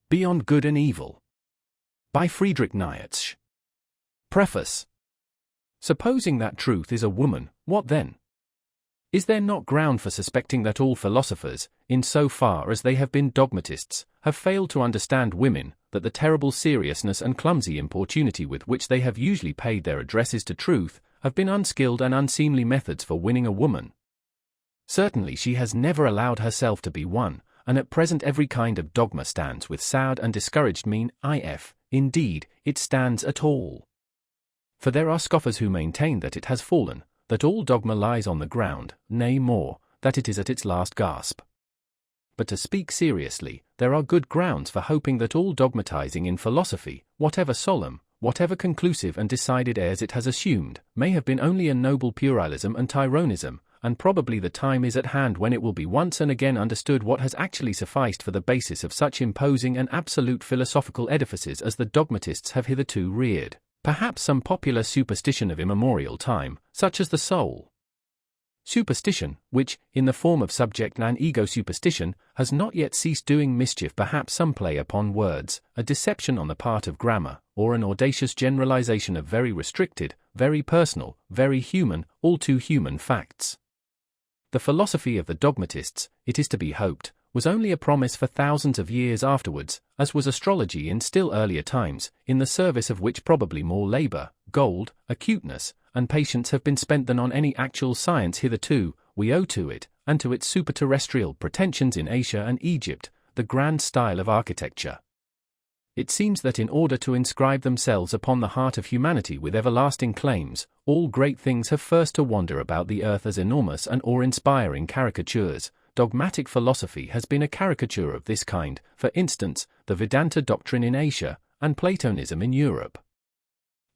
Beyond Good and Evil. By Friedrich Nietzsche. Preface. Supposing that truth is a woman, what then? Is there not ground for suspecting that all philosophers, in so far as they have been dogmatists, have failed to understand women, that the terrible seriousness and clumsy importunity with which they have usually paid their addresses to truth, have been unskilled and unseemly methods for winning a woman? Certainly she has never allowed herself to be won, and at present every kind of dogma stands with sad and discouraged mien, if, indeed, it stands at all. For there are scoffers who maintain that it has fallen, that all dogma lies on the ground, nay more, that it is at its last gasp. But to speak seriously, there are good grounds for hoping that all dogmatizing in philosophy, whatever solemn, whatever conclusive and decided airs it has assumed, may have been only a noble puerilism and tyronism, and probably the time is at hand when it will be once and again understood what has actually sufficed for the basis of such imposing and absolute philosophical edifices as the dogmatists have hitherto reared, perhaps some popular superstition of immemorial time, such as the soul. Superstition, which, in the form of subject and ego superstition, has not yet ceased doing mischief, perhaps some play upon words, a deception on the part of grammar, or an audacious generalization of very restricted, very personal, very human, all too human facts. The philosophy of the dogmatists, it is to be hoped, was only a promise for thousands of years afterwards, as was astrology in still earlier times, in the service of which probably more labor, gold, acuteness, and patience have been spent than on any actual science hitherto. We owe to it, and to its superterrestrial pretensions in Asia and Egypt, the grand style of architecture. It seems that in order to inscribe themselves upon the heart of humanity with everlasting claims, all great things have first to wander about the earth as enormous and awe-inspiring caricatures. Dogmatic philosophy has been a caricature of this kind, for instance, the Vedanta doctrine in Asia, and Platonism in Europe.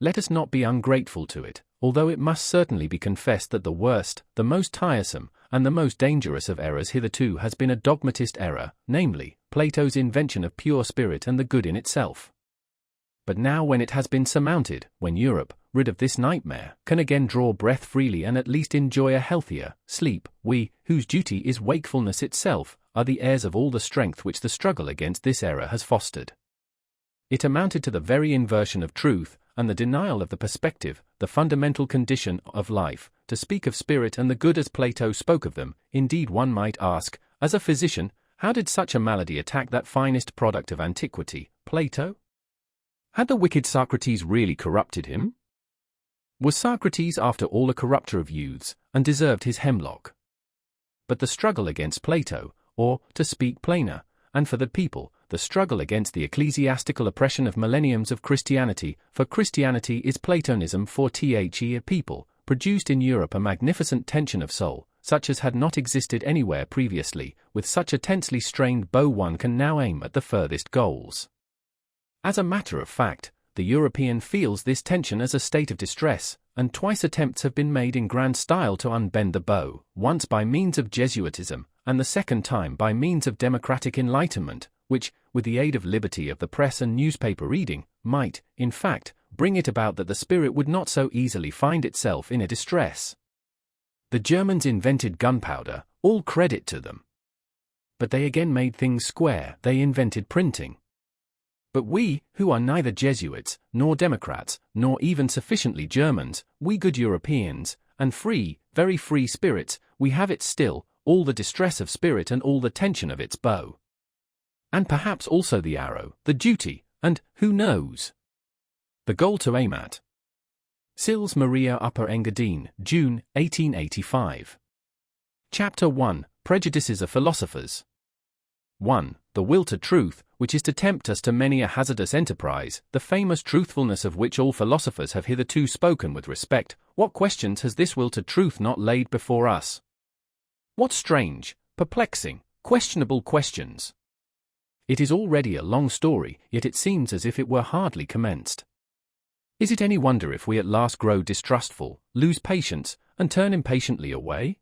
Let us not be ungrateful to it, although it must certainly be confessed that the worst, the most tiresome, and the most dangerous of errors hitherto has been a dogmatist error, namely, Plato's invention of pure spirit and the good in itself. But now when it has been surmounted, when Europe, rid of this nightmare, can again draw breath freely and at least enjoy a healthier sleep, we, whose duty is wakefulness itself, are the heirs of all the strength which the struggle against this error has fostered. It amounted to the very inversion of truth, and the denial of the perspective, the fundamental condition of life, to speak of spirit and the good as Plato spoke of them. Indeed, one might ask, as a physician, how did such a malady attack that finest product of antiquity, Plato? Had the wicked Socrates really corrupted him? Was Socrates after all a corrupter of youths, and deserved his hemlock? But the struggle against Plato, or, to speak plainer, and for the people, the struggle against the ecclesiastical oppression of millenniums of Christianity, for Christianity is Platonism for a people, produced in Europe a magnificent tension of soul, such as had not existed anywhere previously. With such a tensely strained bow one can now aim at the furthest goals. As a matter of fact, the European feels this tension as a state of distress, and twice attempts have been made in grand style to unbend the bow, once by means of Jesuitism, and the second time by means of democratic enlightenment, which, with the aid of liberty of the press and newspaper reading, might, in fact, bring it about that the spirit would not so easily find itself in a distress. The Germans invented gunpowder, all credit to them. But they again made things square, they invented printing. But we, who are neither Jesuits, nor Democrats, nor even sufficiently Germans, we good Europeans, and free, very free spirits, we have it still, all the distress of spirit and all the tension of its bow. And perhaps also the arrow, the duty, and, who knows, the goal to aim at. Sils Maria Upper Engadine, June, 1885. Chapter 1, Prejudices of Philosophers. 1. The will to truth, which is to tempt us to many a hazardous enterprise, the famous truthfulness of which all philosophers have hitherto spoken with respect. What questions has this will to truth not laid before us? What strange, perplexing, questionable questions! It is already a long story, yet it seems as if it were hardly commenced. Is it any wonder if we at last grow distrustful, lose patience, and turn impatiently away?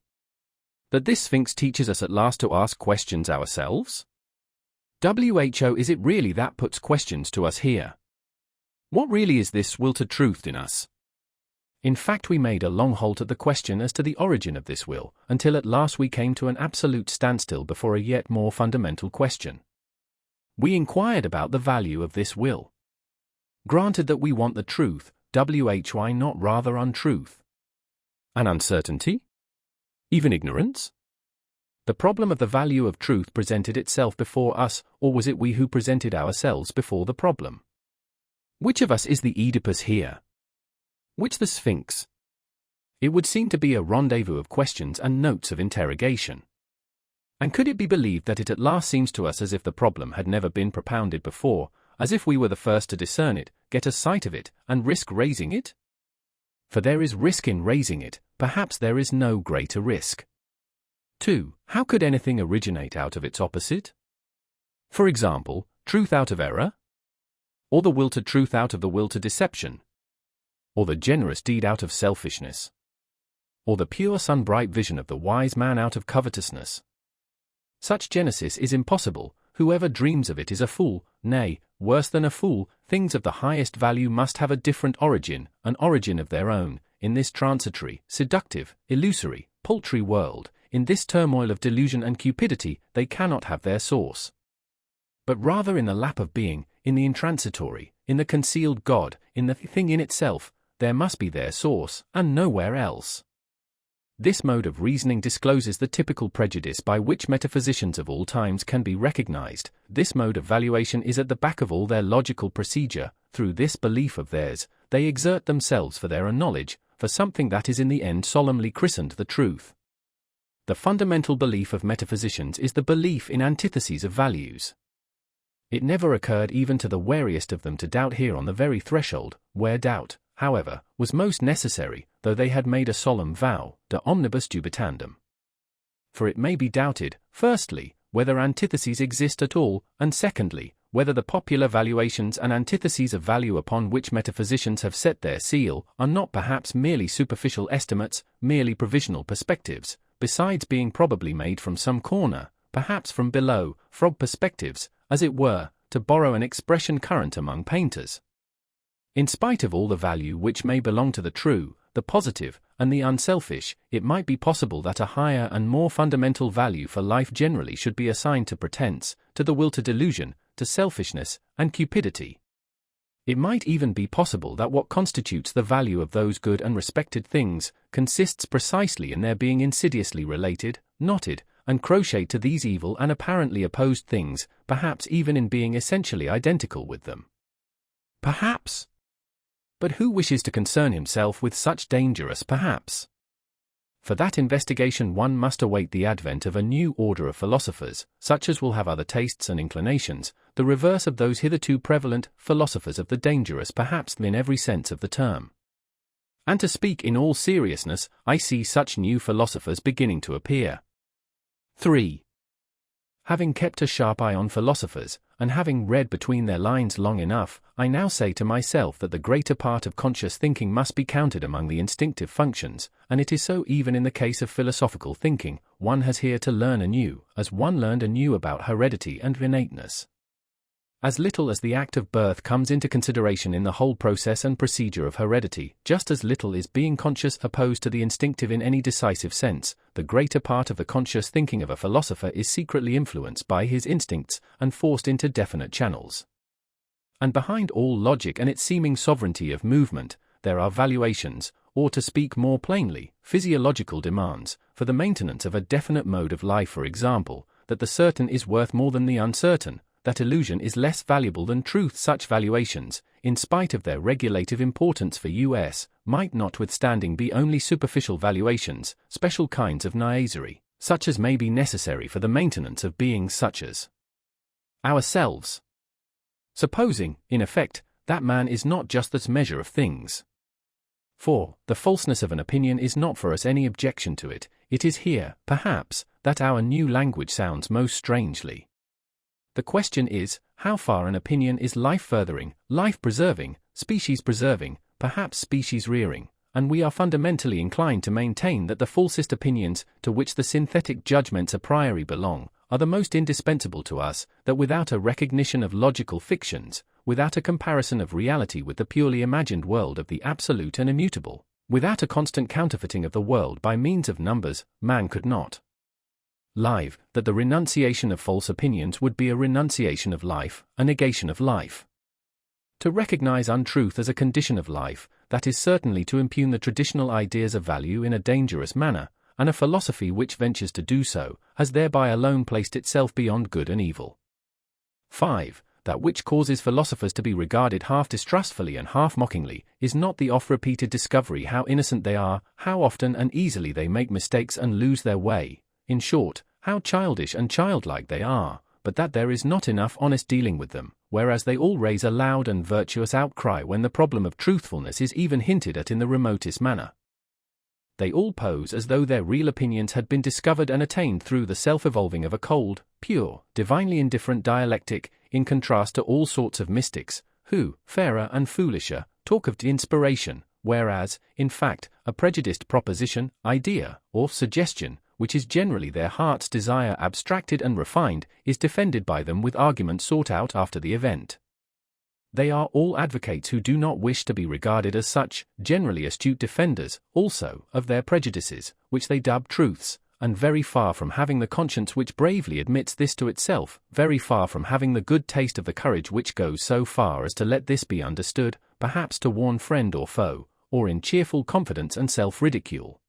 That this Sphinx teaches us at last to ask questions ourselves? Who is it really that puts questions to us here? What really is this will to truth in us? In fact, we made a long halt at the question as to the origin of this will, until at last we came to an absolute standstill before a yet more fundamental question. We inquired about the value of this will. Granted that we want the truth, why not rather untruth? An uncertainty? Even ignorance? The problem of the value of truth presented itself before us, or was it we who presented ourselves before the problem? Which of us is the Oedipus here? Which the Sphinx? It would seem to be a rendezvous of questions and notes of interrogation. And could it be believed that it at last seems to us as if the problem had never been propounded before, as if we were the first to discern it, get a sight of it, and risk raising it? For there is risk in raising it, perhaps there is no greater risk. 2. How could anything originate out of its opposite? For example, truth out of error? Or the will to truth out of the will to deception? Or the generous deed out of selfishness? Or the pure sun-bright vision of the wise man out of covetousness? Such genesis is impossible. Whoever dreams of it is a fool, nay, worse than a fool. Things of the highest value must have a different origin, an origin of their own, in this transitory, seductive, illusory, paltry world. In this turmoil of delusion and cupidity, they cannot have their source. But rather in the lap of being, in the intransitory, in the concealed God, in the thing in itself, there must be their source, and nowhere else. This mode of reasoning discloses the typical prejudice by which metaphysicians of all times can be recognized. This mode of valuation is at the back of all their logical procedure. Through this belief of theirs, they exert themselves for their own knowledge, for something that is in the end solemnly christened the truth. The fundamental belief of metaphysicians is the belief in antitheses of values. It never occurred even to the wariest of them to doubt here on the very threshold, where doubt, however, was most necessary, though they had made a solemn vow, de omnibus dubitandum. For it may be doubted, firstly, whether antitheses exist at all, and secondly, whether the popular valuations and antitheses of value upon which metaphysicians have set their seal are not perhaps merely superficial estimates, merely provisional perspectives, besides being probably made from some corner, perhaps from below, frog perspectives, as it were, to borrow an expression current among painters. In spite of all the value which may belong to the true, the positive, and the unselfish, it might be possible that a higher and more fundamental value for life generally should be assigned to pretense, to the will to delusion, to selfishness, and cupidity. It might even be possible that what constitutes the value of those good and respected things consists precisely in their being insidiously related, knotted, and crocheted to these evil and apparently opposed things, perhaps even in being essentially identical with them. Perhaps. But who wishes to concern himself with such dangerous perhaps? For that investigation one must await the advent of a new order of philosophers, such as will have other tastes and inclinations, the reverse of those hitherto prevalent philosophers of the dangerous perhaps in every sense of the term. And to speak in all seriousness, I see such new philosophers beginning to appear. 3. Having kept a sharp eye on philosophers, and having read between their lines long enough, I now say to myself that the greater part of conscious thinking must be counted among the instinctive functions, and it is so even in the case of philosophical thinking. One has here to learn anew, as one learned anew about heredity and innateness. As little as the act of birth comes into consideration in the whole process and procedure of heredity, just as little is being conscious opposed to the instinctive in any decisive sense, the greater part of the conscious thinking of a philosopher is secretly influenced by his instincts and forced into definite channels. And behind all logic and its seeming sovereignty of movement, there are valuations, or to speak more plainly, physiological demands, for the maintenance of a definite mode of life. For example, that the certain is worth more than the uncertain, that illusion is less valuable than truth. Such valuations, in spite of their regulative importance for us, might notwithstanding be only superficial valuations, special kinds of niaisery, such as may be necessary for the maintenance of beings such as ourselves. Supposing, in effect, that man is not just the measure of things. For, the falseness of an opinion is not for us any objection to it. It is here, perhaps, that our new language sounds most strangely. The question is, how far an opinion is life-furthering, life-preserving, species-preserving, perhaps species-rearing, and we are fundamentally inclined to maintain that the falsest opinions, to which the synthetic judgments a priori belong, are the most indispensable to us, that without a recognition of logical fictions, without a comparison of reality with the purely imagined world of the absolute and immutable, without a constant counterfeiting of the world by means of numbers, man could not live, that the renunciation of false opinions would be a renunciation of life, a negation of life. To recognize untruth as a condition of life, that is certainly to impugn the traditional ideas of value in a dangerous manner, and a philosophy which ventures to do so, has thereby alone placed itself beyond good and evil. 5. That which causes philosophers to be regarded half distrustfully and half mockingly, is not the oft-repeated discovery how innocent they are, how often and easily they make mistakes and lose their way, in short, how childish and childlike they are, but that there is not enough honest dealing with them, whereas they all raise a loud and virtuous outcry when the problem of truthfulness is even hinted at in the remotest manner. They all pose as though their real opinions had been discovered and attained through the self-evolving of a cold, pure, divinely indifferent dialectic, in contrast to all sorts of mystics, who, fairer and foolisher, talk of inspiration, whereas, in fact, a prejudiced proposition, idea, or suggestion, which is generally their heart's desire abstracted and refined, is defended by them with arguments sought out after the event. They are all advocates who do not wish to be regarded as such, generally astute defenders, also, of their prejudices, which they dub truths, and very far from having the conscience which bravely admits this to itself, very far from having the good taste of the courage which goes so far as to let this be understood, perhaps to warn friend or foe, or in cheerful confidence and self-ridicule.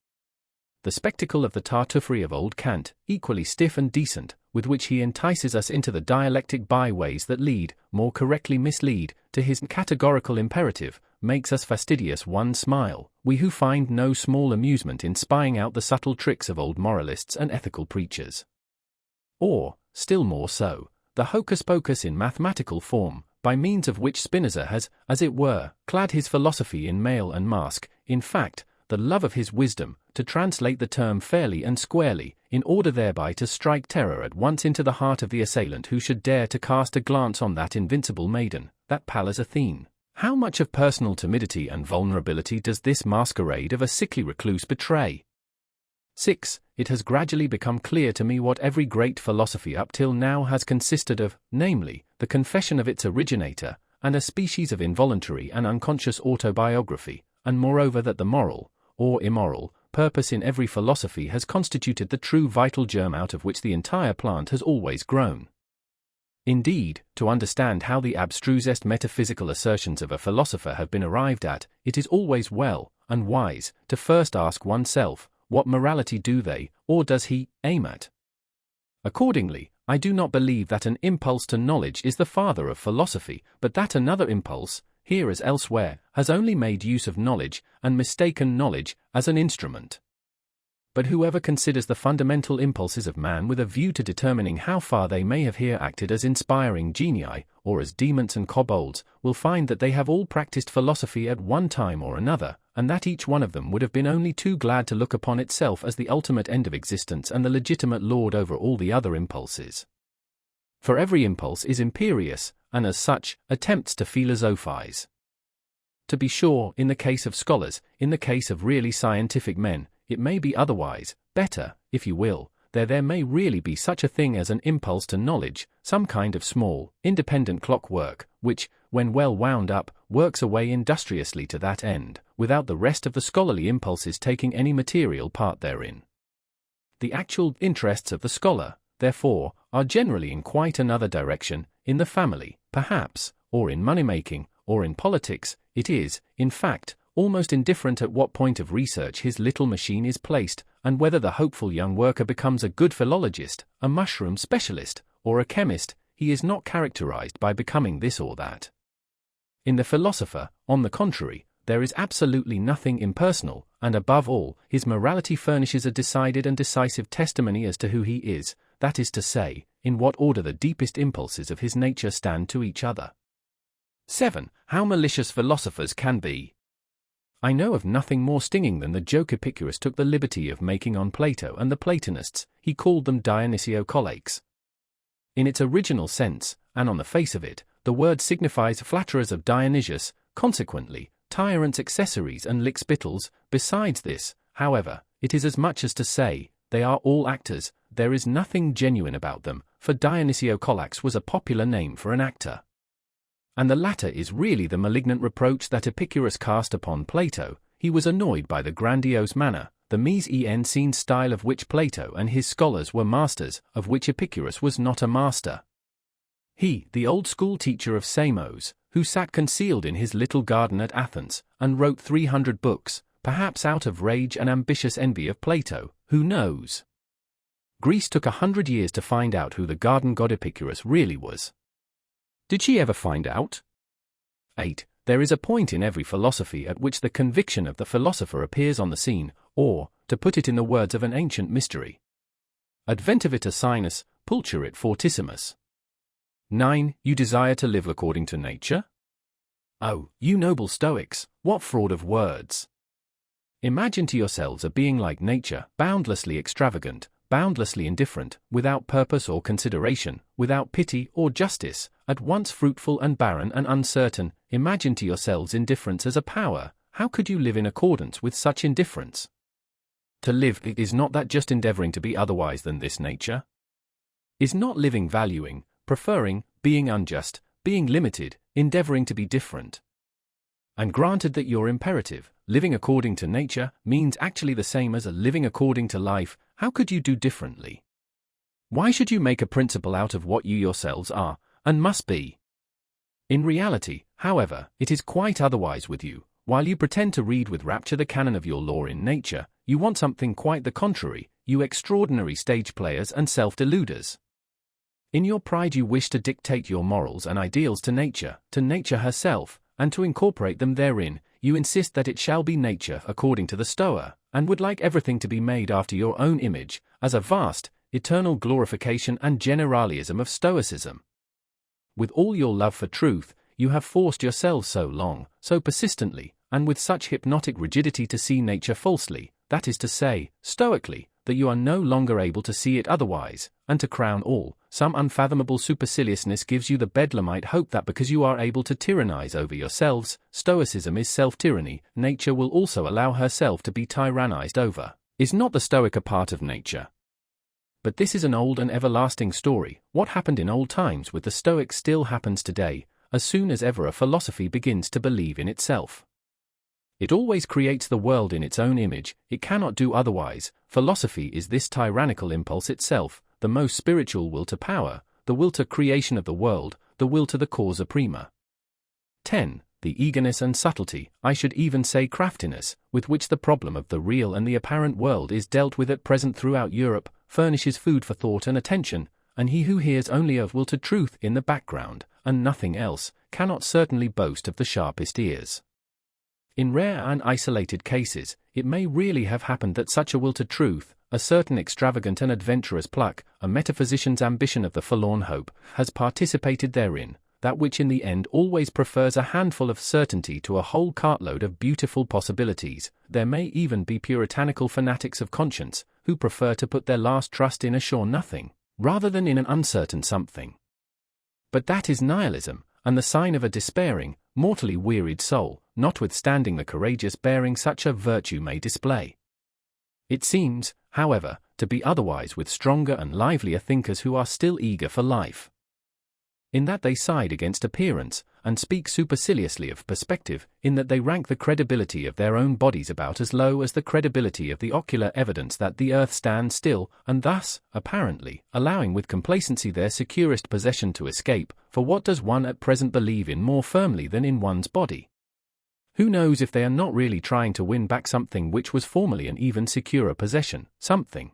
The spectacle of the Tartuffery of old Kant, equally stiff and decent, with which he entices us into the dialectic byways that lead, more correctly mislead, to his categorical imperative, makes us fastidious one smile, we who find no small amusement in spying out the subtle tricks of old moralists and ethical preachers. Or, still more so, the hocus-pocus in mathematical form, by means of which Spinoza has, as it were, clad his philosophy in mail and mask, in fact, the love of his wisdom, to translate the term fairly and squarely, in order thereby to strike terror at once into the heart of the assailant who should dare to cast a glance on that invincible maiden, that Pallas Athene. How much of personal timidity and vulnerability does this masquerade of a sickly recluse betray? 6. It has gradually become clear to me what every great philosophy up till now has consisted of, namely, the confession of its originator, and a species of involuntary and unconscious autobiography, and moreover that the moral, or immoral, purpose in every philosophy has constituted the true vital germ out of which the entire plant has always grown. Indeed, to understand how the abstrusest metaphysical assertions of a philosopher have been arrived at, it is always well, and wise, to first ask oneself, what morality do they, or does he, aim at? Accordingly, I do not believe that an impulse to knowledge is the father of philosophy, but that another impulse, here as elsewhere, has only made use of knowledge, and mistaken knowledge, as an instrument. But whoever considers the fundamental impulses of man with a view to determining how far they may have here acted as inspiring genii, or as demons and kobolds, will find that they have all practiced philosophy at one time or another, and that each one of them would have been only too glad to look upon itself as the ultimate end of existence and the legitimate lord over all the other impulses. For every impulse is imperious, and as such, attempts to philosophize. To be sure, in the case of scholars, in the case of really scientific men, it may be otherwise, better, if you will, there may really be such a thing as an impulse to knowledge, some kind of small, independent clockwork, which, when well wound up, works away industriously to that end, without the rest of the scholarly impulses taking any material part therein. The actual interests of the scholar, therefore, are generally in quite another direction, in the family, perhaps, or in money-making, or in politics. It is, in fact, almost indifferent at what point of research his little machine is placed, and whether the hopeful young worker becomes a good philologist, a mushroom specialist, or a chemist. He is not characterized by becoming this or that. In the philosopher, on the contrary, there is absolutely nothing impersonal, and above all, his morality furnishes a decided and decisive testimony as to who he is, that is to say, in what order the deepest impulses of his nature stand to each other. 7. How malicious philosophers can be. I know of nothing more stinging than the joke Epicurus took the liberty of making on Plato and the Platonists. He called them Dionysio-Colaches. In its original sense, and on the face of it, the word signifies flatterers of Dionysius, consequently, tyrants' accessories and lickspittles. Besides this, however, it is as much as to say, they are all actors. There is nothing genuine about them, for Dionysio-Colaches was a popular name for an actor. And the latter is really the malignant reproach that Epicurus cast upon Plato. He was annoyed by the grandiose manner, the mise-en-scène style of which Plato and his scholars were masters, of which Epicurus was not a master. He, the old-school teacher of Samos, who sat concealed in his little garden at Athens, and wrote 300 books, perhaps out of rage and ambitious envy of Plato, who knows? Greece took 100 years to find out who the garden god Epicurus really was. Did she ever find out? 8. There is a point in every philosophy at which the conviction of the philosopher appears on the scene, or, to put it in the words of an ancient mystery, adventivit sinus, pulchurit fortissimus. 9. You desire to live according to nature? Oh, you noble Stoics, what fraud of words! Imagine to yourselves a being like nature, boundlessly extravagant, boundlessly indifferent, without purpose or consideration, without pity or justice, at once fruitful and barren and uncertain. Imagine to yourselves indifference as a power. How could you live in accordance with such indifference? To live, is not that just endeavoring to be otherwise than this nature? Is not living valuing, preferring, being unjust, being limited, endeavoring to be different? And granted that your imperative, living according to nature, means actually the same as a living according to life, how could you do differently? Why should you make a principle out of what you yourselves are, and must be? In reality, however, it is quite otherwise with you. While you pretend to read with rapture the canon of your law in nature, you want something quite the contrary, you extraordinary stage players and self-deluders. In your pride you wish to dictate your morals and ideals to nature herself, and to incorporate them therein. You insist that it shall be nature according to the Stoa, and would like everything to be made after your own image, as a vast, eternal glorification and generalism of Stoicism. With all your love for truth, you have forced yourselves so long, so persistently, and with such hypnotic rigidity to see nature falsely, that is to say, stoically, that you are no longer able to see it otherwise, and to crown all, some unfathomable superciliousness gives you the bedlamite hope that because you are able to tyrannize over yourselves, Stoicism is self-tyranny, nature will also allow herself to be tyrannized over. Is not the Stoic a part of nature? But this is an old and everlasting story. What happened in old times with the Stoics still happens today, as soon as ever a philosophy begins to believe in itself. It always creates the world in its own image, it cannot do otherwise. Philosophy is this tyrannical impulse itself, the most spiritual will to power, the will to creation of the world, the will to the causa prima. 10. The eagerness and subtlety, I should even say craftiness, with which the problem of the real and the apparent world is dealt with at present throughout Europe, furnishes food for thought and attention, and he who hears only of will to truth in the background, and nothing else, cannot certainly boast of the sharpest ears. In rare and isolated cases, it may really have happened that such a will to truth, a certain extravagant and adventurous pluck, a metaphysician's ambition of the forlorn hope, has participated therein, that which in the end always prefers a handful of certainty to a whole cartload of beautiful possibilities. There may even be puritanical fanatics of conscience, who prefer to put their last trust in a sure nothing, rather than in an uncertain something. But that is nihilism, and the sign of a despairing, mortally wearied soul, notwithstanding the courageous bearing such a virtue may display. It seems, however, to be otherwise with stronger and livelier thinkers who are still eager for life. In that they side against appearance, and speak superciliously of perspective, in that they rank the credibility of their own bodies about as low as the credibility of the ocular evidence that the earth stands still, and thus, apparently, allowing with complacency their securest possession to escape, for what does one at present believe in more firmly than in one's body? Who knows if they are not really trying to win back something which was formerly an even securer possession, something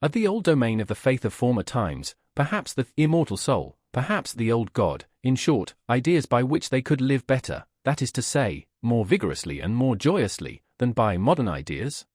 of the old domain of the faith of former times, perhaps the immortal soul, perhaps the old God, in short, ideas by which they could live better, that is to say, more vigorously and more joyously, than by modern ideas?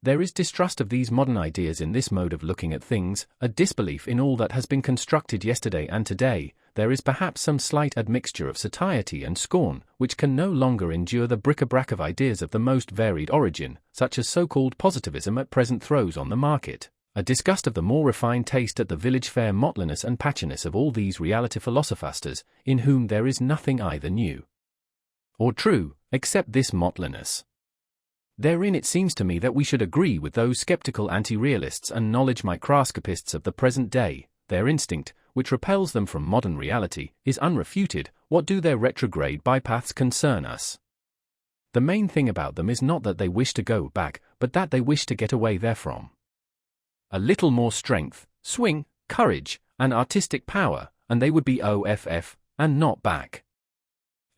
There is distrust of these modern ideas in this mode of looking at things, a disbelief in all that has been constructed yesterday and today. There is perhaps some slight admixture of satiety and scorn, which can no longer endure the bric-a-brac of ideas of the most varied origin, such as so-called positivism at present throws on the market, a disgust of the more refined taste at the village fair mottliness and patchiness of all these reality philosophasters, in whom there is nothing either new or true, except this mottliness. Therein it seems to me that we should agree with those skeptical anti-realists and knowledge microscopists of the present day. Their instinct, which repels them from modern reality, is unrefuted. What do their retrograde bypaths concern us? The main thing about them is not that they wish to go back, but that they wish to get away therefrom. A little more strength, swing, courage, and artistic power, and they would be off, and not back.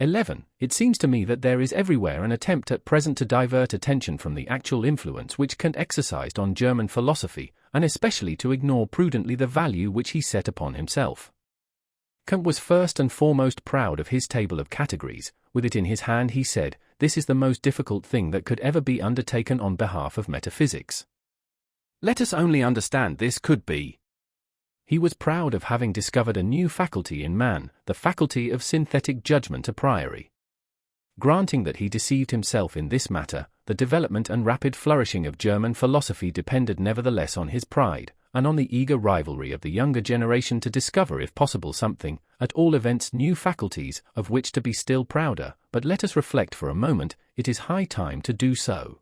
11. It seems to me that there is everywhere an attempt at present to divert attention from the actual influence which Kant exercised on German philosophy, and especially to ignore prudently the value which he set upon himself. Kant was first and foremost proud of his table of categories. With it in his hand he said, "This is the most difficult thing that could ever be undertaken on behalf of metaphysics. Let us only understand this could be." He was proud of having discovered a new faculty in man, the faculty of synthetic judgment a priori. Granting that he deceived himself in this matter, the development and rapid flourishing of German philosophy depended nevertheless on his pride, and on the eager rivalry of the younger generation to discover if possible something, at all events new faculties, of which to be still prouder. But let us reflect for a moment, it is high time to do so.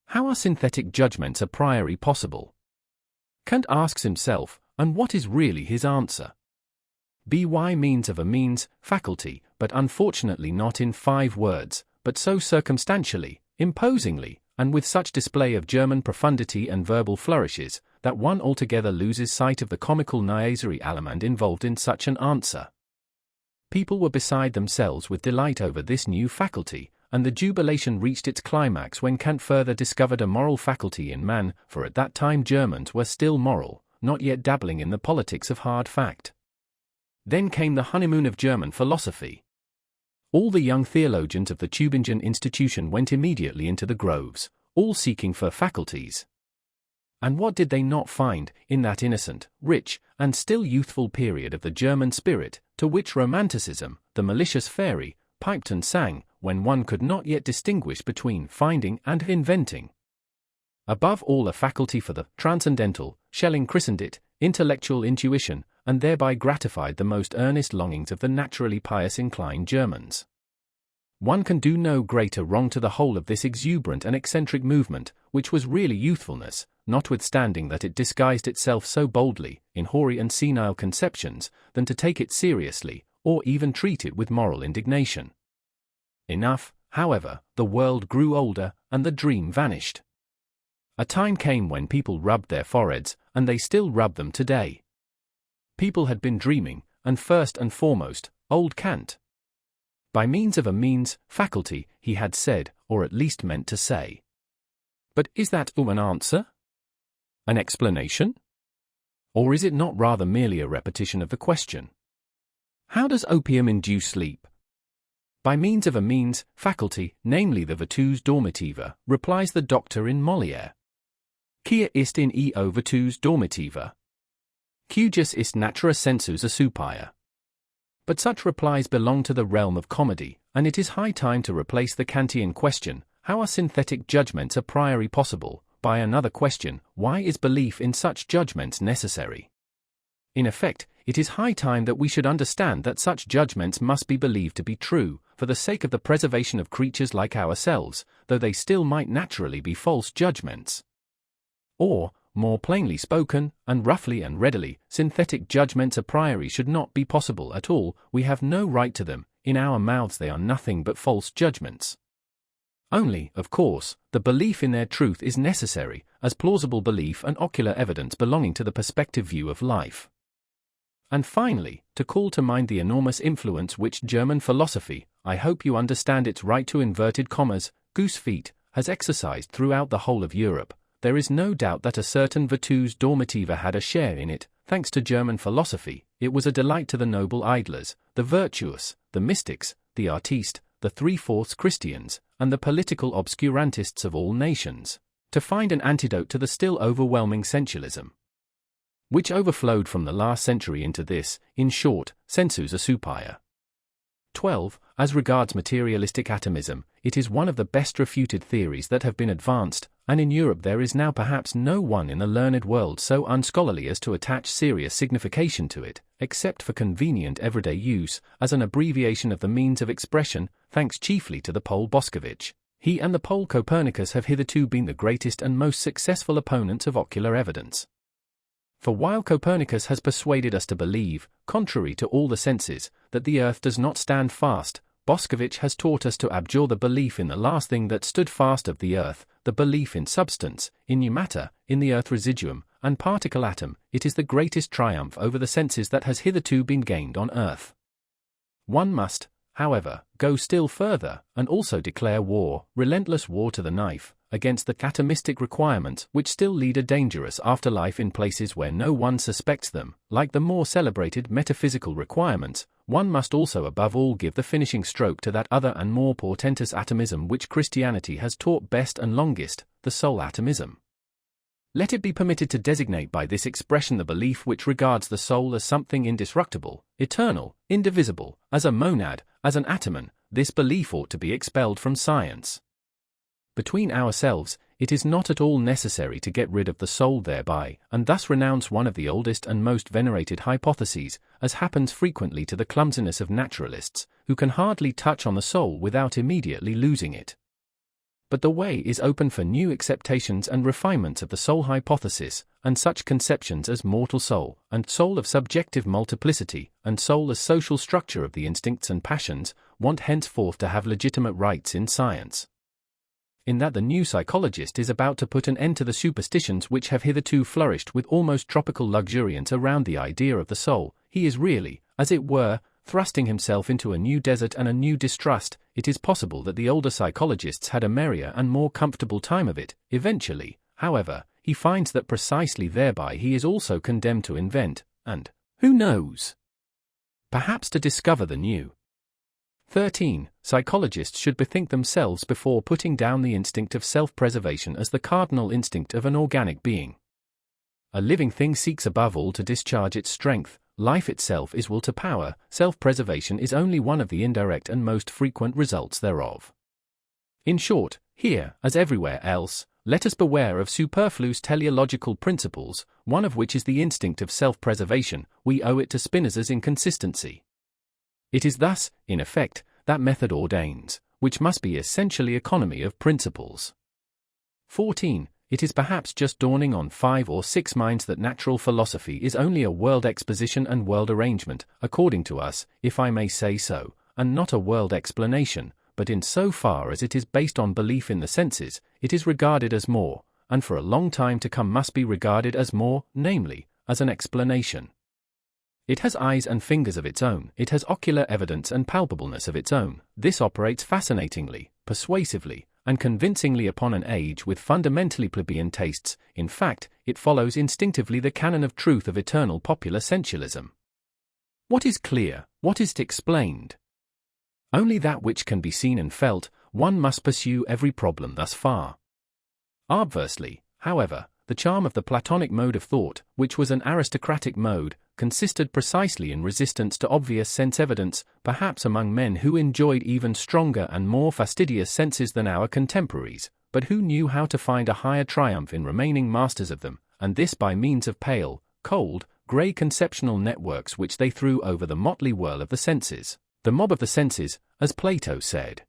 How are synthetic judgments a priori possible? Kant asks himself, and what is really his answer? By means of a means, faculty, but unfortunately not in 5 words, but so circumstantially, imposingly, and with such display of German profundity and verbal flourishes, that one altogether loses sight of the comical niaiserie element involved in such an answer. People were beside themselves with delight over this new faculty, and the jubilation reached its climax when Kant further discovered a moral faculty in man, for at that time Germans were still moral, not yet dabbling in the politics of hard fact. Then came the honeymoon of German philosophy. All the young theologians of the Tübingen institution went immediately into the groves, all seeking for faculties. And what did they not find, in that innocent, rich, and still youthful period of the German spirit, to which Romanticism, the malicious fairy, piped and sang, when one could not yet distinguish between finding and inventing? Above all, a faculty for the transcendental. Schelling christened it intellectual intuition, and thereby gratified the most earnest longings of the naturally pious inclined Germans. One can do no greater wrong to the whole of this exuberant and eccentric movement, which was really youthfulness, notwithstanding that it disguised itself so boldly in hoary and senile conceptions, than to take it seriously, or even treat it with moral indignation. Enough, however, the world grew older, and the dream vanished. A time came when people rubbed their foreheads, and they still rub them today. People had been dreaming, and first and foremost, old Kant. By means of a means, faculty, he had said, or at least meant to say. But is that an answer? An explanation? Or is it not rather merely a repetition of the question? How does opium induce sleep? By means of a means, faculty, namely the virtus dormitiva, replies the doctor in Molière. Quia ist in eo virtus dormitiva? Cujus ist natura sensus asupia. But such replies belong to the realm of comedy, and it is high time to replace the Kantian question, how are synthetic judgments a priori possible, by another question, why is belief in such judgments necessary? In effect, it is high time that we should understand that such judgments must be believed to be true, for the sake of the preservation of creatures like ourselves, though they still might naturally be false judgments. Or, more plainly spoken, and roughly and readily, synthetic judgments a priori should not be possible at all, we have no right to them, in our mouths they are nothing but false judgments. Only, of course, the belief in their truth is necessary, as plausible belief and ocular evidence belonging to the perspective view of life. And finally, to call to mind the enormous influence which German philosophy, I hope you understand its right to inverted commas, goose feet, has exercised throughout the whole of Europe. There is no doubt that a certain virtus dormitiva had a share in it. Thanks to German philosophy, it was a delight to the noble idlers, the virtuous, the mystics, the artistes, the 3/4 Christians, and the political obscurantists of all nations, to find an antidote to the still overwhelming sensualism, which overflowed from the last century into this, in short, sensus asupia. 12. As regards materialistic atomism, it is one of the best refuted theories that have been advanced, and in Europe there is now perhaps no one in the learned world so unscholarly as to attach serious signification to it, except for convenient everyday use, as an abbreviation of the means of expression, thanks chiefly to the Pole Boskowicz. He and the Pole Copernicus have hitherto been the greatest and most successful opponents of ocular evidence. For while Copernicus has persuaded us to believe, contrary to all the senses, that the earth does not stand fast, Boskowicz has taught us to abjure the belief in the last thing that stood fast of the earth, the belief in substance, in new matter, in the earth residuum, and particle atom, it is the greatest triumph over the senses that has hitherto been gained on earth. One must, however, go still further, and also declare war, relentless war to the knife, against the atomistic requirements which still lead a dangerous afterlife in places where no one suspects them. Like the more celebrated metaphysical requirements, one must also above all give the finishing stroke to that other and more portentous atomism which Christianity has taught best and longest, the soul atomism. Let it be permitted to designate by this expression the belief which regards the soul as something indestructible, eternal, indivisible, as a monad, as an atomon. This belief ought to be expelled from science. Between ourselves, it is not at all necessary to get rid of the soul thereby, and thus renounce one of the oldest and most venerated hypotheses, as happens frequently to the clumsiness of naturalists, who can hardly touch on the soul without immediately losing it. But the way is open for new acceptations and refinements of the soul hypothesis, and such conceptions as mortal soul, and soul of subjective multiplicity, and soul as social structure of the instincts and passions, want henceforth to have legitimate rights in science. In that the new psychologist is about to put an end to the superstitions which have hitherto flourished with almost tropical luxuriance around the idea of the soul, he is really, as it were, thrusting himself into a new desert and a new distrust. It is possible that the older psychologists had a merrier and more comfortable time of it. Eventually, however, he finds that precisely thereby he is also condemned to invent, and, who knows, perhaps to discover the new. 13. Psychologists should bethink themselves before putting down the instinct of self-preservation as the cardinal instinct of an organic being. A living thing seeks above all to discharge its strength. Life itself is will to power. Self-preservation is only one of the indirect and most frequent results thereof. In short, here, as everywhere else, let us beware of superfluous teleological principles, one of which is the instinct of self-preservation. We owe it to Spinoza's inconsistency. It is thus, in effect, that method ordains, which must be essentially economy of principles. 14. It is perhaps just dawning on 5 or 6 minds that natural philosophy is only a world exposition and world arrangement, according to us, if I may say so, and not a world explanation, but in so far as it is based on belief in the senses, it is regarded as more, and for a long time to come must be regarded as more, namely, as an explanation. It has eyes and fingers of its own, it has ocular evidence and palpableness of its own. This operates fascinatingly, persuasively, and convincingly upon an age with fundamentally plebeian tastes. In fact, it follows instinctively the canon of truth of eternal popular sensualism. What is clear? What is explained? Only that which can be seen and felt. One must pursue every problem thus far. Obversely, however, the charm of the Platonic mode of thought, which was an aristocratic mode, consisted precisely in resistance to obvious sense evidence, perhaps among men who enjoyed even stronger and more fastidious senses than our contemporaries, but who knew how to find a higher triumph in remaining masters of them, and this by means of pale, cold, grey conceptional networks which they threw over the motley whirl of the senses, the mob of the senses, as Plato said.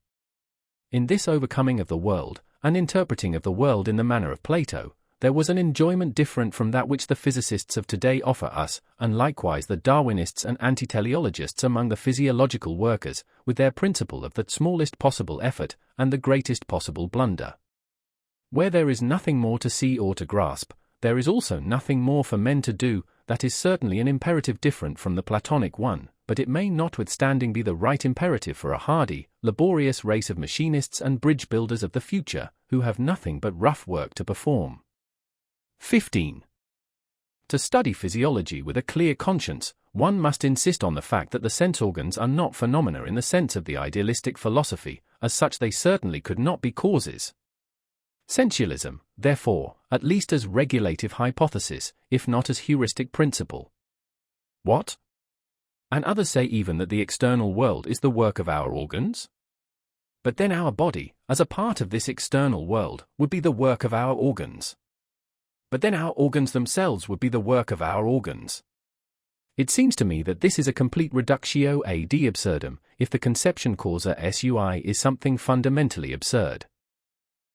In this overcoming of the world, and interpreting of the world in the manner of Plato, there was an enjoyment different from that which the physicists of today offer us, and likewise the Darwinists and anti-teleologists among the physiological workers, with their principle of the smallest possible effort and the greatest possible blunder. Where there is nothing more to see or to grasp, there is also nothing more for men to do. That is certainly an imperative different from the Platonic one, but it may notwithstanding be the right imperative for a hardy, laborious race of machinists and bridge builders of the future, who have nothing but rough work to perform. 15. To study physiology with a clear conscience, one must insist on the fact that the sense organs are not phenomena in the sense of the idealistic philosophy. As such they certainly could not be causes. Sensualism, therefore, at least as regulative hypothesis, if not as heuristic principle. What? And others say even that the external world is the work of our organs? But then our body, as a part of this external world, would be the work of our organs. But then our organs themselves would be the work of our organs. It seems to me that this is a complete reductio ad absurdum, if the conception causa sui is something fundamentally absurd.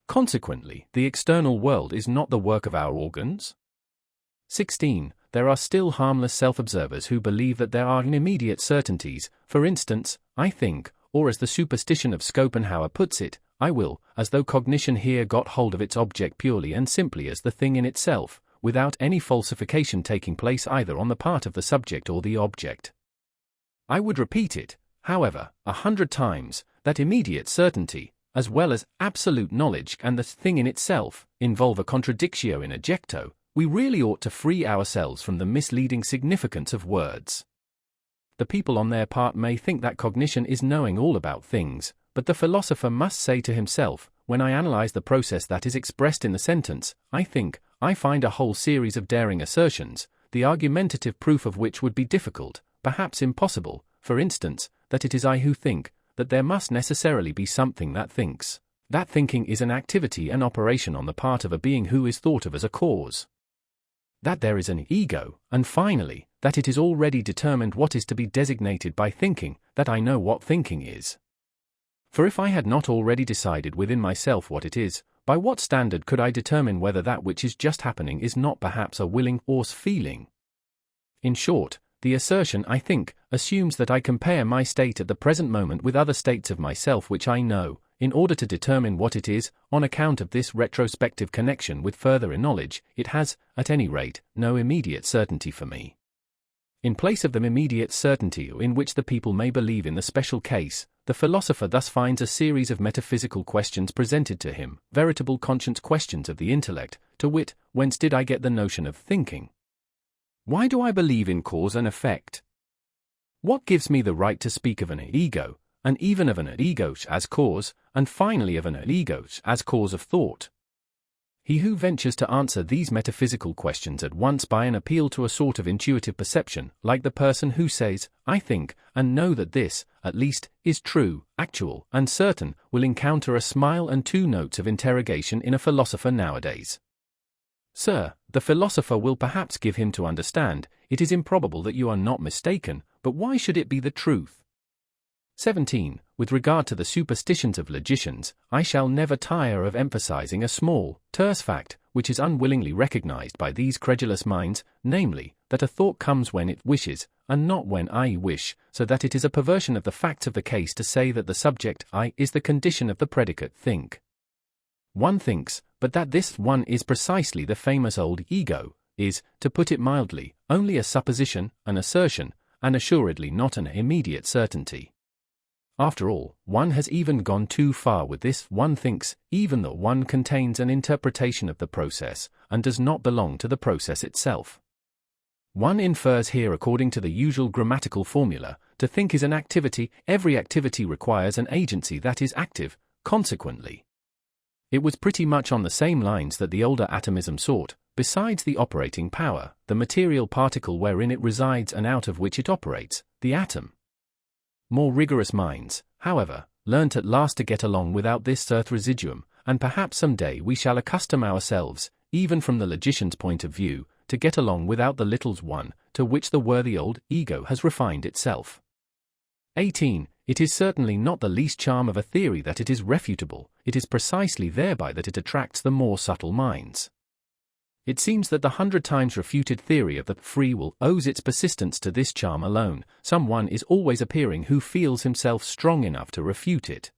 Consequently, the external world is not the work of our organs? 16. There are still harmless self-observers who believe that there are immediate certainties. For instance, I think, or as the superstition of Schopenhauer puts it, I will, as though cognition here got hold of its object purely and simply as the thing in itself, without any falsification taking place either on the part of the subject or the object. I would repeat it, however, 100 times, that immediate certainty, as well as absolute knowledge and the thing in itself, involve a contradictio in ejecto. We really ought to free ourselves from the misleading significance of words. The people on their part may think that cognition is knowing all about things, but the philosopher must say to himself, when I analyze the process that is expressed in the sentence, I think, I find a whole series of daring assertions, the argumentative proof of which would be difficult, perhaps impossible, for instance, that it is I who think, that there must necessarily be something that thinks. That thinking is an activity and operation on the part of a being who is thought of as a cause. That there is an ego, and finally, that it is already determined what is to be designated by thinking, that I know what thinking is. For if I had not already decided within myself what it is, by what standard could I determine whether that which is just happening is not perhaps a willing or feeling? In short, the assertion, I think, assumes that I compare my state at the present moment with other states of myself which I know, in order to determine what it is. On account of this retrospective connection with further knowledge, it has, at any rate, no immediate certainty for me. In place of the immediate certainty in which the people may believe in the special case, the philosopher thus finds a series of metaphysical questions presented to him, veritable conscience questions of the intellect, to wit, whence did I get the notion of thinking? Why do I believe in cause and effect? What gives me the right to speak of an ego, and even of an ego as cause, and finally of an ego as cause of thought? He who ventures to answer these metaphysical questions at once by an appeal to a sort of intuitive perception, like the person who says, I think, and know that this, at least, is true, actual, and certain, will encounter a smile and 2 notes of interrogation in a philosopher nowadays. Sir, the philosopher will perhaps give him to understand, it is improbable that you are not mistaken, but why should it be the truth? 17. With regard to the superstitions of logicians, I shall never tire of emphasizing a small, terse fact, which is unwillingly recognized by these credulous minds, namely, that a thought comes when it wishes, and not when I wish, so that it is a perversion of the facts of the case to say that the subject I is the condition of the predicate think. One thinks, but that this one is precisely the famous old ego, is, to put it mildly, only a supposition, an assertion, and assuredly not an immediate certainty. After all, one has even gone too far with this one thinks, even though one contains an interpretation of the process, and does not belong to the process itself. One infers here according to the usual grammatical formula, to think is an activity, every activity requires an agency that is active, consequently. It was pretty much on the same lines that the older atomism sought, besides the operating power, the material particle wherein it resides and out of which it operates, the atom. More rigorous minds, however, learnt at last to get along without this earth residuum, and perhaps some day we shall accustom ourselves, even from the logician's point of view, to get along without the little one, to which the worthy old ego has refined itself. 18. It is certainly not the least charm of a theory that it is refutable, it is precisely thereby that it attracts the more subtle minds. It seems that the 100 times refuted theory of the free will owes its persistence to this charm alone. Someone is always appearing who feels himself strong enough to refute it.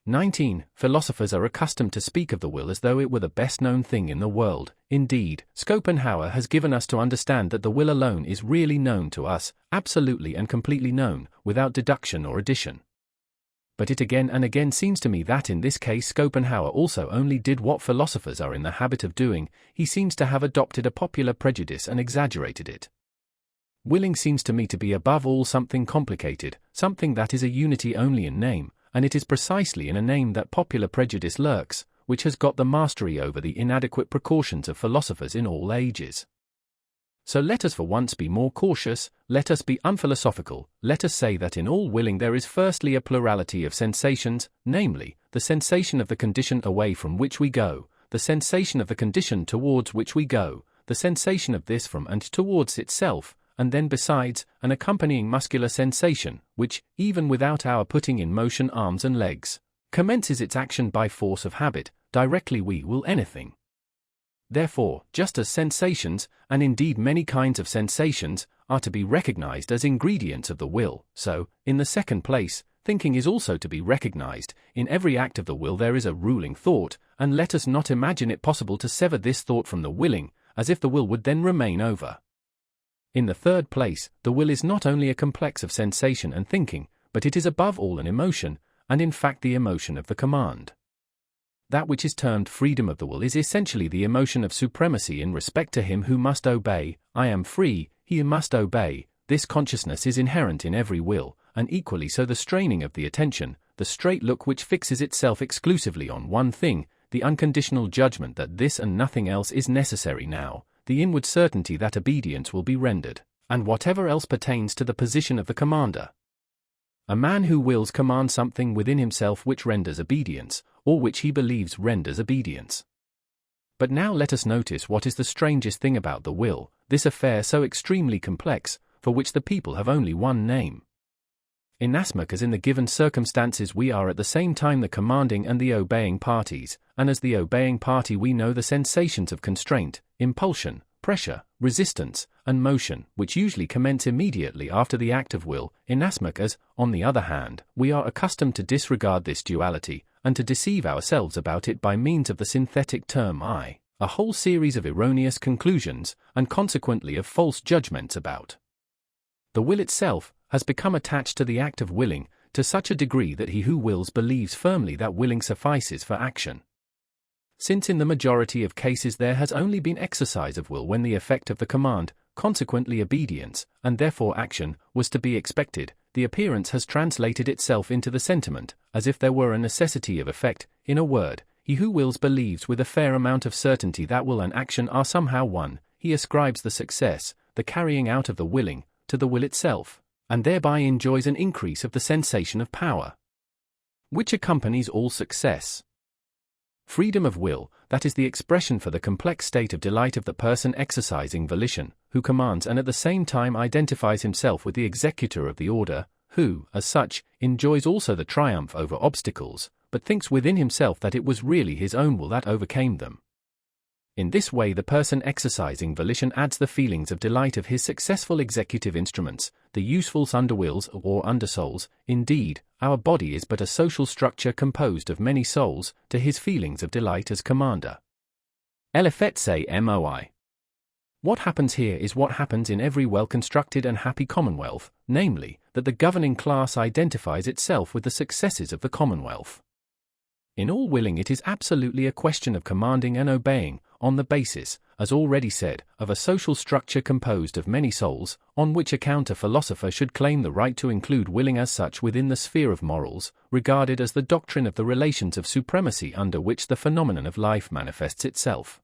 19. Philosophers are accustomed to speak of the will as though it were the best-known thing in the world. Indeed, Schopenhauer has given us to understand that the will alone is really known to us, absolutely and completely known, without deduction or addition. But it again and again seems to me that in this case Schopenhauer also only did what philosophers are in the habit of doing. He seems to have adopted a popular prejudice and exaggerated it. Willing seems to me to be above all something complicated, something that is a unity only in name, and it is precisely in a name that popular prejudice lurks, which has got the mastery over the inadequate precautions of philosophers in all ages. So let us for once be more cautious, let us be unphilosophical, let us say that in all willing there is firstly a plurality of sensations, namely, the sensation of the condition away from which we go, the sensation of the condition towards which we go, the sensation of this from and towards itself, and then besides, an accompanying muscular sensation, which, even without our putting in motion arms and legs, commences its action by force of habit, directly we will anything. Therefore, just as sensations, and indeed many kinds of sensations, are to be recognized as ingredients of the will, so, in the second place, thinking is also to be recognized. In every act of the will there is a ruling thought, and let us not imagine it possible to sever this thought from the willing, as if the will would then remain over. In the third place, the will is not only a complex of sensation and thinking, but it is above all an emotion, and in fact the emotion of the command. That which is termed freedom of the will is essentially the emotion of supremacy in respect to him who must obey. I am free, he must obey. This consciousness is inherent in every will, and equally so the straining of the attention, the straight look which fixes itself exclusively on one thing, the unconditional judgment that this and nothing else is necessary now, the inward certainty that obedience will be rendered, and whatever else pertains to the position of the commander. A man who wills commands something within himself which renders obedience, or which he believes renders obedience. But now let us notice what is the strangest thing about the will, this affair so extremely complex, for which the people have only one name. Inasmuch as in the given circumstances we are at the same time the commanding and the obeying parties, and as the obeying party we know the sensations of constraint, impulsion, pressure, resistance, and motion, which usually commence immediately after the act of will, inasmuch as, on the other hand, we are accustomed to disregard this duality, and to deceive ourselves about it by means of the synthetic term I, a whole series of erroneous conclusions, and consequently of false judgments about the will itself, has become attached to the act of willing, to such a degree that he who wills believes firmly that willing suffices for action. Since in the majority of cases there has only been exercise of will when the effect of the command, consequently obedience, and therefore action, was to be expected, the appearance has translated itself into the sentiment, as if there were a necessity of effect. In a word, he who wills believes with a fair amount of certainty that will and action are somehow one. He ascribes the success, the carrying out of the willing, to the will itself, and thereby enjoys an increase of the sensation of power, which accompanies all success. Freedom of will, that is the expression for the complex state of delight of the person exercising volition, who commands and at the same time identifies himself with the executor of the order, who, as such, enjoys also the triumph over obstacles, but thinks within himself that it was really his own will that overcame them. In this way the person exercising volition adds the feelings of delight of his successful executive instruments, the useful underwills or undersouls. Indeed, our body is but a social structure composed of many souls, to his feelings of delight as commander. Elefetse moi. What happens here is what happens in every well-constructed and happy commonwealth, namely, that the governing class identifies itself with the successes of the commonwealth. In all willing it is absolutely a question of commanding and obeying, on the basis, as already said, of a social structure composed of many souls, on which account a philosopher should claim the right to include willing as such within the sphere of morals, regarded as the doctrine of the relations of supremacy under which the phenomenon of life manifests itself.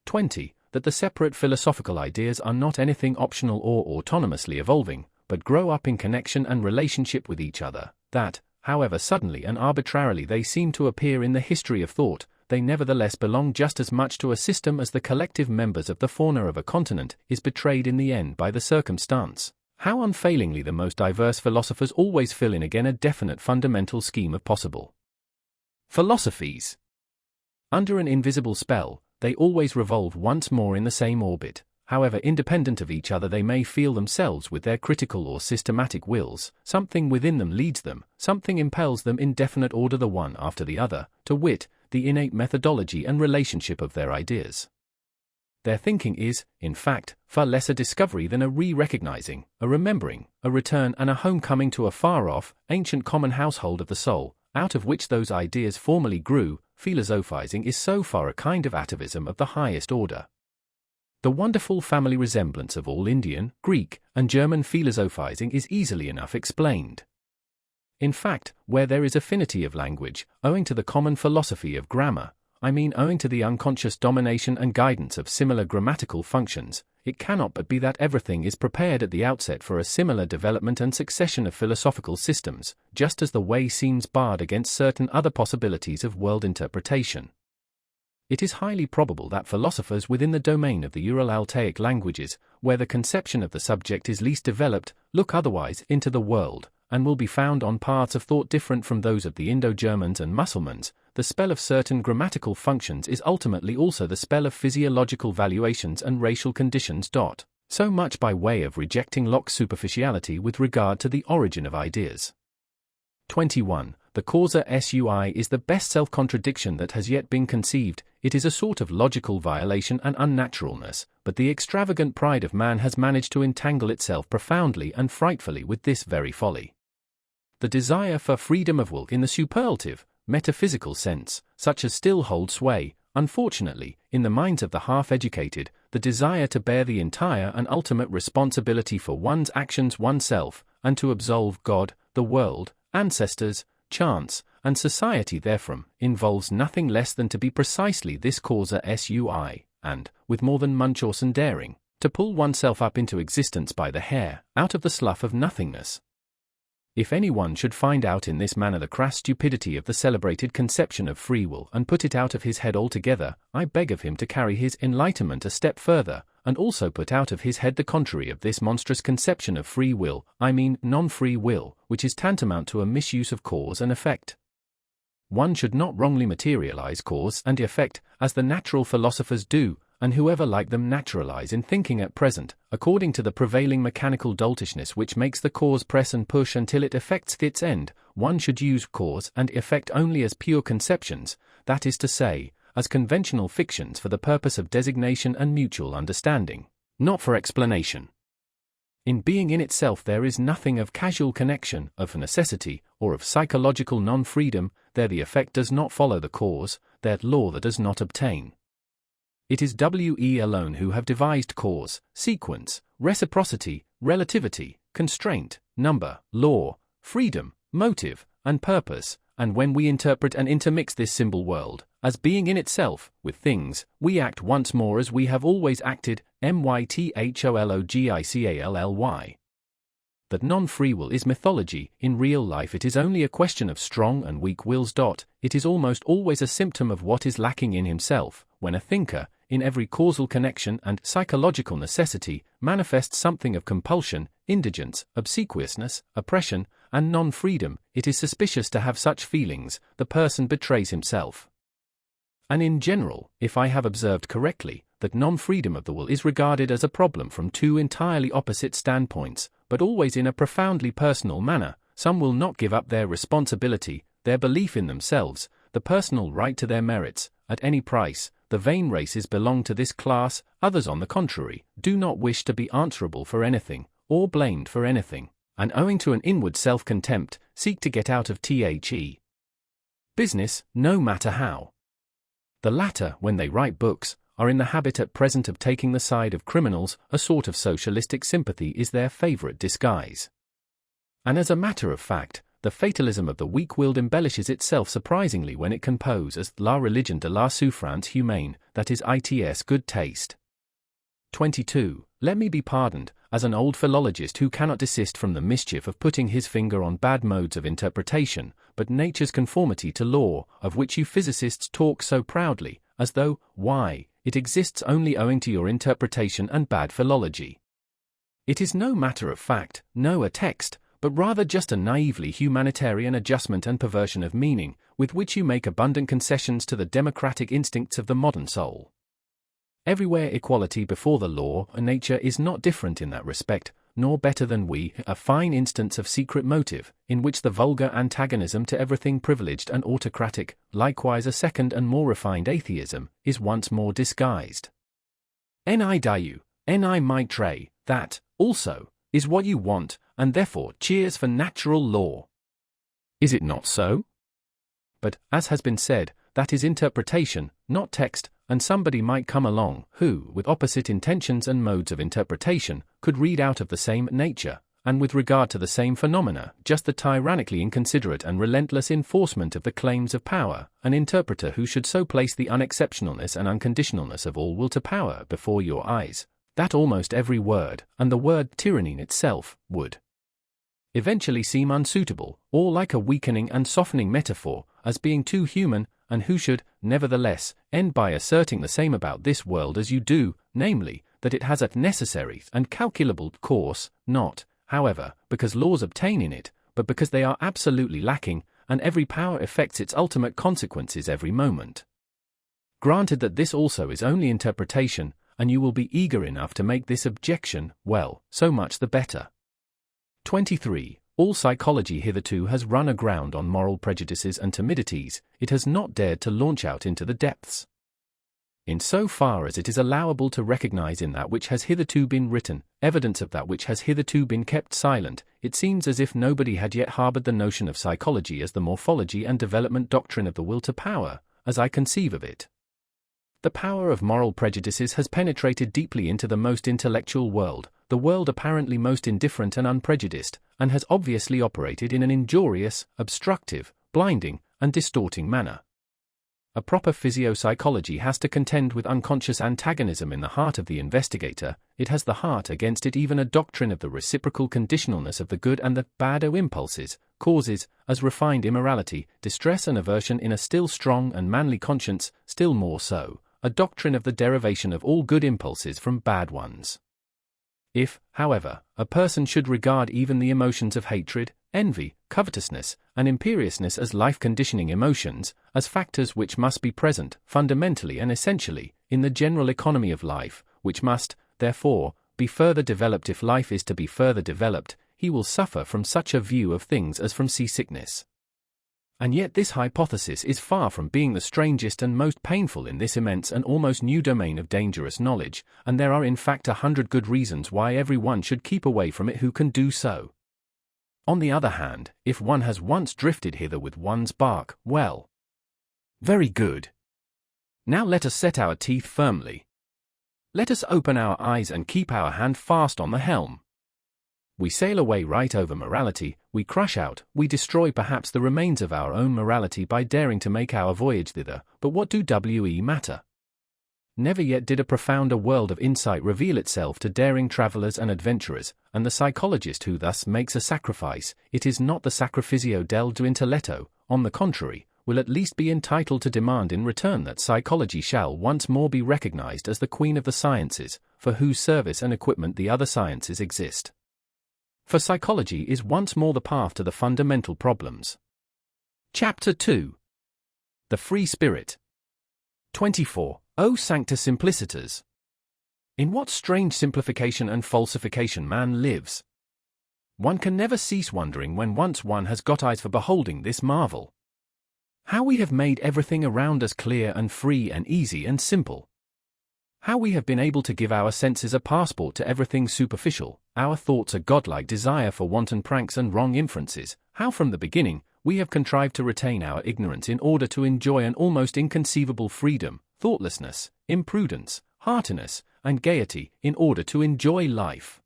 20. That the separate philosophical ideas are not anything optional or autonomously evolving, but grow up in connection and relationship with each other, that, however suddenly and arbitrarily they seem to appear in the history of thought, they nevertheless belong just as much to a system as the collective members of the fauna of a continent is betrayed in the end by the circumstance. How unfailingly the most diverse philosophers always fill in again a definite fundamental scheme of possible philosophies. Under an invisible spell, they always revolve once more in the same orbit. However independent of each other they may feel themselves with their critical or systematic wills, something within them leads them, something impels them in definite order the one after the other, to wit, the innate methodology and relationship of their ideas. Their thinking is, in fact, far less a discovery than a re-recognizing, a remembering, a return and a homecoming to a far-off, ancient common household of the soul, out of which those ideas formerly grew. Philosophizing is so far a kind of atavism of the highest order. The wonderful family resemblance of all Indian, Greek, and German philosophizing is easily enough explained. In fact, where there is affinity of language, owing to the common philosophy of grammar, I mean owing to the unconscious domination and guidance of similar grammatical functions, it cannot but be that everything is prepared at the outset for a similar development and succession of philosophical systems, just as the way seems barred against certain other possibilities of world interpretation. It is highly probable that philosophers within the domain of the Ural-Altaic languages, where the conception of the subject is least developed, look otherwise into the world, and will be found on paths of thought different from those of the Indo-Germans and Mussulmans. The spell of certain grammatical functions is ultimately also the spell of physiological valuations and racial conditions. So much by way of rejecting Locke's superficiality with regard to the origin of ideas. 21. The causa sui is the best self-contradiction that has yet been conceived. It is a sort of logical violation and unnaturalness, but the extravagant pride of man has managed to entangle itself profoundly and frightfully with this very folly. The desire for freedom of will in the superlative, metaphysical sense, such as still holds sway, unfortunately, in the minds of the half-educated, the desire to bear the entire and ultimate responsibility for one's actions oneself, and to absolve God, the world, ancestors, chance, and society therefrom, involves nothing less than to be precisely this causa sui, and, with more than Munchausen daring, to pull oneself up into existence by the hair, out of the slough of nothingness. If anyone should find out in this manner the crass stupidity of the celebrated conception of free will and put it out of his head altogether, I beg of him to carry his enlightenment a step further, and also put out of his head the contrary of this monstrous conception of free will, I mean non-free will, which is tantamount to a misuse of cause and effect. One should not wrongly materialize cause and effect, as the natural philosophers do, and whoever like them naturalize in thinking at present, according to the prevailing mechanical doltishness which makes the cause press and push until it effects its end. One should use cause and effect only as pure conceptions, that is to say, as conventional fictions for the purpose of designation and mutual understanding, not for explanation. In being in itself there is nothing of casual connection, of necessity, or of psychological non-freedom. There the effect does not follow the cause, there law that does not obtain. It is we alone who have devised cause, sequence, reciprocity, relativity, constraint, number, law, freedom, motive, and purpose, and when we interpret and intermix this symbol world, as being in itself, with things, we act once more as we have always acted, mythologically. That non-free will is mythology. In real life it is only a question of strong and weak wills. It is almost always a symptom of what is lacking in himself, when a thinker, in every causal connection and psychological necessity, manifests something of compulsion, indigence, obsequiousness, oppression, and non-freedom. It is suspicious to have such feelings, the person betrays himself. And in general, if I have observed correctly, that non-freedom of the will is regarded as a problem from two entirely opposite standpoints, but always in a profoundly personal manner. Some will not give up their responsibility, their belief in themselves, the personal right to their merits, at any price. The vain races belong to this class. Others, on the contrary, do not wish to be answerable for anything, or blamed for anything, and owing to an inward self-contempt, seek to get out of the business, no matter how. The latter, when they write books, are in the habit at present of taking the side of criminals. A sort of socialistic sympathy is their favorite disguise. And as a matter of fact, the fatalism of the weak-willed embellishes itself surprisingly when it can pose as la religion de la souffrance humaine, that is its good taste. 22. Let me be pardoned, as an old philologist who cannot desist from the mischief of putting his finger on bad modes of interpretation, but nature's conformity to law, of which you physicists talk so proudly, as though, why, it exists only owing to your interpretation and bad philology. It is no matter of fact, no a text, but rather just a naively humanitarian adjustment and perversion of meaning, with which you make abundant concessions to the democratic instincts of the modern soul. Everywhere equality before the law, and nature is not different in that respect, nor better than we. A fine instance of secret motive, in which the vulgar antagonism to everything privileged and autocratic, likewise a second and more refined atheism, is once more disguised. Ni dayu, ni maitre, that, also, is what you want, and therefore cheers for natural law. Is it not so? But, as has been said, that is interpretation, not text, and somebody might come along, who, with opposite intentions and modes of interpretation, could read out of the same nature, and with regard to the same phenomena, just the tyrannically inconsiderate and relentless enforcement of the claims of power, an interpreter who should so place the unexceptionalness and unconditionalness of all will to power before your eyes, that almost every word, and the word tyranny itself, would eventually seem unsuitable, or like a weakening and softening metaphor, as being too human, and who should, nevertheless, end by asserting the same about this world as you do, namely, that it has a necessary and calculable course, not, however, because laws obtain in it, but because they are absolutely lacking, and every power effects its ultimate consequences every moment. Granted that this also is only interpretation, and you will be eager enough to make this objection, well, so much the better. 23. all psychology hitherto has run aground on moral prejudices and timidities. It has not dared to launch out into the depths. In so far as it is allowable to recognize in that which has hitherto been written, evidence of that which has hitherto been kept silent, it seems as if nobody had yet harbored the notion of psychology as the morphology and development doctrine of the will to power, as I conceive of it. The power of moral prejudices has penetrated deeply into the most intellectual world, the world apparently most indifferent and unprejudiced, and has obviously operated in an injurious, obstructive, blinding, and distorting manner. A proper physiopsychology has to contend with unconscious antagonism in the heart of the investigator. It has the heart against it even a doctrine of the reciprocal conditionalness of the good and the bad impulses, causes, as refined immorality, distress and aversion in a still strong and manly conscience, still more so, a doctrine of the derivation of all good impulses from bad ones. If, however, a person should regard even the emotions of hatred, envy, covetousness, and imperiousness as life-conditioning emotions, as factors which must be present, fundamentally and essentially, in the general economy of life, which must, therefore, be further developed if life is to be further developed, he will suffer from such a view of things as from seasickness. And yet this hypothesis is far from being the strangest and most painful in this immense and almost new domain of dangerous knowledge, and there are in fact 100 good reasons why every one should keep away from it who can do so. On the other hand, if one has once drifted hither with one's bark, well, very good. Now let us set our teeth firmly. Let us open our eyes and keep our hand fast on the helm. We sail away right over morality, we crush out, we destroy perhaps the remains of our own morality by daring to make our voyage thither, but what do we matter? Never yet did a profounder world of insight reveal itself to daring travelers and adventurers, and the psychologist who thus makes a sacrifice, it is not the sacrificio del intelletto, on the contrary, will at least be entitled to demand in return that psychology shall once more be recognized as the queen of the sciences, for whose service and equipment the other sciences exist. For psychology is once more the path to the fundamental problems. Chapter 2. The Free Spirit. 24. O Sancta Simplicitas! In what strange simplification and falsification man lives! One can never cease wondering when once one has got eyes for beholding this marvel. How we have made everything around us clear and free and easy and simple. How we have been able to give our senses a passport to everything superficial, our thoughts a godlike desire for wanton pranks and wrong inferences, how from the beginning we have contrived to retain our ignorance in order to enjoy an almost inconceivable freedom, thoughtlessness, imprudence, heartiness, and gaiety, in order to enjoy life.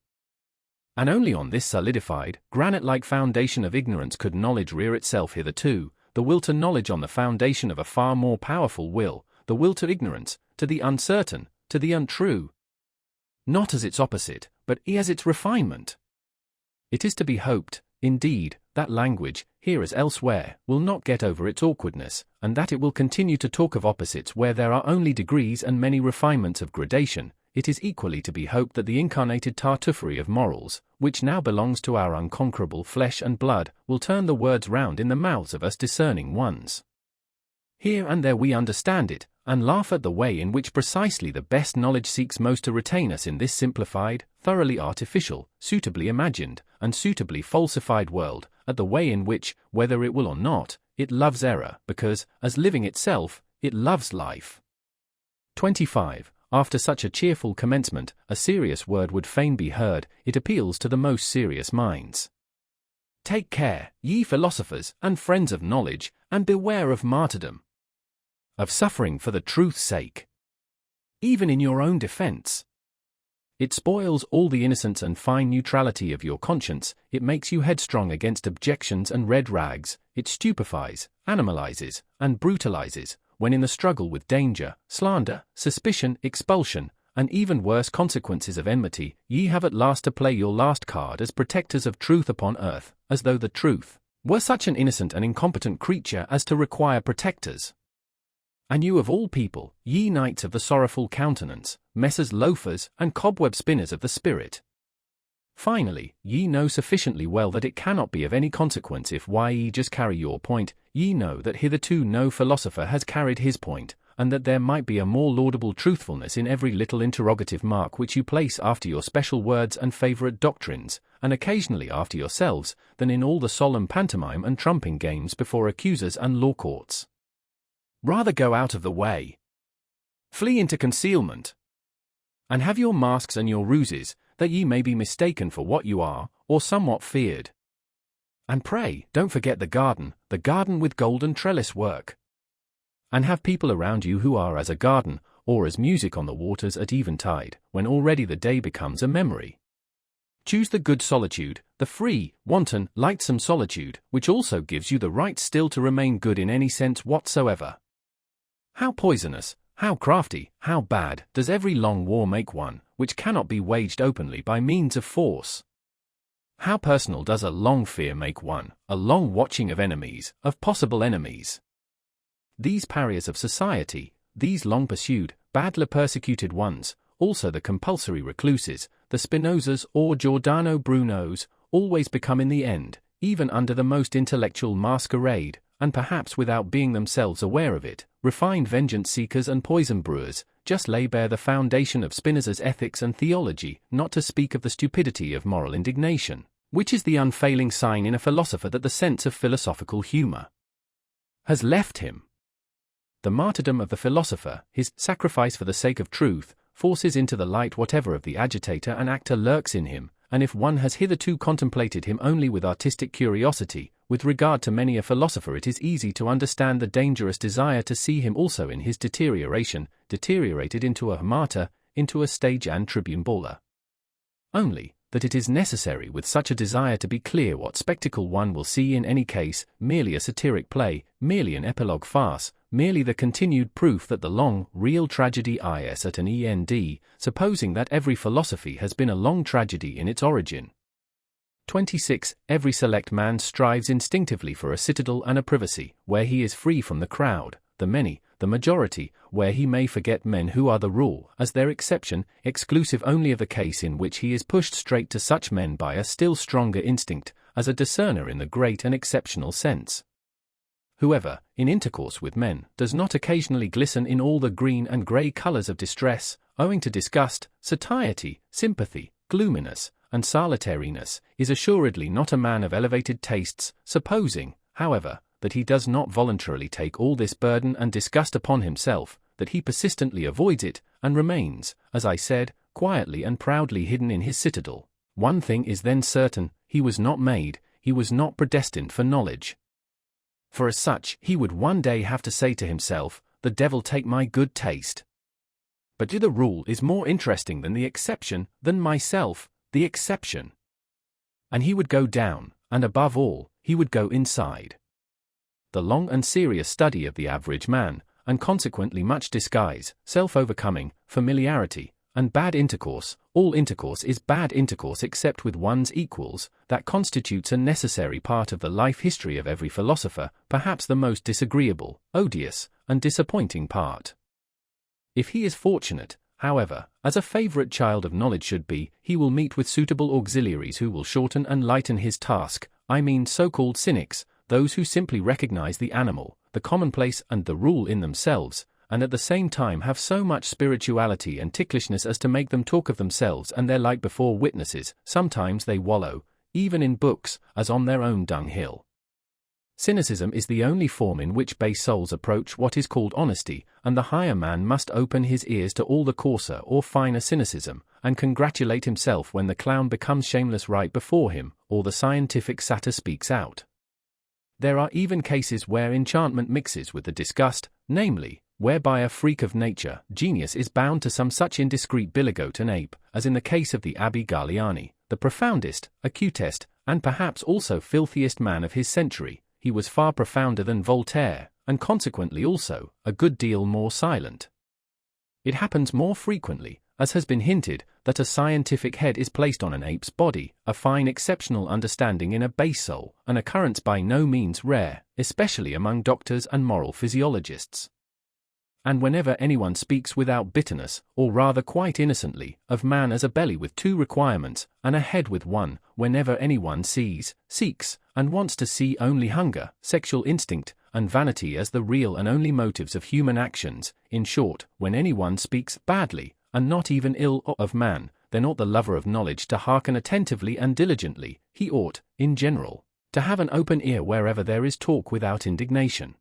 And only on this solidified, granite-like foundation of ignorance could knowledge rear itself hitherto, the will to knowledge on the foundation of a far more powerful will, the will to ignorance, to the uncertain, to the untrue. Not as its opposite, but as its refinement. It is to be hoped, indeed, that language, here as elsewhere, will not get over its awkwardness, and that it will continue to talk of opposites where there are only degrees and many refinements of gradation. It is equally to be hoped that the incarnated tartuffery of morals, which now belongs to our unconquerable flesh and blood, will turn the words round in the mouths of us discerning ones. Here and there we understand it, and laugh at the way in which precisely the best knowledge seeks most to retain us in this simplified, thoroughly artificial, suitably imagined, and suitably falsified world, at the way in which, whether it will or not, it loves error, because, as living itself, it loves life. 25. After such a cheerful commencement, a serious word would fain be heard, it appeals to the most serious minds. Take care, ye philosophers, and friends of knowledge, and beware of martyrdom. Of suffering for the truth's sake. Even in your own defense. It spoils all the innocence and fine neutrality of your conscience, it makes you headstrong against objections and red rags, it stupefies, animalizes, and brutalizes, when in the struggle with danger, slander, suspicion, expulsion, and even worse consequences of enmity, ye have at last to play your last card as protectors of truth upon earth, as though the truth were such an innocent and incompetent creature as to require protectors. And you of all people, ye knights of the sorrowful countenance, messers loafers and cobweb spinners of the spirit. Finally, ye know sufficiently well that it cannot be of any consequence if ye just carry your point, ye know that hitherto no philosopher has carried his point, and that there might be a more laudable truthfulness in every little interrogative mark which you place after your special words and favourite doctrines, and occasionally after yourselves, than in all the solemn pantomime and trumping games before accusers and law courts. Rather go out of the way. Flee into concealment. And have your masks and your ruses, that ye may be mistaken for what you are, or somewhat feared. And pray, don't forget the garden with golden trellis work. And have people around you who are as a garden, or as music on the waters at eventide, when already the day becomes a memory. Choose the good solitude, the free, wanton, lightsome solitude, which also gives you the right still to remain good in any sense whatsoever. How poisonous, how crafty, how bad, does every long war make one, which cannot be waged openly by means of force. How personal does a long fear make one, a long watching of enemies, of possible enemies. These pariahs of society, these long pursued, badly persecuted ones, also the compulsory recluses, the Spinozas or Giordano Brunos, always become in the end, even under the most intellectual masquerade, and perhaps without being themselves aware of it, refined vengeance-seekers and poison-brewers, just lay bare the foundation of Spinoza's ethics and theology, not to speak of the stupidity of moral indignation, which is the unfailing sign in a philosopher that the sense of philosophical humour has left him. The martyrdom of the philosopher, his sacrifice for the sake of truth, forces into the light whatever of the agitator and actor lurks in him, and if one has hitherto contemplated him only with artistic curiosity, with regard to many a philosopher it is easy to understand the dangerous desire to see him also in his deterioration, deteriorated into a martyr, into a stage and tribune baller. Only, that it is necessary with such a desire to be clear what spectacle one will see in any case, merely a satiric play, merely an epilogue farce, merely the continued proof that the long, real tragedy is at an end, supposing that every philosophy has been a long tragedy in its origin. 26. Every select man strives instinctively for a citadel and a privacy, where he is free from the crowd, the many, the majority, where he may forget men who are the rule, as their exception, exclusive only of the case in which he is pushed straight to such men by a still stronger instinct, as a discerner in the great and exceptional sense. Whoever, in intercourse with men, does not occasionally glisten in all the green and grey colours of distress, owing to disgust, satiety, sympathy, gloominess, and solitariness, is assuredly not a man of elevated tastes, supposing, however, that he does not voluntarily take all this burden and disgust upon himself, that he persistently avoids it, and remains, as I said, quietly and proudly hidden in his citadel. One thing is then certain, he was not made, he was not predestined for knowledge. For as such, he would one day have to say to himself, "The devil take my good taste. But the rule is more interesting than the exception, than myself, the exception." And he would go down, and above all, he would go inside. The long and serious study of the average man, and consequently much disguise, self-overcoming, familiarity, and bad intercourse, all intercourse is bad intercourse except with one's equals, that constitutes a necessary part of the life history of every philosopher, perhaps the most disagreeable, odious, and disappointing part. If he is fortunate, however, as a favourite child of knowledge should be, he will meet with suitable auxiliaries who will shorten and lighten his task, I mean so-called cynics, those who simply recognize the animal, the commonplace and the rule in themselves, and at the same time have so much spirituality and ticklishness as to make them talk of themselves and their like before witnesses. Sometimes they wallow, even in books, as on their own dunghill. Cynicism is the only form in which base souls approach what is called honesty, and the higher man must open his ears to all the coarser or finer cynicism, and congratulate himself when the clown becomes shameless right before him, or the scientific satyr speaks out. There are even cases where enchantment mixes with the disgust, namely, whereby a freak of nature, genius is bound to some such indiscreet billigoat and ape, as in the case of the Abbé Galliani, the profoundest, acutest, and perhaps also filthiest man of his century. He was far profounder than Voltaire, and consequently also, a good deal more silent. It happens more frequently, as has been hinted, that a scientific head is placed on an ape's body, a fine exceptional understanding in a base soul, an occurrence by no means rare, especially among doctors and moral physiologists. And whenever anyone speaks without bitterness, or rather quite innocently, of man as a belly with two requirements, and a head with one, whenever anyone sees, seeks, and wants to see only hunger, sexual instinct, and vanity as the real and only motives of human actions, in short, when anyone speaks badly, and not even ill of man, then ought the lover of knowledge to hearken attentively and diligently. He ought, in general, to have an open ear wherever there is talk without indignation.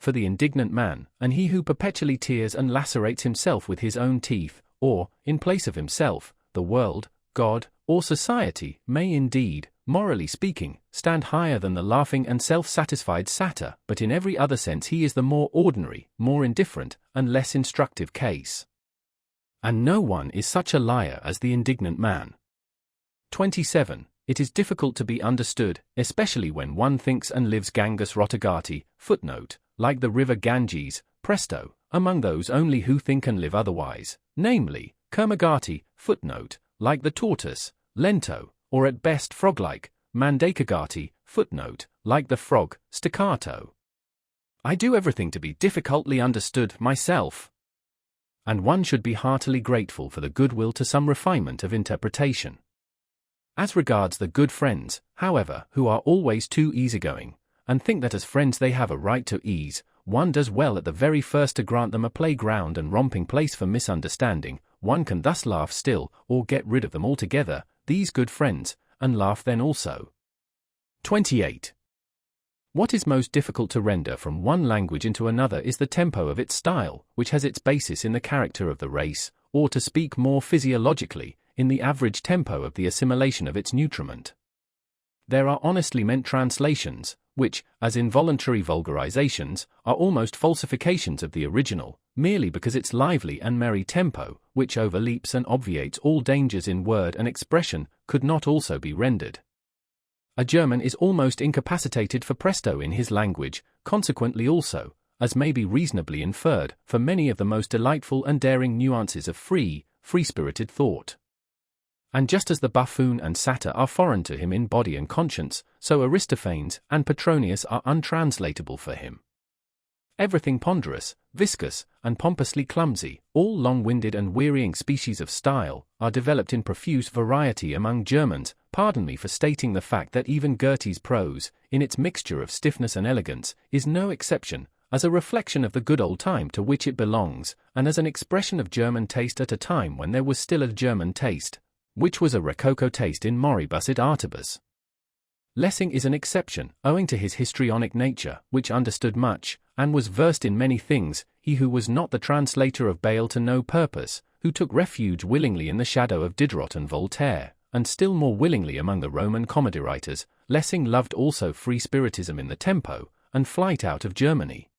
For the indignant man, and he who perpetually tears and lacerates himself with his own teeth, or, in place of himself, the world, God, or society, may indeed, morally speaking, stand higher than the laughing and self-satisfied satyr, but in every other sense he is the more ordinary, more indifferent, and less instructive case. And no one is such a liar as the indignant man. 27. It is difficult to be understood, especially when one thinks and lives Ganges Rotagati, footnote, like the river Ganges, presto, among those only who think and live otherwise, namely, Kurmagati, footnote, like the tortoise, lento, or at best frog-like, Mandakagati, footnote, like the frog, staccato. I do everything to be difficultly understood myself. And one should be heartily grateful for the goodwill to some refinement of interpretation. As regards the good friends, however, who are always too easygoing, and think that as friends they have a right to ease, one does well at the very first to grant them a playground and romping place for misunderstanding. One can thus laugh still, or get rid of them altogether, these good friends, and laugh then also. 28. What is most difficult to render from one language into another is the tempo of its style, which has its basis in the character of the race, or to speak more physiologically, in the average tempo of the assimilation of its nutriment. There are honestly meant translations, which, as involuntary vulgarizations, are almost falsifications of the original, merely because its lively and merry tempo, which overleaps and obviates all dangers in word and expression, could not also be rendered. A German is almost incapacitated for presto in his language, consequently also, as may be reasonably inferred, for many of the most delightful and daring nuances of free-spirited thought. And just as the buffoon and satyr are foreign to him in body and conscience, so Aristophanes and Petronius are untranslatable for him. Everything ponderous, viscous, and pompously clumsy, all long-winded and wearying species of style, are developed in profuse variety among Germans. Pardon me for stating the fact that even Goethe's prose, in its mixture of stiffness and elegance, is no exception, as a reflection of the good old time to which it belongs, and as an expression of German taste at a time when there was still a German taste, which was a Rococo taste in moribus et artibus. Lessing is an exception, owing to his histrionic nature, which understood much, and was versed in many things, he who was not the translator of Bayle to no purpose, who took refuge willingly in the shadow of Diderot and Voltaire, and still more willingly among the Roman comedy writers. Lessing loved also free-spiritism in the tempo, and flight out of Germany.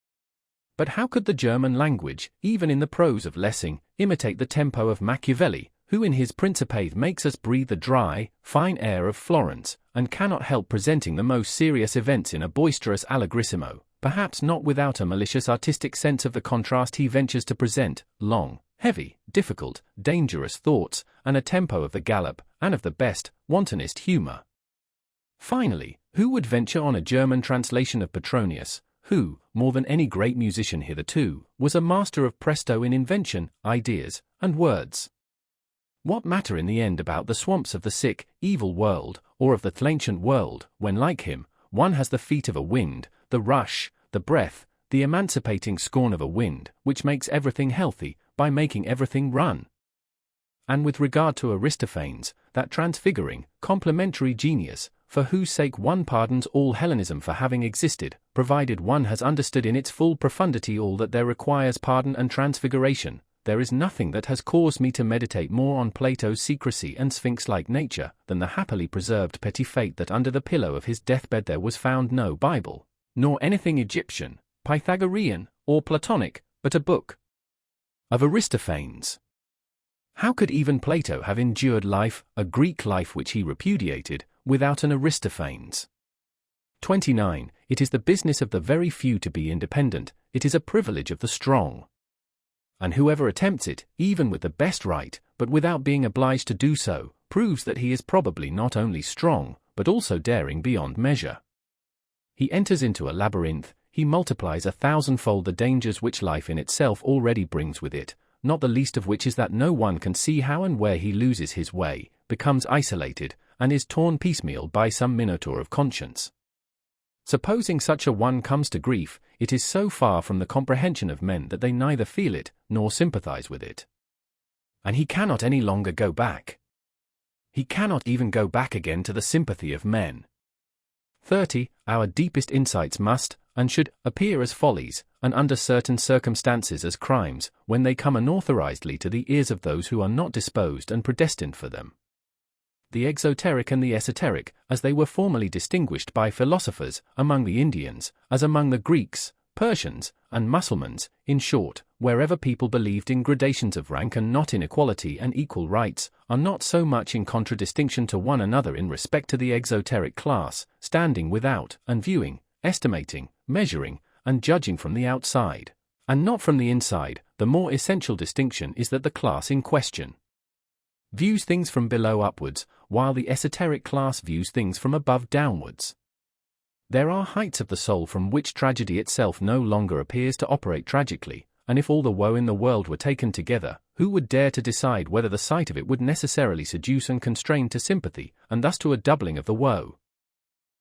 But how could the German language, even in the prose of Lessing, imitate the tempo of Machiavelli, who in his Principate makes us breathe the dry, fine air of Florence, and cannot help presenting the most serious events in a boisterous allegrissimo, perhaps not without a malicious artistic sense of the contrast he ventures to present, long, heavy, difficult, dangerous thoughts, and a tempo of the gallop, and of the best, wantonest humour. Finally, who would venture on a German translation of Petronius, who, more than any great musician hitherto, was a master of presto in invention, ideas, and words? What matter in the end about the swamps of the sick, evil world, or of the ancient world, when like him, one has the feet of a wind, the rush, the breath, the emancipating scorn of a wind, which makes everything healthy, by making everything run? And with regard to Aristophanes, that transfiguring, complementary genius, for whose sake one pardons all Hellenism for having existed, provided one has understood in its full profundity all that there requires pardon and transfiguration, there is nothing that has caused me to meditate more on Plato's secrecy and sphinx-like nature than the happily preserved petty fate that under the pillow of his deathbed there was found no Bible, nor anything Egyptian, Pythagorean, or Platonic, but a book of Aristophanes. How could even Plato have endured life, a Greek life which he repudiated, without an Aristophanes? 29. It is the business of the very few to be independent, it is a privilege of the strong. And whoever attempts it, even with the best right, but without being obliged to do so, proves that he is probably not only strong, but also daring beyond measure. He enters into a labyrinth, he multiplies 1,000-fold the dangers which life in itself already brings with it, not the least of which is that no one can see how and where he loses his way, becomes isolated, and is torn piecemeal by some minotaur of conscience. Supposing such a one comes to grief, it is so far from the comprehension of men that they neither feel it, nor sympathize with it. And he cannot any longer go back. He cannot even go back again to the sympathy of men. 30. Our deepest insights must, and should, appear as follies, and under certain circumstances as crimes, when they come unauthorizedly to the ears of those who are not disposed and predestined for them. The exoteric and the esoteric, as they were formerly distinguished by philosophers, among the Indians, as among the Greeks, Persians, and Mussulmans, in short, wherever people believed in gradations of rank and not in equality and equal rights, are not so much in contradistinction to one another in respect to the exoteric class, standing without, and viewing, estimating, measuring, and judging from the outside, and not from the inside. The more essential distinction is that the class in question views things from below upwards, while the esoteric class views things from above downwards. There are heights of the soul from which tragedy itself no longer appears to operate tragically, and if all the woe in the world were taken together, who would dare to decide whether the sight of it would necessarily seduce and constrain to sympathy, and thus to a doubling of the woe?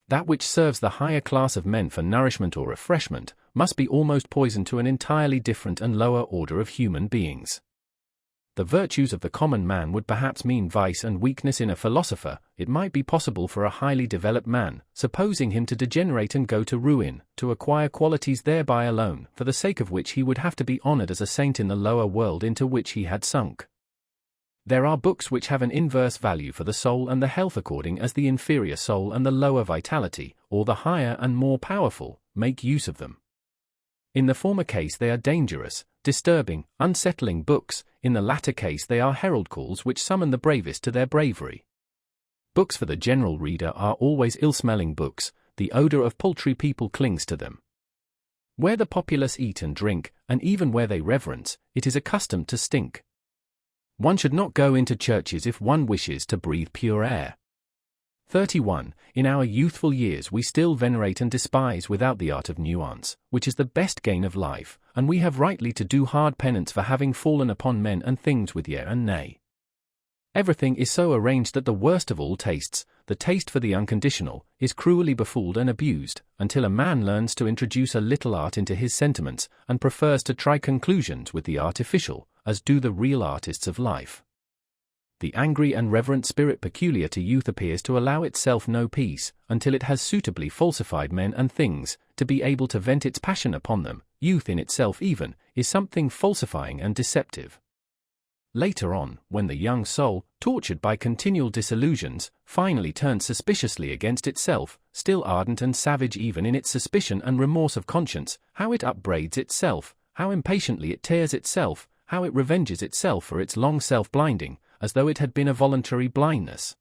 That which serves the higher class of men for nourishment or refreshment, must be almost poison to an entirely different and lower order of human beings. The virtues of the common man would perhaps mean vice and weakness in a philosopher. It might be possible for a highly developed man, supposing him to degenerate and go to ruin, to acquire qualities thereby alone, for the sake of which he would have to be honored as a saint in the lower world into which he had sunk. There are books which have an inverse value for the soul and the health according as the inferior soul and the lower vitality, or the higher and more powerful, make use of them. In the former case they are dangerous, disturbing, unsettling books. In the latter case they are herald calls which summon the bravest to their bravery. Books for the general reader are always ill-smelling books. The odor of paltry people clings to them. Where the populace eat and drink, and even where they reverence, it is accustomed to stink. One should not go into churches if one wishes to breathe pure air. 31. In our youthful years we still venerate and despise without the art of nuance, which is the best gain of life, and we have rightly to do hard penance for having fallen upon men and things with yea and nay. Everything is so arranged that the worst of all tastes, the taste for the unconditional, is cruelly befooled and abused, until a man learns to introduce a little art into his sentiments, and prefers to try conclusions with the artificial, as do the real artists of life. The angry and reverent spirit peculiar to youth appears to allow itself no peace, until it has suitably falsified men and things, to be able to vent its passion upon them. Youth in itself even, is something falsifying and deceptive. Later on, when the young soul, tortured by continual disillusions, finally turns suspiciously against itself, still ardent and savage even in its suspicion and remorse of conscience, how it upbraids itself, how impatiently it tears itself, how it revenges itself for its long self-blinding, as though it had been a voluntary blindness.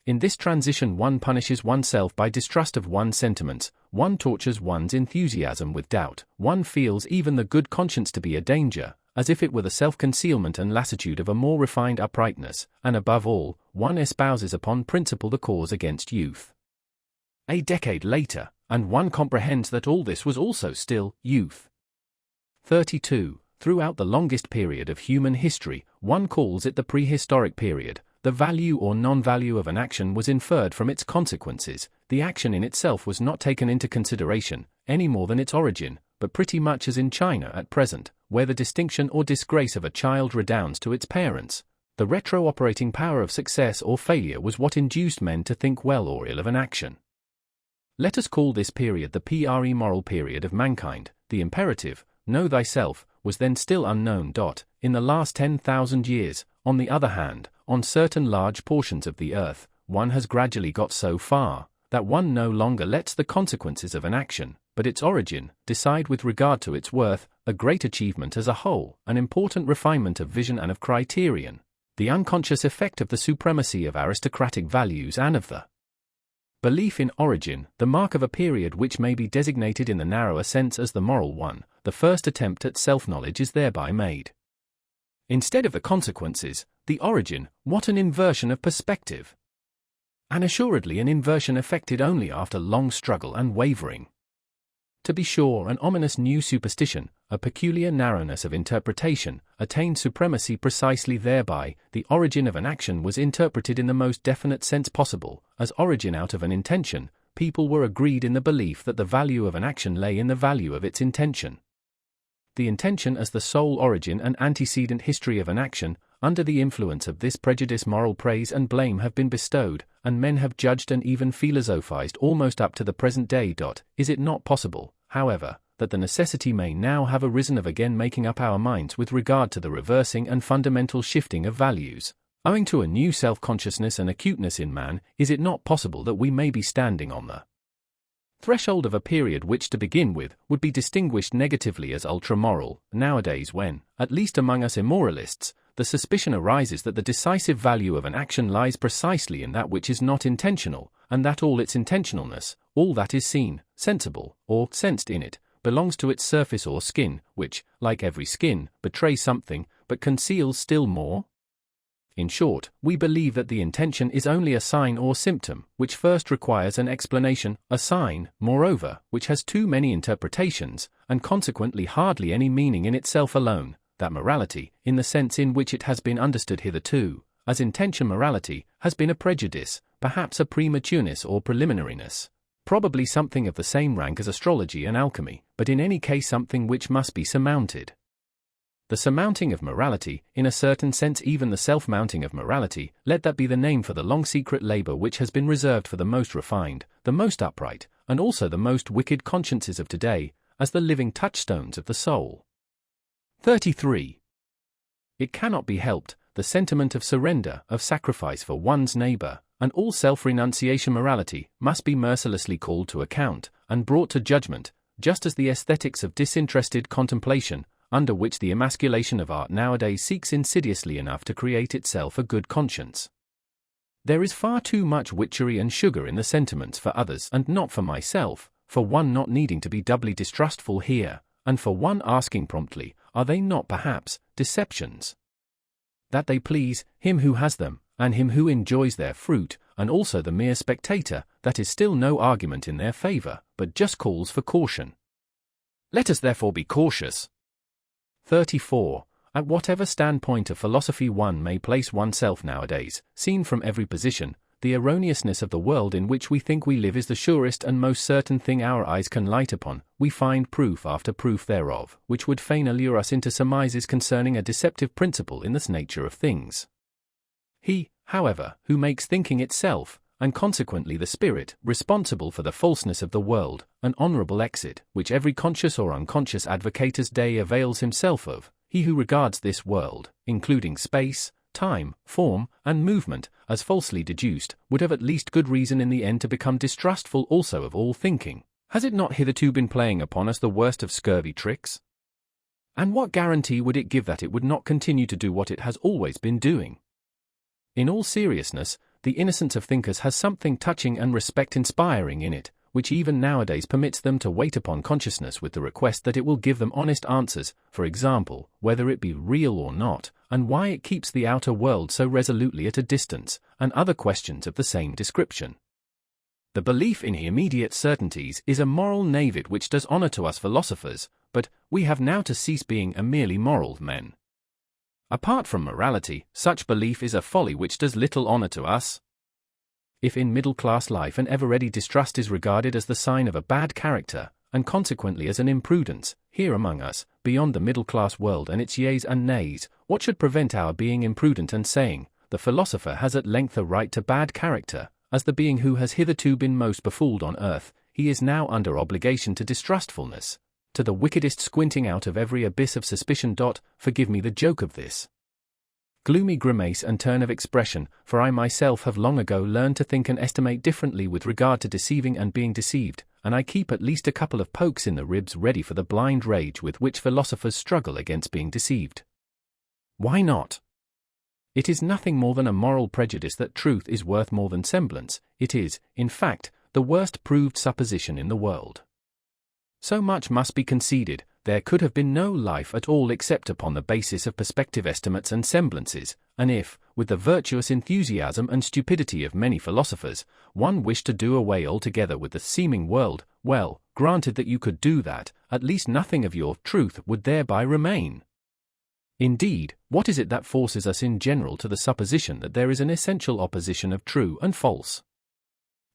In this transition one punishes oneself by distrust of one's sentiments, one tortures one's enthusiasm with doubt, one feels even the good conscience to be a danger, as if it were the self-concealment and lassitude of a more refined uprightness, and above all, one espouses upon principle the cause against youth. A decade later, and one comprehends that all this was also still youth. 32. Throughout the longest period of human history, one calls it the prehistoric period. The value or non-value of an action was inferred from its consequences. The action in itself was not taken into consideration, any more than its origin, but pretty much as in China at present, where the distinction or disgrace of a child redounds to its parents. The retro-operating power of success or failure was what induced men to think well or ill of an action. Let us call this period the pre-moral period of mankind. The imperative, know thyself, was then still unknown. In the last 10,000 years, on the other hand, on certain large portions of the earth, one has gradually got so far, that one no longer lets the consequences of an action, but its origin, decide with regard to its worth, a great achievement as a whole, an important refinement of vision and of criterion, the unconscious effect of the supremacy of aristocratic values and of the belief in origin, the mark of a period which may be designated in the narrower sense as the moral one. The first attempt at self-knowledge is thereby made. Instead of the consequences, the origin. What an inversion of perspective! And assuredly an inversion effected only after long struggle and wavering. to be sure, an ominous new superstition, a peculiar narrowness of interpretation, attained supremacy precisely thereby. The origin of an action was interpreted in the most definite sense possible, as origin out of an intention. People were agreed in the belief that the value of an action lay in the value of its intention. The intention as the sole origin and antecedent history of an action. Under the influence of this prejudice, moral praise and blame have been bestowed, and men have judged and even philosophized almost up to the present day. Is it not possible, however, that the necessity may now have arisen of again making up our minds with regard to the reversing and fundamental shifting of values? Owing to a new self-consciousness and acuteness in man, is it not possible that we may be standing on the threshold of a period which, to begin with, would be distinguished negatively as ultra-moral, nowadays when, at least among us immoralists, the suspicion arises that the decisive value of an action lies precisely in that which is not intentional, and that all its intentionalness, all that is seen, sensible, or sensed in it, belongs to its surface or skin, which, like every skin, betrays something, but conceals still more? In short, we believe that the intention is only a sign or symptom, which first requires an explanation, a sign, moreover, which has too many interpretations, and consequently hardly any meaning in itself alone, that morality, in the sense in which it has been understood hitherto, as intention morality, has been a prejudice, perhaps a prematureness or preliminariness, probably something of the same rank as astrology and alchemy, but in any case something which must be surmounted. The surmounting of morality, in a certain sense even the self-mounting of morality, let that be the name for the long secret labor which has been reserved for the most refined, the most upright, and also the most wicked consciences of today, as the living touchstones of the soul. 33. It cannot be helped, the sentiment of surrender, of sacrifice for one's neighbor, and all self-renunciation morality, must be mercilessly called to account, and brought to judgment, just as the aesthetics of disinterested contemplation, under which the emasculation of art nowadays seeks insidiously enough to create itself a good conscience. There is far too much witchery and sugar in the sentiments for others and not for myself, for one not needing to be doubly distrustful here, and for one asking promptly, are they not perhaps deceptions? That they please him who has them, and him who enjoys their fruit, and also the mere spectator, that is still no argument in their favor, but just calls for caution. Let us therefore be cautious. 34. At whatever standpoint of philosophy one may place oneself nowadays, seen from every position, the erroneousness of the world in which we think we live is the surest and most certain thing our eyes can light upon. We find proof after proof thereof, which would fain allure us into surmises concerning a deceptive principle in the nature of things. He, however, who makes thinking itself, and consequently the spirit, responsible for the falseness of the world, an honorable exit, which every conscious or unconscious advocator's day avails himself of, he who regards this world, including space, time, form, and movement, as falsely deduced, would have at least good reason in the end to become distrustful also of all thinking. Has it not hitherto been playing upon us the worst of scurvy tricks? And what guarantee would it give that it would not continue to do what it has always been doing? In all seriousness, the innocence of thinkers has something touching and respect-inspiring in it, which even nowadays permits them to wait upon consciousness with the request that it will give them honest answers, for example, whether it be real or not, and why it keeps the outer world so resolutely at a distance, and other questions of the same description. The belief in immediate certainties is a moral knavery which does honor to us philosophers, but we have now to cease being a merely moral men. Apart from morality, such belief is a folly which does little honor to us. If in middle-class life an ever-ready distrust is regarded as the sign of a bad character, and consequently as an imprudence, here among us, beyond the middle-class world and its yeas and nays, what should prevent our being imprudent and saying, the philosopher has at length a right to bad character, as the being who has hitherto been most befooled on earth, he is now under obligation to distrustfulness, to the wickedest squinting out of every abyss of suspicion. Forgive me the joke of this gloomy grimace and turn of expression, for I myself have long ago learned to think and estimate differently with regard to deceiving and being deceived, and I keep at least a couple of pokes in the ribs ready for the blind rage with which philosophers struggle against being deceived. Why not? It is nothing more than a moral prejudice that truth is worth more than semblance. It is, in fact, the worst proved supposition in the world. So much must be conceded, there could have been no life at all except upon the basis of perspective estimates and semblances, and if, with the virtuous enthusiasm and stupidity of many philosophers, one wished to do away altogether with the seeming world. Well, granted that you could do that, at least nothing of your truth would thereby remain. Indeed, what is it that forces us in general to the supposition that there is an essential opposition of true and false?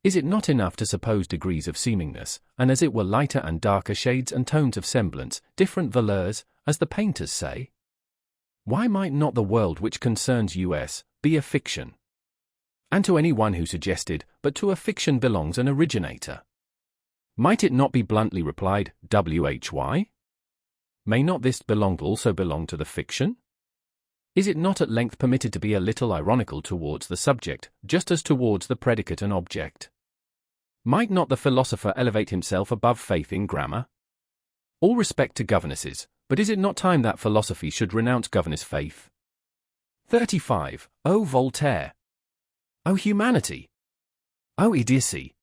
Is it not enough to suppose degrees of seemingness, and as it were lighter and darker shades and tones of semblance, different valeurs, as the painters say? Why might not the world which concerns us be a fiction? And to anyone who suggested, but to a fiction belongs an originator. Might it not be bluntly replied, why? May not this also belong to the fiction? Is it not at length permitted to be a little ironical towards the subject, just as towards the predicate and object? Might not the philosopher elevate himself above faith in grammar? All respect to governesses, but is it not time that philosophy should renounce governess faith? 35. O Voltaire! O humanity! O idiocy!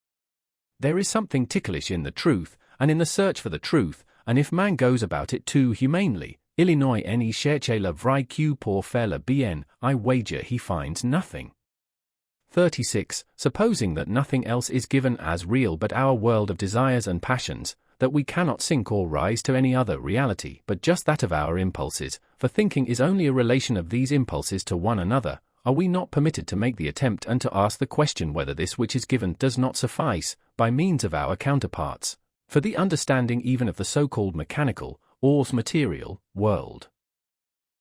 There is something ticklish in the truth, and in the search for the truth, and if man goes about it too humanely, Illinois ne cherche la vraie que pour faire le bien, I wager he finds nothing. 36. Supposing that nothing else is given as real but our world of desires and passions, that we cannot sink or rise to any other reality but just that of our impulses, for thinking is only a relation of these impulses to one another, are we not permitted to make the attempt and to ask the question whether this which is given does not suffice, by means of our counterparts, for the understanding even of the so-called mechanical, or material, world?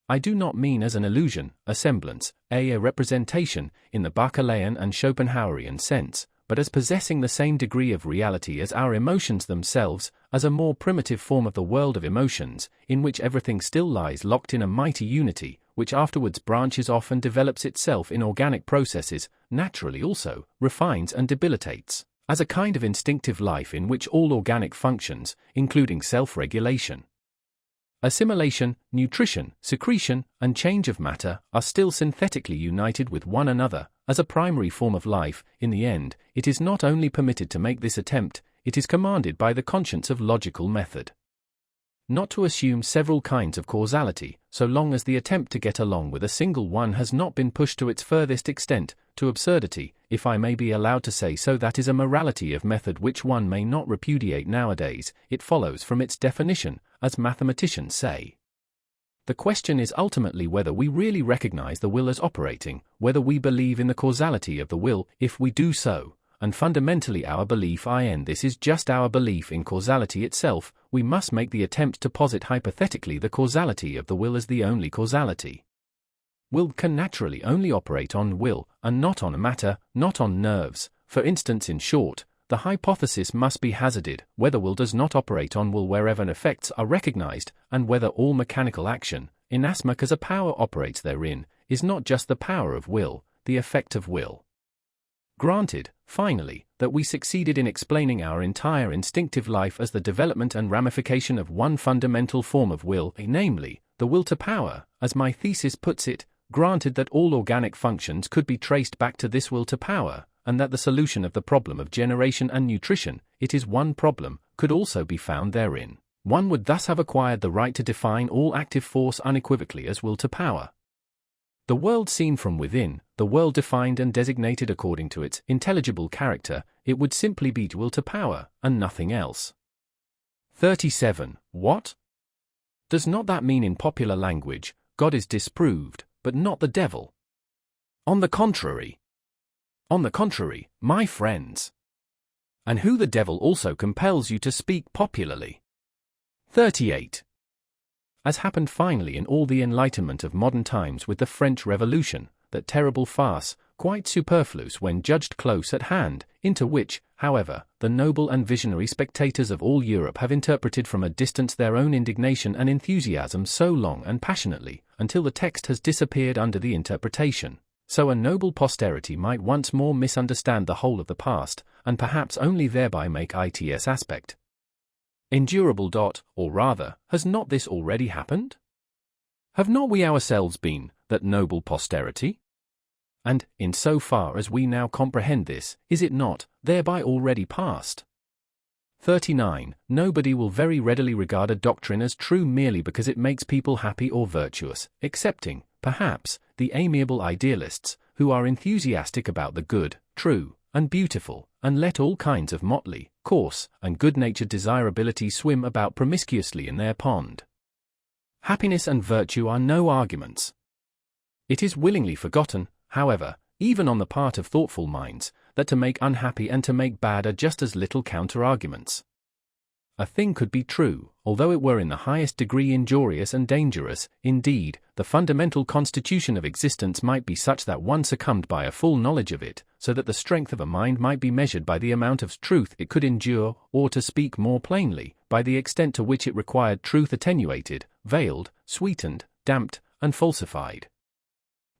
I do not mean as an illusion, a semblance, a representation, in the Berkeleian and Schopenhauerian sense, but as possessing the same degree of reality as our emotions themselves, as a more primitive form of the world of emotions, in which everything still lies locked in a mighty unity, which afterwards branches off and develops itself in organic processes, naturally also, refines and debilitates, as a kind of instinctive life in which all organic functions, including self-regulation, assimilation, nutrition, secretion, and change of matter, are still synthetically united with one another, as a primary form of life. In the end, it is not only permitted to make this attempt, it is commanded by the conscience of logical method. Not to assume several kinds of causality, so long as the attempt to get along with a single one has not been pushed to its furthest extent, to absurdity, if I may be allowed to say so. That is a morality of method which one may not repudiate nowadays. It follows from its definition, as mathematicians say. The question is ultimately whether we really recognize the will as operating, whether we believe in the causality of the will. If we do so, and fundamentally our belief this is just our belief in causality itself, we must make the attempt to posit hypothetically the causality of the will as the only causality. Will can naturally only operate on will, and not on matter, not on nerves. For instance, in short, the hypothesis must be hazarded whether will does not operate on will wherever effects are recognized, and whether all mechanical action, inasmuch as a power operates therein, is not just the power of will, the effect of will. Granted, finally, that we succeeded in explaining our entire instinctive life as the development and ramification of one fundamental form of will, namely, the will to power, as my thesis puts it, granted that all organic functions could be traced back to this will to power, and that the solution of the problem of generation and nutrition, it is one problem, could also be found therein, one would thus have acquired the right to define all active force unequivocally as will to power. The world seen from within, the world defined and designated according to its intelligible character, it would simply be will to power, and nothing else. 37. What? Does not that mean in popular language, God is disproved, but not the devil? On the contrary, my friends. And who the devil also compels you to speak popularly. 38. As happened finally in all the enlightenment of modern times with the French Revolution, that terrible farce, quite superfluous when judged close at hand, into which, however, the noble and visionary spectators of all Europe have interpreted from a distance their own indignation and enthusiasm so long and passionately, until the text has disappeared under the interpretation, so a noble posterity might once more misunderstand the whole of the past, and perhaps only thereby make its aspect endurable. Or rather, has not this already happened? Have not we ourselves been that noble posterity? And, in so far as we now comprehend this, is it not thereby already past? 39. Nobody will very readily regard a doctrine as true merely because it makes people happy or virtuous, excepting, perhaps, the amiable idealists, who are enthusiastic about the good, true, and beautiful, and let all kinds of motley, coarse, and good-natured desirability swim about promiscuously in their pond. Happiness and virtue are no arguments. It is willingly forgotten, however, even on the part of thoughtful minds, that to make unhappy and to make bad are just as little counter-arguments. A thing could be true, although it were in the highest degree injurious and dangerous. Indeed, the fundamental constitution of existence might be such that one succumbed by a full knowledge of it, so that the strength of a mind might be measured by the amount of truth it could endure, or to speak more plainly, by the extent to which it required truth attenuated, veiled, sweetened, damped, and falsified.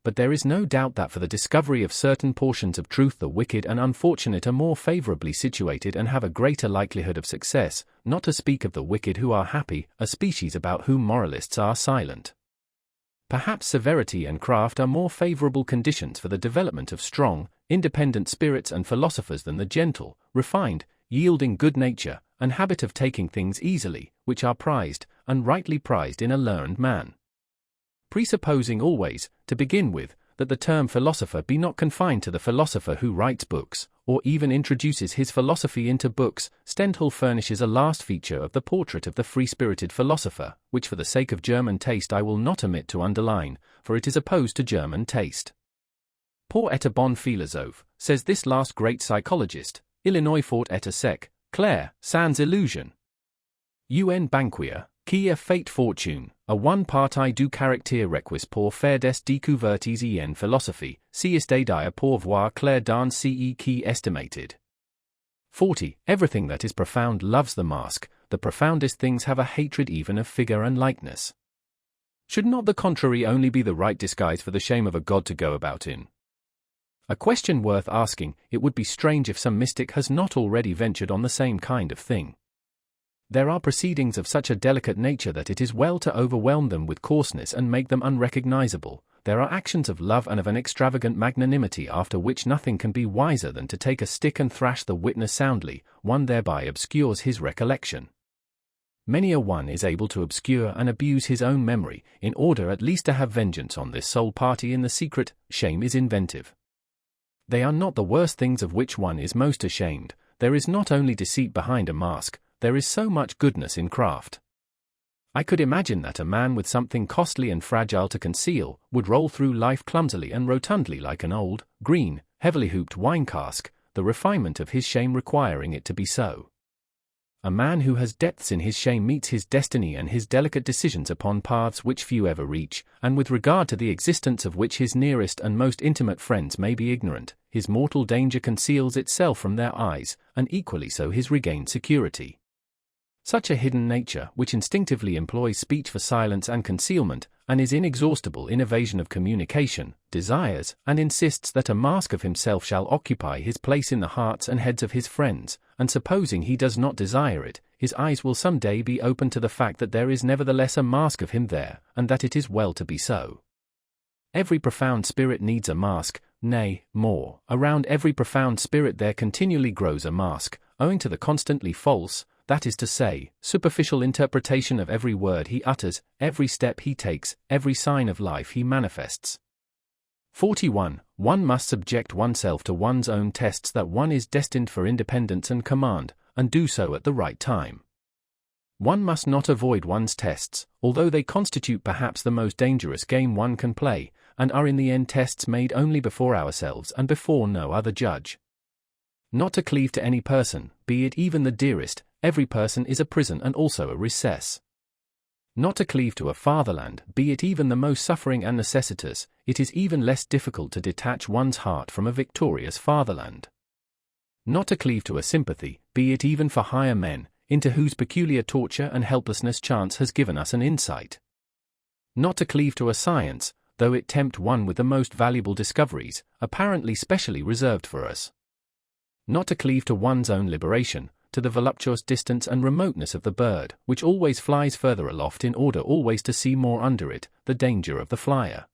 But there is no doubt that for the discovery of certain portions of truth the wicked and unfortunate are more favorably situated and have a greater likelihood of success, not to speak of the wicked who are happy, a species about whom moralists are silent. Perhaps severity and craft are more favorable conditions for the development of strong, independent spirits and philosophers than the gentle, refined, yielding good nature, and habit of taking things easily, which are prized, and rightly prized in a learned man. Presupposing always, to begin with, that the term philosopher be not confined to the philosopher who writes books, or even introduces his philosophy into books, Stendhal furnishes a last feature of the portrait of the free-spirited philosopher, which for the sake of German taste I will not omit to underline, for it is opposed to German taste. Pour être bon philosophe, says this last great psychologist, Illinois fort être sec, clair, sans illusion. Un banquier, qui a fait fortune, a one partie du caractère requis pour faire des découvertes en philosophie, si est pour voir clair dans ce qui estimated. 40. Everything that is profound loves the mask, the profoundest things have a hatred even of figure and likeness. Should not the contrary only be the right disguise for the shame of a god to go about in? A question worth asking. It would be strange if some mystic has not already ventured on the same kind of thing. There are proceedings of such a delicate nature that it is well to overwhelm them with coarseness and make them unrecognizable. There are actions of love and of an extravagant magnanimity after which nothing can be wiser than to take a stick and thrash the witness soundly, one thereby obscures his recollection. Many a one is able to obscure and abuse his own memory, in order at least to have vengeance on this sole party in the secret. Shame is inventive. They are not the worst things of which one is most ashamed. There is not only deceit behind a mask, there is so much goodness in craft. I could imagine that a man with something costly and fragile to conceal would roll through life clumsily and rotundly like an old, green, heavily hooped wine cask, the refinement of his shame requiring it to be so. A man who has depths in his shame meets his destiny and his delicate decisions upon paths which few ever reach, and with regard to the existence of which his nearest and most intimate friends may be ignorant. His mortal danger conceals itself from their eyes, and equally so his regained security. Such a hidden nature, which instinctively employs speech for silence and concealment, and is inexhaustible in evasion of communication, desires and insists that a mask of himself shall occupy his place in the hearts and heads of his friends, and supposing he does not desire it, his eyes will some day be opened to the fact that there is nevertheless a mask of him there, and that it is well to be so. Every profound spirit needs a mask, nay, more, around every profound spirit there continually grows a mask, owing to the constantly false, that is to say, superficial interpretation of every word he utters, every step he takes, every sign of life he manifests. 41. One must subject oneself to one's own tests that one is destined for independence and command, and do so at the right time. One must not avoid one's tests, although they constitute perhaps the most dangerous game one can play, and are in the end tests made only before ourselves and before no other judge. Not to cleave to any person, be it even the dearest. Every person is a prison and also a recess. Not to cleave to a fatherland, be it even the most suffering and necessitous. It is even less difficult to detach one's heart from a victorious fatherland. Not to cleave to a sympathy, be it even for higher men, into whose peculiar torture and helplessness chance has given us an insight. Not to cleave to a science, though it tempt one with the most valuable discoveries, apparently specially reserved for us. Not to cleave to one's own liberation, to the voluptuous distance and remoteness of the bird, which always flies further aloft in order always to see more under it, the danger of the flyer.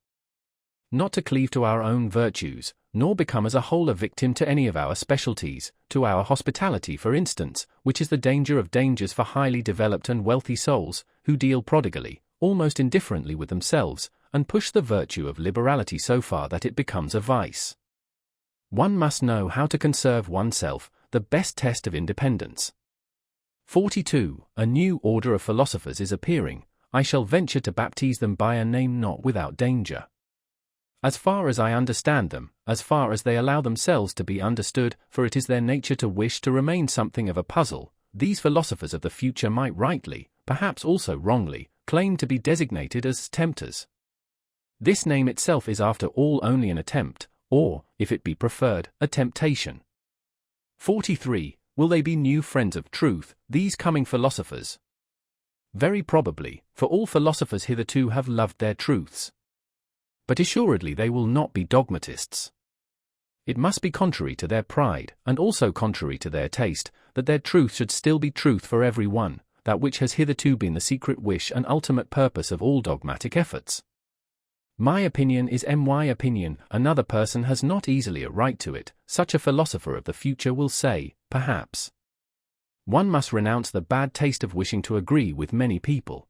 Not to cleave to our own virtues, nor become as a whole a victim to any of our specialties, to our hospitality for instance, which is the danger of dangers for highly developed and wealthy souls, who deal prodigally, almost indifferently with themselves, and push the virtue of liberality so far that it becomes a vice. One must know how to conserve oneself, the best test of independence. 42. A new order of philosophers is appearing. I shall venture to baptize them by a name not without danger. As far as I understand them, as far as they allow themselves to be understood, for it is their nature to wish to remain something of a puzzle, these philosophers of the future might rightly, perhaps also wrongly, claim to be designated as tempters. This name itself is after all only an attempt, or, if it be preferred, a temptation. 43. Will they be new friends of truth, these coming philosophers? Very probably, for all philosophers hitherto have loved their truths. But assuredly they will not be dogmatists. It must be contrary to their pride, and also contrary to their taste, that their truth should still be truth for every one, that which has hitherto been the secret wish and ultimate purpose of all dogmatic efforts. My opinion is my opinion, another person has not easily a right to it, such a philosopher of the future will say, perhaps. One must renounce the bad taste of wishing to agree with many people.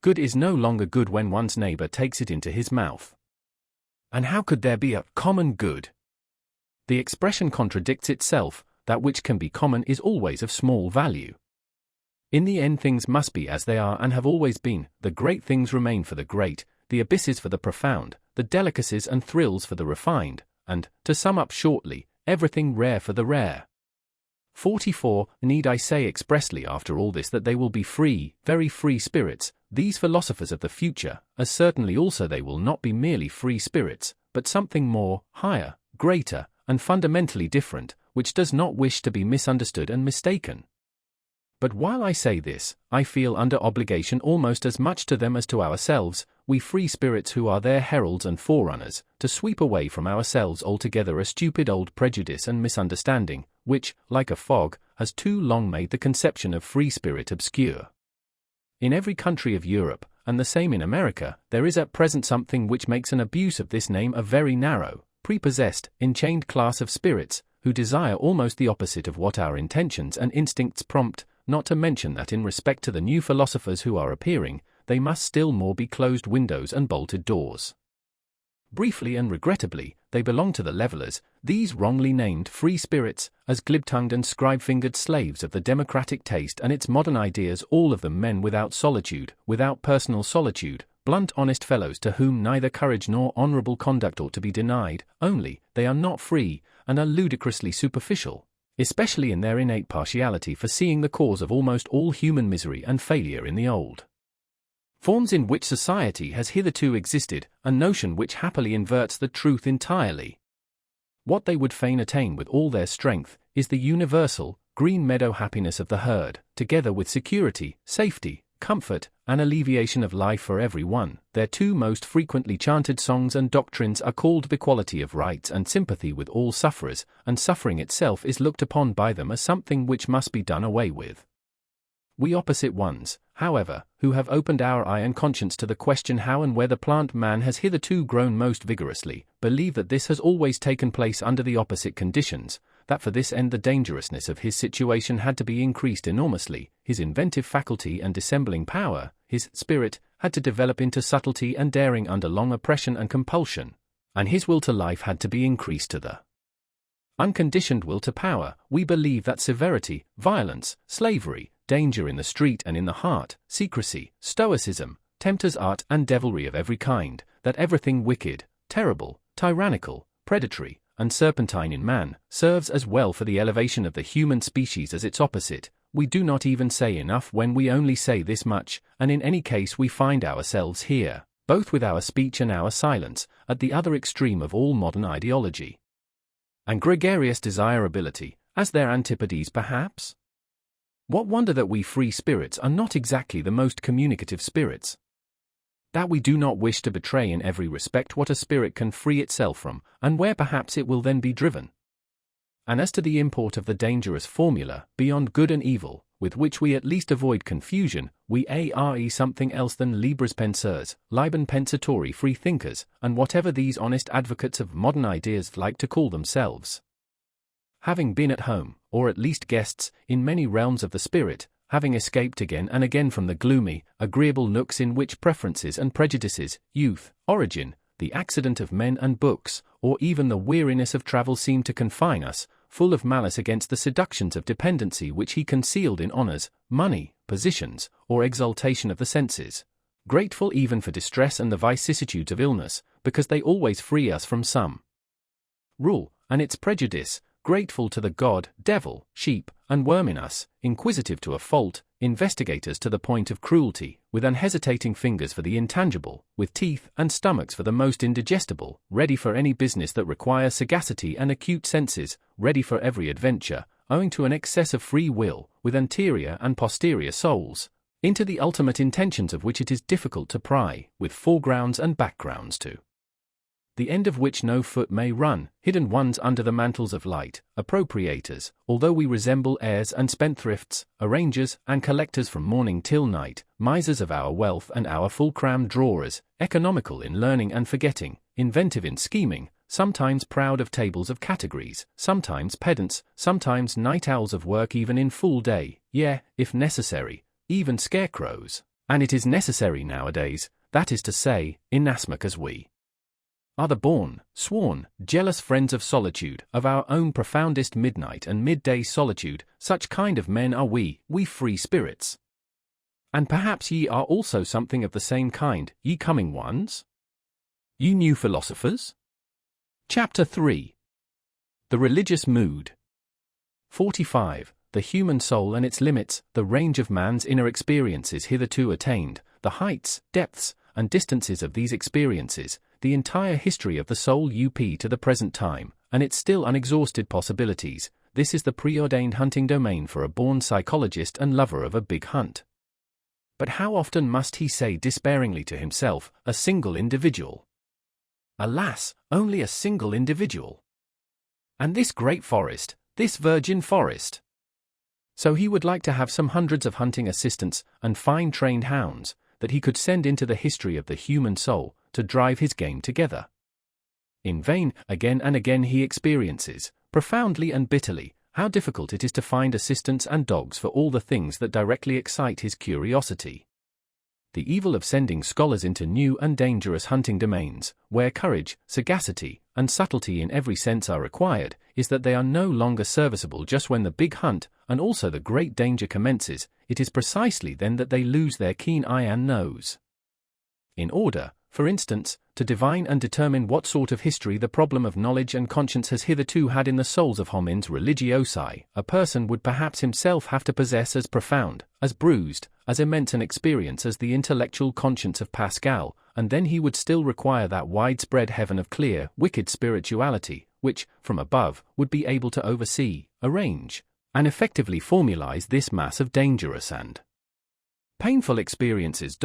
Good is no longer good when one's neighbor takes it into his mouth. And how could there be a common good? The expression contradicts itself, that which can be common is always of small value. In the end things must be as they are and have always been, the great things remain for the great, the abysses for the profound, the delicacies and thrills for the refined, and, to sum up shortly, everything rare for the rare. 44. Need I say expressly after all this that they will be free, very free spirits, these philosophers of the future, as certainly also they will not be merely free spirits, but something more, higher, greater, and fundamentally different, which does not wish to be misunderstood and mistaken. But while I say this, I feel under obligation almost as much to them as to ourselves, we free spirits who are their heralds and forerunners, to sweep away from ourselves altogether a stupid old prejudice and misunderstanding, which, like a fog, has too long made the conception of free spirit obscure. In every country of Europe, and the same in America, there is at present something which makes an abuse of this name a very narrow, prepossessed, enchained class of spirits, who desire almost the opposite of what our intentions and instincts prompt, not to mention that in respect to the new philosophers who are appearing, they must still more be closed windows and bolted doors. Briefly and regrettably, they belong to the levellers, these wrongly named free spirits, as glib-tongued and scribe-fingered slaves of the democratic taste and its modern ideas, all of them men without solitude, without personal solitude, blunt honest fellows to whom neither courage nor honourable conduct ought to be denied, only, they are not free, and are ludicrously superficial, especially in their innate partiality for seeing the cause of almost all human misery and failure in the old forms in which society has hitherto existed, a notion which happily inverts the truth entirely. What they would fain attain with all their strength, is the universal, green meadow happiness of the herd, together with security, safety, comfort, and alleviation of life for every one. Their two most frequently chanted songs and doctrines are called the equality of rights and sympathy with all sufferers, and suffering itself is looked upon by them as something which must be done away with. We opposite ones, however, who have opened our eye and conscience to the question how and where the plant man has hitherto grown most vigorously, believe that this has always taken place under the opposite conditions, that for this end the dangerousness of his situation had to be increased enormously, his inventive faculty and dissembling power, his spirit, had to develop into subtlety and daring under long oppression and compulsion, and his will to life had to be increased to the unconditioned will to power. We believe that severity, violence, slavery, danger in the street and in the heart, secrecy, stoicism, tempter's art and devilry of every kind, that everything wicked, terrible, tyrannical, predatory, and serpentine in man, serves as well for the elevation of the human species as its opposite. We do not even say enough when we only say this much, and in any case we find ourselves here, both with our speech and our silence, at the other extreme of all modern ideology and gregarious desirability, as their antipodes perhaps? What wonder that we free spirits are not exactly the most communicative spirits? That we do not wish to betray in every respect what a spirit can free itself from, and where perhaps it will then be driven. And as to the import of the dangerous formula, beyond good and evil, with which we at least avoid confusion, we are something else than libres penseurs, Liben pensatori free thinkers, and whatever these honest advocates of modern ideas like to call themselves. Having been at home, or at least guests, in many realms of the spirit, having escaped again and again from the gloomy, agreeable nooks in which preferences and prejudices, youth, origin, the accident of men and books, or even the weariness of travel seemed to confine us, full of malice against the seductions of dependency which he concealed in honors, money, positions, or exaltation of the senses, grateful even for distress and the vicissitudes of illness, because they always free us from some rule, and its prejudice, grateful to the god, devil, sheep, and worm in us, inquisitive to a fault, investigators to the point of cruelty, with unhesitating fingers for the intangible, with teeth and stomachs for the most indigestible, ready for any business that requires sagacity and acute senses, ready for every adventure, owing to an excess of free will, with anterior and posterior souls, into the ultimate intentions of which it is difficult to pry, with foregrounds and backgrounds to the end of which no foot may run, hidden ones under the mantles of light, appropriators, although we resemble heirs and spendthrifts, arrangers and collectors from morning till night, misers of our wealth and our full-cram drawers, economical in learning and forgetting, inventive in scheming, sometimes proud of tables of categories, sometimes pedants, sometimes night owls of work even in full day, yea, if necessary, even scarecrows, and it is necessary nowadays, that is to say, inasmuch as we are the born, sworn, jealous friends of solitude, of our own profoundest midnight and midday solitude, such kind of men are we free spirits. And perhaps ye are also something of the same kind, ye coming ones? Ye new philosophers? Chapter 3. The Religious Mood. 45. The human soul and its limits, the range of man's inner experiences hitherto attained, the heights, depths, and distances of these experiences, the entire history of the soul up to the present time, and its still unexhausted possibilities. This is the preordained hunting domain for a born psychologist and lover of a big hunt. But how often must he say despairingly to himself, a single individual? Alas, only a single individual. And this great forest, this virgin forest. So he would like to have some hundreds of hunting assistants and fine trained hounds, that he could send into the history of the human soul, to drive his game together. In vain, again and again he experiences, profoundly and bitterly, how difficult it is to find assistants and dogs for all the things that directly excite his curiosity. The evil of sending scholars into new and dangerous hunting domains, where courage, sagacity, and subtlety in every sense are required, is that they are no longer serviceable just when the big hunt, and also the great danger commences. It is precisely then that they lose their keen eye and nose. In order, for instance, to divine and determine what sort of history the problem of knowledge and conscience has hitherto had in the souls of homines religiosi, a person would perhaps himself have to possess as profound, as bruised, as immense an experience as the intellectual conscience of Pascal, and then he would still require that widespread heaven of clear, wicked spirituality, which, from above, would be able to oversee, arrange, and effectively formalize this mass of dangerous and painful experiences.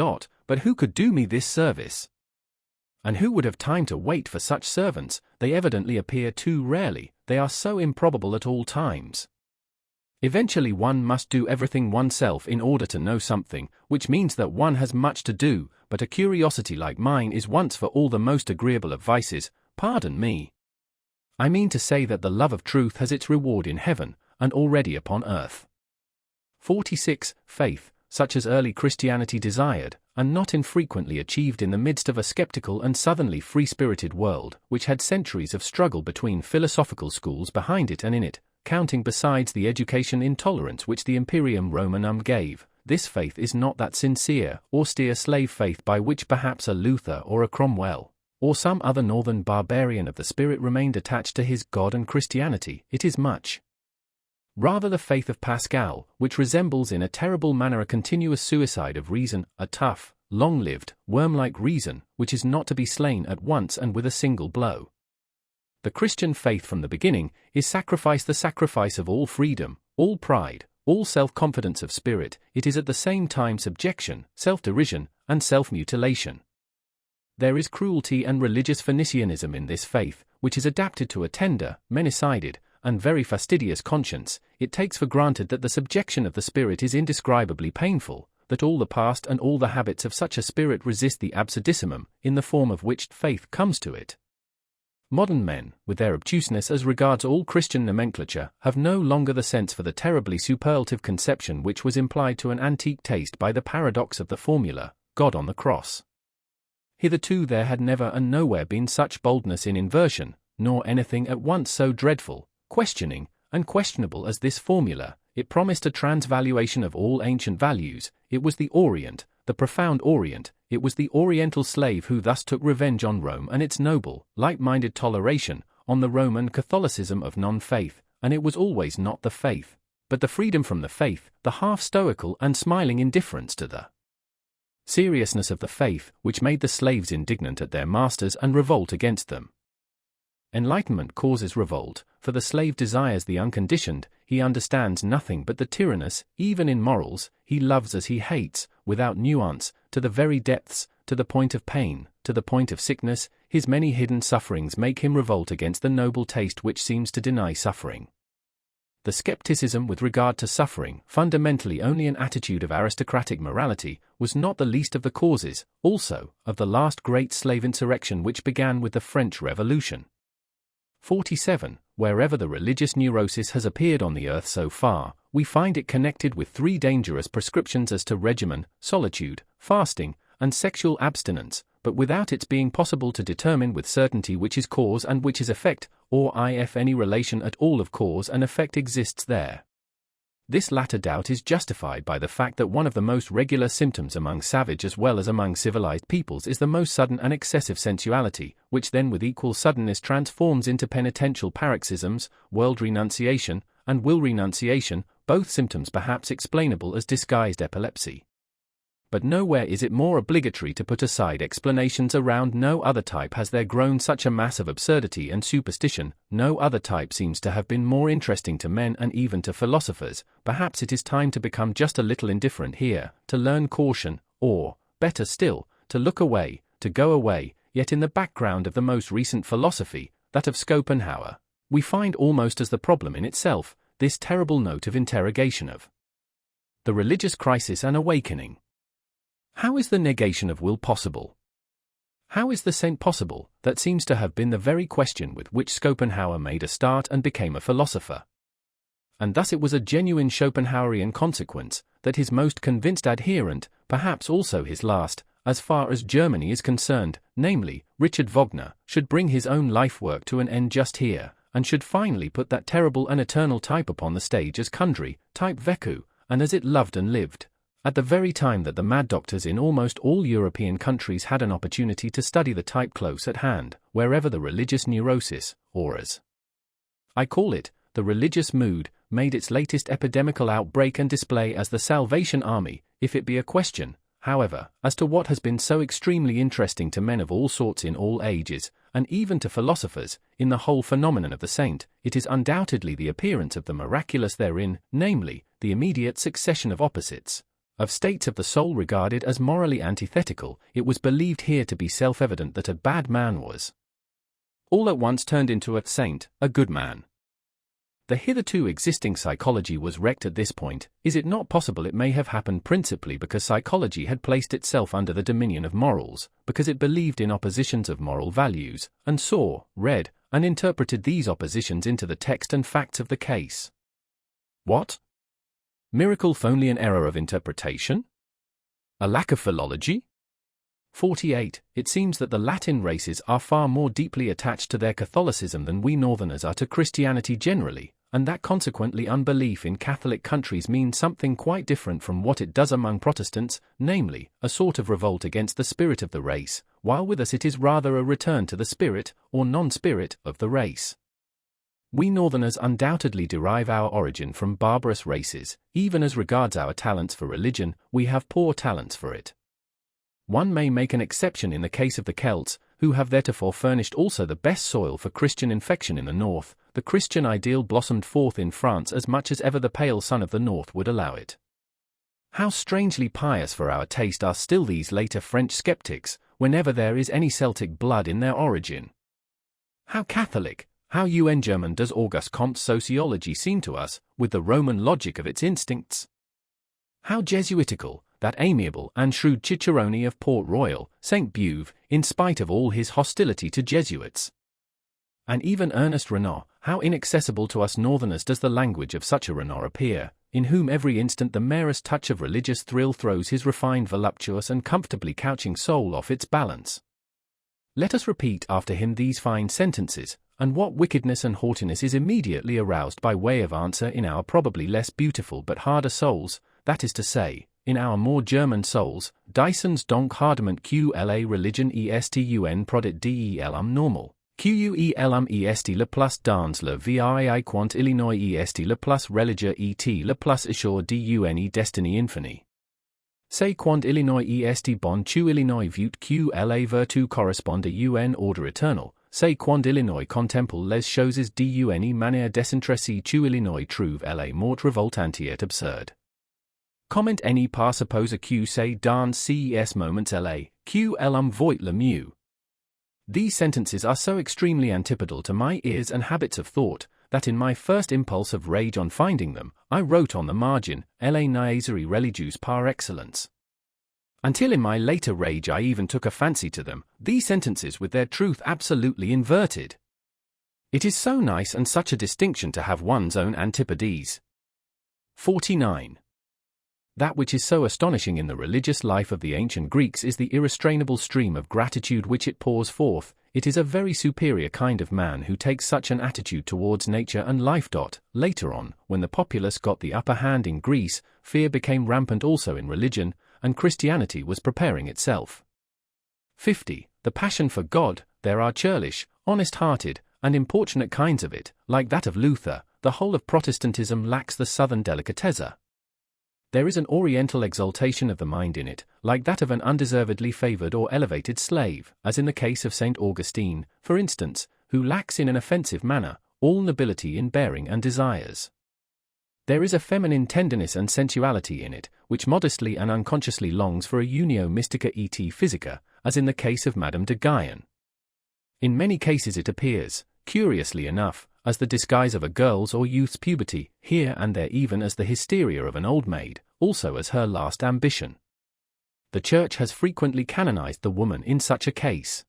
But who could do me this service? And who would have time to wait for such servants? They evidently appear too rarely, they are so improbable at all times. Eventually one must do everything oneself in order to know something, which means that one has much to do, but a curiosity like mine is once for all the most agreeable of vices. Pardon me. I mean to say that the love of truth has its reward in heaven, and already upon earth. 46. Faith, such as early Christianity desired, and not infrequently achieved in the midst of a skeptical and southernly free-spirited world, which had centuries of struggle between philosophical schools behind it and in it, counting besides the education intolerance which the Imperium Romanum gave. This faith is not that sincere, austere slave faith by which perhaps a Luther or a Cromwell, or some other northern barbarian of the spirit remained attached to his God and Christianity. It is much rather the faith of Pascal, which resembles in a terrible manner a continuous suicide of reason, a tough, long-lived, worm-like reason, which is not to be slain at once and with a single blow. The Christian faith from the beginning is sacrifice, the sacrifice of all freedom, all pride, all self-confidence of spirit. It is at the same time subjection, self-derision, and self-mutilation. There is cruelty and religious Phoenicianism in this faith, which is adapted to a tender, many-sided, and very fastidious conscience. It takes for granted that the subjection of the spirit is indescribably painful, that all the past and all the habits of such a spirit resist the absurdissimum, in the form of which faith comes to it. Modern men, with their obtuseness as regards all Christian nomenclature, have no longer the sense for the terribly superlative conception which was implied to an antique taste by the paradox of the formula, God on the cross. Hitherto there had never and nowhere been such boldness in inversion, nor anything at once so dreadful, questioning, and questionable as this formula. It promised a transvaluation of all ancient values. It was the Orient, the profound Orient. It was the Oriental slave who thus took revenge on Rome and its noble, light-minded toleration, on the Roman Catholicism of non-faith, and it was always not the faith, but the freedom from the faith, the half-stoical and smiling indifference to the seriousness of the faith, which made the slaves indignant at their masters and revolt against them. Enlightenment causes revolt, for the slave desires the unconditioned, he understands nothing but the tyrannous, even in morals, he loves as he hates, without nuance, to the very depths, to the point of pain, to the point of sickness. His many hidden sufferings make him revolt against the noble taste which seems to deny suffering. The skepticism with regard to suffering, fundamentally only an attitude of aristocratic morality, was not the least of the causes, also, of the last great slave insurrection which began with the French Revolution. 47. Wherever the religious neurosis has appeared on the earth so far, we find it connected with three dangerous prescriptions as to regimen, solitude, fasting, and sexual abstinence, but without its being possible to determine with certainty which is cause and which is effect, or if any relation at all of cause and effect exists there. This latter doubt is justified by the fact that one of the most regular symptoms among savage as well as among civilized peoples is the most sudden and excessive sensuality, which then with equal suddenness transforms into penitential paroxysms, world renunciation, and will renunciation, both symptoms perhaps explainable as disguised epilepsy. But nowhere is it more obligatory to put aside explanations around. No other type has there grown such a mass of absurdity and superstition. No other type seems to have been more interesting to men and even to philosophers. Perhaps it is time to become just a little indifferent here, to learn caution, or, better still, to look away, to go away. Yet in the background of the most recent philosophy, that of Schopenhauer, we find almost as the problem in itself, this terrible note of interrogation of the religious crisis and awakening. How is the negation of will possible? How is the saint possible? That seems to have been the very question with which Schopenhauer made a start and became a philosopher. And thus it was a genuine Schopenhauerian consequence that his most convinced adherent, perhaps also his last, as far as Germany is concerned, namely, Richard Wagner, should bring his own life work to an end just here, and should finally put that terrible and eternal type upon the stage as Kundry, type Veku, and as it loved and lived, at the very time that the mad doctors in almost all European countries had an opportunity to study the type close at hand, wherever the religious neurosis, or as I call it, the religious mood, made its latest epidemical outbreak and display as the Salvation Army. If it be a question, however, as to what has been so extremely interesting to men of all sorts in all ages, and even to philosophers, in the whole phenomenon of the saint, it is undoubtedly the appearance of the miraculous therein, namely, the immediate succession of opposites, of states of the soul regarded as morally antithetical. It was believed here to be self-evident that a bad man was all at once turned into a saint, a good man. The hitherto existing psychology was wrecked at this point. Is it not possible it may have happened principally because psychology had placed itself under the dominion of morals, because it believed in oppositions of moral values, and saw, read, and interpreted these oppositions into the text and facts of the case? What? Miracle only an error of interpretation? A lack of philology? 48. It seems that the Latin races are far more deeply attached to their Catholicism than we Northerners are to Christianity generally, and that consequently unbelief in Catholic countries means something quite different from what it does among Protestants, namely, a sort of revolt against the spirit of the race, while with us it is rather a return to the spirit, or non-spirit, of the race. We Northerners undoubtedly derive our origin from barbarous races. Even as regards our talents for religion, we have poor talents for it. One may make an exception in the case of the Celts, who have theretofore furnished also the best soil for Christian infection in the north. The Christian ideal blossomed forth in France as much as ever the pale sun of the north would allow it. How strangely pious for our taste are still these later French skeptics, whenever there is any Celtic blood in their origin. How Catholic, how German does Auguste Comte's sociology seem to us, with the Roman logic of its instincts? How Jesuitical, that amiable and shrewd Cicerone of Port Royal, St. Beuve, in spite of all his hostility to Jesuits. And even Ernest Renan, how inaccessible to us northerners does the language of such a Renan appear, in whom every instant the merest touch of religious thrill throws his refined, voluptuous and comfortably couching soul off its balance. Let us repeat after him these fine sentences, and what wickedness and haughtiness is immediately aroused by way of answer in our probably less beautiful but harder souls, that is to say, in our more German souls, Dyson's Donk Hardement QLA religion ESTUN prodit DELum normal. QUELum est le plus dans le VII quant Illinois est le plus religieux et le plus assure d'une destiny infinie. C'est quant Illinois est bon tu Illinois vut QLA vertu correspond à UN order eternal, c'est quant Illinois contemple les choses d'une manière désintéressée tu Illinois trouve la mort révoltante et absurde. Comment any par suppose Q say dans ces moments la, QLum voit le mieux. These sentences are so extremely antipodal to my ears and habits of thought, that in my first impulse of rage on finding them, I wrote on the margin, la niaiserie religieuse par excellence. Until in my later rage I even took a fancy to them, these sentences with their truth absolutely inverted. It is so nice and such a distinction to have one's own antipodes. 49. That which is so astonishing in the religious life of the ancient Greeks is the irrestrainable stream of gratitude which it pours forth. It is a very superior kind of man who takes such an attitude towards nature and life. Later on, when the populace got the upper hand in Greece, fear became rampant also in religion, and Christianity was preparing itself. 50. The passion for God. There are churlish, honest-hearted, and importunate kinds of it, like that of Luther. The whole of Protestantism lacks the southern delicatezza. There is an oriental exaltation of the mind in it, like that of an undeservedly favored or elevated slave, as in the case of St. Augustine, for instance, who lacks in an offensive manner all nobility in bearing and desires. There is a feminine tenderness and sensuality in it, which modestly and unconsciously longs for a unio mystica et physica, as in the case of Madame de Guyon. In many cases it appears, curiously enough, as the disguise of a girl's or youth's puberty, here and there even as the hysteria of an old maid, also as her last ambition. The Church has frequently canonized the woman in such a case.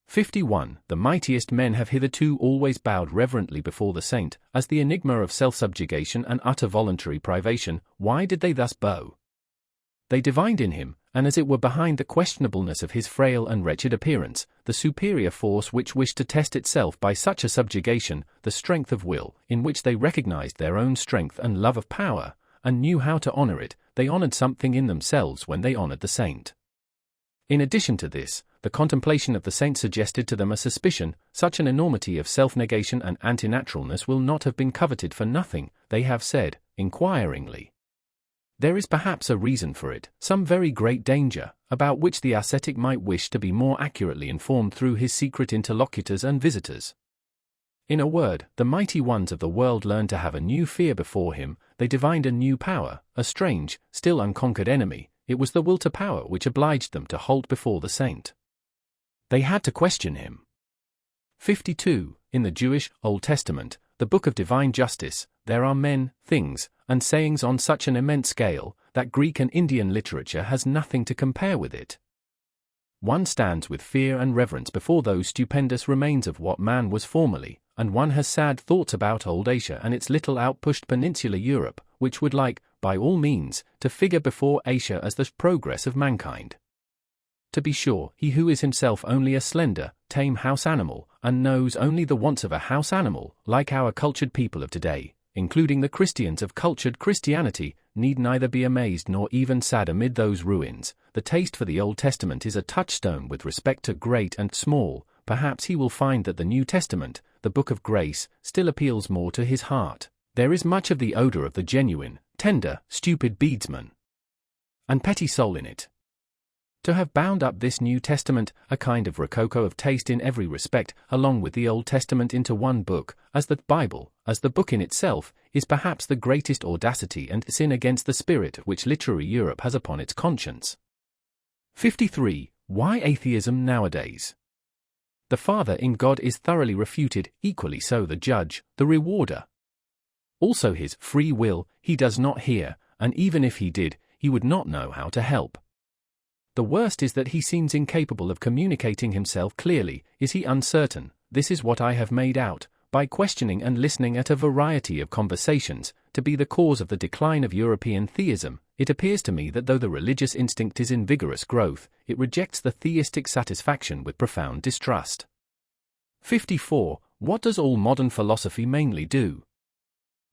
51. The mightiest men have hitherto always bowed reverently before the saint, as the enigma of self-subjugation and utter voluntary privation. Why did they thus bow? They divined in him, and as it were behind the questionableness of his frail and wretched appearance, the superior force which wished to test itself by such a subjugation, the strength of will, in which they recognized their own strength and love of power, and knew how to honor it. They honored something in themselves when they honored the saint. In addition to this, the contemplation of the saint suggested to them a suspicion. Such an enormity of self-negation and antinaturalness will not have been coveted for nothing, they have said, inquiringly. There is perhaps a reason for it, some very great danger, about which the ascetic might wish to be more accurately informed through his secret interlocutors and visitors. In a word, the mighty ones of the world learned to have a new fear before him. They divined a new power, a strange, still unconquered enemy. It was the will to power which obliged them to halt before the saint. They had to question him. 52. In the Jewish Old Testament, the book of divine justice, there are men, things, and sayings on such an immense scale, that Greek and Indian literature has nothing to compare with it. One stands with fear and reverence before those stupendous remains of what man was formerly, and one has sad thoughts about old Asia and its little outpushed peninsular Europe, which would like, by all means, to figure before Asia as the progress of mankind. To be sure, he who is himself only a slender, tame house animal, and knows only the wants of a house animal, like our cultured people of today, including the Christians of cultured Christianity, need neither be amazed nor even sad amid those ruins. The taste for the Old Testament is a touchstone with respect to great and small. Perhaps he will find that the New Testament, the Book of Grace, still appeals more to his heart. There is much of the odor of the genuine, tender, stupid beadsman and petty soul in it. To have bound up this New Testament, a kind of rococo of taste in every respect, along with the Old Testament into one book, as the Bible, as the book in itself, is perhaps the greatest audacity and sin against the spirit which literary Europe has upon its conscience. 53. Why atheism nowadays? The Father in God is thoroughly refuted, equally so the judge, the rewarder. Also his free will, he does not hear, and even if he did, he would not know how to help. The worst is that he seems incapable of communicating himself clearly. Is he uncertain? this is what I have made out, by questioning and listening at a variety of conversations, to be the cause of the decline of European theism. It appears to me that though the religious instinct is in vigorous growth, it rejects the theistic satisfaction with profound distrust. 54. What does all modern philosophy mainly do?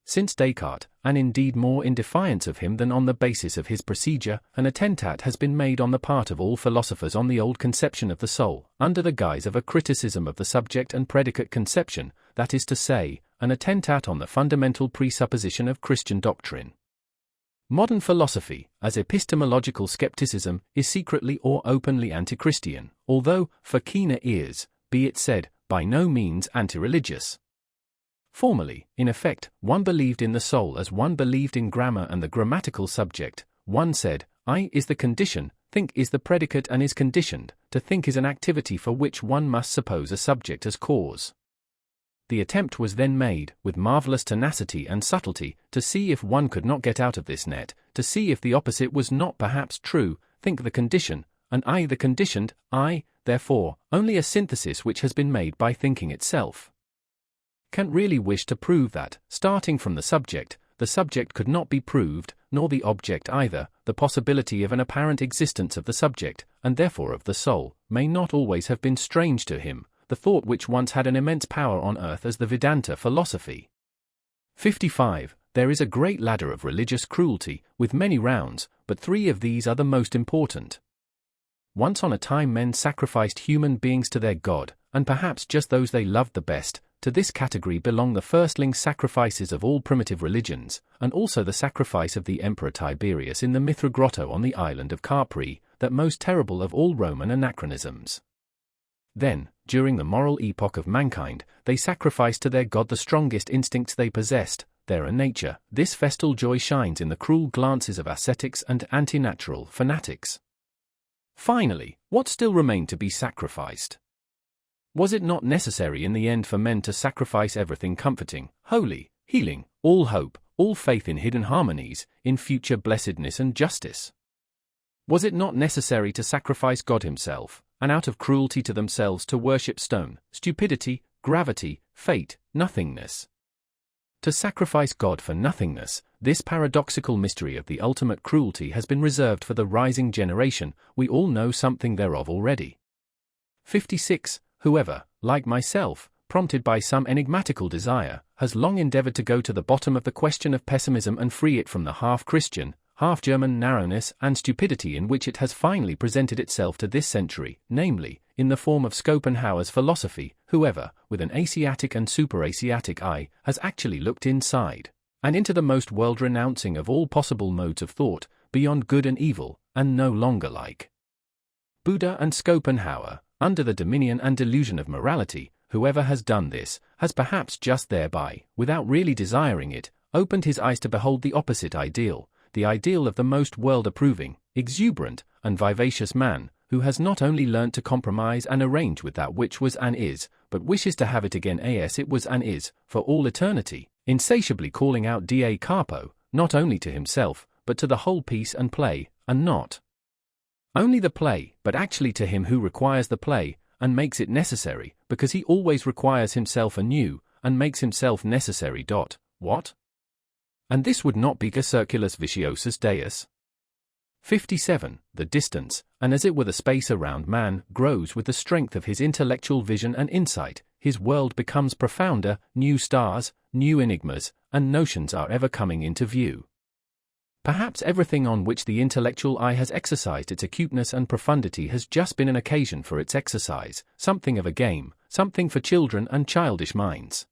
Since Descartes, and indeed more in defiance of him than on the basis of his procedure, an attentat has been made on the part of all philosophers on the old conception of the soul, under the guise of a criticism of the subject and predicate conception, that is to say, an attentat on the fundamental presupposition of Christian doctrine. Modern philosophy, as epistemological skepticism, is secretly or openly anti-Christian, although, for keener ears, be it said, by no means anti-religious. Formerly, in effect, one believed in the soul as one believed in grammar and the grammatical subject. One said, I is the condition, think is the predicate and is conditioned. To think is an activity for which one must suppose a subject as cause. The attempt was then made, with marvelous tenacity and subtlety, to see if one could not get out of this net, to see if the opposite was not perhaps true, think the condition, and I the conditioned, I, therefore, only a synthesis which has been made by thinking itself. Kant really wished to prove that, starting from the subject could not be proved, nor the object either. The possibility of an apparent existence of the subject, and therefore of the soul, may not always have been strange to him, the thought which once had an immense power on earth as the Vedanta philosophy. 55. There is a great ladder of religious cruelty, with many rounds, but 3 of these are the most important. Once on a time men sacrificed human beings to their God, and perhaps just those they loved the best. To this category belong the firstling sacrifices of all primitive religions, and also the sacrifice of the Emperor Tiberius in the Mithra grotto on the island of Capri, that most terrible of all Roman anachronisms. Then, during the moral epoch of mankind, they sacrificed to their God the strongest instincts they possessed, their nature. This festal joy shines in the cruel glances of ascetics and anti-natural fanatics. Finally, what still remained to be sacrificed? Was it not necessary in the end for men to sacrifice everything comforting, holy, healing, all hope, all faith in hidden harmonies, in future blessedness and justice? Was it not necessary to sacrifice God himself, and out of cruelty to themselves to worship stone, stupidity, gravity, fate, nothingness? To sacrifice God for nothingness, this paradoxical mystery of the ultimate cruelty has been reserved for the rising generation. We all know something thereof already. 56. Whoever, like myself, prompted by some enigmatical desire, has long endeavored to go to the bottom of the question of pessimism and free it from the half-Christian, half-German narrowness and stupidity in which it has finally presented itself to this century, namely, in the form of Schopenhauer's philosophy, whoever, with an Asiatic and super-Asiatic eye, has actually looked inside, and into the most world-renouncing of all possible modes of thought, beyond good and evil, and no longer like Buddha and Schopenhauer, under the dominion and delusion of morality, whoever has done this, has perhaps just thereby, without really desiring it, opened his eyes to behold the opposite ideal, the ideal of the most world-approving, exuberant, and vivacious man, who has not only learnt to compromise and arrange with that which was and is, but wishes to have it again as it was and is, for all eternity, insatiably calling out da capo, not only to himself, but to the whole piece and play, and not only the play, but actually to him who requires the play, and makes it necessary, because he always requires himself anew, and makes himself necessary. What? And this would not be a circulus viciosus deus? 57. The distance, and as it were the space around man, grows with the strength of his intellectual vision and insight, his world becomes profounder, new stars, new enigmas, and notions are ever coming into view. Perhaps everything on which the intellectual eye has exercised its acuteness and profundity has just been an occasion for its exercise, something of a game, something for children and childish minds.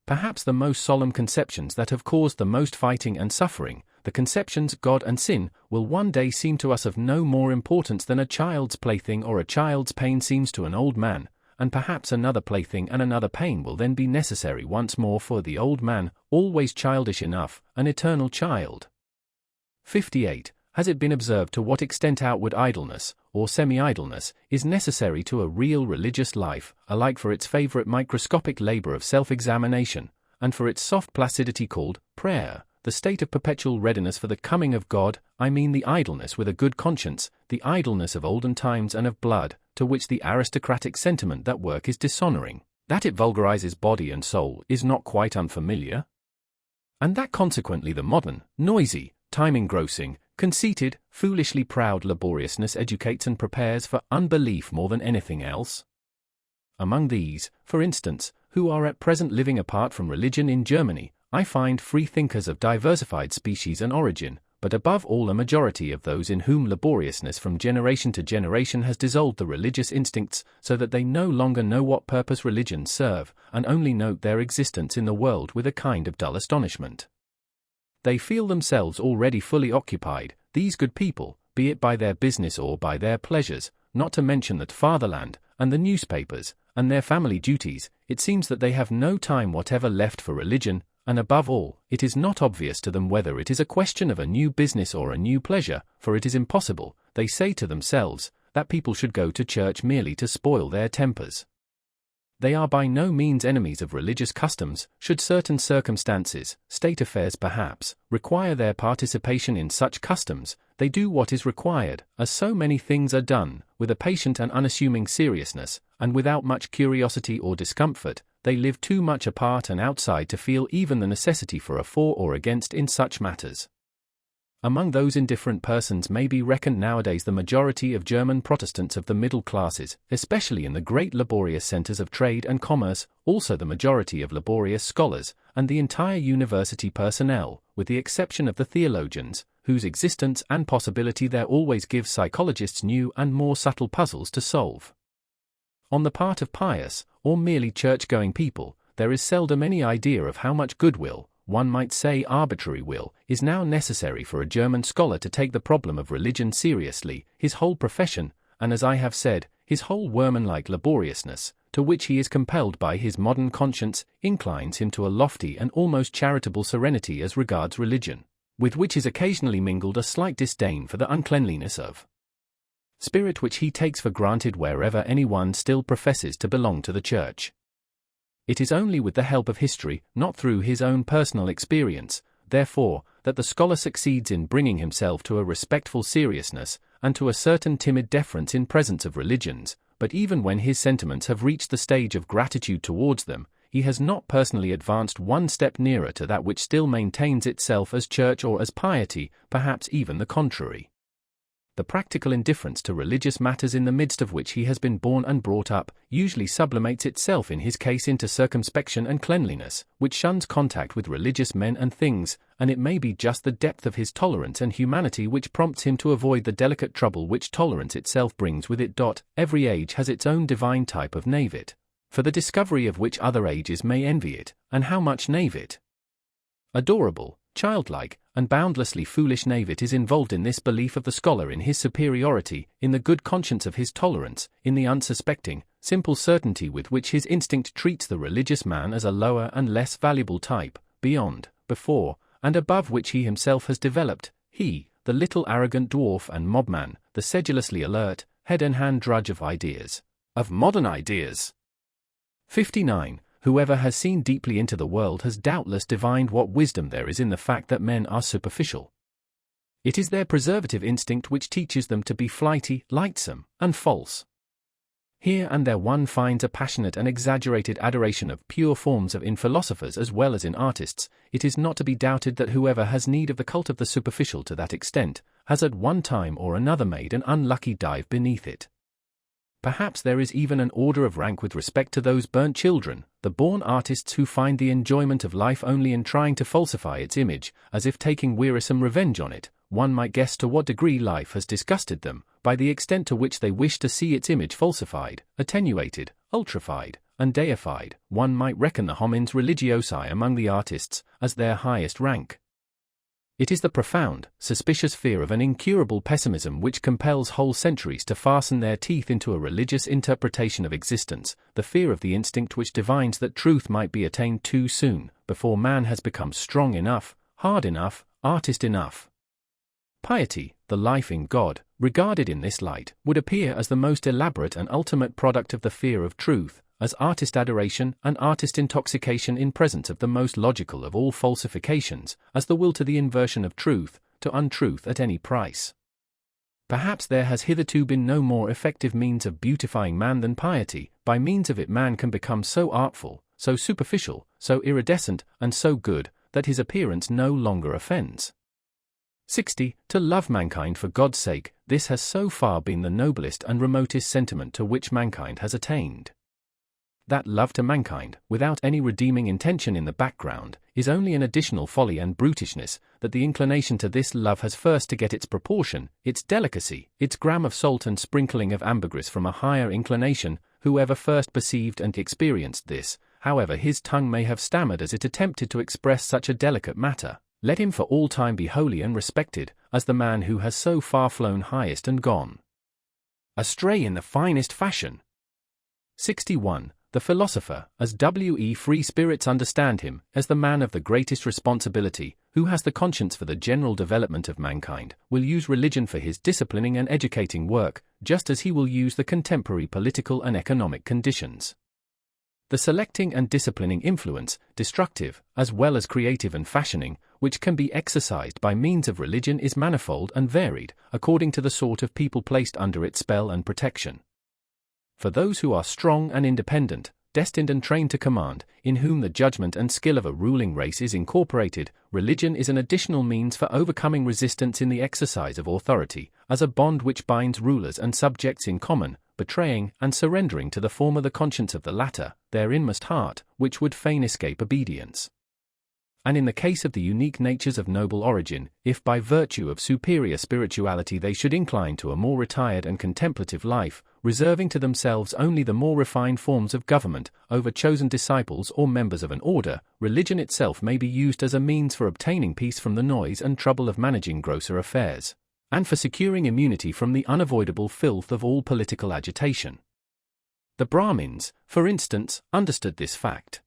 Perhaps the most solemn conceptions that have caused the most fighting and suffering, the conceptions God and sin, will one day seem to us of no more importance than a child's plaything or a child's pain seems to an old man, and perhaps another plaything and another pain will then be necessary once more for the old man, always childish enough, an eternal child. 58. Has it been observed to what extent outward idleness, or semi-idleness, is necessary to a real religious life, alike for its favorite microscopic labor of self-examination, and for its soft placidity called prayer, the state of perpetual readiness for the coming of God? I mean the idleness with a good conscience, the idleness of olden times and of blood, to which the aristocratic sentiment that work is dishonoring, That it vulgarizes body and soul is not quite unfamiliar. And that consequently the modern, noisy, time-engrossing, conceited, foolishly proud laboriousness educates and prepares for unbelief more than anything else. Among these, for instance, who are at present living apart from religion in Germany, I find free thinkers of diversified species and origin, but above all a majority of those in whom laboriousness from generation to generation has dissolved the religious instincts so that they no longer know what purpose religions serve, and only note their existence in the world with a kind of dull astonishment. They feel themselves already fully occupied, these good people, be it by their business or by their pleasures, not to mention the fatherland, and the newspapers, and their family duties. It seems that they have no time whatever left for religion, and above all, it is not obvious to them whether it is a question of a new business or a new pleasure, for it is impossible, they say to themselves, that people should go to church merely to spoil their tempers. They are by no means enemies of religious customs, should certain circumstances, state affairs perhaps, require their participation in such customs. They do what is required, as so many things are done, with a patient and unassuming seriousness, and without much curiosity or discomfort. They live too much apart and outside to feel even the necessity for a for or against in such matters. Among those indifferent persons may be reckoned nowadays the majority of German Protestants of the middle classes, especially in the great laborious centers of trade and commerce, also the majority of laborious scholars, and the entire university personnel, with the exception of the theologians, whose existence and possibility there always give psychologists new and more subtle puzzles to solve. On the part of pious, or merely church-going people, there is seldom any idea of how much goodwill, one might say arbitrary will, is now necessary for a German scholar to take the problem of religion seriously. His whole profession, and as I have said, his whole workman-like laboriousness, to which he is compelled by his modern conscience, inclines him to a lofty and almost charitable serenity as regards religion, with which is occasionally mingled a slight disdain for the uncleanliness of spirit which he takes for granted wherever anyone still professes to belong to the church. It is only with the help of history, not through his own personal experience, therefore, that the scholar succeeds in bringing himself to a respectful seriousness, and to a certain timid deference in presence of religions, but even when his sentiments have reached the stage of gratitude towards them, he has not personally advanced one step nearer to that which still maintains itself as church or as piety, perhaps even the contrary. The practical indifference to religious matters in the midst of which he has been born and brought up, usually sublimates itself in his case into circumspection and cleanliness, which shuns contact with religious men and things, and it may be just the depth of his tolerance and humanity which prompts him to avoid the delicate trouble which tolerance itself brings with it. Every age has its own divine type of knave-it, for the discovery of which other ages may envy it, and how much knave-it. Adorable, childlike, and boundlessly foolish knave-it is involved in this belief of the scholar in his superiority, in the good conscience of his tolerance, in the unsuspecting, simple certainty with which his instinct treats the religious man as a lower and less valuable type, beyond, before, and above which he himself has developed. He, the little arrogant dwarf and mobman, the sedulously alert, head-and-hand drudge of ideas, of modern ideas. 59. Whoever has seen deeply into the world has doubtless divined what wisdom there is in the fact that men are superficial. It is their preservative instinct which teaches them to be flighty, lightsome, and false. Here and there one finds a passionate and exaggerated adoration of pure forms in philosophers as well as in artists. It is not to be doubted that whoever has need of the cult of the superficial to that extent, has at one time or another made an unlucky dive beneath it. Perhaps there is even an order of rank with respect to those burnt children, the born artists who find the enjoyment of life only in trying to falsify its image, as if taking wearisome revenge on it. One might guess to what degree life has disgusted them, by the extent to which they wish to see its image falsified, attenuated, ultrified, and deified. One might reckon the homines religiosi among the artists, as their highest rank. It is the profound, suspicious fear of an incurable pessimism which compels whole centuries to fasten their teeth into a religious interpretation of existence, the fear of the instinct which divines that truth might be attained too soon, before man has become strong enough, hard enough, artist enough. Piety, the life in God, regarded in this light, would appear as the most elaborate and ultimate product of the fear of truth, as artist adoration and artist intoxication in presence of the most logical of all falsifications, as the will to the inversion of truth, to untruth at any price. Perhaps there has hitherto been no more effective means of beautifying man than piety, by means of it man can become so artful, so superficial, so iridescent, and so good, that his appearance no longer offends. 60. To love mankind for God's sake, this has so far been the noblest and remotest sentiment to which mankind has attained. That love to mankind, without any redeeming intention in the background, is only an additional folly and brutishness, that the inclination to this love has first to get its proportion, its delicacy, its gram of salt and sprinkling of ambergris from a higher inclination. Whoever first perceived and experienced this, however his tongue may have stammered as it attempted to express such a delicate matter, let him for all time be holy and respected, as the man who has so far flown highest and gone astray in the finest fashion. 61. The philosopher, as W.E. free spirits understand him, as the man of the greatest responsibility, who has the conscience for the general development of mankind, will use religion for his disciplining and educating work, just as he will use the contemporary political and economic conditions. The selecting and disciplining influence, destructive, as well as creative and fashioning, which can be exercised by means of religion is manifold and varied, according to the sort of people placed under its spell and protection. For those who are strong and independent, destined and trained to command, in whom the judgment and skill of a ruling race is incorporated, religion is an additional means for overcoming resistance in the exercise of authority, as a bond which binds rulers and subjects in common, betraying and surrendering to the former the conscience of the latter, their inmost heart, which would fain escape obedience. And in the case of the unique natures of noble origin, if by virtue of superior spirituality they should incline to a more retired and contemplative life, reserving to themselves only the more refined forms of government, over chosen disciples or members of an order, religion itself may be used as a means for obtaining peace from the noise and trouble of managing grosser affairs, and for securing immunity from the unavoidable filth of all political agitation. The Brahmins, for instance, understood this fact.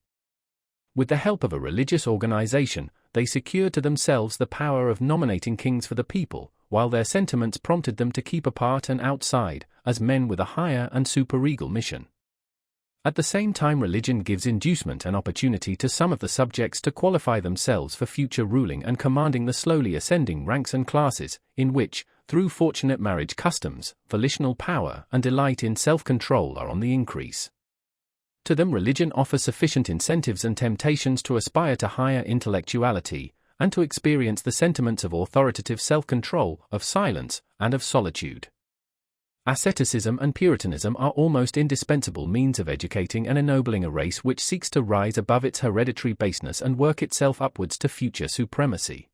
With the help of a religious organization, they secured to themselves the power of nominating kings for the people, while their sentiments prompted them to keep apart and outside, as men with a higher and superregal mission. At the same time, religion gives inducement and opportunity to some of the subjects to qualify themselves for future ruling and commanding the slowly ascending ranks and classes, in which, through fortunate marriage customs, volitional power and delight in self-control are on the increase. To them religion offers sufficient incentives and temptations to aspire to higher intellectuality, and to experience the sentiments of authoritative self-control, of silence, and of solitude. Asceticism and Puritanism are almost indispensable means of educating and ennobling a race which seeks to rise above its hereditary baseness and work itself upwards to future supremacy.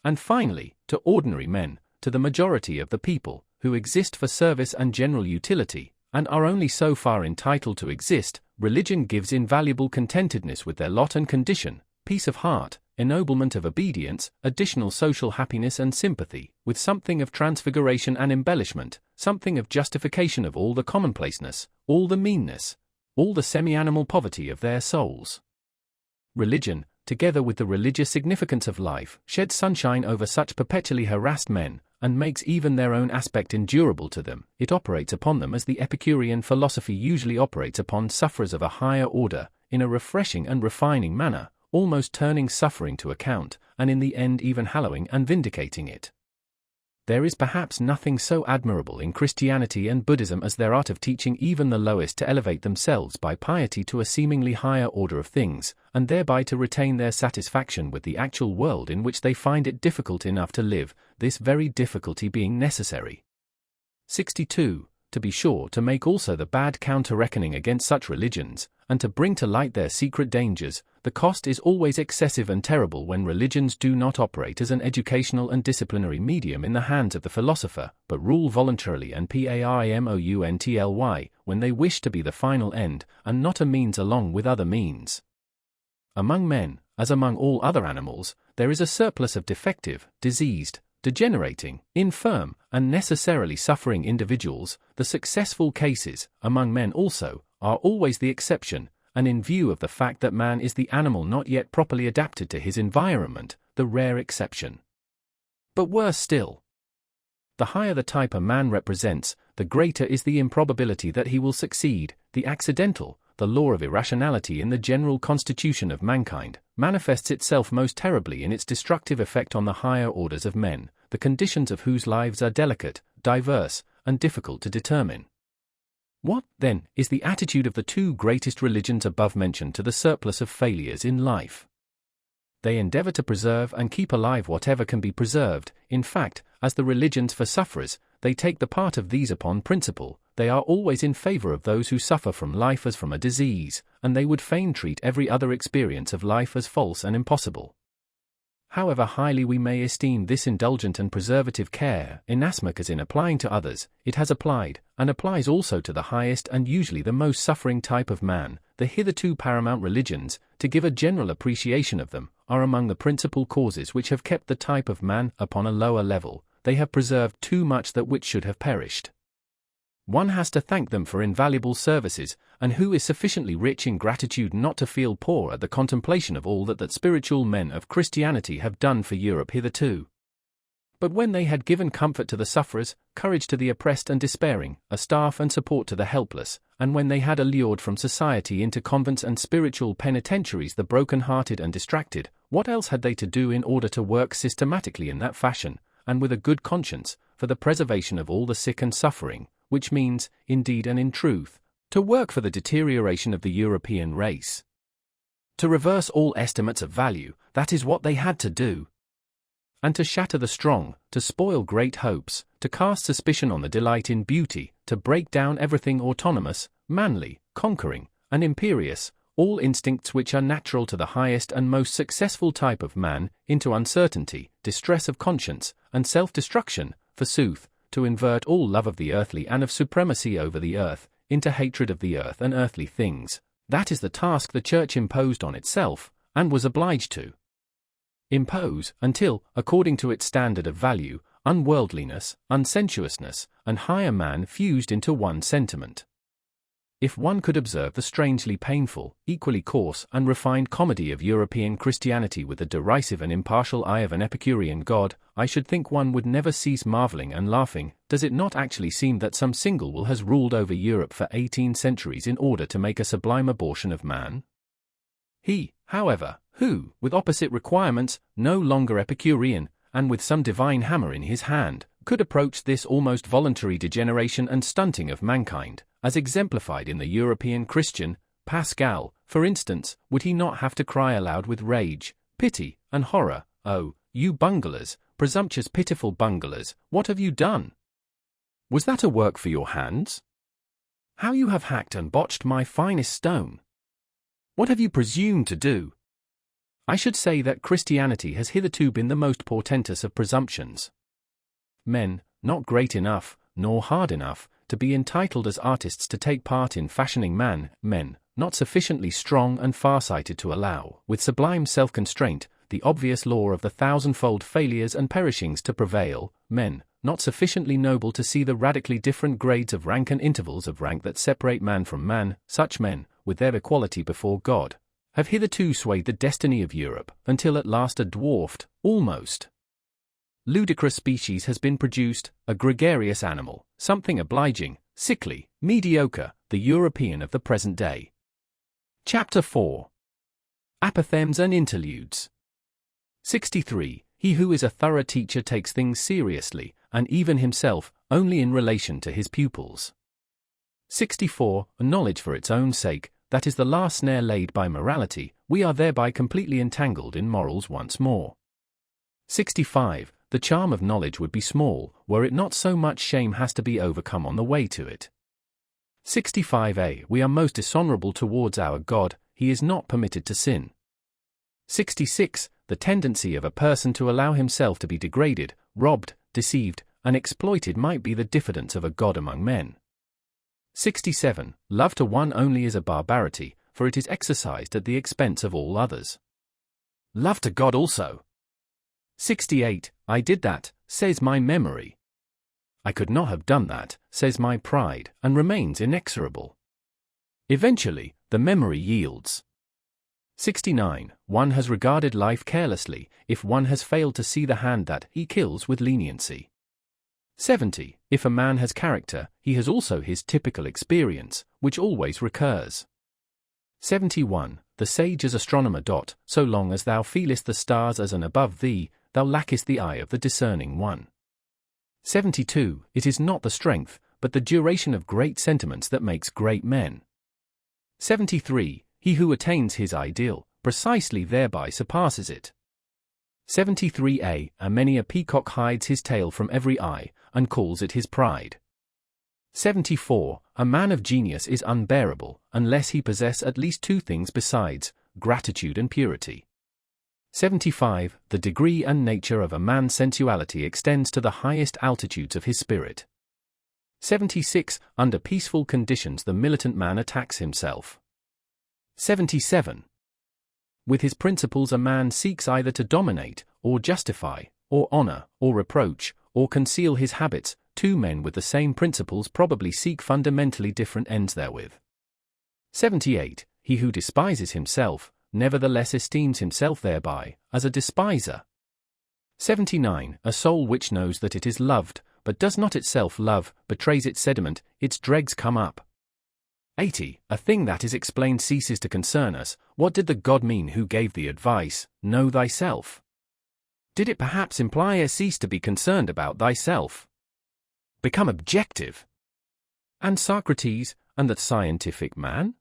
And finally, to ordinary men, to the majority of the people, who exist for service and general utility, and are only so far entitled to exist, religion gives invaluable contentedness with their lot and condition, peace of heart, ennoblement of obedience, additional social happiness and sympathy, with something of transfiguration and embellishment, something of justification of all the commonplaceness, all the meanness, all the semi-animal poverty of their souls. Religion, together with the religious significance of life, sheds sunshine over such perpetually harassed men, and makes even their own aspect endurable to them. It operates upon them as the Epicurean philosophy usually operates upon sufferers of a higher order, in a refreshing and refining manner, almost turning suffering to account, and in the end even hallowing and vindicating it. There is perhaps nothing so admirable in Christianity and Buddhism as their art of teaching even the lowest to elevate themselves by piety to a seemingly higher order of things, and thereby to retain their satisfaction with the actual world in which they find it difficult enough to live, this very difficulty being necessary. 62. To be sure to make also the bad counter-reckoning against such religions, and to bring to light their secret dangers, the cost is always excessive and terrible when religions do not operate as an educational and disciplinary medium in the hands of the philosopher, but rule voluntarily and paimoutly when they wish to be the final end, and not a means along with other means. Among men, as among all other animals, there is a surplus of defective, diseased, degenerating, infirm, and necessarily suffering individuals. The successful cases, among men also, are always the exception, and in view of the fact that man is the animal not yet properly adapted to his environment, the rare exception. But worse still, the higher the type a man represents, the greater is the improbability that he will succeed. The accidental, the law of irrationality in the general constitution of mankind, manifests itself most terribly in its destructive effect on the higher orders of men, the conditions of whose lives are delicate, diverse, and difficult to determine. What, then, is the attitude of the two greatest religions above mentioned to the surplus of failures in life? They endeavor to preserve and keep alive whatever can be preserved. In fact, as the religions for sufferers, they take the part of these upon principle. They are always in favor of those who suffer from life as from a disease, and they would fain treat every other experience of life as false and impossible. However highly we may esteem this indulgent and preservative care, inasmuch as in applying to others, it has applied, and applies also to the highest and usually the most suffering type of man, the hitherto paramount religions, to give a general appreciation of them, are among the principal causes which have kept the type of man upon a lower level. They have preserved too much that which should have perished. One has to thank them for invaluable services, and who is sufficiently rich in gratitude not to feel poor at the contemplation of all that spiritual men of Christianity have done for Europe hitherto. But when they had given comfort to the sufferers, courage to the oppressed and despairing, a staff and support to the helpless, and when they had allured from society into convents and spiritual penitentiaries the broken-hearted and distracted, what else had they to do in order to work systematically in that fashion, and with a good conscience, for the preservation of all the sick and suffering, which means, indeed and in truth, to work for the deterioration of the European race? To reverse all estimates of value, that is what they had to do. And to shatter the strong, to spoil great hopes, to cast suspicion on the delight in beauty, to break down everything autonomous, manly, conquering, and imperious, all instincts which are natural to the highest and most successful type of man, into uncertainty, distress of conscience, and self-destruction, forsooth, to invert all love of the earthly and of supremacy over the earth, into hatred of the earth and earthly things. That is the task the Church imposed on itself, and was obliged to impose, until, according to its standard of value, unworldliness, unsensuousness, and higher man fused into one sentiment. If one could observe the strangely painful, equally coarse and refined comedy of European Christianity with the derisive and impartial eye of an Epicurean God, I should think one would never cease marveling and laughing. Does it not actually seem that some single will has ruled over Europe for 18 centuries in order to make a sublime abortion of man? He, however, who, with opposite requirements, no longer Epicurean, and with some divine hammer in his hand, could approach this almost voluntary degeneration and stunting of mankind, as exemplified in the European Christian, Pascal, for instance, would he not have to cry aloud with rage, pity, and horror, "Oh, you bunglers, presumptuous pitiful bunglers, what have you done? Was that a work for your hands? How you have hacked and botched my finest stone! What have you presumed to do?" I should say that Christianity has hitherto been the most portentous of presumptions. Men, not great enough, nor hard enough, to be entitled as artists to take part in fashioning man, men, not sufficiently strong and far-sighted to allow, with sublime self-constraint, the obvious law of the thousandfold failures and perishings to prevail, men, not sufficiently noble to see the radically different grades of rank and intervals of rank that separate man from man. Such men, with their equality before God, have hitherto swayed the destiny of Europe, until at last a dwarfed, almost ludicrous species has been produced, a gregarious animal, something obliging, sickly, mediocre, the European of the present day. Chapter 4. Apothegms and Interludes. 63. He who is a thorough teacher takes things seriously, and even himself, only in relation to his pupils. 64. Knowledge for its own sake, that is the last snare laid by morality, we are thereby completely entangled in morals once more. 65. The charm of knowledge would be small, were it not so much shame has to be overcome on the way to it. 65a. We are most dishonorable towards our God, he is not permitted to sin. 66. The tendency of a person to allow himself to be degraded, robbed, deceived, and exploited might be the diffidence of a God among men. 67. Love to one only is a barbarity, for it is exercised at the expense of all others. Love to God also. 68. I did that, says my memory. I could not have done that, says my pride, and remains inexorable. Eventually, the memory yields. 69. One has regarded life carelessly, if one has failed to see the hand that he kills with leniency. 70. If a man has character, he has also his typical experience, which always recurs. 71. The sage as astronomer. So long as thou feelest the stars as an above thee, thou lackest the eye of the discerning one. 72. It is not the strength, but the duration of great sentiments that makes great men. 73. He who attains his ideal, precisely thereby surpasses it. 73a. Many a peacock hides his tail from every eye, and calls it his pride. 74. A man of genius is unbearable, unless he possess at least two things besides, gratitude and purity. 75. The degree and nature of a man's sensuality extends to the highest altitudes of his spirit. 76. Under peaceful conditions the militant man attacks himself. 77. With his principles a man seeks either to dominate, or justify, or honor, or reproach, or conceal his habits. Two men with the same principles probably seek fundamentally different ends therewith. 78. He who despises himself, nevertheless esteems himself thereby, as a despiser. 79. A soul which knows that it is loved, but does not itself love, betrays its sediment, its dregs come up. 80. A thing that is explained ceases to concern us. What did the God mean who gave the advice, know thyself? Did it perhaps imply cease to be concerned about thyself? Become objective. And Socrates, and that scientific man?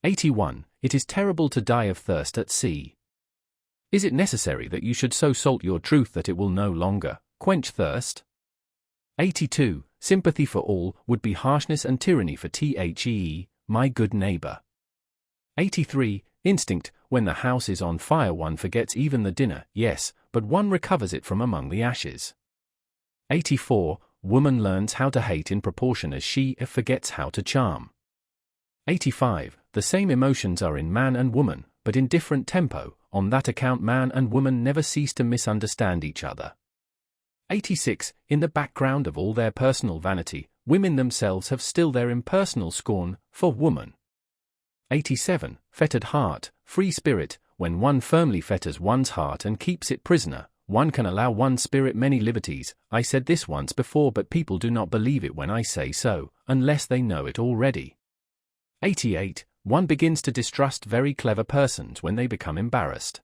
81. It is terrible to die of thirst at sea. Is it necessary that you should so salt your truth that it will no longer quench thirst? 82. Sympathy for all would be harshness and tyranny for the, my good neighbor. 83. Instinct, when the house is on fire one forgets even the dinner, yes, but one recovers it from among the ashes. 84. Woman learns how to hate in proportion as she forgets how to charm. 85. The same emotions are in man and woman, but in different tempo. On that account man and woman never cease to misunderstand each other. 86. In the background of all their personal vanity, women themselves have still their impersonal scorn for woman. 87. Fettered heart, free spirit. When one firmly fetters one's heart and keeps it prisoner, one can allow one's spirit many liberties. I said this once before, but people do not believe it when I say so, unless they know it already. 88. One begins to distrust very clever persons when they become embarrassed.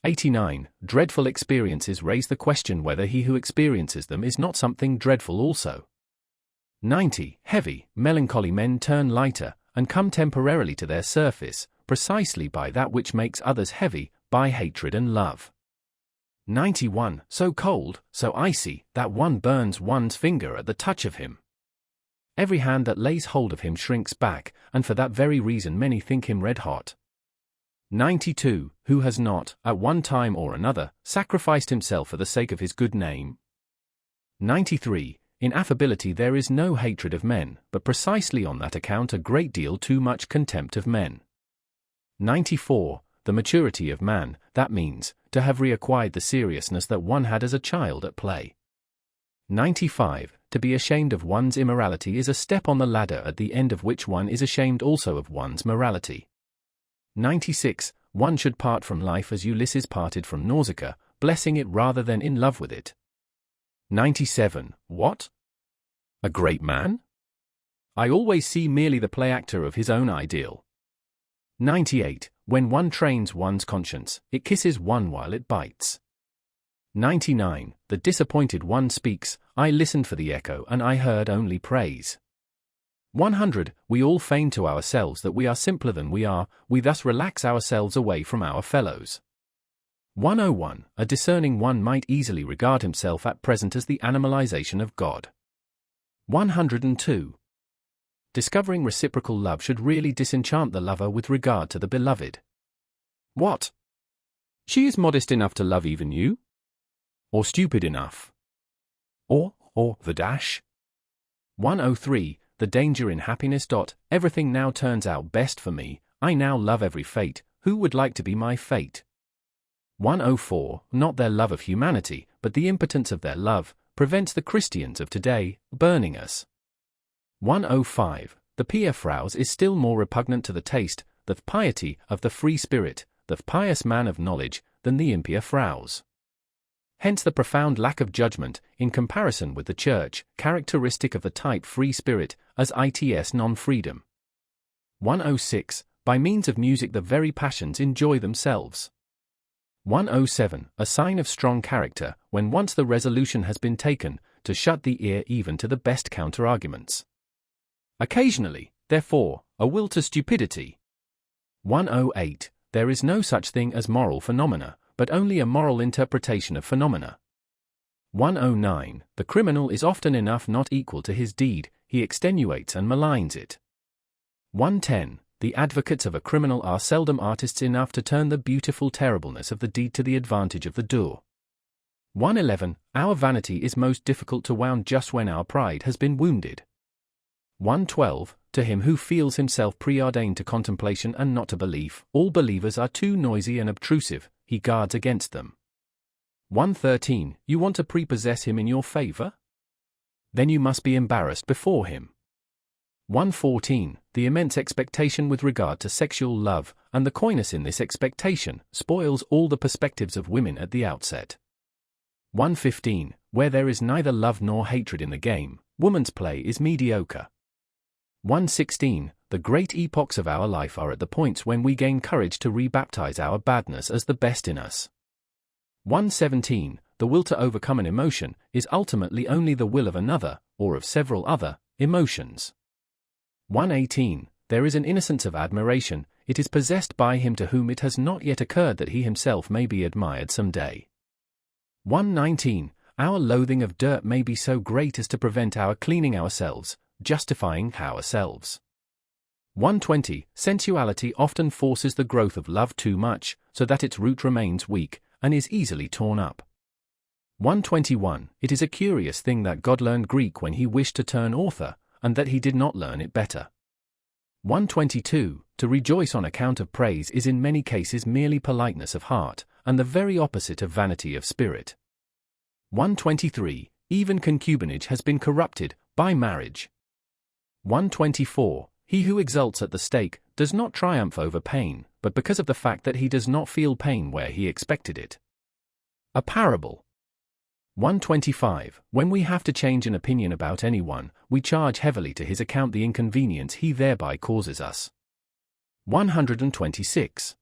89. Dreadful experiences raise the question whether he who experiences them is not something dreadful also. 90. Heavy, melancholy men turn lighter, and come temporarily to their surface, precisely by that which makes others heavy, by hatred and love. 91. So cold, so icy, that one burns one's finger at the touch of him. Every hand that lays hold of him shrinks back, and for that very reason many think him red hot. 92. Who has not, at one time or another, sacrificed himself for the sake of his good name? 93. In affability there is no hatred of men, but precisely on that account a great deal too much contempt of men. 94. The maturity of man, that means, to have reacquired the seriousness that one had as a child at play. 95. To be ashamed of one's immorality is a step on the ladder at the end of which one is ashamed also of one's morality. 96. One should part from life as Ulysses parted from Nausicaa, blessing it rather than in love with it. 97. What? A great man? I always see merely the play actor of his own ideal. 98. When one trains one's conscience, it kisses one while it bites. 99. The disappointed one speaks, I listened for the echo and I heard only praise. 100. We all feign to ourselves that we are simpler than we are, we thus relax ourselves away from our fellows. 101. A discerning one might easily regard himself at present as the animalization of God. 102. Discovering reciprocal love should really disenchant the lover with regard to the beloved. What? She is modest enough to love even you? Or stupid enough? Or the dash? 103. The danger in happiness. Everything now turns out best for me, I now love every fate, who would like to be my fate? 104. Not their love of humanity, but the impotence of their love, prevents the Christians of today burning us. 105. The pia fraus is still more repugnant to the taste, the piety of the free spirit, the pious man of knowledge, than the impia fraus. Hence the profound lack of judgment, in comparison with the Church, characteristic of the type free spirit, as its non-freedom. 106. By means of music the very passions enjoy themselves. 107. A sign of strong character, when once the resolution has been taken, to shut the ear even to the best counter-arguments. Occasionally, therefore, a will to stupidity. 108. There is no such thing as moral phenomena, but only a moral interpretation of phenomena. 109. The criminal is often enough not equal to his deed, he extenuates and maligns it. 110. The advocates of a criminal are seldom artists enough to turn the beautiful terribleness of the deed to the advantage of the doer. 111. Our vanity is most difficult to wound just when our pride has been wounded. 112. To him who feels himself preordained to contemplation and not to belief, all believers are too noisy and obtrusive, he guards against them. 113. You want to prepossess him in your favor? Then you must be embarrassed before him. 114. The immense expectation with regard to sexual love, and the coyness in this expectation, spoils all the perspectives of women at the outset. 115. Where there is neither love nor hatred in the game, woman's play is mediocre. 116. The great epochs of our life are at the points when we gain courage to rebaptize our badness as the best in us. 117. The will to overcome an emotion is ultimately only the will of another, or of several other, emotions. 118. There is an innocence of admiration, it is possessed by him to whom it has not yet occurred that he himself may be admired some day. 119. Our loathing of dirt may be so great as to prevent our cleaning ourselves, justifying ourselves. 120. Sensuality often forces the growth of love too much, so that its root remains weak, and is easily torn up. 121. It is a curious thing that God learned Greek when he wished to turn author, and that he did not learn it better. 122. To rejoice on account of praise is in many cases merely politeness of heart, and the very opposite of vanity of spirit. 123. Even concubinage has been corrupted by marriage. 124. He who exults at the stake does not triumph over pain, but because of the fact that he does not feel pain where he expected it. A parable. 125. When we have to change an opinion about anyone, we charge heavily to his account the inconvenience he thereby causes us. 126.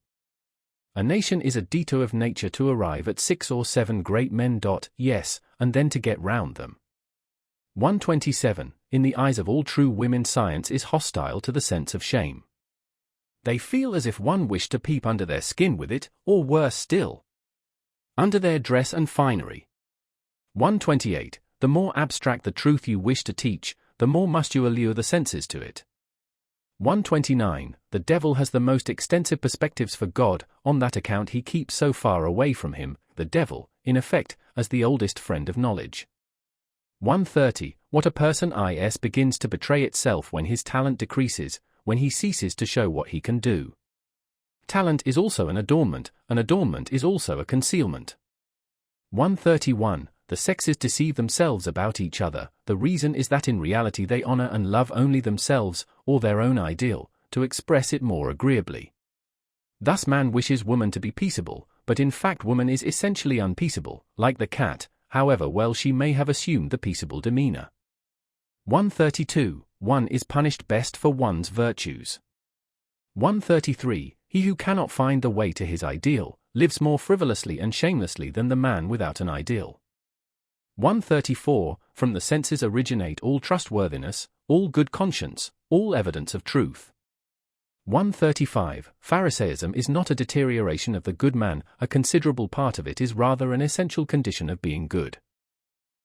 A nation is a detour of nature to arrive at 6 or 7 great men. Yes, and then to get round them. 127. In the eyes of all true women, science is hostile to the sense of shame. They feel as if one wished to peep under their skin with it, or worse still, under their dress and finery. 128. The more abstract the truth you wish to teach, the more must you allure the senses to it. 129. The devil has the most extensive perspectives for God, on that account he keeps so far away from him, the devil, in effect, as the oldest friend of knowledge. 130. What a person is begins to betray itself when his talent decreases, when he ceases to show what he can do. Talent is also an adornment is also a concealment. 131. The sexes deceive themselves about each other, the reason is that in reality they honor and love only themselves, or their own ideal, to express it more agreeably. Thus man wishes woman to be peaceable, but in fact woman is essentially unpeaceable, like the cat, however well she may have assumed the peaceable demeanor. 132. One is punished best for one's virtues. 133. He who cannot find the way to his ideal, lives more frivolously and shamelessly than the man without an ideal. 134. From the senses originate all trustworthiness, all good conscience, all evidence of truth. 135. Pharisaism is not a deterioration of the good man, a considerable part of it is rather an essential condition of being good.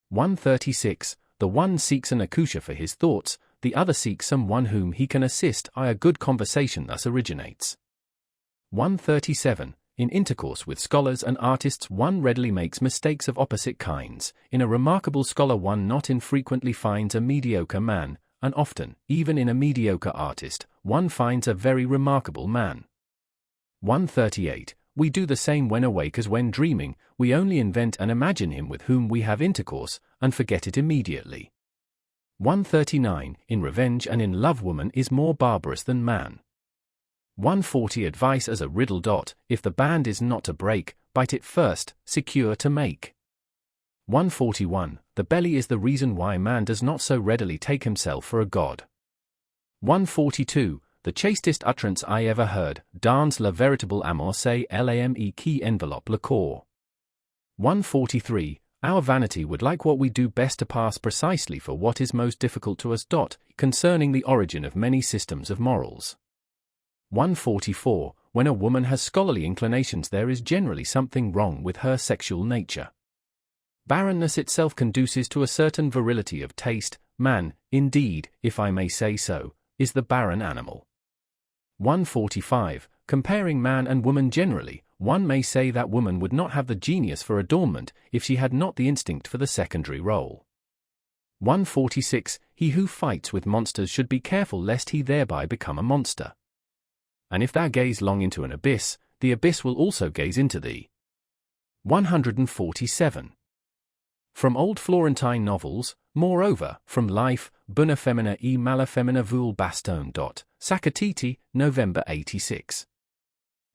136. The one seeks an accoucheur for his thoughts, the other seeks someone whom he can assist. A good conversation thus originates. 137. In intercourse with scholars and artists one readily makes mistakes of opposite kinds. In a remarkable scholar one not infrequently finds a mediocre man, and often, even in a mediocre artist, one finds a very remarkable man. 138. We do the same when awake as when dreaming, we only invent and imagine him with whom we have intercourse, and forget it immediately. 139. In revenge and in love woman is more barbarous than man. 140. Advice as a riddle. If the band is not to break, bite it first, secure to make. 141. The belly is the reason why man does not so readily take himself for a god. 142. The chastest utterance I ever heard, dans la véritable amour c'est l'ame qui enveloppe le corps. 143. our vanity would like what we do best to pass precisely for what is most difficult to us. Concerning the origin of many systems of morals. 144. When a woman has scholarly inclinations, there is generally something wrong with her sexual nature. Barrenness itself conduces to a certain virility of taste. Man, indeed, if I may say so, is the barren animal. 145. Comparing man and woman generally, one may say that woman would not have the genius for adornment if she had not the instinct for the secondary role. 146. He who fights with monsters should be careful lest he thereby become a monster. And if thou gaze long into an abyss, the abyss will also gaze into thee. 147. From old Florentine novels, moreover, from life, Buna femina e mala femina vul baston. Sakatiti, November 86.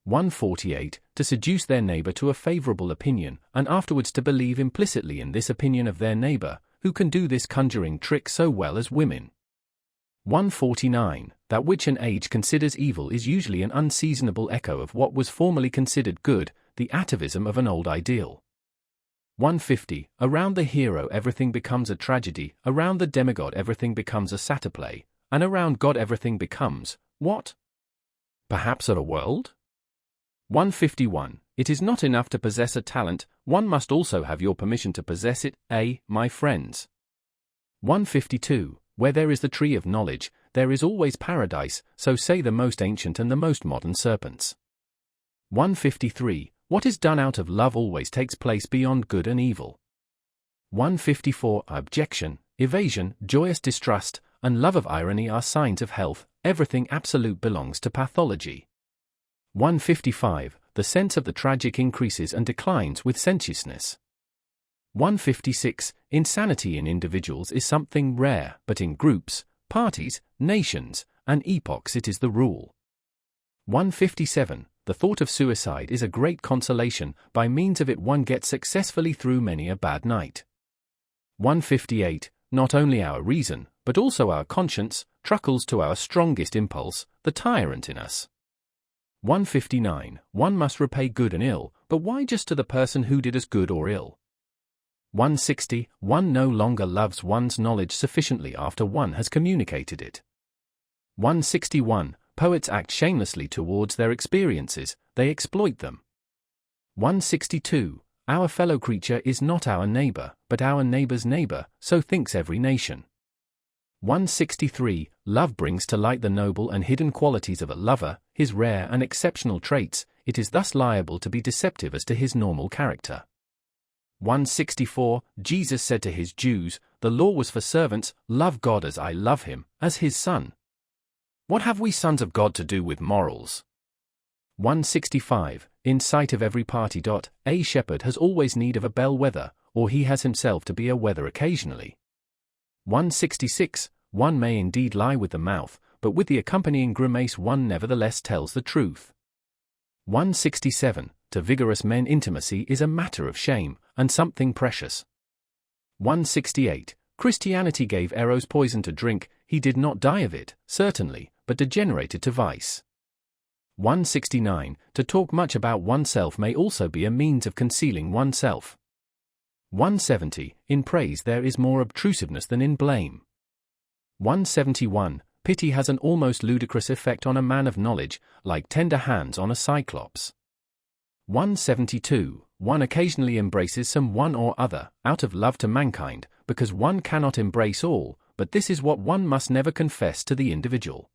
148. To seduce their neighbor to a favorable opinion, and afterwards to believe implicitly in this opinion of their neighbor, who can do this conjuring trick so well as women. 149. That which an age considers evil is usually an unseasonable echo of what was formerly considered good, the atavism of an old ideal. 150. Around the hero everything becomes a tragedy, around the demigod everything becomes a satyr, and around God everything becomes, what? Perhaps a world? 151. It is not enough to possess a talent, one must also have your permission to possess it, my friends. 152. Where there is the tree of knowledge, there is always paradise, so say the most ancient and the most modern serpents. 153. What is done out of love always takes place beyond good and evil. 154. Objection, evasion, joyous distrust, and love of irony are signs of health, everything absolute belongs to pathology. 155. The sense of the tragic increases and declines with sensuousness. 156. Insanity in individuals is something rare, but in groups, parties, nations, and epochs it is the rule. 157. The thought of suicide is a great consolation, by means of it one gets successfully through many a bad night. 158. Not only our reason, but also our conscience, truckles to our strongest impulse, the tyrant in us. 159. One must repay good and ill, but why just to the person who did us good or ill? 160. One no longer loves one's knowledge sufficiently after one has communicated it. 161. Poets act shamelessly towards their experiences, they exploit them. 162. Our fellow creature is not our neighbor, but our neighbor's neighbor, so thinks every nation. 163. Love brings to light the noble and hidden qualities of a lover, his rare and exceptional traits, it is thus liable to be deceptive as to his normal character. 164. Jesus said to his Jews, the law was for servants, love God as I love him, as his son. What have we sons of God to do with morals? 165. In sight of every party. A shepherd has always need of a bellwether, or he has himself to be a wether occasionally. 166. One may indeed lie with the mouth, but with the accompanying grimace one nevertheless tells the truth. 167. To vigorous men intimacy is a matter of shame, and something precious. 168. Christianity gave Eros poison to drink, he did not die of it, certainly, but degenerated to vice. 169. To talk much about oneself may also be a means of concealing oneself. 170. In praise there is more obtrusiveness than in blame. 171. Pity has an almost ludicrous effect on a man of knowledge, like tender hands on a cyclops. 172. One occasionally embraces some one or other, out of love to mankind, because one cannot embrace all, but this is what one must never confess to the individual.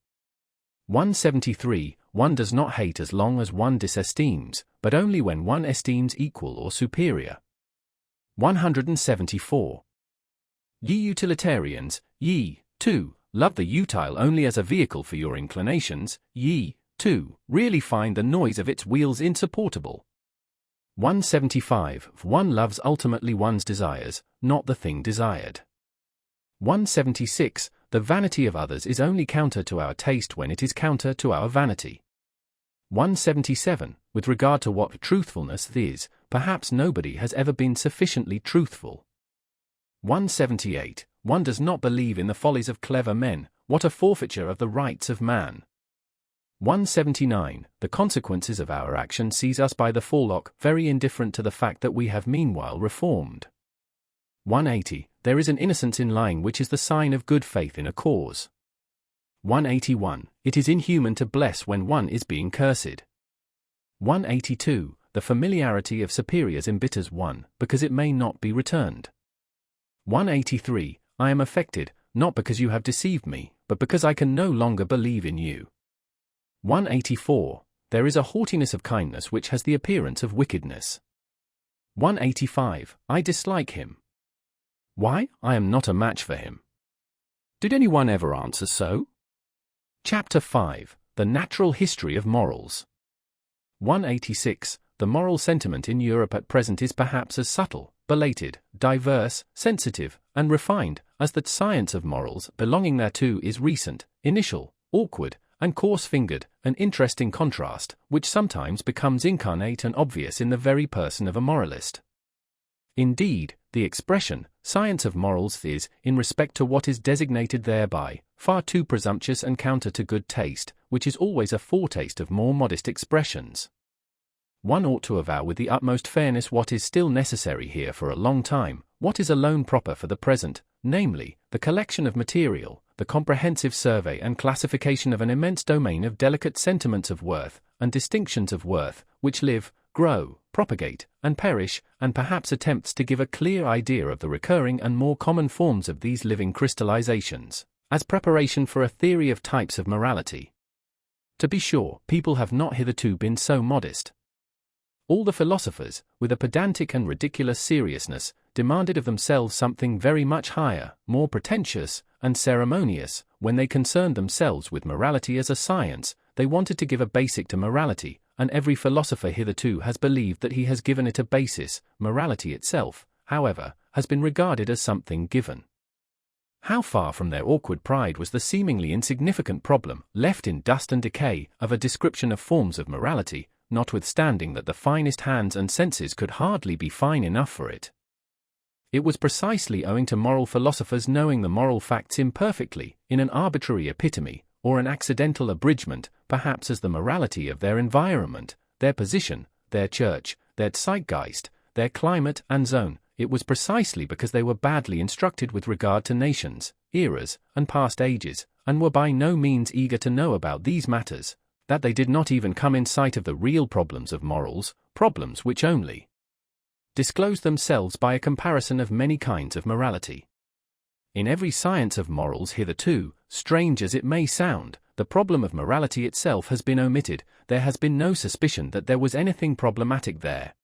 173. One does not hate as long as one disesteems, but only when one esteems equal or superior. 174. Ye utilitarians, ye, too, love the utile only as a vehicle for your inclinations, ye, too, really find the noise of its wheels insupportable. 175. One loves ultimately one's desires, not the thing desired. 176. The vanity of others is only counter to our taste when it is counter to our vanity. 177. With regard to what truthfulness is, perhaps nobody has ever been sufficiently truthful. 178. One does not believe in the follies of clever men, what a forfeiture of the rights of man. 179. The consequences of our action seize us by the forelock, very indifferent to the fact that we have meanwhile reformed. 180. There is an innocence in lying which is the sign of good faith in a cause. 181. It is inhuman to bless when one is being cursed. 182. The familiarity of superiors embitters one, because it may not be returned. 183. I am affected, not because you have deceived me, but because I can no longer believe in you. 184. There is a haughtiness of kindness which has the appearance of wickedness. 185. I dislike him. Why? I am not a match for him. Did anyone ever answer so? Chapter 5. The Natural History of Morals. 186. The moral sentiment in Europe at present is perhaps as subtle, belated, diverse, sensitive, and refined as that science of morals belonging thereto is recent, initial, awkward, and coarse-fingered, an interesting contrast, which sometimes becomes incarnate and obvious in the very person of a moralist. Indeed, the expression, science of morals is, in respect to what is designated thereby, far too presumptuous and counter to good taste, which is always a foretaste of more modest expressions. One ought to avow with the utmost fairness what is still necessary here for a long time, what is alone proper for the present, namely, the collection of material, the comprehensive survey and classification of an immense domain of delicate sentiments of worth, and distinctions of worth, which live, grow, propagate, and perish, and perhaps attempts to give a clear idea of the recurring and more common forms of these living crystallizations, as preparation for a theory of types of morality. To be sure, people have not hitherto been so modest. All the philosophers, with a pedantic and ridiculous seriousness, demanded of themselves something very much higher, more pretentious, and ceremonious. When they concerned themselves with morality as a science, they wanted to give a basic to morality, and every philosopher hitherto has believed that he has given it a basis. Morality itself, however, has been regarded as something given. How far from their awkward pride was the seemingly insignificant problem, left in dust and decay, of a description of forms of morality, notwithstanding that the finest hands and senses could hardly be fine enough for it. It was precisely owing to moral philosophers knowing the moral facts imperfectly, in an arbitrary epitome, or an accidental abridgment, perhaps as the morality of their environment, their position, their church, their zeitgeist, their climate and zone. It was precisely because they were badly instructed with regard to nations, eras, and past ages, and were by no means eager to know about these matters, that they did not even come in sight of the real problems of morals, problems which only disclose themselves by a comparison of many kinds of morality. In every science of morals hitherto, strange as it may sound, the problem of morality itself has been omitted. There has been no suspicion that there was anything problematic there.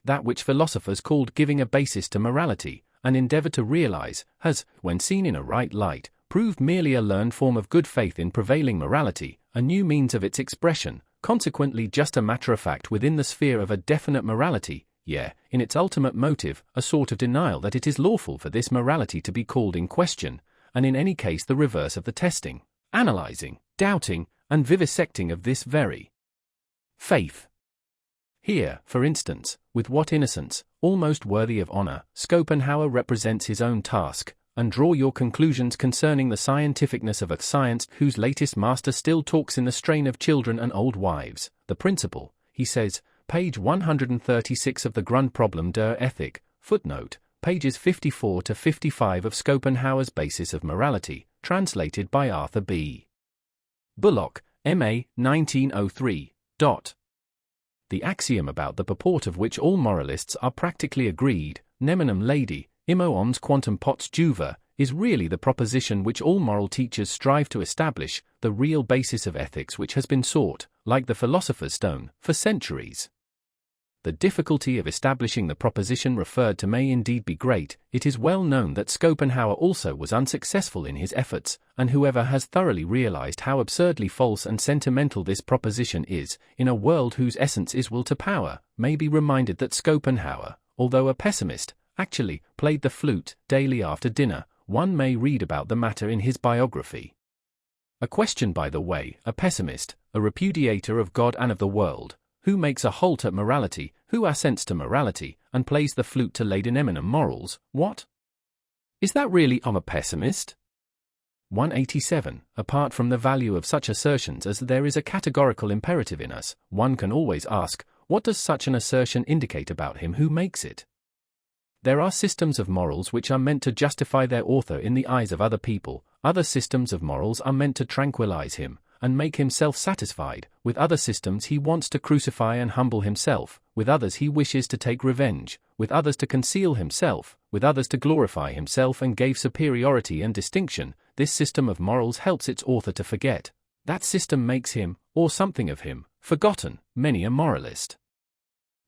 That which philosophers called giving a basis to morality, and endeavored to realize, has, when seen in a right light, proved merely a learned form of good faith in prevailing morality, a new means of its expression, consequently just a matter of fact within the sphere of a definite morality, in its ultimate motive, a sort of denial that it is lawful for this morality to be called in question, and in any case the reverse of the testing, analyzing, doubting, and vivisecting of this very faith. Here, for instance, with what innocence, almost worthy of honor, Schopenhauer represents his own task, and draw your conclusions concerning the scientificness of a science whose latest master still talks in the strain of children and old wives. The principle, he says, page 136 of the Grundproblem der Ethik, footnote, pages 54 to 55 of Schopenhauer's Basis of Morality, translated by Arthur B. Bullock, M.A., 1903. The axiom about the purport of which all moralists are practically agreed, neminem lady, immo ons quantum pots juva, is really the proposition which all moral teachers strive to establish, the real basis of ethics which has been sought, like the philosopher's stone, for centuries. The difficulty of establishing the proposition referred to may indeed be great. It is well known that Schopenhauer also was unsuccessful in his efforts, and whoever has thoroughly realized how absurdly false and sentimental this proposition is, in a world whose essence is will to power, may be reminded that Schopenhauer, although a pessimist, actually played the flute daily after dinner. One may read about the matter in his biography. A question, by the way: a pessimist, a repudiator of God and of the world, who makes a halt at morality, who assents to morality, and plays the flute to laden eminent morals, what? Is that really of a pessimist? 187. Apart from the value of such assertions as there is a categorical imperative in us, one can always ask, what does such an assertion indicate about him who makes it? There are systems of morals which are meant to justify their author in the eyes of other people, other systems of morals are meant to tranquilize him, and make him self-satisfied, with other systems he wants to crucify and humble himself, with others he wishes to take revenge, with others to conceal himself, with others to glorify himself and gain superiority and distinction. This system of morals helps its author to forget. That system makes him, or something of him, forgotten. Many a moralist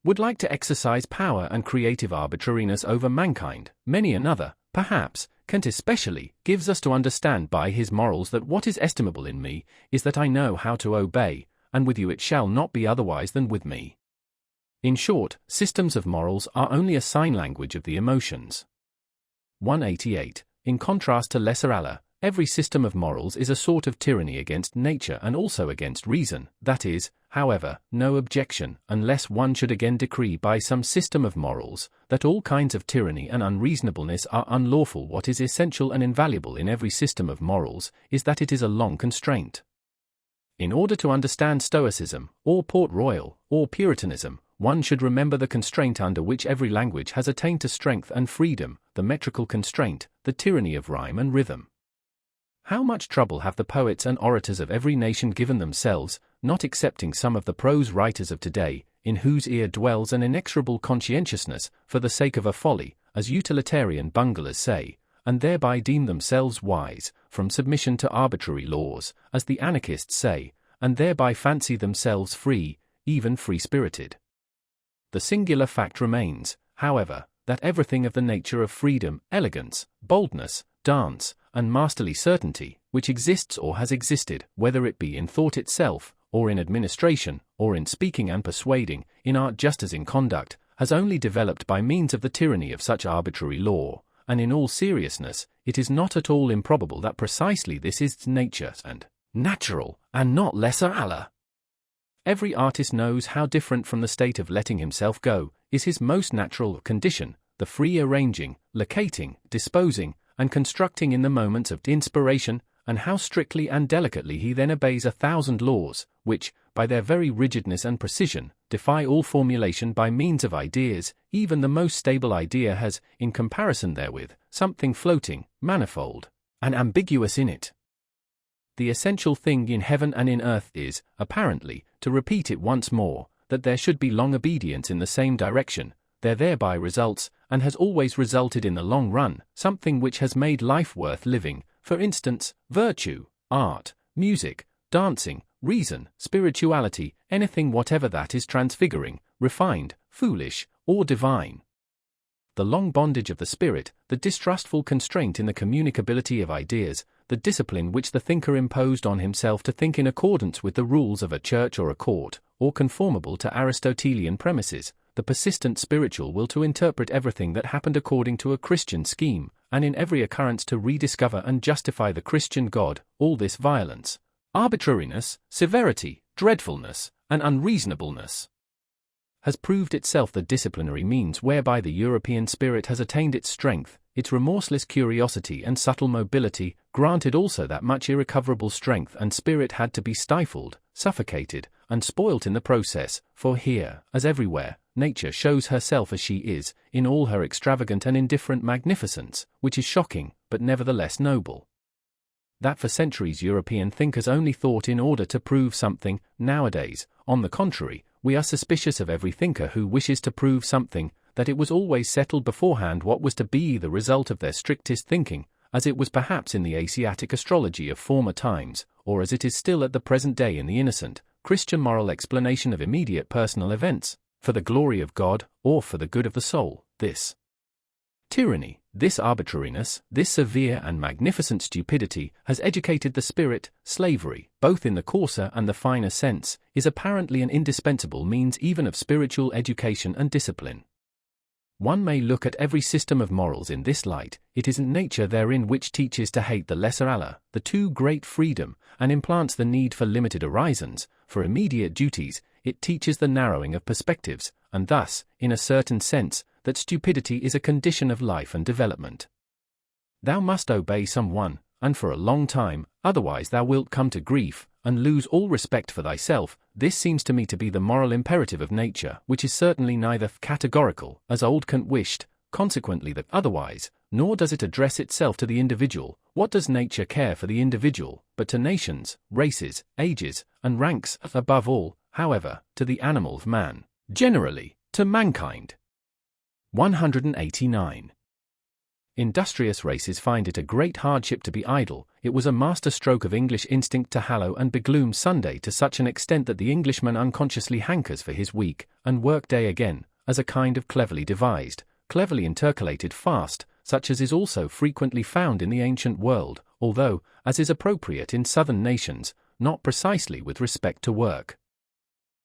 would like to exercise power and creative arbitrariness over mankind. Many another, perhaps, Kant especially, gives us to understand by his morals that what is estimable in me is that I know how to obey, and with you it shall not be otherwise than with me. In short, systems of morals are only a sign language of the emotions. 188. In contrast to lesser Allah, every system of morals is a sort of tyranny against nature and also against reason. That is, however, no objection, unless one should again decree by some system of morals that all kinds of tyranny and unreasonableness are unlawful. What is essential and invaluable in every system of morals is that it is a long constraint. In order to understand Stoicism, or Port Royal, or Puritanism, one should remember the constraint under which every language has attained to strength and freedom, the metrical constraint, the tyranny of rhyme and rhythm. How much trouble have the poets and orators of every nation given themselves, not excepting some of the prose writers of today, in whose ear dwells an inexorable conscientiousness, for the sake of a folly, as utilitarian bunglers say, and thereby deem themselves wise, from submission to arbitrary laws, as the anarchists say, and thereby fancy themselves free, even free-spirited. The singular fact remains, however, that everything of the nature of freedom, elegance, boldness, dance, and masterly certainty, which exists or has existed, whether it be in thought itself, or in administration, or in speaking and persuading, in art just as in conduct, has only developed by means of the tyranny of such arbitrary law, and in all seriousness, it is not at all improbable that precisely this is nature and natural, and not lesser Allah. Every artist knows how different from the state of letting himself go is his most natural condition, the free arranging, locating, disposing, and constructing in the moments of inspiration, and how strictly and delicately he then obeys 1,000 laws, which, by their very rigidness and precision, defy all formulation by means of ideas. Even the most stable idea has, in comparison therewith, something floating, manifold, and ambiguous in it. The essential thing in heaven and in earth is, apparently, to repeat it once more, that there should be long obedience in the same direction. There thereby results, and has always resulted in the long run, something which has made life worth living, for instance, virtue, art, music, dancing, reason, spirituality, anything whatever that is transfiguring, refined, foolish, or divine. The long bondage of the spirit, the distrustful constraint in the communicability of ideas, the discipline which the thinker imposed on himself to think in accordance with the rules of a church or a court, or conformable to Aristotelian premises, the persistent spiritual will to interpret everything that happened according to a Christian scheme, and in every occurrence to rediscover and justify the Christian God. All this violence, arbitrariness, severity, dreadfulness, and unreasonableness has proved itself the disciplinary means whereby the European spirit has attained its strength, its remorseless curiosity and subtle mobility. Granted also that much irrecoverable strength and spirit had to be stifled, suffocated, and spoilt in the process, for here, as everywhere, nature shows herself as she is, in all her extravagant and indifferent magnificence, which is shocking, but nevertheless noble. That for centuries European thinkers only thought in order to prove something, nowadays, on the contrary, we are suspicious of every thinker who wishes to prove something, that it was always settled beforehand what was to be the result of their strictest thinking, as it was perhaps in the Asiatic astrology of former times, or as it is still at the present day in the innocent, Christian moral explanation of immediate personal events, for the glory of God, or for the good of the soul. This tyranny, this arbitrariness, this severe and magnificent stupidity has educated the spirit. Slavery, both in the coarser and the finer sense, is apparently an indispensable means even of spiritual education and discipline. One may look at every system of morals in this light. It is nature therein which teaches to hate the lesser Allah, the too great freedom, and implants the need for limited horizons, for immediate duties. It teaches the narrowing of perspectives, and thus, in a certain sense, that stupidity is a condition of life and development. Thou must obey someone, and for a long time, otherwise thou wilt come to grief, and lose all respect for thyself. This seems to me to be the moral imperative of nature, which is certainly neither categorical, as old Kant wished, consequently that otherwise, nor does it address itself to the individual. What does nature care for the individual, but to nations, races, ages, and ranks, above all, however, to the animal of man, generally, to mankind? 189. Industrious races find it a great hardship to be idle. It was a master-stroke of English instinct to hallow and begloom Sunday to such an extent that the Englishman unconsciously hankers for his week and work day again, as a kind of cleverly devised, cleverly intercalated fast, such as is also frequently found in the ancient world, although, as is appropriate in southern nations, not precisely with respect to work.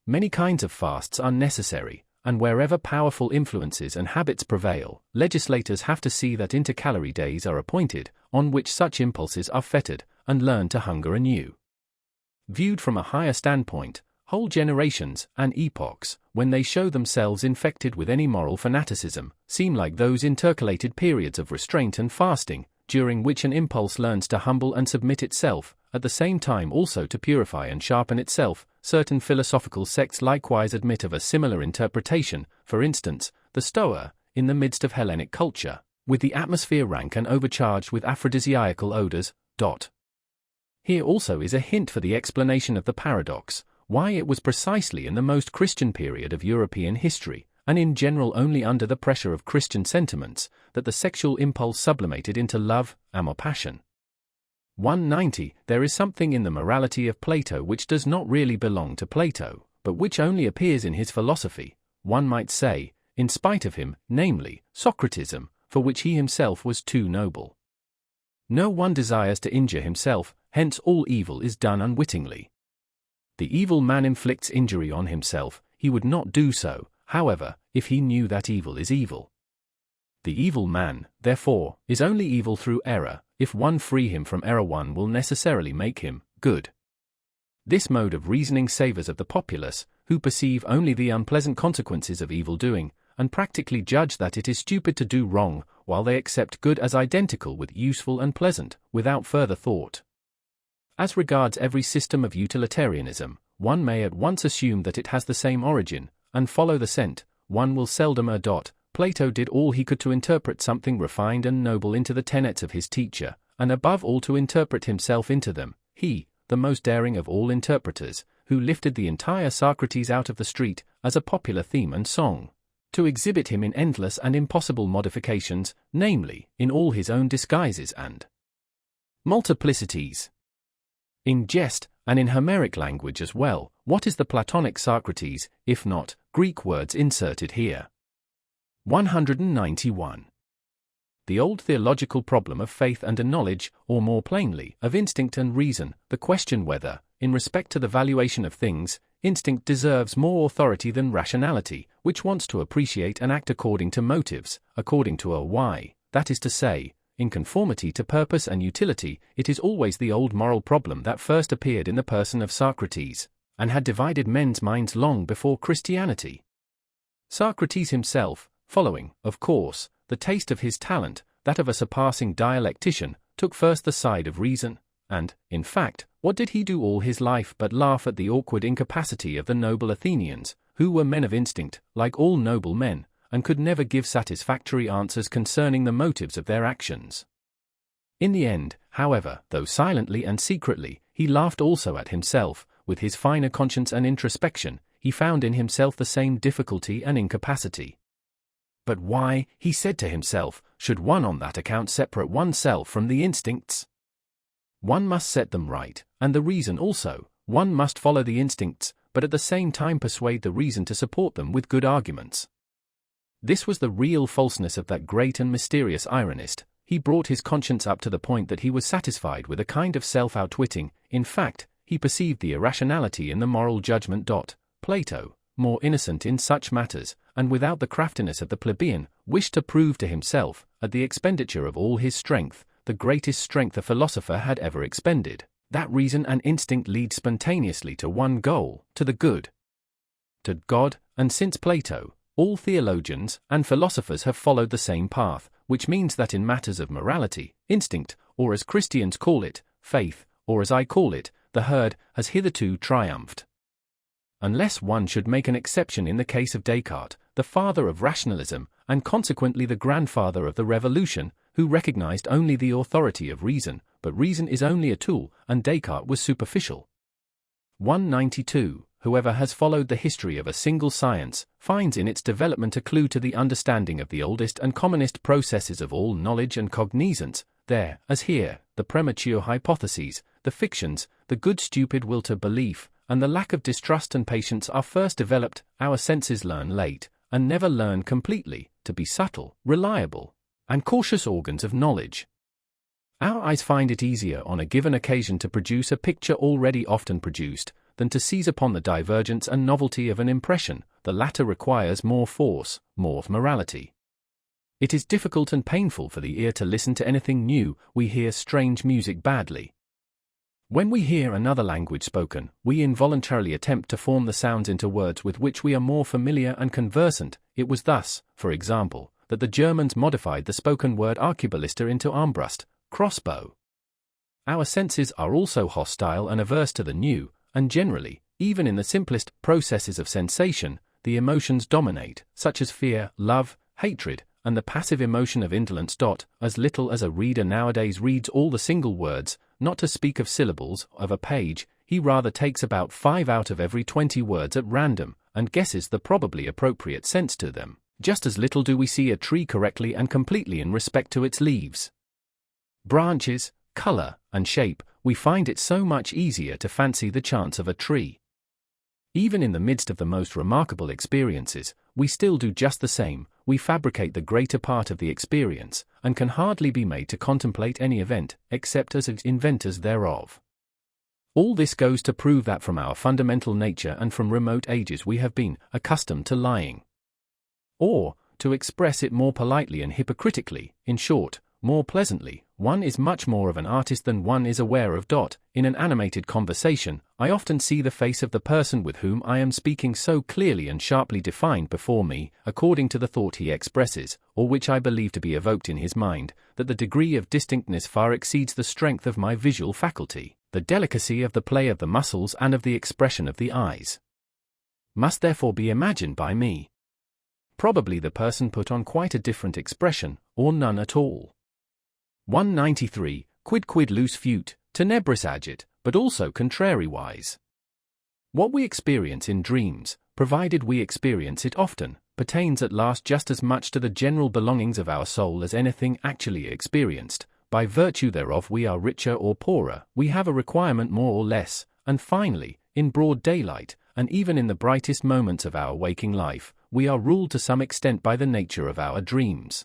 Many kinds of fasts are necessary, and wherever powerful influences and habits prevail, legislators have to see that intercalary days are appointed, on which such impulses are fettered, and learn to hunger anew. Viewed from a higher standpoint, whole generations and epochs, when they show themselves infected with any moral fanaticism, seem like those intercalated periods of restraint and fasting, during which an impulse learns to humble and submit itself, at the same time also to purify and sharpen itself. Certain philosophical sects likewise admit of a similar interpretation, for instance, the Stoa, in the midst of Hellenic culture, with the atmosphere rank and overcharged with aphrodisiacal odors. Here also is a hint for the explanation of the paradox, why it was precisely in the most Christian period of European history, and in general only under the pressure of Christian sentiments, that the sexual impulse sublimated into love, amor passion. 190. There is something in the morality of Plato which does not really belong to Plato, but which only appears in his philosophy, one might say, in spite of him, namely, Socratism, for which he himself was too noble. No one desires to injure himself, hence all evil is done unwittingly. The evil man inflicts injury on himself. He would not do so, however, if he knew that evil is evil. The evil man, therefore, is only evil through error. If one free him from error, one will necessarily make him good. This mode of reasoning savors of the populace, who perceive only the unpleasant consequences of evil doing, and practically judge that it is stupid to do wrong, while they accept good as identical with useful and pleasant, without further thought. As regards every system of utilitarianism, one may at once assume that it has the same origin, and follow the scent. One will seldom Plato did all he could to interpret something refined and noble into the tenets of his teacher, and above all to interpret himself into them. He, the most daring of all interpreters, who lifted the entire Socrates out of the street, as a popular theme and song, to exhibit him in endless and impossible modifications, namely, in all his own disguises and multiplicities. In jest, and in Homeric language as well, what is the Platonic Socrates, if not Greek words inserted here? 191. The old theological problem of faith and knowledge, or more plainly, of instinct and reason, the question whether, in respect to the valuation of things, instinct deserves more authority than rationality, which wants to appreciate and act according to motives, according to a why, that is to say, in conformity to purpose and utility. It is always the old moral problem that first appeared in the person of Socrates, and had divided men's minds long before Christianity. Socrates himself, following, of course, the taste of his talent, that of a surpassing dialectician, took first the side of reason, and, in fact, what did he do all his life but laugh at the awkward incapacity of the noble Athenians, who were men of instinct, like all noble men, and could never give satisfactory answers concerning the motives of their actions. In the end, however, though silently and secretly, he laughed also at himself. With his finer conscience and introspection, he found in himself the same difficulty and incapacity. But why, he said to himself, should one on that account separate oneself from the instincts? One must set them right, and the reason also. One must follow the instincts, but at the same time persuade the reason to support them with good arguments. This was the real falseness of that great and mysterious ironist. He brought his conscience up to the point that he was satisfied with a kind of self-outwitting. In fact, he perceived the irrationality in the moral judgment. Plato, more innocent in such matters, and without the craftiness of the plebeian, wished to prove to himself, at the expenditure of all his strength, the greatest strength a philosopher had ever expended, that reason and instinct lead spontaneously to one goal, to the good, to God. And since Plato, all theologians and philosophers have followed the same path, which means that in matters of morality, instinct, or as Christians call it, faith, or as I call it, the herd, has hitherto triumphed. Unless one should make an exception in the case of Descartes, the father of rationalism, and consequently the grandfather of the revolution, who recognized only the authority of reason, but reason is only a tool, and Descartes was superficial. 192. Whoever has followed the history of a single science, finds in its development a clue to the understanding of the oldest and commonest processes of all knowledge and cognizance. There, as here, the premature hypotheses, the fictions, the good stupid will to belief, and the lack of distrust and patience are first developed. Our senses learn late, and never learn completely, to be subtle, reliable, and cautious organs of knowledge. Our eyes find it easier on a given occasion to produce a picture already often produced, than to seize upon the divergence and novelty of an impression. The latter requires more force, more morality. It is difficult and painful for the ear to listen to anything new. We hear strange music badly. When we hear another language spoken, we involuntarily attempt to form the sounds into words with which we are more familiar and conversant. It was thus, for example, that the Germans modified the spoken word arqueballista into armbrust, crossbow. Our senses are also hostile and averse to the new, and generally, even in the simplest processes of sensation, the emotions dominate, such as fear, love, hatred, and the passive emotion of indolence. As little as a reader nowadays reads all the single words, not to speak of syllables, of a page, he rather takes about 5 out of every 20 words at random, and guesses the probably appropriate sense to them. Just as little do we see a tree correctly and completely in respect to its leaves, branches, color, and shape. We find it so much easier to fancy the chance of a tree. Even in the midst of the most remarkable experiences, we still do just the same. We fabricate the greater part of the experience, and can hardly be made to contemplate any event, except as inventors thereof. All this goes to prove that from our fundamental nature and from remote ages we have been accustomed to lying. Or, to express it more politely and hypocritically, in short, more pleasantly, one is much more of an artist than one is aware of. In an animated conversation, I often see the face of the person with whom I am speaking so clearly and sharply defined before me, according to the thought he expresses, or which I believe to be evoked in his mind, that the degree of distinctness far exceeds the strength of my visual faculty, the delicacy of the play of the muscles and of the expression of the eyes. Must therefore be imagined by me. Probably the person put on quite a different expression, or none at all. 193. Quid luce fut, tenebris agit, but also contrariwise. What we experience in dreams, provided we experience it often, pertains at last just as much to the general belongings of our soul as anything actually experienced. By virtue thereof we are richer or poorer, we have a requirement more or less, and finally, in broad daylight, and even in the brightest moments of our waking life, we are ruled to some extent by the nature of our dreams.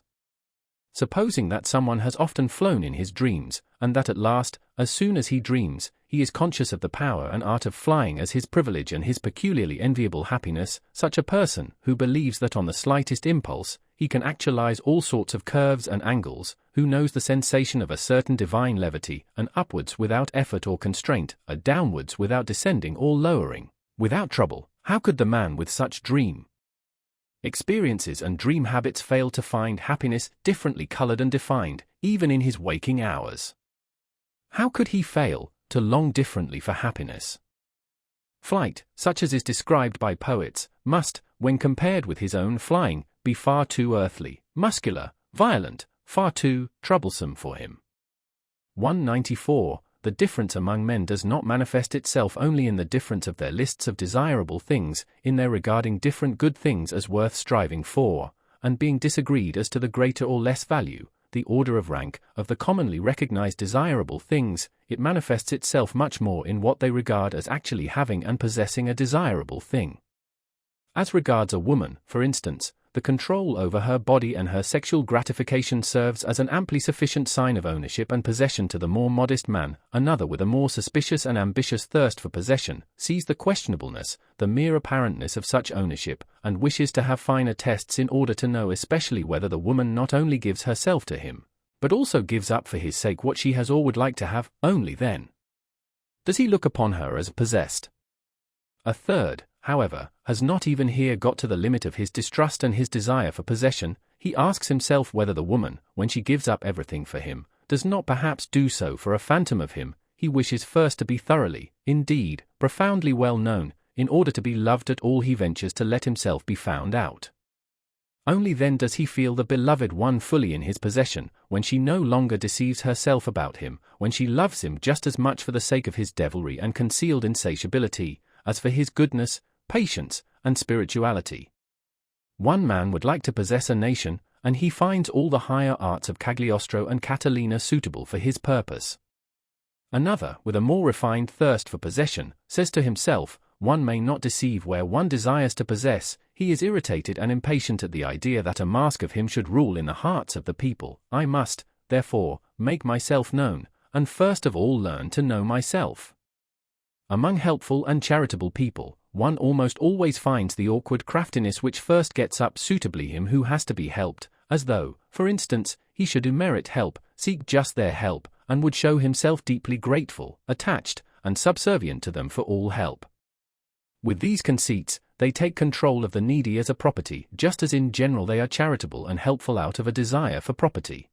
Supposing that someone has often flown in his dreams, and that at last, as soon as he dreams, he is conscious of the power and art of flying as his privilege and his peculiarly enviable happiness, such a person, who believes that on the slightest impulse, he can actualize all sorts of curves and angles, who knows the sensation of a certain divine levity, an upwards without effort or constraint, a downwards without descending or lowering, without trouble, how could the man with such dream experiences and dream habits fail to find happiness differently colored and defined, even in his waking hours? How could he fail to long differently for happiness? Flight, such as is described by poets, must, when compared with his own flying, be far too earthly, muscular, violent, far too troublesome for him. 194. The difference among men does not manifest itself only in the difference of their lists of desirable things, in their regarding different good things as worth striving for, and being disagreed as to the greater or less value, the order of rank, of the commonly recognized desirable things. It manifests itself much more in what they regard as actually having and possessing a desirable thing. As regards a woman, for instance, the control over her body and her sexual gratification serves as an amply sufficient sign of ownership and possession to the more modest man. Another with a more suspicious and ambitious thirst for possession sees the questionableness, the mere apparentness of such ownership, and wishes to have finer tests in order to know especially whether the woman not only gives herself to him, but also gives up for his sake what she has or would like to have. Only then does he look upon her as possessed. A third, however, has not even here got to the limit of his distrust and his desire for possession. He asks himself whether the woman, when she gives up everything for him, does not perhaps do so for a phantom of him. He wishes first to be thoroughly, indeed, profoundly well known, in order to be loved at all he ventures to let himself be found out. Only then does he feel the beloved one fully in his possession, when she no longer deceives herself about him, when she loves him just as much for the sake of his devilry and concealed insatiability, as for his goodness, patience, and spirituality. One man would like to possess a nation, and he finds all the higher arts of Cagliostro and Catalina suitable for his purpose. Another, with a more refined thirst for possession, says to himself, one may not deceive where one desires to possess. He is irritated and impatient at the idea that a mask of him should rule in the hearts of the people. I must, therefore, make myself known, and first of all learn to know myself. Among helpful and charitable people, one almost always finds the awkward craftiness which first gets up suitably him who has to be helped, as though, for instance, he should who merit help, seek just their help, and would show himself deeply grateful, attached, and subservient to them for all help. With these conceits, they take control of the needy as a property, just as in general they are charitable and helpful out of a desire for property.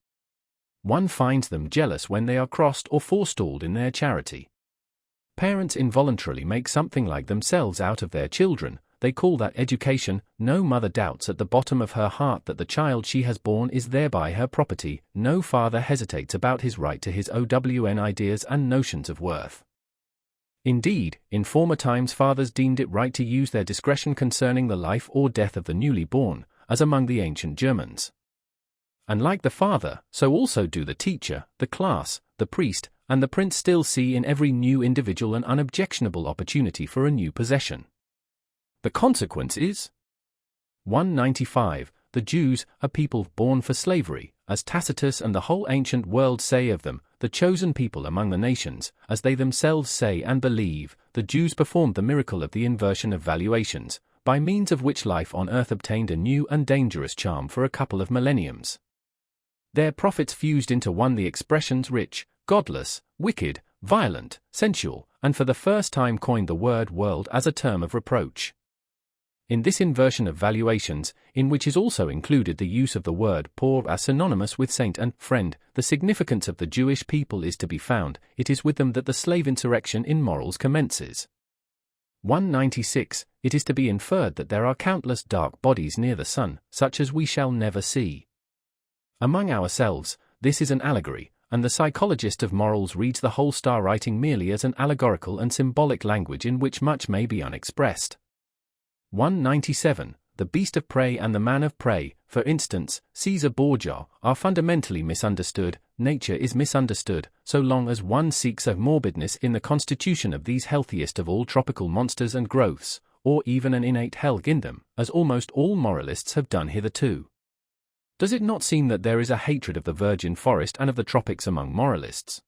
One finds them jealous when they are crossed or forestalled in their charity. Parents involuntarily make something like themselves out of their children. They call that education. No mother doubts at the bottom of her heart that the child she has born is thereby her property. No father hesitates about his right to his own ideas and notions of worth. Indeed, in former times fathers deemed it right to use their discretion concerning the life or death of the newly born, as among the ancient Germans. And like the father, so also do the teacher, the class, the priest, and the prince still see in every new individual an unobjectionable opportunity for a new possession. The consequence is 195. The Jews, a people born for slavery, as Tacitus and the whole ancient world say of them, the chosen people among the nations, as they themselves say and believe, the Jews performed the miracle of the inversion of valuations, by means of which life on earth obtained a new and dangerous charm for a couple of millenniums. Their prophets fused into one the expressions rich, godless, wicked, violent, sensual, and for the first time coined the word world as a term of reproach. In this inversion of valuations, in which is also included the use of the word poor as synonymous with saint and friend, the significance of the Jewish people is to be found. It is with them that the slave insurrection in morals commences. 196. It is to be inferred that there are countless dark bodies near the sun, such as we shall never see. Among ourselves, this is an allegory, and the psychologist of morals reads the whole star writing merely as an allegorical and symbolic language in which much may be unexpressed. 197. The beast of prey and the man of prey, for instance, Caesar Borgia, are fundamentally misunderstood. Nature is misunderstood, so long as one seeks a morbidness in the constitution of these healthiest of all tropical monsters and growths, or even an innate hell in them, as almost all moralists have done hitherto. Does it not seem that there is a hatred of the virgin forest and of the tropics among moralists?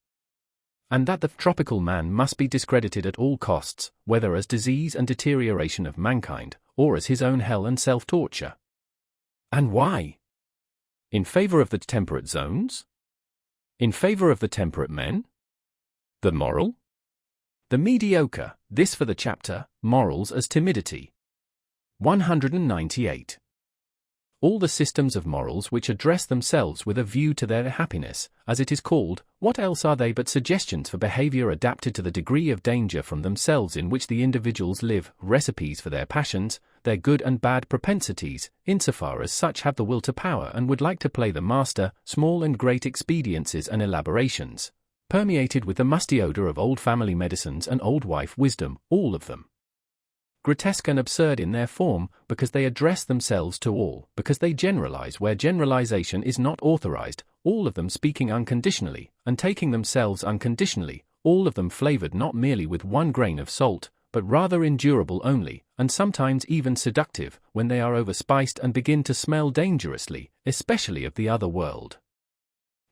And that the tropical man must be discredited at all costs, whether as disease and deterioration of mankind, or as his own hell and self-torture. And why? In favor of the temperate zones? In favor of the temperate men? The moral? The mediocre, this for the chapter, Morals as Timidity. 198. All the systems of morals which address themselves with a view to their happiness, as it is called, what else are they but suggestions for behavior adapted to the degree of danger from themselves in which the individuals live, recipes for their passions, their good and bad propensities, insofar as such have the will to power and would like to play the master, small and great expediencies and elaborations, permeated with the musty odor of old family medicines and old wife wisdom, all of them. Grotesque and absurd in their form, because they address themselves to all, because they generalize where generalization is not authorized, all of them speaking unconditionally, and taking themselves unconditionally, all of them flavored not merely with one grain of salt, but rather endurable only, and sometimes even seductive, when they are overspiced and begin to smell dangerously, especially of the other world.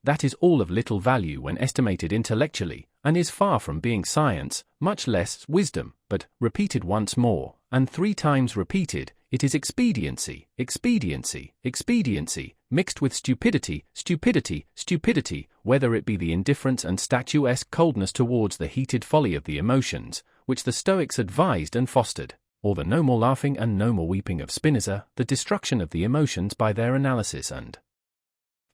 That is all of little value when estimated intellectually, and is far from being science, much less wisdom, but, repeated once more, and 3 times repeated, it is expediency, expediency, expediency, mixed with stupidity, stupidity, stupidity, whether it be the indifference and statuesque coldness towards the heated folly of the emotions, which the Stoics advised and fostered, or the no more laughing and no more weeping of Spinoza, the destruction of the emotions by their analysis and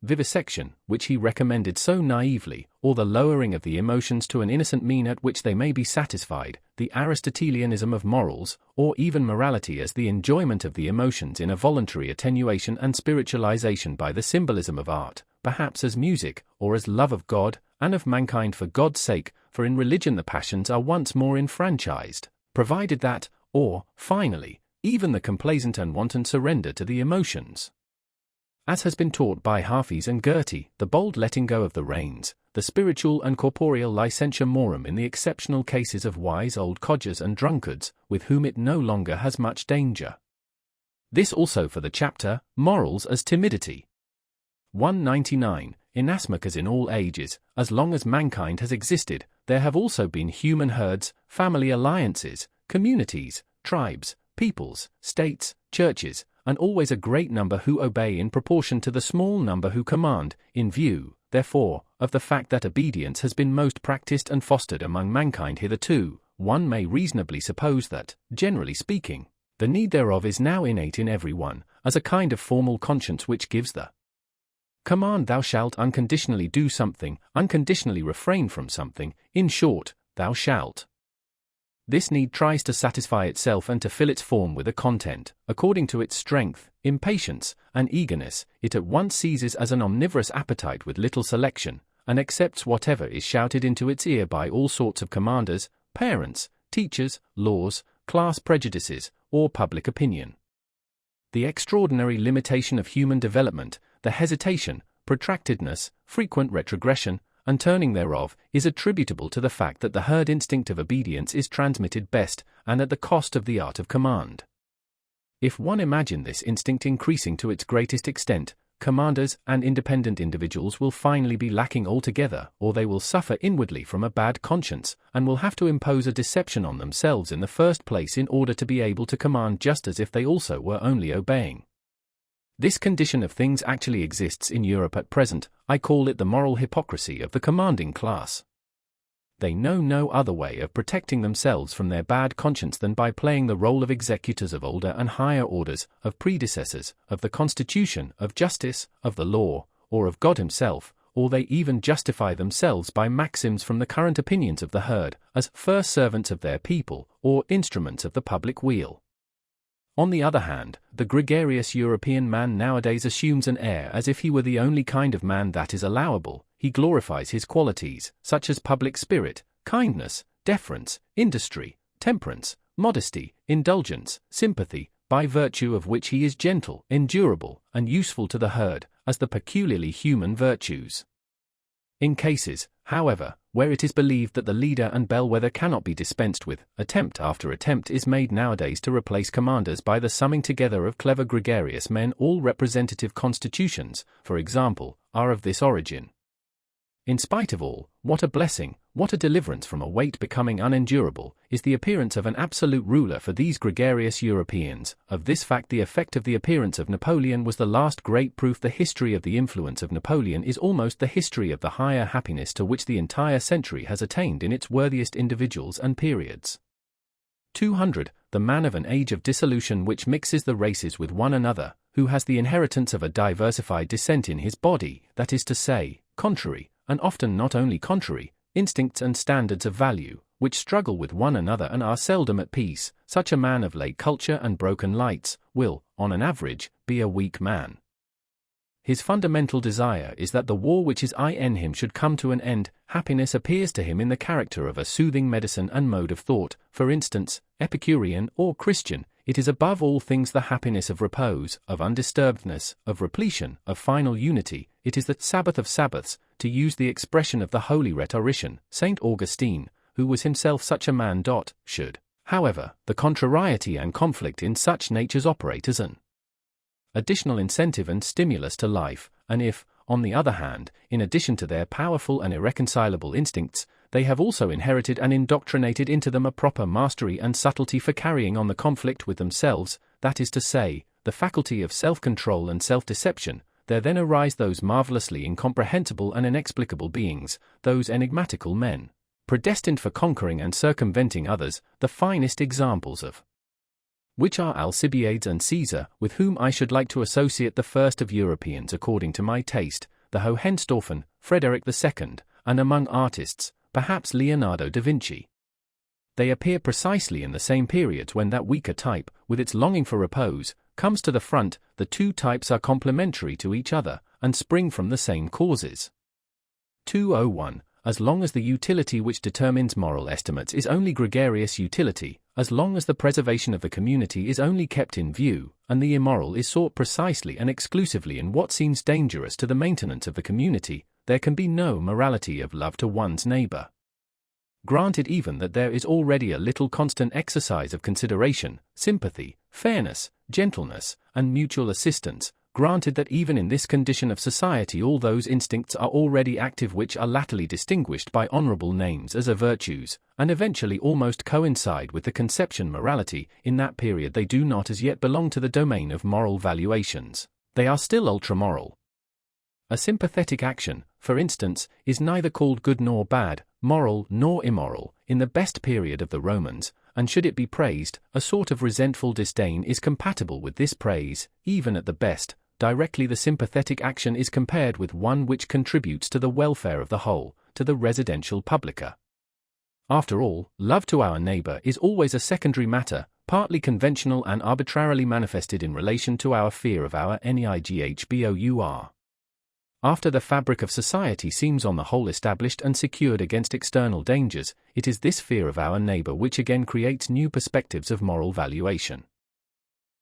vivisection, which he recommended so naively, or the lowering of the emotions to an innocent mean at which they may be satisfied, the Aristotelianism of morals, or even morality as the enjoyment of the emotions in a voluntary attenuation and spiritualization by the symbolism of art, perhaps as music, or as love of God, and of mankind for God's sake, for in religion the passions are once more enfranchised, provided that, or, finally, even the complaisant and wanton surrender to the emotions. As has been taught by Hafiz and Goethe, the bold letting go of the reins, the spiritual and corporeal licentia morum in the exceptional cases of wise old codgers and drunkards, with whom it no longer has much danger. This also for the chapter, Morals as Timidity. 199. Inasmuch as in all ages, as long as mankind has existed, there have also been human herds, family alliances, communities, tribes, peoples, states, churches, and always a great number who obey in proportion to the small number who command, in view, therefore, of the fact that obedience has been most practiced and fostered among mankind hitherto, one may reasonably suppose that, generally speaking, the need thereof is now innate in every one, as a kind of formal conscience which gives the command thou shalt unconditionally do something, unconditionally refrain from something, in short, thou shalt. This need tries to satisfy itself and to fill its form with a content, according to its strength, impatience, and eagerness. It at once seizes as an omnivorous appetite with little selection, and accepts whatever is shouted into its ear by all sorts of commanders, parents, teachers, laws, class prejudices, or public opinion. The extraordinary limitation of human development, the hesitation, protractedness, frequent retrogression, and turning thereof, is attributable to the fact that the herd instinct of obedience is transmitted best, and at the cost of the art of command. If one imagine this instinct increasing to its greatest extent, commanders and independent individuals will finally be lacking altogether, or they will suffer inwardly from a bad conscience, and will have to impose a deception on themselves in the first place in order to be able to command just as if they also were only obeying. This condition of things actually exists in Europe at present. I call it the moral hypocrisy of the commanding class. They know no other way of protecting themselves from their bad conscience than by playing the role of executors of older and higher orders, of predecessors, of the Constitution, of justice, of the law, or of God himself, or they even justify themselves by maxims from the current opinions of the herd, as first servants of their people, or instruments of the public weal. On the other hand, the gregarious European man nowadays assumes an air as if he were the only kind of man that is allowable. He glorifies his qualities, such as public spirit, kindness, deference, industry, temperance, modesty, indulgence, sympathy, by virtue of which he is gentle, endurable, and useful to the herd, as the peculiarly human virtues. In cases, however, where it is believed that the leader and bellwether cannot be dispensed with, attempt after attempt is made nowadays to replace commanders by the summing together of clever gregarious men. All representative constitutions, for example, are of this origin. In spite of all, what a blessing, what a deliverance from a weight becoming unendurable, is the appearance of an absolute ruler for these gregarious Europeans. Of this fact the effect of the appearance of Napoleon was the last great proof. The history of the influence of Napoleon is almost the history of the higher happiness to which the entire century has attained in its worthiest individuals and periods. 200. The man of an age of dissolution which mixes the races with one another, who has the inheritance of a diversified descent in his body, that is to say, contrary, and often not only contrary, instincts and standards of value, which struggle with one another and are seldom at peace. Such a man of late culture and broken lights will, on an average, be a weak man. His fundamental desire is that the war which is in him should come to an end. Happiness appears to him in the character of a soothing medicine and mode of thought, for instance, Epicurean or Christian. It is above all things the happiness of repose, of undisturbedness, of repletion, of final unity. It is the Sabbath of Sabbaths, to use the expression of the holy rhetorician, St. Augustine, who was himself such a man. Should, however, the contrariety and conflict in such natures operate as an additional incentive and stimulus to life, and if, on the other hand, in addition to their powerful and irreconcilable instincts, they have also inherited and indoctrinated into them a proper mastery and subtlety for carrying on the conflict with themselves, that is to say, the faculty of self-control and self-deception, there then arise those marvelously incomprehensible and inexplicable beings, those enigmatical men, predestined for conquering and circumventing others, the finest examples of which are Alcibiades and Caesar, with whom I should like to associate the first of Europeans according to my taste, the Hohenstaufen, Frederick II, and among artists, perhaps Leonardo da Vinci. They appear precisely in the same periods when that weaker type, with its longing for repose, comes to the front. The two types are complementary to each other, and spring from the same causes. 201. As long as the utility which determines moral estimates is only gregarious utility, as long as the preservation of the community is only kept in view, and the immoral is sought precisely and exclusively in what seems dangerous to the maintenance of the community, there can be no morality of love to one's neighbor. Granted even that there is already a little constant exercise of consideration, sympathy, fairness, gentleness, and mutual assistance, granted that even in this condition of society all those instincts are already active which are latterly distinguished by honorable names as virtues, and eventually almost coincide with the conception morality, in that period they do not as yet belong to the domain of moral valuations. They are still ultramoral. A sympathetic action, for instance, is neither called good nor bad, moral nor immoral, in the best period of the Romans, and should it be praised, a sort of resentful disdain is compatible with this praise, even at the best. Directly the sympathetic action is compared with one which contributes to the welfare of the whole, to the residential publica. After all, love to our neighbor is always a secondary matter, partly conventional and arbitrarily manifested in relation to our fear of our neighbor. After the fabric of society seems on the whole established and secured against external dangers, it is this fear of our neighbor which again creates new perspectives of moral valuation.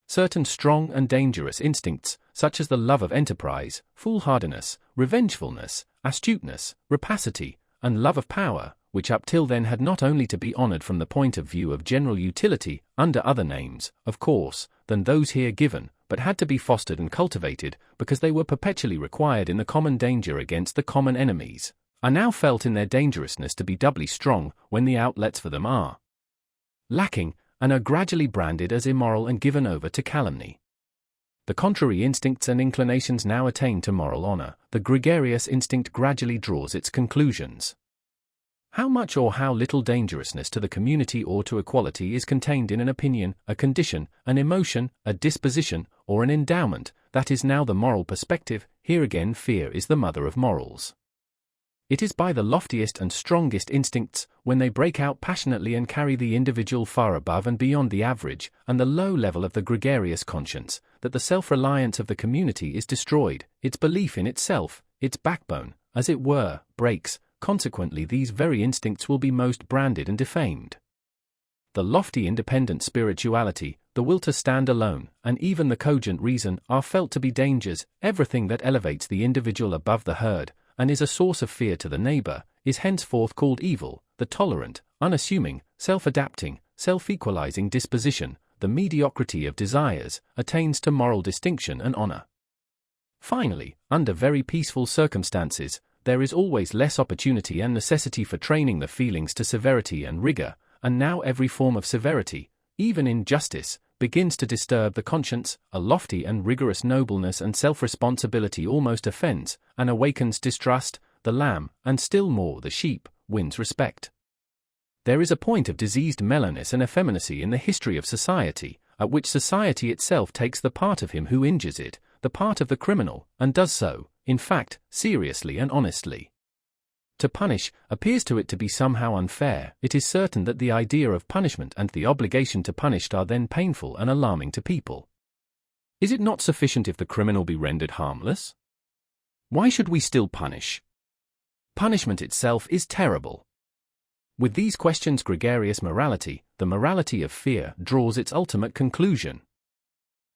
Certain strong and dangerous instincts, such as the love of enterprise, foolhardiness, revengefulness, astuteness, rapacity, and love of power, which up till then had not only to be honored from the point of view of general utility, under other names, of course, than those here given, but had to be fostered and cultivated, because they were perpetually required in the common danger against the common enemies, are now felt in their dangerousness to be doubly strong when the outlets for them are lacking, and are gradually branded as immoral and given over to calumny. The contrary instincts and inclinations now attain to moral honor. The gregarious instinct gradually draws its conclusions. How much or how little dangerousness to the community or to equality is contained in an opinion, a condition, an emotion, a disposition, or an endowment, that is now the moral perspective. Here again fear is the mother of morals. It is by the loftiest and strongest instincts, when they break out passionately and carry the individual far above and beyond the average and the low level of the gregarious conscience, that the self-reliance of the community is destroyed, its belief in itself, its backbone, as it were, breaks. Consequently these very instincts will be most branded and defamed. The lofty independent spirituality, the will to stand alone, and even the cogent reason are felt to be dangers. Everything that elevates the individual above the herd, and is a source of fear to the neighbor, is henceforth called evil. The tolerant, unassuming, self-adapting, self-equalizing disposition, the mediocrity of desires, attains to moral distinction and honor. Finally, under very peaceful circumstances, there is always less opportunity and necessity for training the feelings to severity and rigor, and now every form of severity, even injustice, begins to disturb the conscience. A lofty and rigorous nobleness and self-responsibility almost offends, and awakens distrust. The lamb, and still more the sheep, wins respect. There is a point of diseased mellowness and effeminacy in the history of society, at which society itself takes the part of him who injures it, the part of the criminal, and does so, in fact, seriously and honestly. To punish appears to it to be somehow unfair. It is certain that the idea of punishment and the obligation to punish are then painful and alarming to people. Is it not sufficient if the criminal be rendered harmless? Why should we still punish? Punishment itself is terrible. With these questions gregarious morality, the morality of fear, draws its ultimate conclusion.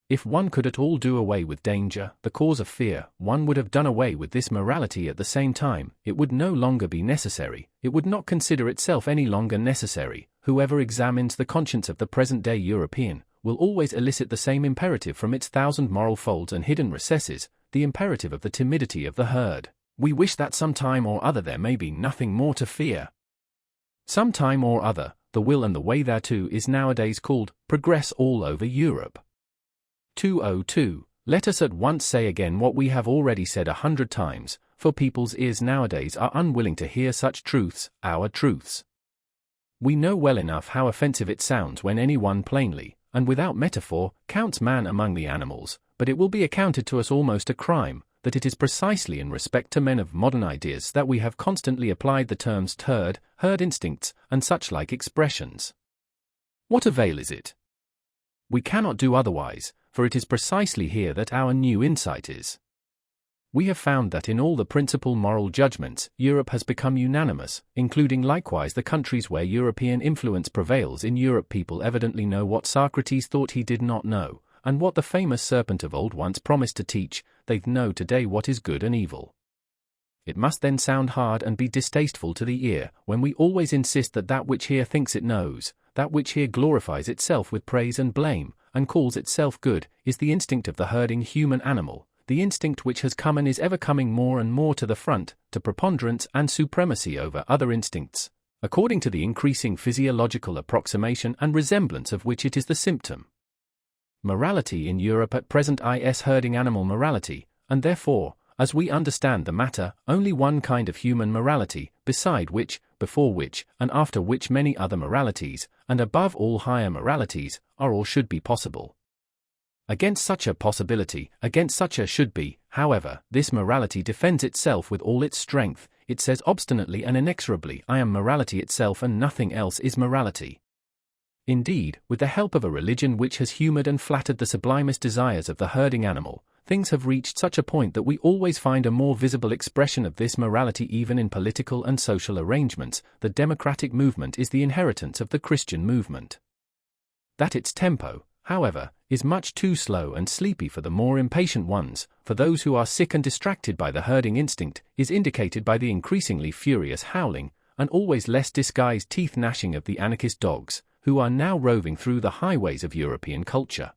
If one could at all do away with danger, the cause of fear, one would have done away with this morality at the same time. It would no longer be necessary, it would not consider itself any longer necessary. Whoever examines the conscience of the present-day European will always elicit the same imperative from its thousand moral folds and hidden recesses, the imperative of the timidity of the herd. We wish that some time or other there may be nothing more to fear. Some time or other, the will and the way thereto is nowadays called progress all over Europe. 202. Let us at once say again what we have already said 100 times, for people's ears nowadays are unwilling to hear such truths, our truths. We know well enough how offensive it sounds when any one plainly, and without metaphor, counts man among the animals, but it will be accounted to us almost a crime, that it is precisely in respect to men of modern ideas that we have constantly applied the terms herd instincts, and such like expressions. What avail is it? We cannot do otherwise, for it is precisely here that our new insight is. We have found that in all the principal moral judgments, Europe has become unanimous, including likewise the countries where European influence prevails. In Europe, people evidently know what Socrates thought he did not know, and what the famous serpent of old once promised to teach. They know today what is good and evil. It must then sound hard and be distasteful to the ear when we always insist that that which here thinks it knows, that which here glorifies itself with praise and blame, and calls itself good, is the instinct of the herding human animal, the instinct which has come and is ever coming more and more to the front, to preponderance and supremacy over other instincts, according to the increasing physiological approximation and resemblance of which it is the symptom. Morality in Europe at present is herding animal morality, and therefore, as we understand the matter, only one kind of human morality, beside which, before which, and after which many other moralities, and above all higher moralities, are or should be possible. Against such a possibility, against such a should be, however, this morality defends itself with all its strength. It says obstinately and inexorably, I am morality itself and nothing else is morality. Indeed, with the help of a religion which has humored and flattered the sublimest desires of the herding animal, things have reached such a point that we always find a more visible expression of this morality even in political and social arrangements. The democratic movement is the inheritance of the Christian movement. That its tempo, however, is much too slow and sleepy for the more impatient ones, for those who are sick and distracted by the herding instinct, is indicated by the increasingly furious howling, and always less disguised teeth gnashing of the anarchist dogs, who are now roving through the highways of European culture.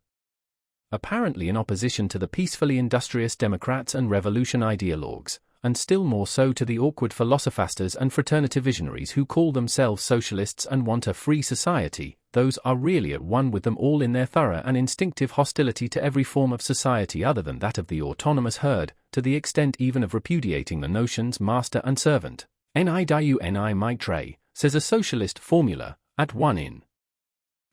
Apparently in opposition to the peacefully industrious democrats and revolution ideologues, and still more so to the awkward philosophasters and fraternity visionaries who call themselves socialists and want a free society, those are really at one with them all in their thorough and instinctive hostility to every form of society other than that of the autonomous herd, to the extent even of repudiating the notions master and servant. Ni maitre, says a socialist formula, at one in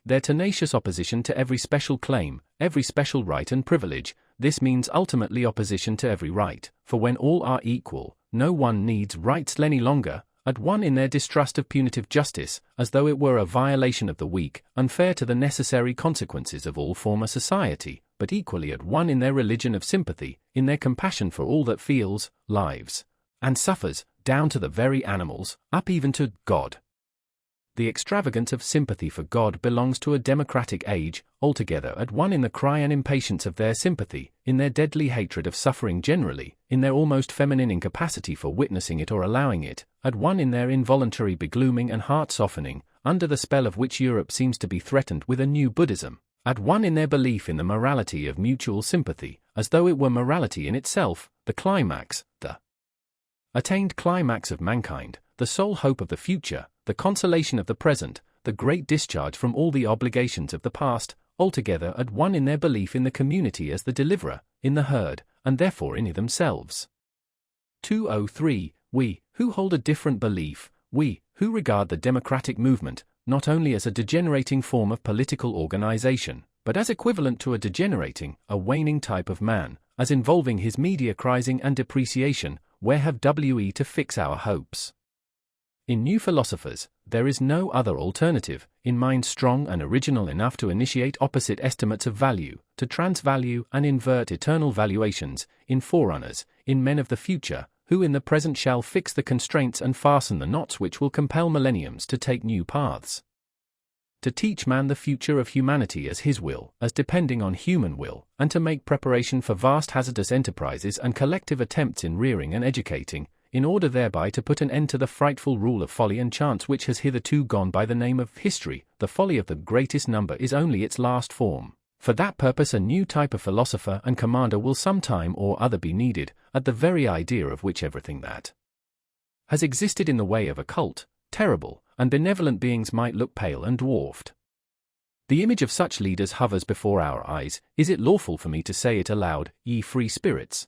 their tenacious opposition to every special claim, every special right and privilege. This means ultimately opposition to every right, for when all are equal, no one needs rights any longer, at one in their distrust of punitive justice, as though it were a violation of the weak, unfair to the necessary consequences of all former society, but equally at one in their religion of sympathy, in their compassion for all that feels, lives, and suffers, down to the very animals, up even to God. The extravagance of sympathy for God belongs to a democratic age, altogether at one in the cry and impatience of their sympathy, in their deadly hatred of suffering generally, in their almost feminine incapacity for witnessing it or allowing it, at one in their involuntary beglooming and heart-softening, under the spell of which Europe seems to be threatened with a new Buddhism, at one in their belief in the morality of mutual sympathy, as though it were morality in itself, the climax, the attained climax of mankind, the sole hope of the future, the consolation of the present, the great discharge from all the obligations of the past, altogether at one in their belief in the community as the deliverer, in the herd, and therefore in themselves. 203. We, who hold a different belief, we, who regard the democratic movement, not only as a degenerating form of political organization, but as equivalent to a degenerating, a waning type of man, as involving his mediocrizing and depreciation, where have we to fix our hopes? In new philosophers, there is no other alternative, in minds strong and original enough to initiate opposite estimates of value, to transvalue and invert eternal valuations, in forerunners, in men of the future, who in the present shall fix the constraints and fasten the knots which will compel millenniums to take new paths. To teach man the future of humanity as his will, as depending on human will, and to make preparation for vast hazardous enterprises and collective attempts in rearing and educating, in order thereby to put an end to the frightful rule of folly and chance which has hitherto gone by the name of history. The folly of the greatest number is only its last form. For that purpose a new type of philosopher and commander will some time or other be needed, at the very idea of which everything that has existed in the way of occult, terrible, and benevolent beings might look pale and dwarfed. The image of such leaders hovers before our eyes. Is it lawful for me to say it aloud, ye free spirits?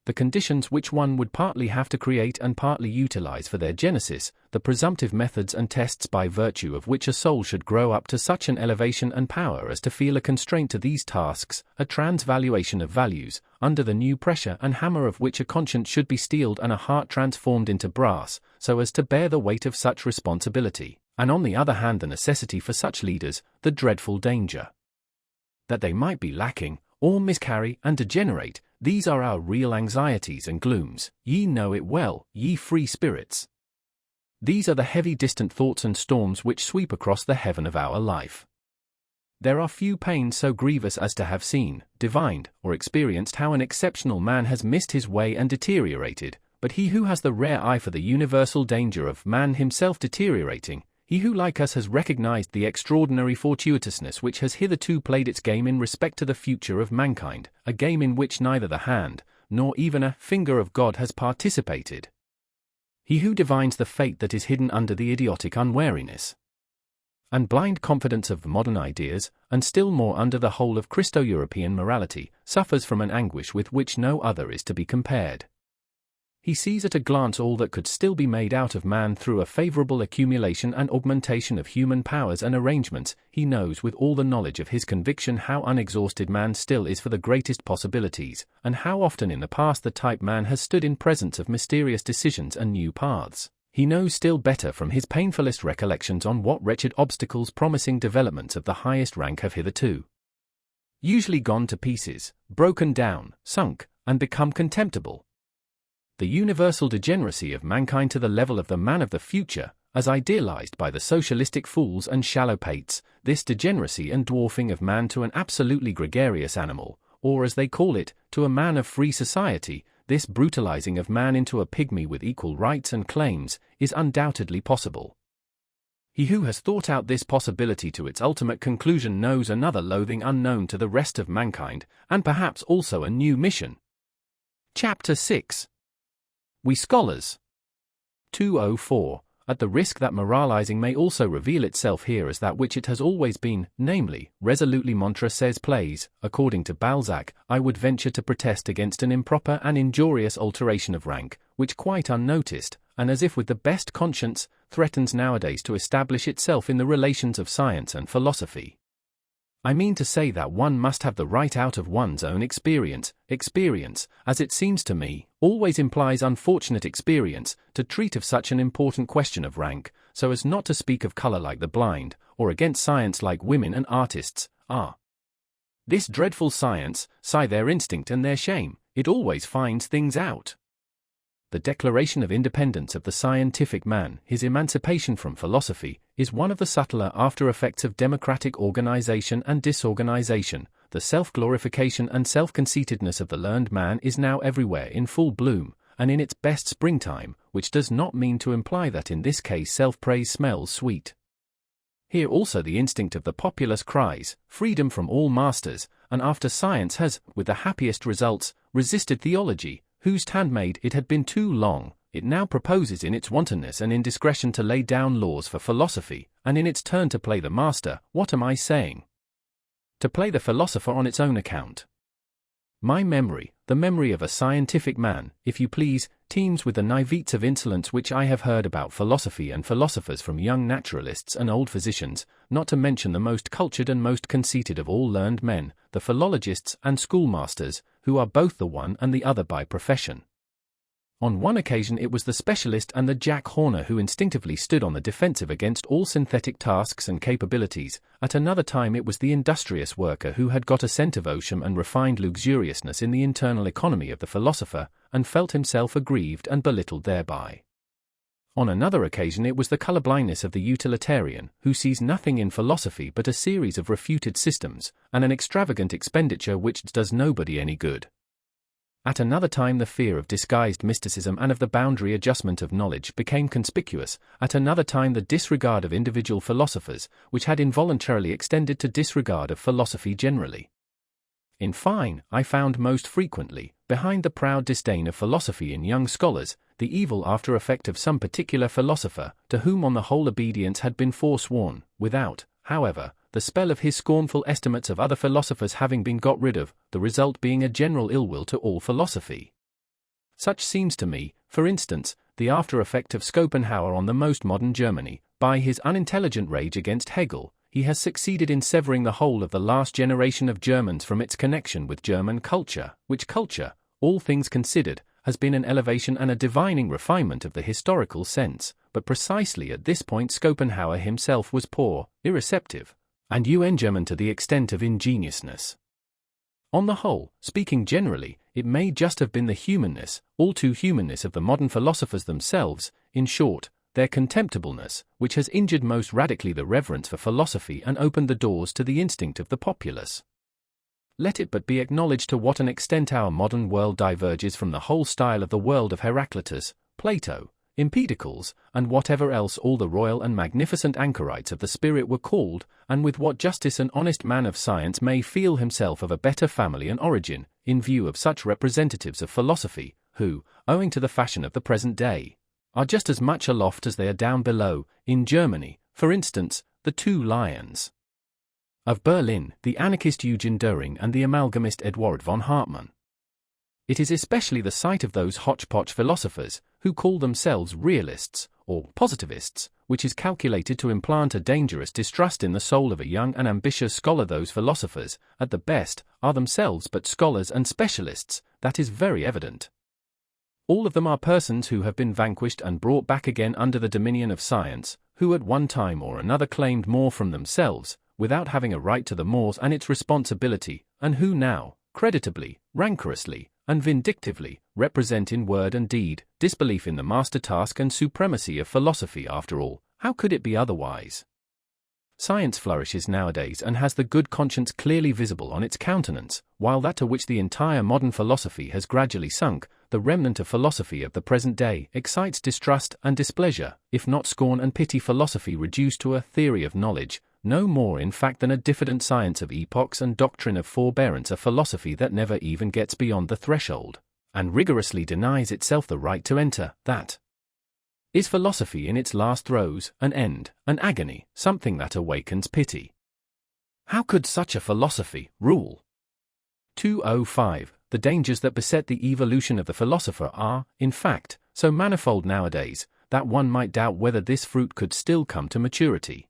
the conditions which one would partly have to create and partly utilize for their genesis, the presumptive methods and tests by virtue of which a soul should grow up to such an elevation and power as to feel a constraint to these tasks, a transvaluation of values, under the new pressure and hammer of which a conscience should be steeled and a heart transformed into brass, so as to bear the weight of such responsibility, and on the other hand the necessity for such leaders, the dreadful danger that they might be lacking, or miscarry and degenerate. These are our real anxieties and glooms, ye know it well, ye free spirits. These are the heavy distant thoughts and storms which sweep across the heaven of our life. There are few pains so grievous as to have seen, divined, or experienced how an exceptional man has missed his way and deteriorated, but he who has the rare eye for the universal danger of man himself deteriorating, he who like us has recognized the extraordinary fortuitousness which has hitherto played its game in respect to the future of mankind, a game in which neither the hand, nor even a finger of God has participated. He who divines the fate that is hidden under the idiotic unwariness and blind confidence of modern ideas, and still more under the whole of Christo-European morality, suffers from an anguish with which no other is to be compared. He sees at a glance all that could still be made out of man through a favorable accumulation and augmentation of human powers and arrangements. He knows with all the knowledge of his conviction how unexhausted man still is for the greatest possibilities, and how often in the past the type man has stood in presence of mysterious decisions and new paths. He knows still better from his painfulest recollections on what wretched obstacles promising developments of the highest rank have hitherto usually gone to pieces, broken down, sunk, and become contemptible. The universal degeneracy of mankind to the level of the man of the future, as idealized by the socialistic fools and shallow pates, this degeneracy and dwarfing of man to an absolutely gregarious animal, or as they call it, to a man of free society, this brutalizing of man into a pygmy with equal rights and claims, is undoubtedly possible. He who has thought out this possibility to its ultimate conclusion knows another loathing unknown to the rest of mankind, and perhaps also a new mission. Chapter 6. We Scholars. 204. At the risk that moralizing may also reveal itself here as that which it has always been, namely, resolutely Montreses plays, according to Balzac, I would venture to protest against an improper and injurious alteration of rank, which quite unnoticed, and as if with the best conscience, threatens nowadays to establish itself in the relations of science and philosophy. I mean to say that one must have the right out of one's own experience, as it seems to me, always implies unfortunate experience, to treat of such an important question of rank, so as not to speak of color like the blind, or against science like women and artists, are. This dreadful science, sigh their instinct and their shame, it always finds things out. The declaration of independence of the scientific man, his emancipation from philosophy, is one of the subtler after-effects of democratic organization and disorganization. The self-glorification and self-conceitedness of the learned man is now everywhere in full bloom, and in its best springtime, which does not mean to imply that in this case self-praise smells sweet. Here also the instinct of the populace cries, freedom from all masters, and after science has, with the happiest results, resisted theology, whose handmaid it had been too long, it now proposes in its wantonness and indiscretion to lay down laws for philosophy, and in its turn to play the master. What am I saying? To play the philosopher on its own account. My memory, the memory of a scientific man, if you please, teems with the naivets of insolence which I have heard about philosophy and philosophers from young naturalists and old physicians, not to mention the most cultured and most conceited of all learned men, the philologists and schoolmasters, who are both the one and the other by profession. On one occasion it was the specialist and the Jack Horner who instinctively stood on the defensive against all synthetic tasks and capabilities. At another time it was the industrious worker who had got a scent of otium and refined luxuriousness in the internal economy of the philosopher, and felt himself aggrieved and belittled thereby. On another occasion it was the colorblindness of the utilitarian, who sees nothing in philosophy but a series of refuted systems, and an extravagant expenditure which does nobody any good. At another time the fear of disguised mysticism and of the boundary adjustment of knowledge became conspicuous. At another time the disregard of individual philosophers, which had involuntarily extended to disregard of philosophy generally. In fine, I found most frequently, behind the proud disdain of philosophy in young scholars, the evil after effect of some particular philosopher, to whom on the whole obedience had been forsworn, without, however, the spell of his scornful estimates of other philosophers having been got rid of, the result being a general ill will to all philosophy. Such seems to me, for instance, the after-effect of Schopenhauer on the most modern Germany. By his unintelligent rage against Hegel, he has succeeded in severing the whole of the last generation of Germans from its connection with German culture, which culture, all things considered, has been an elevation and a divining refinement of the historical sense, but precisely at this point Schopenhauer himself was poor, irreceptive, and German to the extent of ingenuousness. On the whole, speaking generally, it may just have been the humanness, all too humanness of the modern philosophers themselves, in short, their contemptibleness, which has injured most radically the reverence for philosophy and opened the doors to the instinct of the populace. Let it but be acknowledged to what an extent our modern world diverges from the whole style of the world of Heraclitus, Plato, Empedocles, and whatever else all the royal and magnificent anchorites of the spirit were called, and with what justice an honest man of science may feel himself of a better family and origin, in view of such representatives of philosophy, who, owing to the fashion of the present day, are just as much aloft as they are down below. In Germany, for instance, the two lions of Berlin, the anarchist Eugen Dühring and the amalgamist Eduard von Hartmann. It is especially the sight of those hodgepodge philosophers, who call themselves realists, or positivists, which is calculated to implant a dangerous distrust in the soul of a young and ambitious scholar. Those philosophers, at the best, are themselves but scholars and specialists, that is very evident. All of them are persons who have been vanquished and brought back again under the dominion of science, who at one time or another claimed more from themselves, without having a right to the mores and its responsibility, and who now, creditably, rancorously, and vindictively, represent in word and deed disbelief in the master task and supremacy of philosophy. After all, how could it be otherwise? Science flourishes nowadays and has the good conscience clearly visible on its countenance, while that to which the entire modern philosophy has gradually sunk, the remnant of philosophy of the present day, excites distrust and displeasure, if not scorn and pity. Philosophy reduced to a theory of knowledge, no more in fact than a diffident science of epochs and doctrine of forbearance, a philosophy that never even gets beyond the threshold, and rigorously denies itself the right to enter. That is philosophy in its last throes, an end, an agony, something that awakens pity. How could such a philosophy rule? 205. The dangers that beset the evolution of the philosopher are, in fact, so manifold nowadays, that one might doubt whether this fruit could still come to maturity.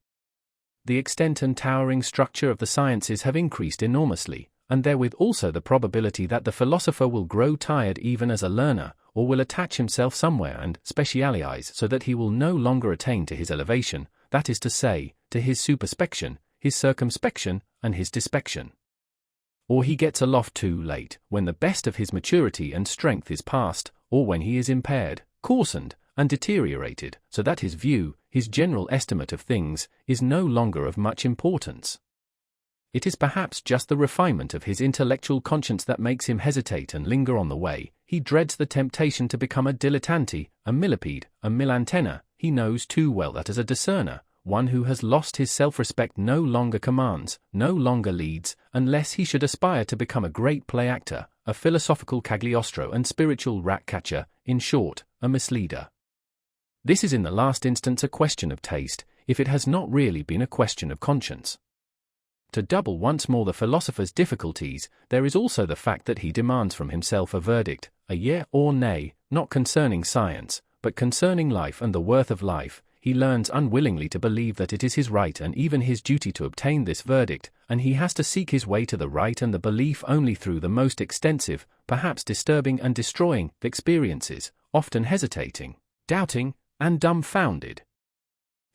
The extent and towering structure of the sciences have increased enormously, and therewith also the probability that the philosopher will grow tired even as a learner, or will attach himself somewhere and specialize so that he will no longer attain to his elevation, that is to say, to his superspection, his circumspection, and his dispection. Or he gets aloft too late, when the best of his maturity and strength is past, or when he is impaired, coarsened, and deteriorated, so that his view, his general estimate of things, is no longer of much importance. It is perhaps just the refinement of his intellectual conscience that makes him hesitate and linger on the way. He dreads the temptation to become a dilettante, a millipede, a millantenna. He knows too well that as a discerner, one who has lost his self-respect no longer commands, no longer leads, unless he should aspire to become a great play-actor, a philosophical Cagliostro and spiritual rat-catcher, in short, a misleader. This is in the last instance a question of taste, if it has not really been a question of conscience. To double once more the philosopher's difficulties, there is also the fact that he demands from himself a verdict, a yea or nay, not concerning science, but concerning life and the worth of life. He learns unwillingly to believe that it is his right and even his duty to obtain this verdict, and he has to seek his way to the right and the belief only through the most extensive, perhaps disturbing and destroying, experiences, often hesitating, doubting, and dumbfounded.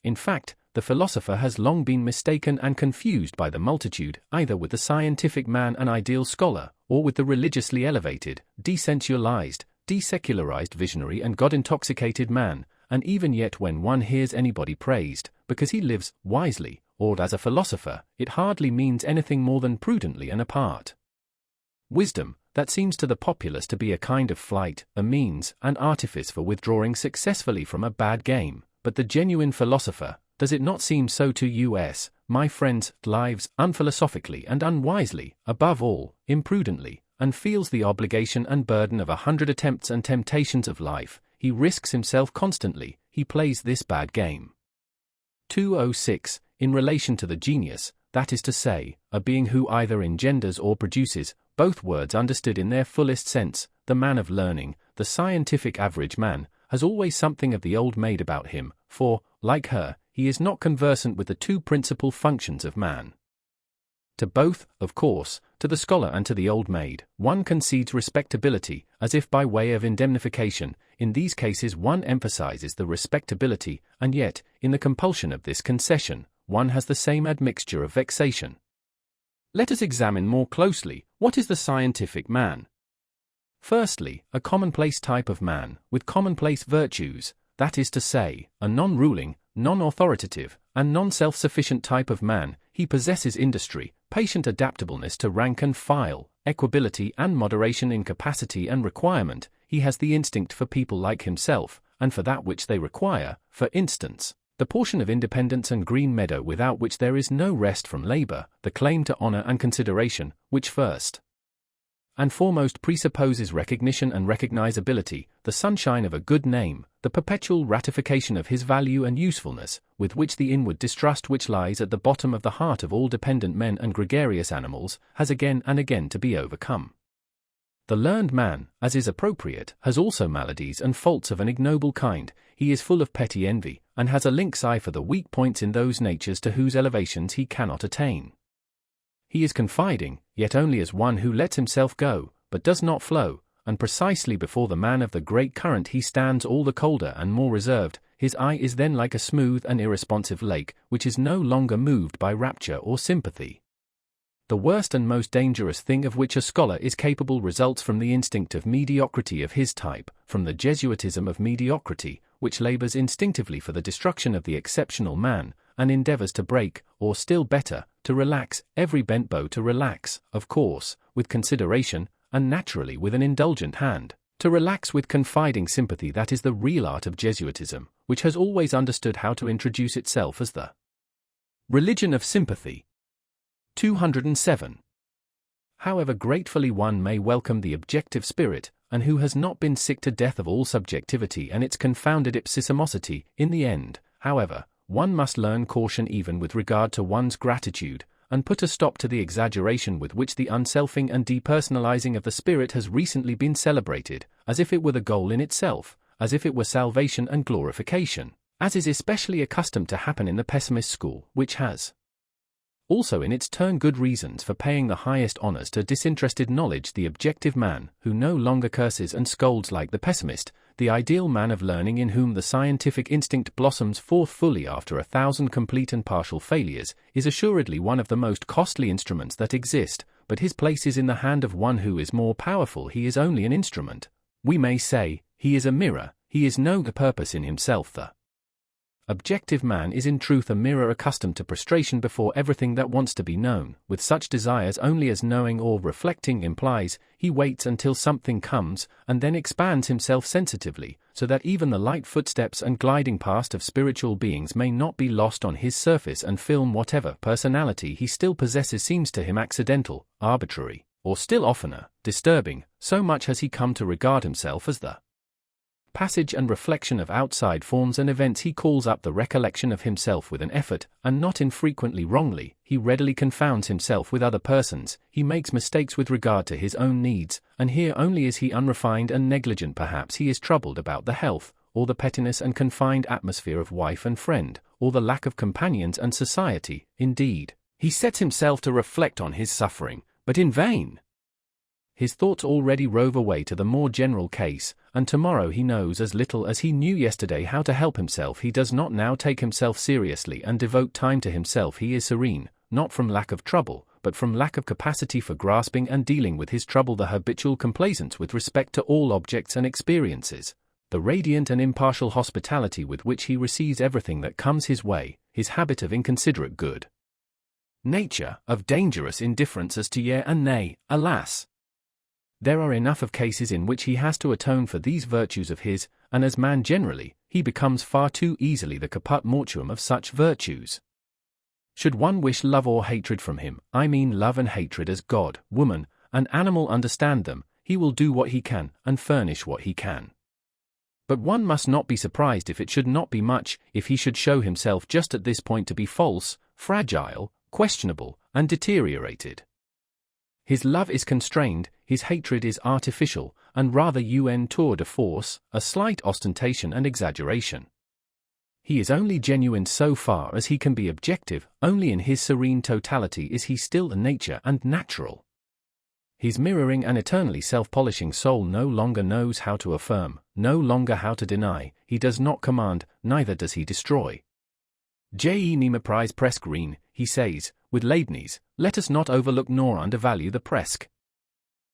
In fact, the philosopher has long been mistaken and confused by the multitude, either with the scientific man and ideal scholar, or with the religiously elevated, desensualized, desecularized visionary and God-intoxicated man, and even yet when one hears anybody praised, because he lives wisely, or as a philosopher, it hardly means anything more than prudently and apart. Wisdom, that seems to the populace to be a kind of flight, a means, an artifice for withdrawing successfully from a bad game, but the genuine philosopher, does it not seem so to us, my friends, lives unphilosophically and unwisely, above all, imprudently, and feels the obligation and burden of 100 attempts and temptations of life. He risks himself constantly, he plays this bad game. 206. In relation to the genius, that is to say, a being who either engenders or produces, both words understood in their fullest sense, the man of learning, the scientific average man has always something of the old maid about him, for, like her, he is not conversant with the two principal functions of man. To both, of course, to the scholar and to the old maid, one concedes respectability, as if by way of indemnification. In these cases one emphasizes the respectability, and yet, in the compulsion of this concession, one has the same admixture of vexation. Let us examine more closely what is the scientific man. Firstly, a commonplace type of man, with commonplace virtues, that is to say, a non-ruling, non-authoritative, and non-self-sufficient type of man. He possesses industry, patient adaptableness to rank and file, equability and moderation in capacity and requirement. He has the instinct for people like himself, and for that which they require, for instance, the portion of independence and green meadow without which there is no rest from labor, the claim to honor and consideration, which first and foremost presupposes recognition and recognizability, the sunshine of a good name, the perpetual ratification of his value and usefulness, with which the inward distrust which lies at the bottom of the heart of all dependent men and gregarious animals, has again and again to be overcome. The learned man, as is appropriate, has also maladies and faults of an ignoble kind. He is full of petty envy, and has a lynx eye for the weak points in those natures to whose elevations he cannot attain. He is confiding, yet only as one who lets himself go, but does not flow, and precisely before the man of the great current he stands all the colder and more reserved. His eye is then like a smooth and irresponsive lake, which is no longer moved by rapture or sympathy. The worst and most dangerous thing of which a scholar is capable results from the instinct of mediocrity of his type, from the Jesuitism of mediocrity, which labors instinctively for the destruction of the exceptional man, and endeavors to break, or still better, to relax, every bent bow, to relax, of course, with consideration, and naturally with an indulgent hand, to relax with confiding sympathy. That is the real art of Jesuitism, which has always understood how to introduce itself as the religion of sympathy. 207. However gratefully one may welcome the objective spirit, and who has not been sick to death of all subjectivity and its confounded ipsissimosity, in the end, however, one must learn caution even with regard to one's gratitude, and put a stop to the exaggeration with which the unselfing and depersonalizing of the spirit has recently been celebrated, as if it were the goal in itself, as if it were salvation and glorification, as is especially accustomed to happen in the pessimist school, which has also in its turn good reasons for paying the highest honors to disinterested knowledge. The objective man, who no longer curses and scolds like the pessimist, the ideal man of learning in whom the scientific instinct blossoms forth fully after 1,000 complete and partial failures, is assuredly one of the most costly instruments that exist, but his place is in the hand of one who is more powerful. He is only an instrument. We may say, he is a mirror, he is no purpose in himself. The objective man is in truth a mirror accustomed to prostration before everything that wants to be known, with such desires only as knowing or reflecting implies. He waits until something comes, and then expands himself sensitively, so that even the light footsteps and gliding past of spiritual beings may not be lost on his surface, and film whatever personality he still possesses seems to him accidental, arbitrary, or still oftener, disturbing, so much has he come to regard himself as the passage and reflection of outside forms and events. He calls up the recollection of himself with an effort, and not infrequently wrongly. He readily confounds himself with other persons, he makes mistakes with regard to his own needs, and here only is he unrefined and negligent. Perhaps he is troubled about the health, or the pettiness and confined atmosphere of wife and friend, or the lack of companions and society. Indeed, he sets himself to reflect on his suffering, but in vain. His thoughts already rove away to the more general case, and tomorrow he knows as little as he knew yesterday how to help himself. He does not now take himself seriously and devote time to himself. He is serene, not from lack of trouble, but from lack of capacity for grasping and dealing with his trouble. The habitual complaisance with respect to all objects and experiences, the radiant and impartial hospitality with which he receives everything that comes his way, his habit of inconsiderate good nature, of dangerous indifference as to yea and nay, alas! There are enough of cases in which he has to atone for these virtues of his, and as man generally, he becomes far too easily the caput mortuum of such virtues. Should one wish love or hatred from him, I mean love and hatred as God, woman, and animal understand them, he will do what he can, and furnish what he can. But one must not be surprised if it should not be much, if he should show himself just at this point to be false, fragile, questionable, and deteriorated. His love is constrained, his hatred is artificial, and rather un tour de force, a slight ostentation and exaggeration. He is only genuine so far as he can be objective, only in his serene totality is he still a nature and natural. His mirroring and eternally self-polishing soul no longer knows how to affirm, no longer how to deny, he does not command, neither does he destroy. J.E. Niemeprise Press Green, he says, with Leibniz, let us not overlook nor undervalue the Presque.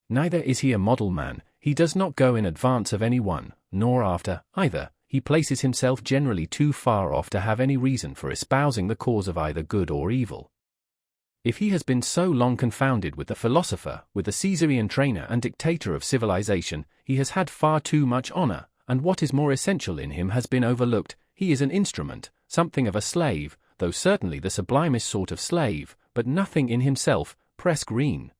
Neither is he a model man, he does not go in advance of any one, nor after, either, he places himself generally too far off to have any reason for espousing the cause of either good or evil. If he has been so long confounded with the philosopher, with the Caesarian trainer and dictator of civilization, he has had far too much honor, and what is more essential in him has been overlooked. He is an instrument, something of a slave, though certainly the sublimest sort of slave, but nothing in himself. Press Green.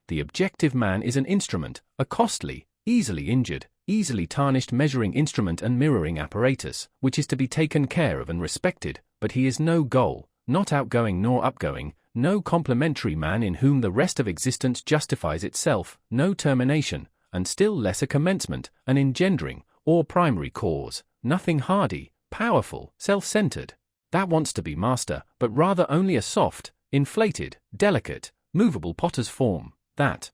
The objective man is an instrument, a costly, easily injured, easily tarnished measuring instrument and mirroring apparatus, which is to be taken care of and respected, but he is no goal, not outgoing nor upgoing, no complementary man in whom the rest of existence justifies itself, no termination, and still less a commencement, an engendering, or primary cause, nothing hardy, powerful, self-centered, that wants to be master, but rather only a soft, inflated, delicate, movable potter's form, that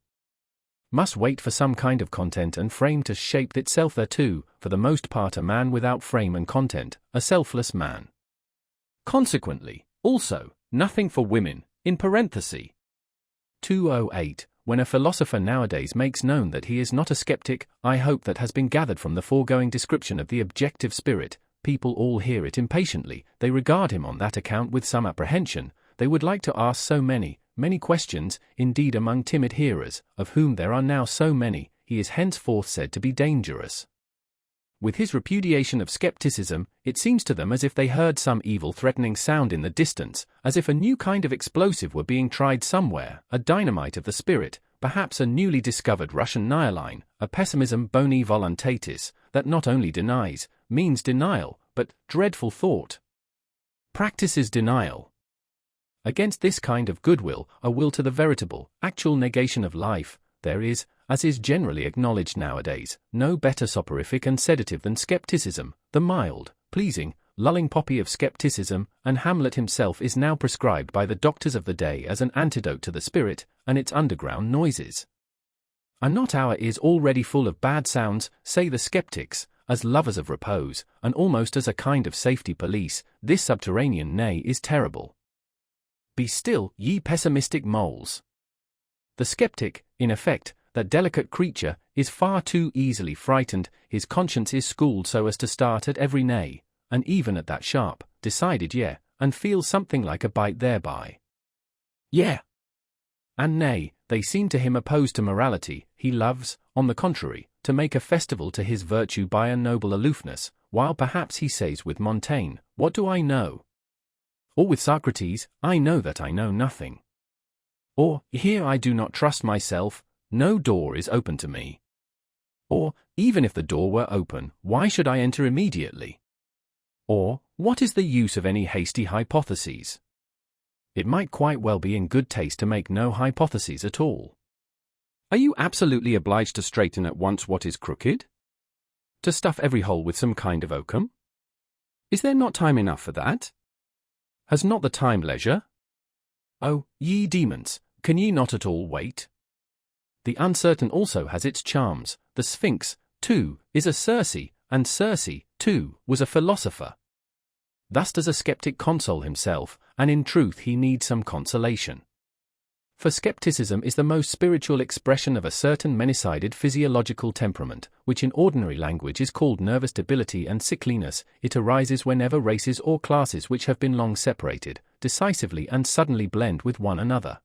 must wait for some kind of content and frame to shape itself thereto, for the most part a man without frame and content, a selfless man. Consequently, also, nothing for women, in parenthesis. 208. When a philosopher nowadays makes known that he is not a skeptic, I hope that has been gathered from the foregoing description of the objective spirit, people all hear it impatiently, they regard him on that account with some apprehension, they would like to ask so many questions, indeed among timid hearers, of whom there are now so many, he is henceforth said to be dangerous. With his repudiation of skepticism, it seems to them as if they heard some evil threatening sound in the distance, as if a new kind of explosive were being tried somewhere, a dynamite of the spirit, perhaps a newly discovered Russian nihilin, a pessimism boni voluntatis, that not only denies, means denial, but, dreadful thought, practices denial. Against this kind of goodwill, a will to the veritable, actual negation of life, there is, as is generally acknowledged nowadays, no better soporific and sedative than skepticism, the mild, pleasing, lulling poppy of skepticism, and Hamlet himself is now prescribed by the doctors of the day as an antidote to the spirit, and its underground noises. Are not our ears already full of bad sounds, say the skeptics, as lovers of repose, and almost as a kind of safety police, this subterranean neigh is terrible. Be still, ye pessimistic moles. The skeptic, in effect, that delicate creature, is far too easily frightened, his conscience is schooled so as to start at every nay, and even at that sharp, decided yea, and feel something like a bite thereby. Yea and nay, they seem to him opposed to morality, he loves, on the contrary, to make a festival to his virtue by a noble aloofness, while perhaps he says with Montaigne, what do I know? Or with Socrates, I know that I know nothing. Or, here I do not trust myself, no door is open to me. Or, even if the door were open, why should I enter immediately? Or, what is the use of any hasty hypotheses? It might quite well be in good taste to make no hypotheses at all. Are you absolutely obliged to straighten at once what is crooked? To stuff every hole with some kind of oakum? Is there not time enough for that? Has not the time leisure? Oh, ye demons, can ye not at all wait? The uncertain also has its charms. The Sphinx, too, is a Circe, and Circe, too, was a philosopher. Thus does a skeptic console himself, and in truth he needs some consolation. For skepticism is the most spiritual expression of a certain many-sided physiological temperament, which in ordinary language is called nervous debility and sickliness. It arises whenever races or classes which have been long separated, decisively and suddenly blend with one another.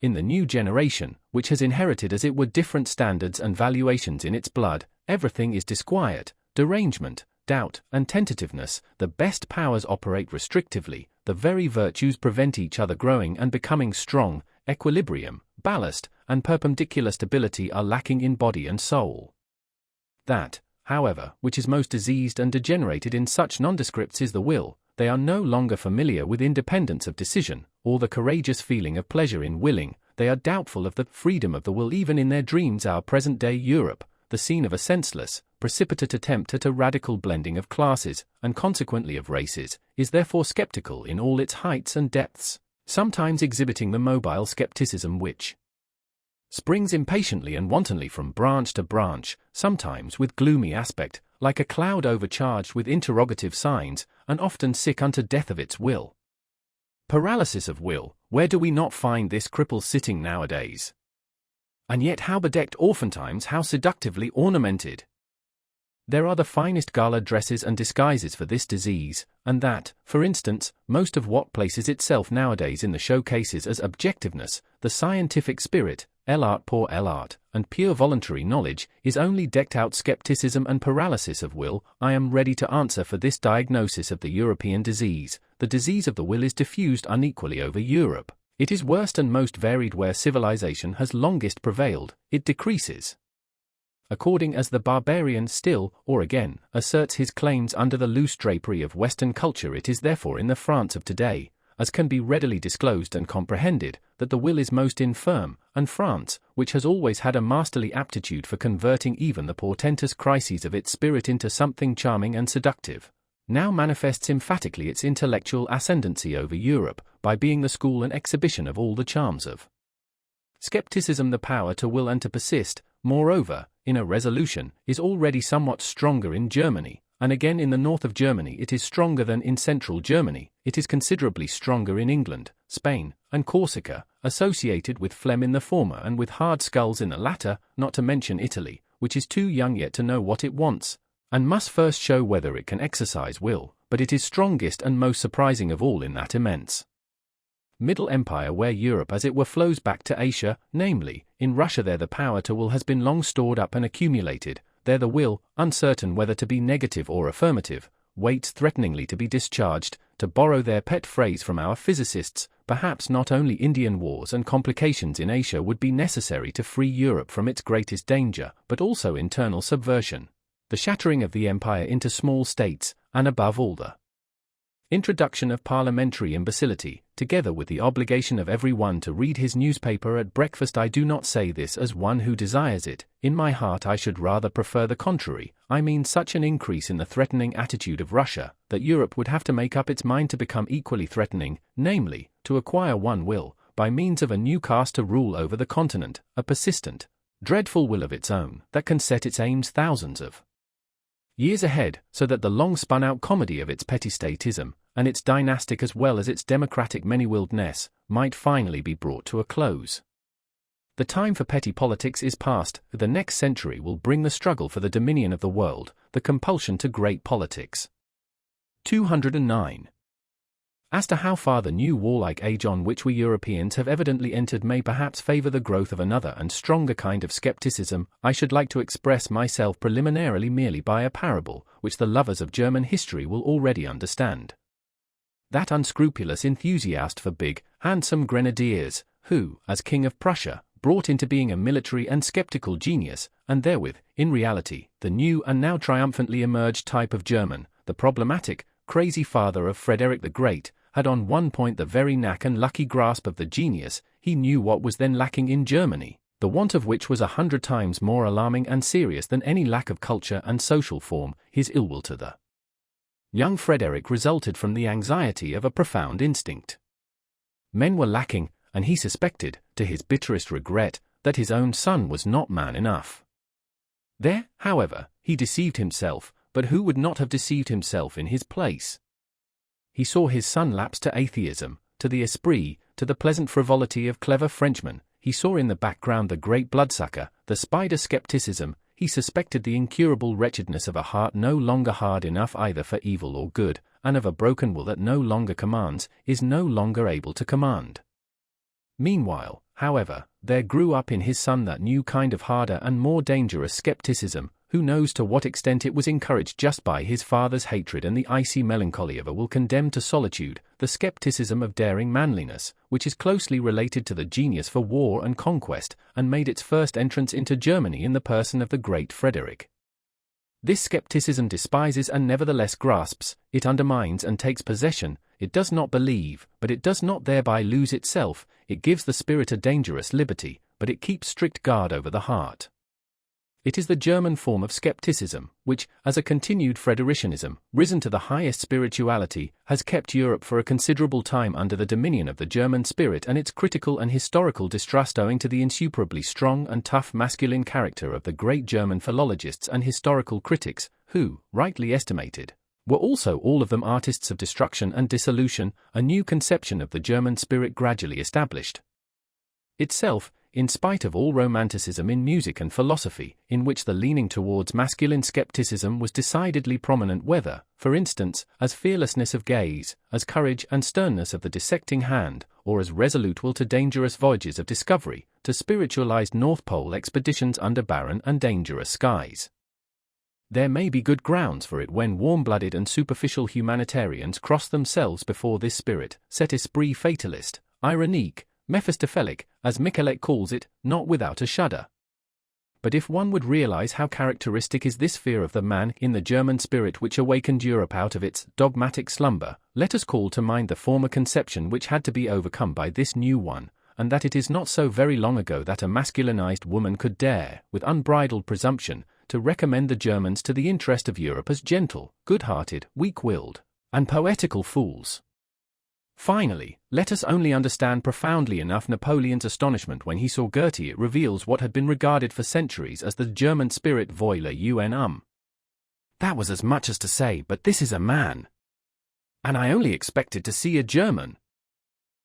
In the new generation, which has inherited as it were different standards and valuations in its blood, everything is disquiet, derangement, doubt, and tentativeness. The best powers operate restrictively, the very virtues prevent each other growing and becoming strong, equilibrium, ballast, and perpendicular stability are lacking in body and soul. That, however, which is most diseased and degenerated in such nondescripts is the will. They are no longer familiar with independence of decision, or the courageous feeling of pleasure in willing, they are doubtful of the freedom of the will even in their dreams. Our present-day Europe, the scene of a senseless, precipitate attempt at a radical blending of classes, and consequently of races, is therefore skeptical in all its heights and depths, sometimes exhibiting the mobile skepticism which springs impatiently and wantonly from branch to branch, sometimes with gloomy aspect, like a cloud overcharged with interrogative signs, and often sick unto death of its will. Paralysis of will, where do we not find this cripple sitting nowadays? And yet how bedecked oftentimes, how seductively ornamented! There are the finest gala dresses and disguises for this disease, and that, for instance, most of what places itself nowadays in the showcases as objectiveness, the scientific spirit, l'art pour l'art, and pure voluntary knowledge, is only decked out skepticism and paralysis of will. I am ready to answer for this diagnosis of the European disease. The disease of the will is diffused unequally over Europe. It is worst and most varied where civilization has longest prevailed. It decreases according as the barbarian still, or again, asserts his claims under the loose drapery of Western culture. It is therefore in the France of today, as can be readily disclosed and comprehended, that the will is most infirm, and France, which has always had a masterly aptitude for converting even the portentous crises of its spirit into something charming and seductive, now manifests emphatically its intellectual ascendancy over Europe, by being the school and exhibition of all the charms of skepticism. The power to will and to persist, moreover, in a resolution, is already somewhat stronger in Germany, and again in the north of Germany it is stronger than in central Germany. It is considerably stronger in England, Spain, and Corsica, associated with phlegm in the former and with hard skulls in the latter, not to mention Italy, which is too young yet to know what it wants, and must first show whether it can exercise will, but it is strongest and most surprising of all in that immense Middle Empire where Europe as it were flows back to Asia, namely, in Russia. There the power to will has been long stored up and accumulated. There the will, uncertain whether to be negative or affirmative, waits threateningly to be discharged. To borrow their pet phrase from our physicists, perhaps not only Indian wars and complications in Asia would be necessary to free Europe from its greatest danger, but also internal subversion, the shattering of the empire into small states, and above all the introduction of parliamentary imbecility, together with the obligation of every one to read his newspaper at breakfast. I do not say this as one who desires it. In my heart I should rather prefer the contrary. I mean such an increase in the threatening attitude of Russia, that Europe would have to make up its mind to become equally threatening, namely, to acquire one will, by means of a new caste to rule over the continent, a persistent, dreadful will of its own, that can set its aims thousands of years ahead, so that the long-spun-out comedy of its petty statism, and its dynastic as well as its democratic many-willedness, might finally be brought to a close. The time for petty politics is past. The next century will bring the struggle for the dominion of the world, the compulsion to great politics. 209. As to how far the new warlike age on which we Europeans have evidently entered may perhaps favor the growth of another and stronger kind of skepticism, I should like to express myself preliminarily merely by a parable, which the lovers of German history will already understand. That unscrupulous enthusiast for big, handsome grenadiers, who, as King of Prussia, brought into being a military and skeptical genius, and therewith, in reality, the new and now triumphantly emerged type of German, the problematic, crazy father of Frederick the Great, had on one point the very knack and lucky grasp of the genius. He knew what was then lacking in Germany, the want of which was 100 times more alarming and serious than any lack of culture and social form. His ill will to the young Frederick resulted from the anxiety of a profound instinct. Men were lacking, and he suspected, to his bitterest regret, that his own son was not man enough. There, however, he deceived himself, but who would not have deceived himself in his place? He saw his son lapse to atheism, to the esprit, to the pleasant frivolity of clever Frenchmen. He saw in the background the great bloodsucker, the spider skepticism. He suspected the incurable wretchedness of a heart no longer hard enough either for evil or good, and of a broken will that no longer commands, is no longer able to command. Meanwhile, however, there grew up in his son that new kind of harder and more dangerous skepticism. Who knows to what extent it was encouraged just by his father's hatred and the icy melancholy of a will condemned to solitude, the skepticism of daring manliness, which is closely related to the genius for war and conquest, and made its first entrance into Germany in the person of the great Frederick. This skepticism despises and nevertheless grasps, it undermines and takes possession, it does not believe, but it does not thereby lose itself, it gives the spirit a dangerous liberty, but it keeps strict guard over the heart. It is the German form of skepticism, which, as a continued Fridericianism, risen to the highest spirituality, has kept Europe for a considerable time under the dominion of the German spirit and its critical and historical distrust owing to the insuperably strong and tough masculine character of the great German philologists and historical critics, who, rightly estimated, were also all of them artists of destruction and dissolution. A new conception of the German spirit gradually established itself, in spite of all romanticism in music and philosophy, in which the leaning towards masculine skepticism was decidedly prominent, whether, for instance, as fearlessness of gaze, as courage and sternness of the dissecting hand, or as resolute will to dangerous voyages of discovery, to spiritualized North Pole expeditions under barren and dangerous skies. There may be good grounds for it when warm-blooded and superficial humanitarians cross themselves before this spirit, cet esprit fatalist, ironique, Mephistophelic, as Michelet calls it, not without a shudder. But if one would realize how characteristic is this fear of the man in the German spirit which awakened Europe out of its dogmatic slumber, let us call to mind the former conception which had to be overcome by this new one, and that it is not so very long ago that a masculinized woman could dare, with unbridled presumption, to recommend the Germans to the interest of Europe as gentle, good-hearted, weak-willed, and poetical fools. Finally, let us only understand profoundly enough Napoleon's astonishment when he saw Goethe. It reveals what had been regarded for centuries as the German spirit voile un. That was as much as to say, but this is a man. And I only expected to see a German.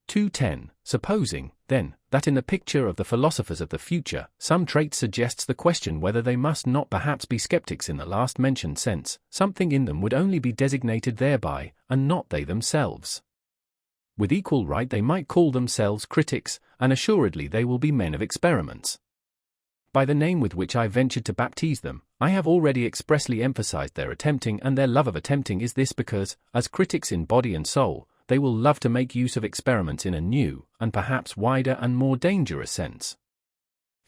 210. Supposing, then, that in the picture of the philosophers of the future, some trait suggests the question whether they must not perhaps be skeptics in the last mentioned sense, something in them would only be designated thereby, and not they themselves. With equal right they might call themselves critics, and assuredly they will be men of experiments. By the name with which I ventured to baptize them, I have already expressly emphasized their attempting, and their love of attempting is this because, as critics in body and soul, they will love to make use of experiments in a new, and perhaps wider and more dangerous sense.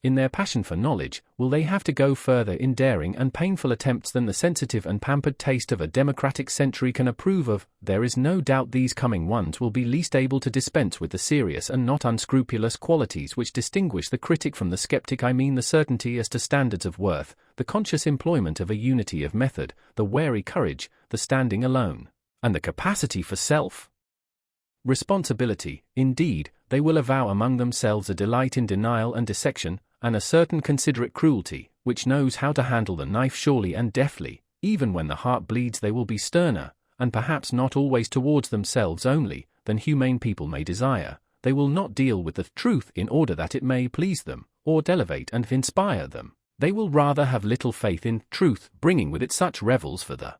In their passion for knowledge, will they have to go further in daring and painful attempts than the sensitive and pampered taste of a democratic century can approve of? There is no doubt these coming ones will be least able to dispense with the serious and not unscrupulous qualities which distinguish the critic from the skeptic. I mean the certainty as to standards of worth, the conscious employment of a unity of method, the wary courage, the standing alone, and the capacity for self-responsibility. Indeed, they will avow among themselves a delight in denial and dissection, and a certain considerate cruelty, which knows how to handle the knife surely and deftly. Even when the heart bleeds they will be sterner, and perhaps not always towards themselves only, than humane people may desire. They will not deal with the truth in order that it may please them, or elevate and inspire them. They will rather have little faith in truth, bringing with it such revels for the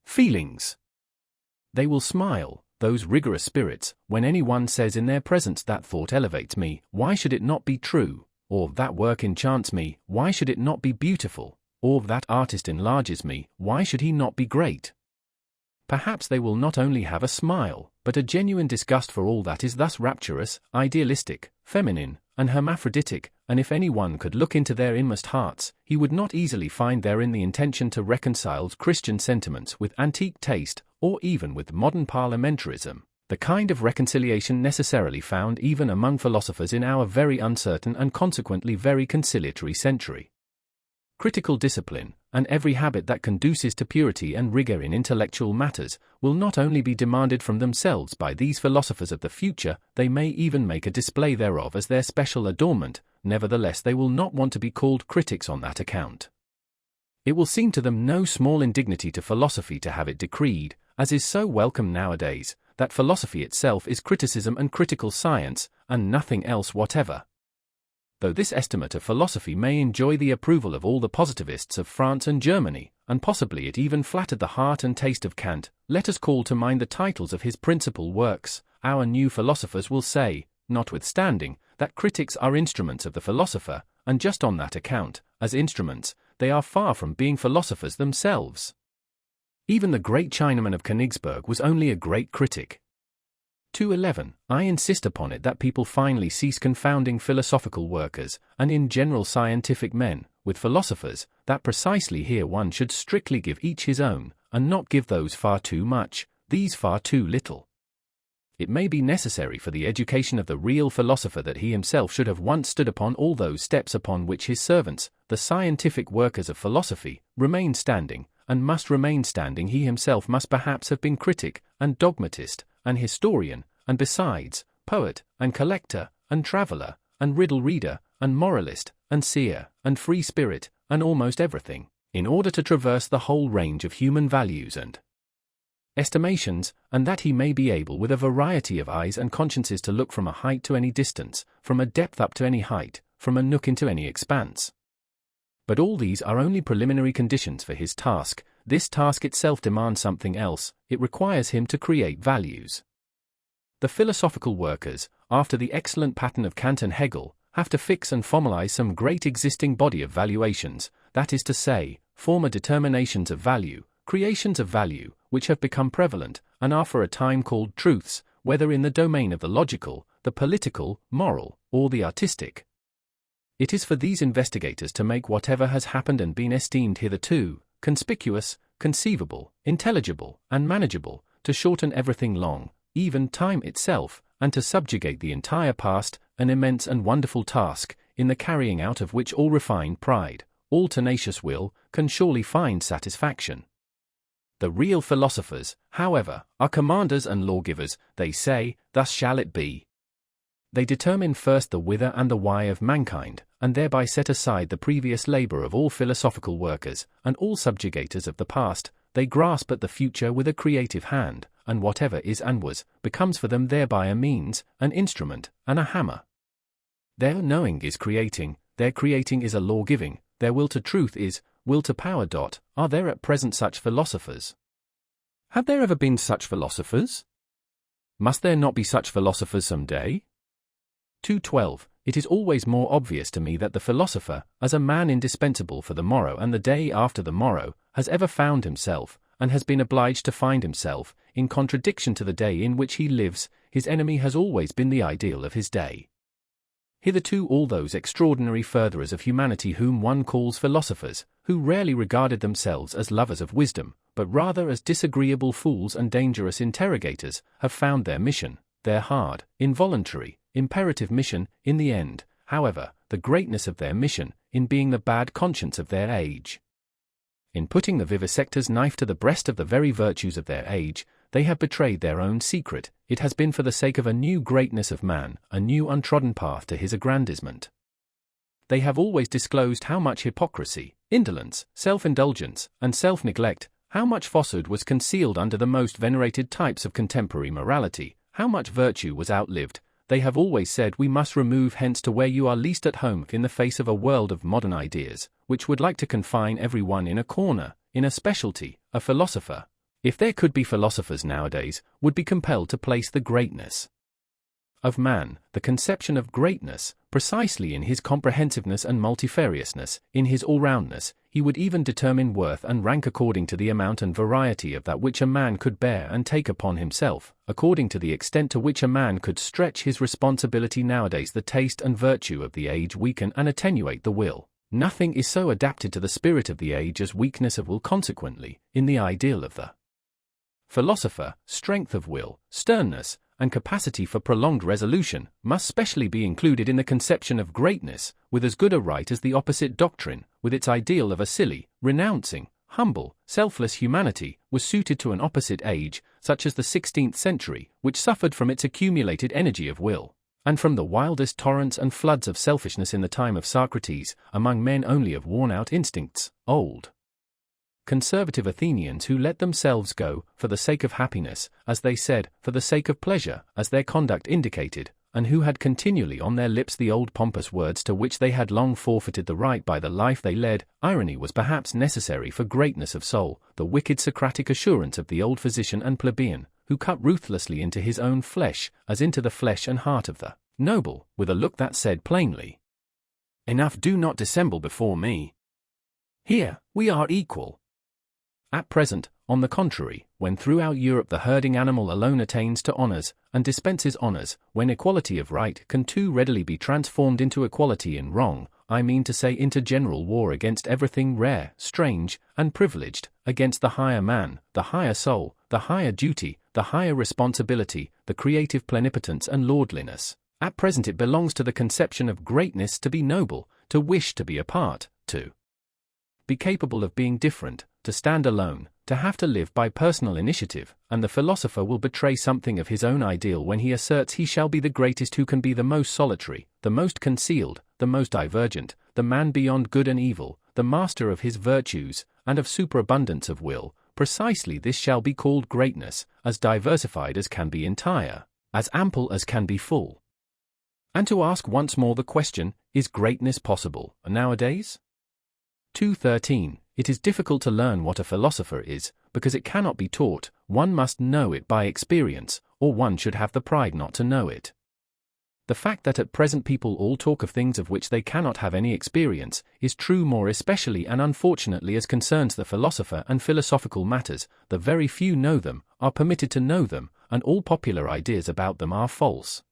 feelings. They will smile, those rigorous spirits, when any one says in their presence that thought elevates me, why should it not be true? Or that work enchants me, why should it not be beautiful? Or that artist enlarges me, why should he not be great? Perhaps they will not only have a smile, but a genuine disgust for all that is thus rapturous, idealistic, feminine, and hermaphroditic, and if any one could look into their inmost hearts, he would not easily find therein the intention to reconcile Christian sentiments with antique taste, or even with modern parliamentarism, the kind of reconciliation necessarily found even among philosophers in our very uncertain and consequently very conciliatory century. Critical discipline, and every habit that conduces to purity and rigor in intellectual matters, will not only be demanded from themselves by these philosophers of the future, they may even make a display thereof as their special adornment. Nevertheless they will not want to be called critics on that account. It will seem to them no small indignity to philosophy to have it decreed, as is so welcome nowadays, that philosophy itself is criticism and critical science, and nothing else whatever. Though this estimate of philosophy may enjoy the approval of all the positivists of France and Germany, and possibly it even flattered the heart and taste of Kant, let us call to mind the titles of his principal works. Our new philosophers will say, notwithstanding, that critics are instruments of the philosopher, and just on that account, as instruments, they are far from being philosophers themselves. Even the great Chinaman of Königsberg was only a great critic. 211. I insist upon it that people finally cease confounding philosophical workers, and in general scientific men, with philosophers, that precisely here one should strictly give each his own, and not give those far too much, these far too little. It may be necessary for the education of the real philosopher that he himself should have once stood upon all those steps upon which his servants, the scientific workers of philosophy, remain standing, and must remain standing. He himself must perhaps have been critic, and dogmatist, and historian, and besides, poet, and collector, and traveller, and riddle reader, and moralist, and seer, and free spirit, and almost everything, in order to traverse the whole range of human values and estimations, and that he may be able with a variety of eyes and consciences to look from a height to any distance, from a depth up to any height, from a nook into any expanse. But all these are only preliminary conditions for his task. This task itself demands something else. It requires him to create values. The philosophical workers, after the excellent pattern of Kant and Hegel, have to fix and formalize some great existing body of valuations, that is to say, former determinations of value, creations of value, which have become prevalent, and are for a time called truths, whether in the domain of the logical, the political, moral, or the artistic. It is for these investigators to make whatever has happened and been esteemed hitherto conspicuous, conceivable, intelligible, and manageable, to shorten everything long, even time itself, and to subjugate the entire past, an immense and wonderful task, in the carrying out of which all refined pride, all tenacious will, can surely find satisfaction. The real philosophers, however, are commanders and lawgivers. They say, "Thus shall it be." They determine first the whither and the why of mankind, and thereby set aside the previous labor of all philosophical workers, and all subjugators of the past. They grasp at the future with a creative hand, and whatever is and was, becomes for them thereby a means, an instrument, and a hammer. Their knowing is creating, their creating is a law-giving, their will to truth is will to power. Are there at present such philosophers? Have there ever been such philosophers? Must there not be such philosophers some day? 2:12. It is always more obvious to me that the philosopher, as a man indispensable for the morrow and the day after the morrow, has ever found himself, and has been obliged to find himself, in contradiction to the day in which he lives. His enemy has always been the ideal of his day. Hitherto all those extraordinary furtherers of humanity whom one calls philosophers, who rarely regarded themselves as lovers of wisdom, but rather as disagreeable fools and dangerous interrogators, have found their mission, their hard, involuntary, imperative mission, in the end, however, the greatness of their mission, in being the bad conscience of their age. In putting the vivisector's knife to the breast of the very virtues of their age, they have betrayed their own secret. It has been for the sake of a new greatness of man, a new untrodden path to his aggrandizement. They have always disclosed how much hypocrisy, indolence, self-indulgence, and self-neglect, how much falsehood was concealed under the most venerated types of contemporary morality, how much virtue was outlived. They have always said, we must remove hence to where you are least at home in the face of a world of modern ideas, which would like to confine every one in a corner, in a specialty. A philosopher, if there could be philosophers nowadays, would be compelled to place the greatness of man, the conception of greatness, precisely in his comprehensiveness and multifariousness, in his all-roundness. He would even determine worth and rank according to the amount and variety of that which a man could bear and take upon himself, according to the extent to which a man could stretch his responsibility. Nowadays the taste and virtue of the age weaken and attenuate the will. Nothing is so adapted to the spirit of the age as weakness of will. Consequently, in the ideal of the philosopher, strength of will, sternness, and capacity for prolonged resolution must specially be included in the conception of greatness, with as good a right as the opposite doctrine, with its ideal of a silly, renouncing, humble, selfless humanity, was suited to an opposite age, such as the 16th century, which suffered from its accumulated energy of will, and from the wildest torrents and floods of selfishness in the time of Socrates, among men only of worn-out instincts, old conservative Athenians who let themselves go, for the sake of happiness, as they said, for the sake of pleasure, as their conduct indicated, and who had continually on their lips the old pompous words to which they had long forfeited the right by the life they led. Irony was perhaps necessary for greatness of soul, the wicked Socratic assurance of the old physician and plebeian, who cut ruthlessly into his own flesh, as into the flesh and heart of the noble, with a look that said plainly, "Enough, do not dissemble before me. Here, we are equal." At present, on the contrary, when throughout Europe the herding animal alone attains to honors, and dispenses honors, when equality of right can too readily be transformed into equality in wrong, I mean to say into general war against everything rare, strange, and privileged, against the higher man, the higher soul, the higher duty, the higher responsibility, the creative plenipotence and lordliness. At present it belongs to the conception of greatness to be noble, to wish to be apart, to be capable of being different, to stand alone, to have to live by personal initiative, and the philosopher will betray something of his own ideal when he asserts he shall be the greatest who can be the most solitary, the most concealed, the most divergent, the man beyond good and evil, the master of his virtues, and of superabundance of will. Precisely this shall be called greatness, as diversified as can be entire, as ample as can be full. And to ask once more the question, is greatness possible nowadays? 2:13. It is difficult to learn what a philosopher is, because it cannot be taught. One must know it by experience, or one should have the pride not to know it. The fact that at present people all talk of things of which they cannot have any experience is true more especially and unfortunately as concerns the philosopher and philosophical matters. The very few know them, are permitted to know them, and all popular ideas about them are false.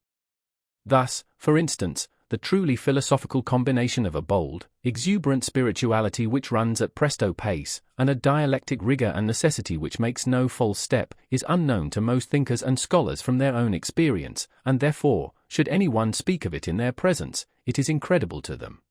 Thus, for instance, the truly philosophical combination of a bold, exuberant spirituality which runs at presto pace, and a dialectic rigor and necessity which makes no false step, is unknown to most thinkers and scholars from their own experience, and therefore, should anyone speak of it in their presence, it is incredible to them.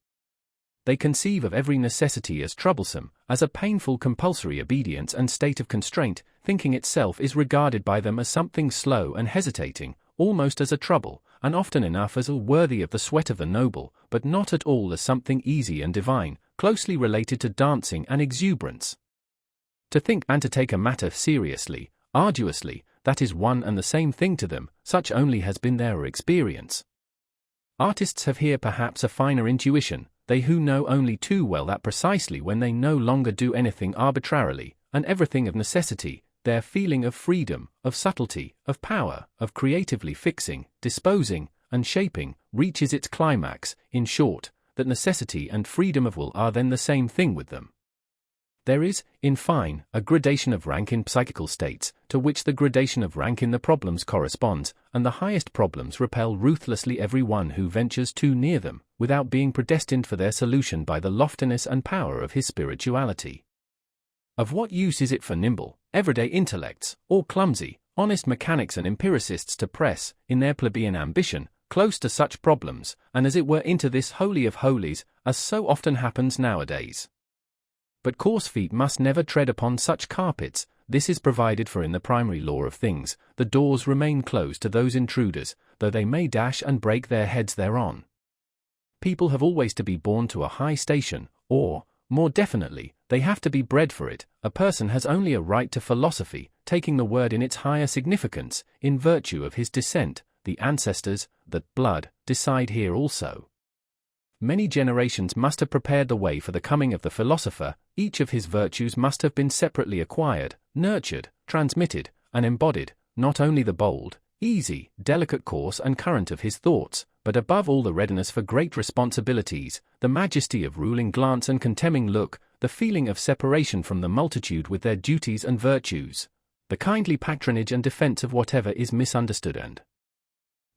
They conceive of every necessity as troublesome, as a painful compulsory obedience and state of constraint. Thinking itself is regarded by them as something slow and hesitating, almost as a trouble, and often enough as a worthy of the sweat of the noble, but not at all as something easy and divine, closely related to dancing and exuberance. To think and to take a matter seriously, arduously, that is one and the same thing to them, such only has been their experience. Artists have here perhaps a finer intuition, they who know only too well that precisely when they no longer do anything arbitrarily, and everything of necessity, their feeling of freedom, of subtlety, of power, of creatively fixing, disposing, and shaping, reaches its climax. In short, that necessity and freedom of will are then the same thing with them. There is, in fine, a gradation of rank in psychical states, to which the gradation of rank in the problems corresponds, and the highest problems repel ruthlessly every one who ventures too near them, without being predestined for their solution by the loftiness and power of his spirituality. Of what use is it for nimble, everyday intellects, or clumsy, honest mechanics and empiricists to press, in their plebeian ambition, close to such problems, and as it were into this holy of holies, as so often happens nowadays? But coarse feet must never tread upon such carpets. This is provided for in the primary law of things. The doors remain closed to those intruders, though they may dash and break their heads thereon. People have always to be born to a high station, or, more definitely, they have to be bred for it. A person has only a right to philosophy, taking the word in its higher significance, in virtue of his descent. The ancestors, that blood, decide here also. Many generations must have prepared the way for the coming of the philosopher. Each of his virtues must have been separately acquired, nurtured, transmitted, and embodied, not only the bold, easy, delicate course and current of his thoughts, but above all the readiness for great responsibilities, the majesty of ruling glance and contemning look, the feeling of separation from the multitude with their duties and virtues, the kindly patronage and defense of whatever is misunderstood and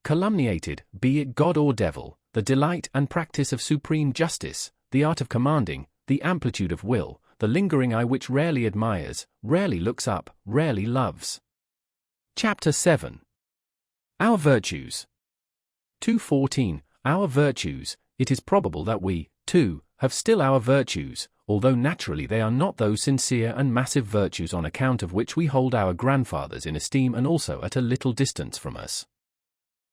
calumniated, be it God or devil, the delight and practice of supreme justice, the art of commanding, the amplitude of will, the lingering eye which rarely admires, rarely looks up, rarely loves. Chapter 7. Our Virtues. 2:14. Our virtues. It is probable that we, too, have still our virtues, although naturally they are not those sincere and massive virtues on account of which we hold our grandfathers in esteem and also at a little distance from us.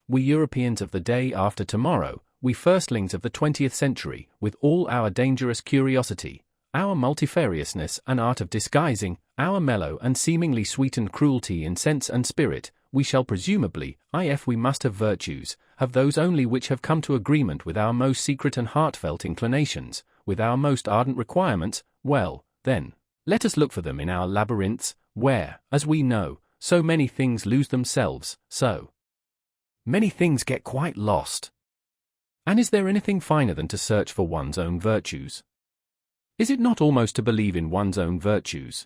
We Europeans of the day after tomorrow, we firstlings of the 20th century, with all our dangerous curiosity, our multifariousness and art of disguising, our mellow and seemingly sweetened cruelty in sense and spirit, we shall presumably, if we must have virtues, have those only which have come to agreement with our most secret and heartfelt inclinations, with our most ardent requirements. Well, then, let us look for them in our labyrinths, where, as we know, so many things lose themselves, so many things get quite lost. And is there anything finer than to search for one's own virtues? Is it not almost to believe in one's own virtues?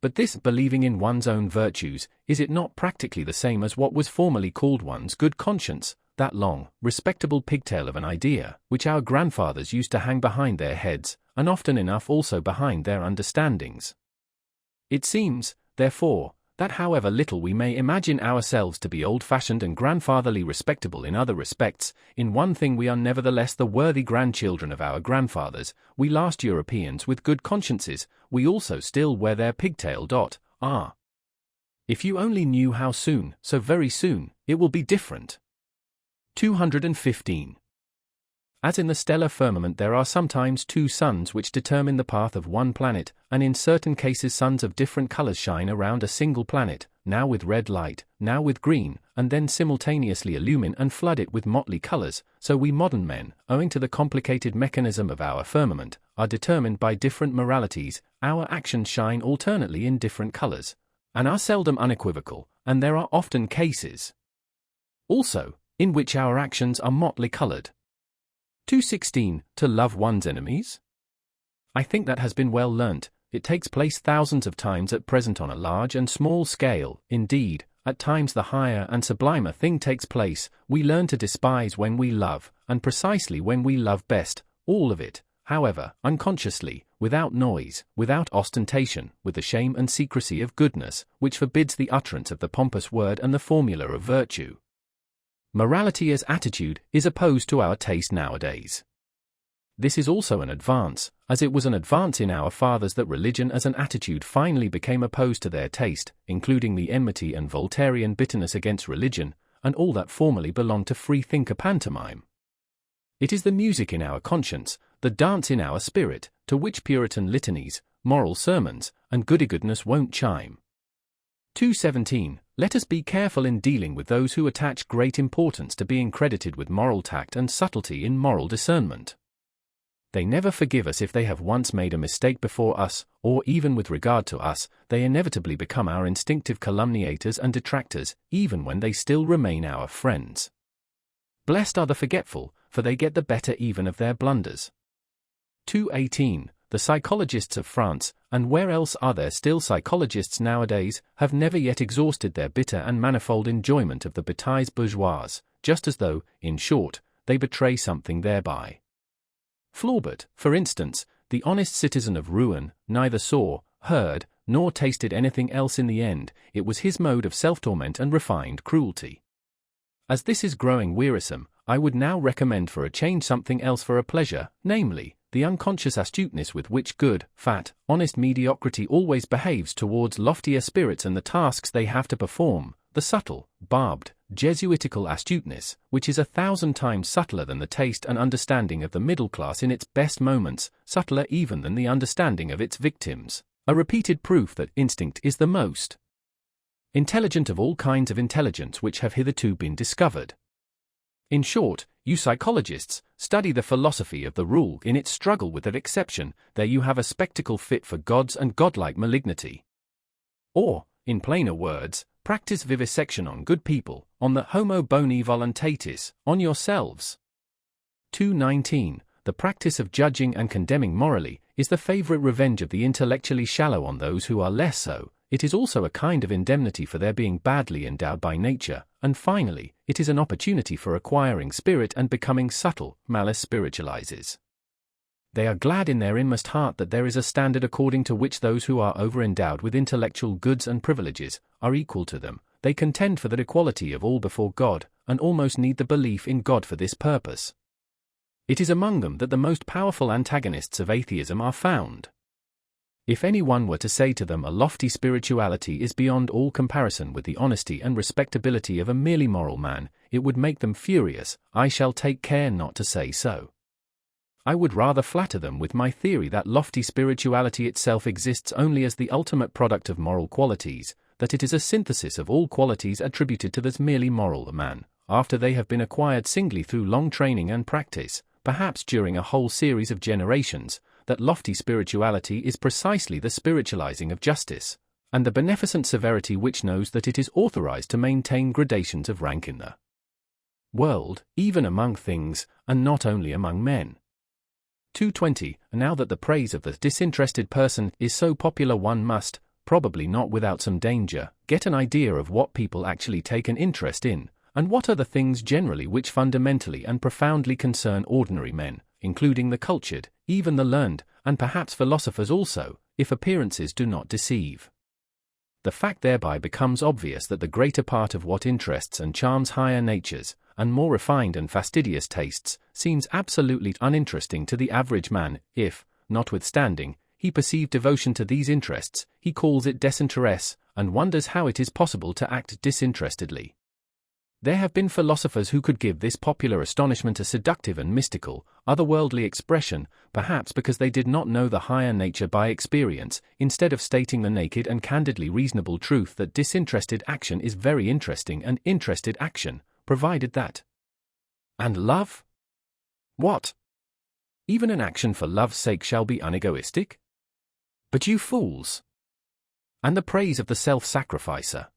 But this believing in one's own virtues, is it not practically the same as what was formerly called one's good conscience, that long, respectable pigtail of an idea, which our grandfathers used to hang behind their heads, and often enough also behind their understandings? It seems, therefore, that however little we may imagine ourselves to be old-fashioned and grandfatherly respectable in other respects, in one thing we are nevertheless the worthy grandchildren of our grandfathers, we last Europeans with good consciences, we also still wear their pigtail. If you only knew how soon, so very soon, it will be different. 215. As in the stellar firmament there are sometimes two suns which determine the path of one planet, and in certain cases suns of different colors shine around a single planet, now with red light, now with green, and then simultaneously illumine and flood it with motley colors, so we modern men, owing to the complicated mechanism of our firmament, are determined by different moralities, our actions shine alternately in different colors, and are seldom unequivocal, and there are often cases also in which our actions are motley colored. 216. To love one's enemies? I think that has been well learnt. It takes place thousands of times at present on a large and small scale. Indeed, at times the higher and sublimer thing takes place. We learn to despise when we love, and precisely when we love best, all of it, however, unconsciously, without noise, without ostentation, with the shame and secrecy of goodness, which forbids the utterance of the pompous word and the formula of virtue. Morality as attitude is opposed to our taste nowadays. This is also an advance, as it was an advance in our fathers that religion as an attitude finally became opposed to their taste, including the enmity and Voltairean bitterness against religion, and all that formerly belonged to free-thinker pantomime. It is the music in our conscience, the dance in our spirit, to which Puritan litanies, moral sermons, and goody-goodness won't chime. 217. Let us be careful in dealing with those who attach great importance to being credited with moral tact and subtlety in moral discernment. They never forgive us if they have once made a mistake before us, or even with regard to us, they inevitably become our instinctive calumniators and detractors, even when they still remain our friends. Blessed are the forgetful, for they get the better even of their blunders. 218. The psychologists of France, and where else are there still psychologists nowadays, have never yet exhausted their bitter and manifold enjoyment of the bêtise bourgeoise, just as though, in short, they betray something thereby. Flaubert, for instance, the honest citizen of Rouen, neither saw, heard, nor tasted anything else in the end. It was his mode of self-torment and refined cruelty. As this is growing wearisome, I would now recommend for a change something else for a pleasure, namely, the unconscious astuteness with which good, fat, honest mediocrity always behaves towards loftier spirits and the tasks they have to perform, the subtle, barbed, Jesuitical astuteness, which is 1,000 times subtler than the taste and understanding of the middle class in its best moments, subtler even than the understanding of its victims, a repeated proof that instinct is the most intelligent of all kinds of intelligence which have hitherto been discovered. In short, you psychologists, study the philosophy of the rule in its struggle with that exception, there you have a spectacle fit for gods and godlike malignity. Or, in plainer words, practice vivisection on good people, on the homo boni voluntatis, on yourselves. 219. The practice of judging and condemning morally is the favorite revenge of the intellectually shallow on those who are less so. It is also a kind of indemnity for their being badly endowed by nature, and finally, it is an opportunity for acquiring spirit and becoming subtle. Malice spiritualizes. They are glad in their inmost heart that there is a standard according to which those who are over-endowed with intellectual goods and privileges are equal to them. They contend for that equality of all before God, and almost need the belief in God for this purpose. It is among them that the most powerful antagonists of atheism are found. If anyone were to say to them a lofty spirituality is beyond all comparison with the honesty and respectability of a merely moral man, it would make them furious. I shall take care not to say so. I would rather flatter them with my theory that lofty spirituality itself exists only as the ultimate product of moral qualities, that it is a synthesis of all qualities attributed to this merely moral man, after they have been acquired singly through long training and practice, perhaps during a whole series of generations. That lofty spirituality is precisely the spiritualizing of justice, and the beneficent severity which knows that it is authorized to maintain gradations of rank in the world, even among things, and not only among men. 220. Now that the praise of the disinterested person is so popular, one must, probably not without some danger, get an idea of what people actually take an interest in, and what are the things generally which fundamentally and profoundly concern ordinary men, including the cultured, even the learned, and perhaps philosophers also, if appearances do not deceive. the fact thereby becomes obvious that the greater part of what interests and charms higher natures, and more refined and fastidious tastes, seems absolutely uninteresting to the average man, if, notwithstanding, he perceive devotion to these interests, he calls it desinteresse, and wonders how it is possible to act disinterestedly. There have been philosophers who could give this popular astonishment a seductive and mystical, otherworldly expression, perhaps because they did not know the higher nature by experience, instead of stating the naked and candidly reasonable truth that disinterested action is very interesting and interested action, provided that. And love? What? Even an action for love's sake shall be unegoistic? But you fools! And the praise of the self-sacrificer.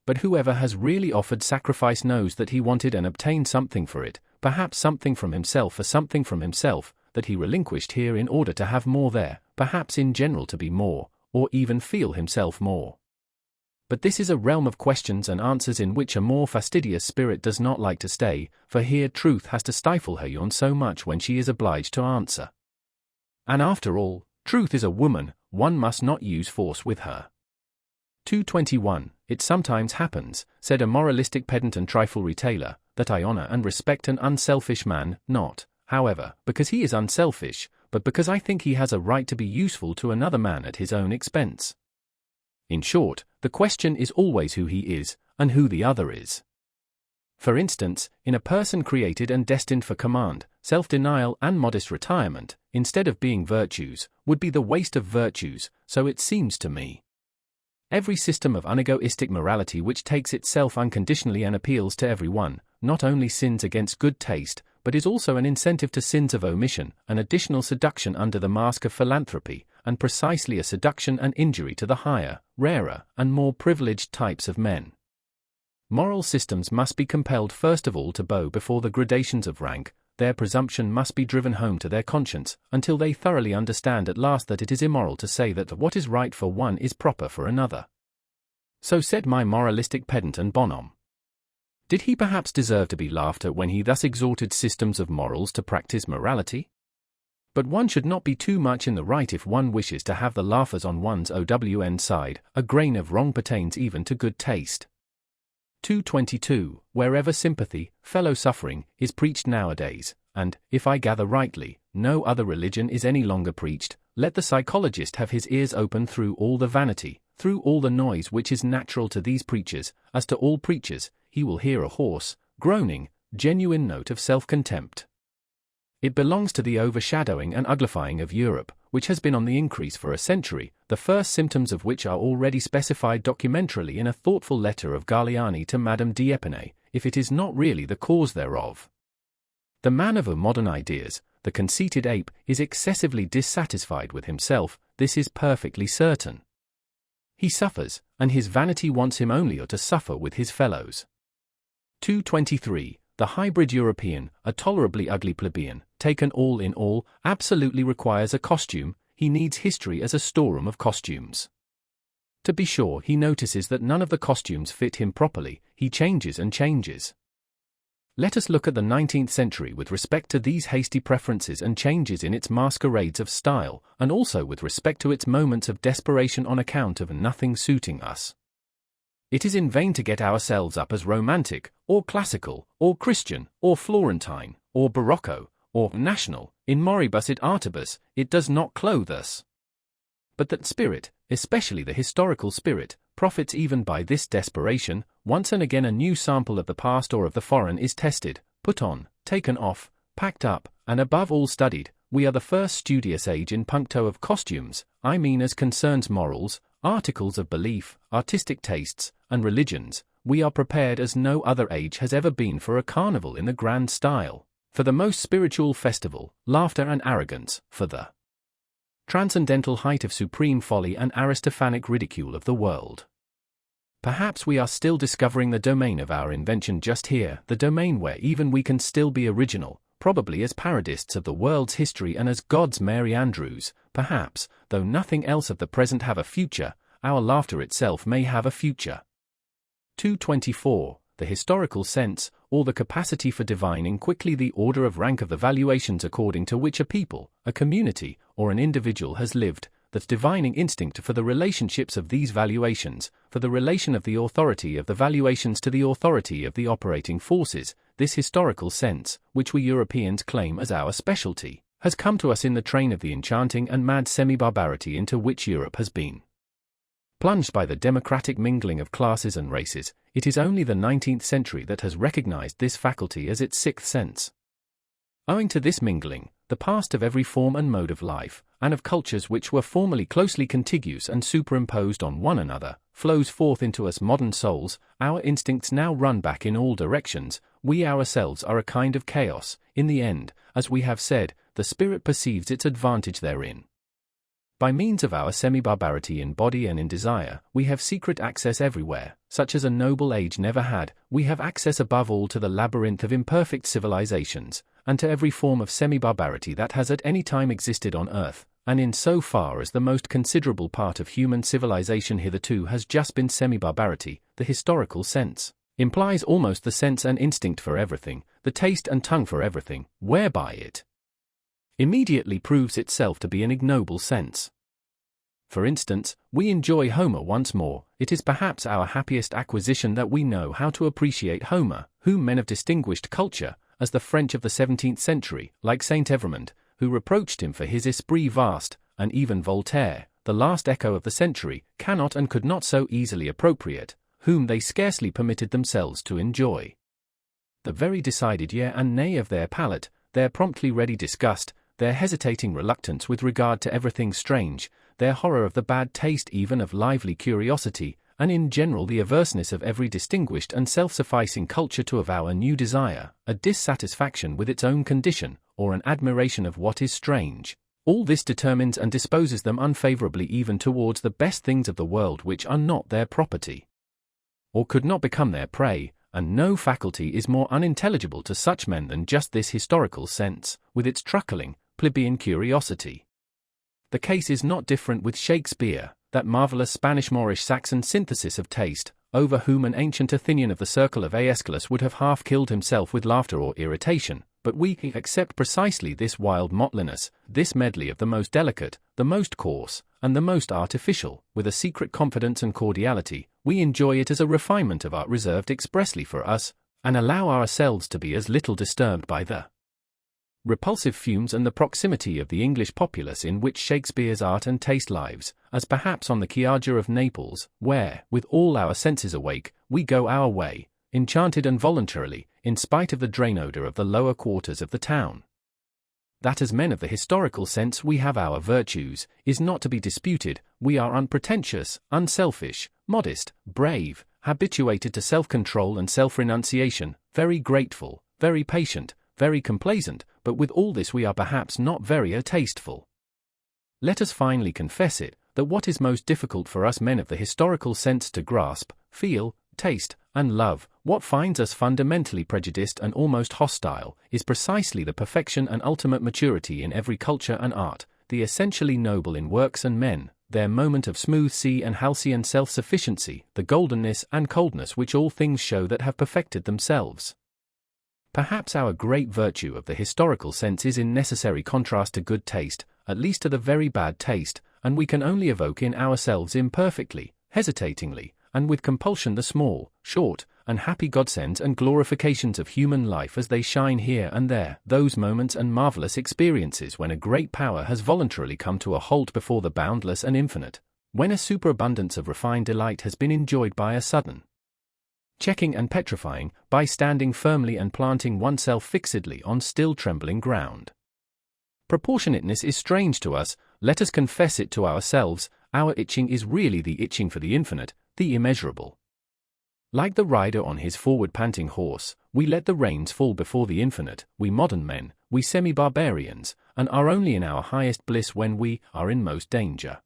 But whoever has really offered sacrifice knows that he wanted and obtained something for it, perhaps something from himself or something from himself, that he relinquished here in order to have more there, perhaps in general to be more, or even feel himself more. But this is a realm of questions and answers in which a more fastidious spirit does not like to stay, for here truth has to stifle her yawn so much when she is obliged to answer. And after all, truth is a woman, one must not use force with her. 221. It sometimes happens, said a moralistic pedant and trifle retailer, that I honor and respect an unselfish man, not, however, because he is unselfish, but because I think he has a right to be useful to another man at his own expense. In short, the question is always who he is, and who the other is. For instance, in a person created and destined for command, self-denial and modest retirement, instead of being virtues, would be the waste of virtues, so it seems to me. Every system of unegoistic morality which takes itself unconditionally and appeals to everyone, not only sins against good taste, but is also an incentive to sins of omission, an additional seduction under the mask of philanthropy, and precisely a seduction and injury to the higher, rarer, and more privileged types of men. Moral systems must be compelled first of all to bow before the gradations of rank, their presumption must be driven home to their conscience, until they thoroughly understand at last that it is immoral to say that what is right for one is proper for another. So said my moralistic pedant and bonhomme. Did he perhaps deserve to be laughed at when he thus exhorted systems of morals to practice morality? But one should not be too much in the right if one wishes to have the laughers on one's own side. A grain of wrong pertains even to good taste. 222. Wherever sympathy, fellow-suffering, is preached nowadays, and, if I gather rightly, no other religion is any longer preached, let the psychologist have his ears open through all the vanity, through all the noise which is natural to these preachers. As to all preachers, he will hear a hoarse, groaning, genuine note of self-contempt. It belongs to the overshadowing and uglifying of Europe, which has been on the increase for a century, the first symptoms of which are already specified documentarily in a thoughtful letter of Galiani to Madame d'Épinay, if it is not really the cause thereof. The man of modern ideas, the conceited ape, is excessively dissatisfied with himself, this is perfectly certain. He suffers, and his vanity wants him only to suffer with his fellows. 223. The hybrid European, a tolerably ugly plebeian, taken all in all, absolutely requires a costume. He needs history as a storeroom of costumes. To be sure, he notices that none of the costumes fit him properly, he changes and changes. Let us look at the 19th century with respect to these hasty preferences and changes in its masquerades of style, and also with respect to its moments of desperation on account of nothing suiting us. It is in vain to get ourselves up as romantic, or classical, or Christian, or Florentine, or Barocco, or national, in moribus et artibus, it does not clothe us. But that spirit, especially the historical spirit, profits even by this desperation. Once and again a new sample of the past or of the foreign is tested, put on, taken off, packed up, and above all studied. We are the first studious age in puncto of costumes, I mean as concerns morals, articles of belief, artistic tastes, and religions. We are prepared as no other age has ever been for a carnival in the grand style, for the most spiritual festival, laughter and arrogance, for the transcendental height of supreme folly and Aristophanic ridicule of the world. Perhaps we are still discovering the domain of our invention just here, the domain where even we can still be original, probably as parodists of the world's history and as God's Mary Andrews. Perhaps, though nothing else of the present have a future, our laughter itself may have a future. 224. The historical sense, or the capacity for divining quickly the order of rank of the valuations according to which a people, a community, or an individual has lived, the divining instinct for the relationships of these valuations, for the relation of the authority of the valuations to the authority of the operating forces, this historical sense, which we Europeans claim as our specialty, has come to us in the train of the enchanting and mad semi-barbarity into which Europe has been plunged by the democratic mingling of classes and races. It is only the 19th century that has recognized this faculty as its sixth sense. Owing to this mingling, the past of every form and mode of life, and of cultures which were formerly closely contiguous and superimposed on one another, flows forth into us modern souls. Our instincts now run back in all directions. We ourselves are a kind of chaos. In the end, as we have said, the spirit perceives its advantage therein. By means of our semi-barbarity in body and in desire, we have secret access everywhere, such as a noble age never had. We have access above all to the labyrinth of imperfect civilizations, and to every form of semi-barbarity that has at any time existed on earth, and in so far as the most considerable part of human civilization hitherto has just been semi-barbarity, the historical sense implies almost the sense and instinct for everything, the taste and tongue for everything, whereby it immediately proves itself to be an ignoble sense. For instance, we enjoy Homer once more. It is perhaps our happiest acquisition that we know how to appreciate Homer, whom men of distinguished culture, as the French of the 17th century, like Saint Evremond, who reproached him for his esprit vaste, and even Voltaire, the last echo of the century, cannot and could not so easily appropriate, whom they scarcely permitted themselves to enjoy. The very decided yea and nay of their palate, their promptly ready disgust, their hesitating reluctance with regard to everything strange, their horror of the bad taste even of lively curiosity, and in general the averseness of every distinguished and self-sufficing culture to avow a new desire, a dissatisfaction with its own condition, or an admiration of what is strange, all this determines and disposes them unfavorably even towards the best things of the world which are not their property, or could not become their prey. And no faculty is more unintelligible to such men than just this historical sense, with its truckling, plebeian curiosity. The case is not different with Shakespeare, that marvelous Spanish-Moorish Saxon synthesis of taste, over whom an ancient Athenian of the circle of Aeschylus would have half killed himself with laughter or irritation, but we accept precisely this wild motleyiness, this medley of the most delicate, the most coarse, and the most artificial, with a secret confidence and cordiality. We enjoy it as a refinement of art reserved expressly for us, and allow ourselves to be as little disturbed by the repulsive fumes and the proximity of the English populace in which Shakespeare's art and taste lives, as perhaps on the Chiaja of Naples, where, with all our senses awake, we go our way, enchanted and voluntarily, in spite of the drain odor of the lower quarters of the town. That as men of the historical sense we have our virtues, is not to be disputed. We are unpretentious, unselfish, modest, brave, habituated to self-control and self-renunciation, very grateful, very patient, very complaisant, but with all this we are perhaps not very tasteful. Let us finally confess it, that what is most difficult for us men of the historical sense to grasp, feel, taste, and love, what finds us fundamentally prejudiced and almost hostile, is precisely the perfection and ultimate maturity in every culture and art, the essentially noble in works and men, their moment of smooth sea and halcyon self-sufficiency, the goldenness and coldness which all things show that have perfected themselves. Perhaps our great virtue of the historical sense is in necessary contrast to good taste, at least to the very bad taste, and we can only evoke in ourselves imperfectly, hesitatingly, and with compulsion the small, short, and happy godsends and glorifications of human life as they shine here and there, those moments and marvelous experiences when a great power has voluntarily come to a halt before the boundless and infinite, when a superabundance of refined delight has been enjoyed by a sudden checking and petrifying, by standing firmly and planting oneself fixedly on still trembling ground. Proportionateness is strange to us, let us confess it to ourselves. Our itching is really the itching for the infinite, the immeasurable. Like the rider on his forward panting horse, we let the reins fall before the infinite, we modern men, we semi-barbarians, and are only in our highest bliss when we are in most danger.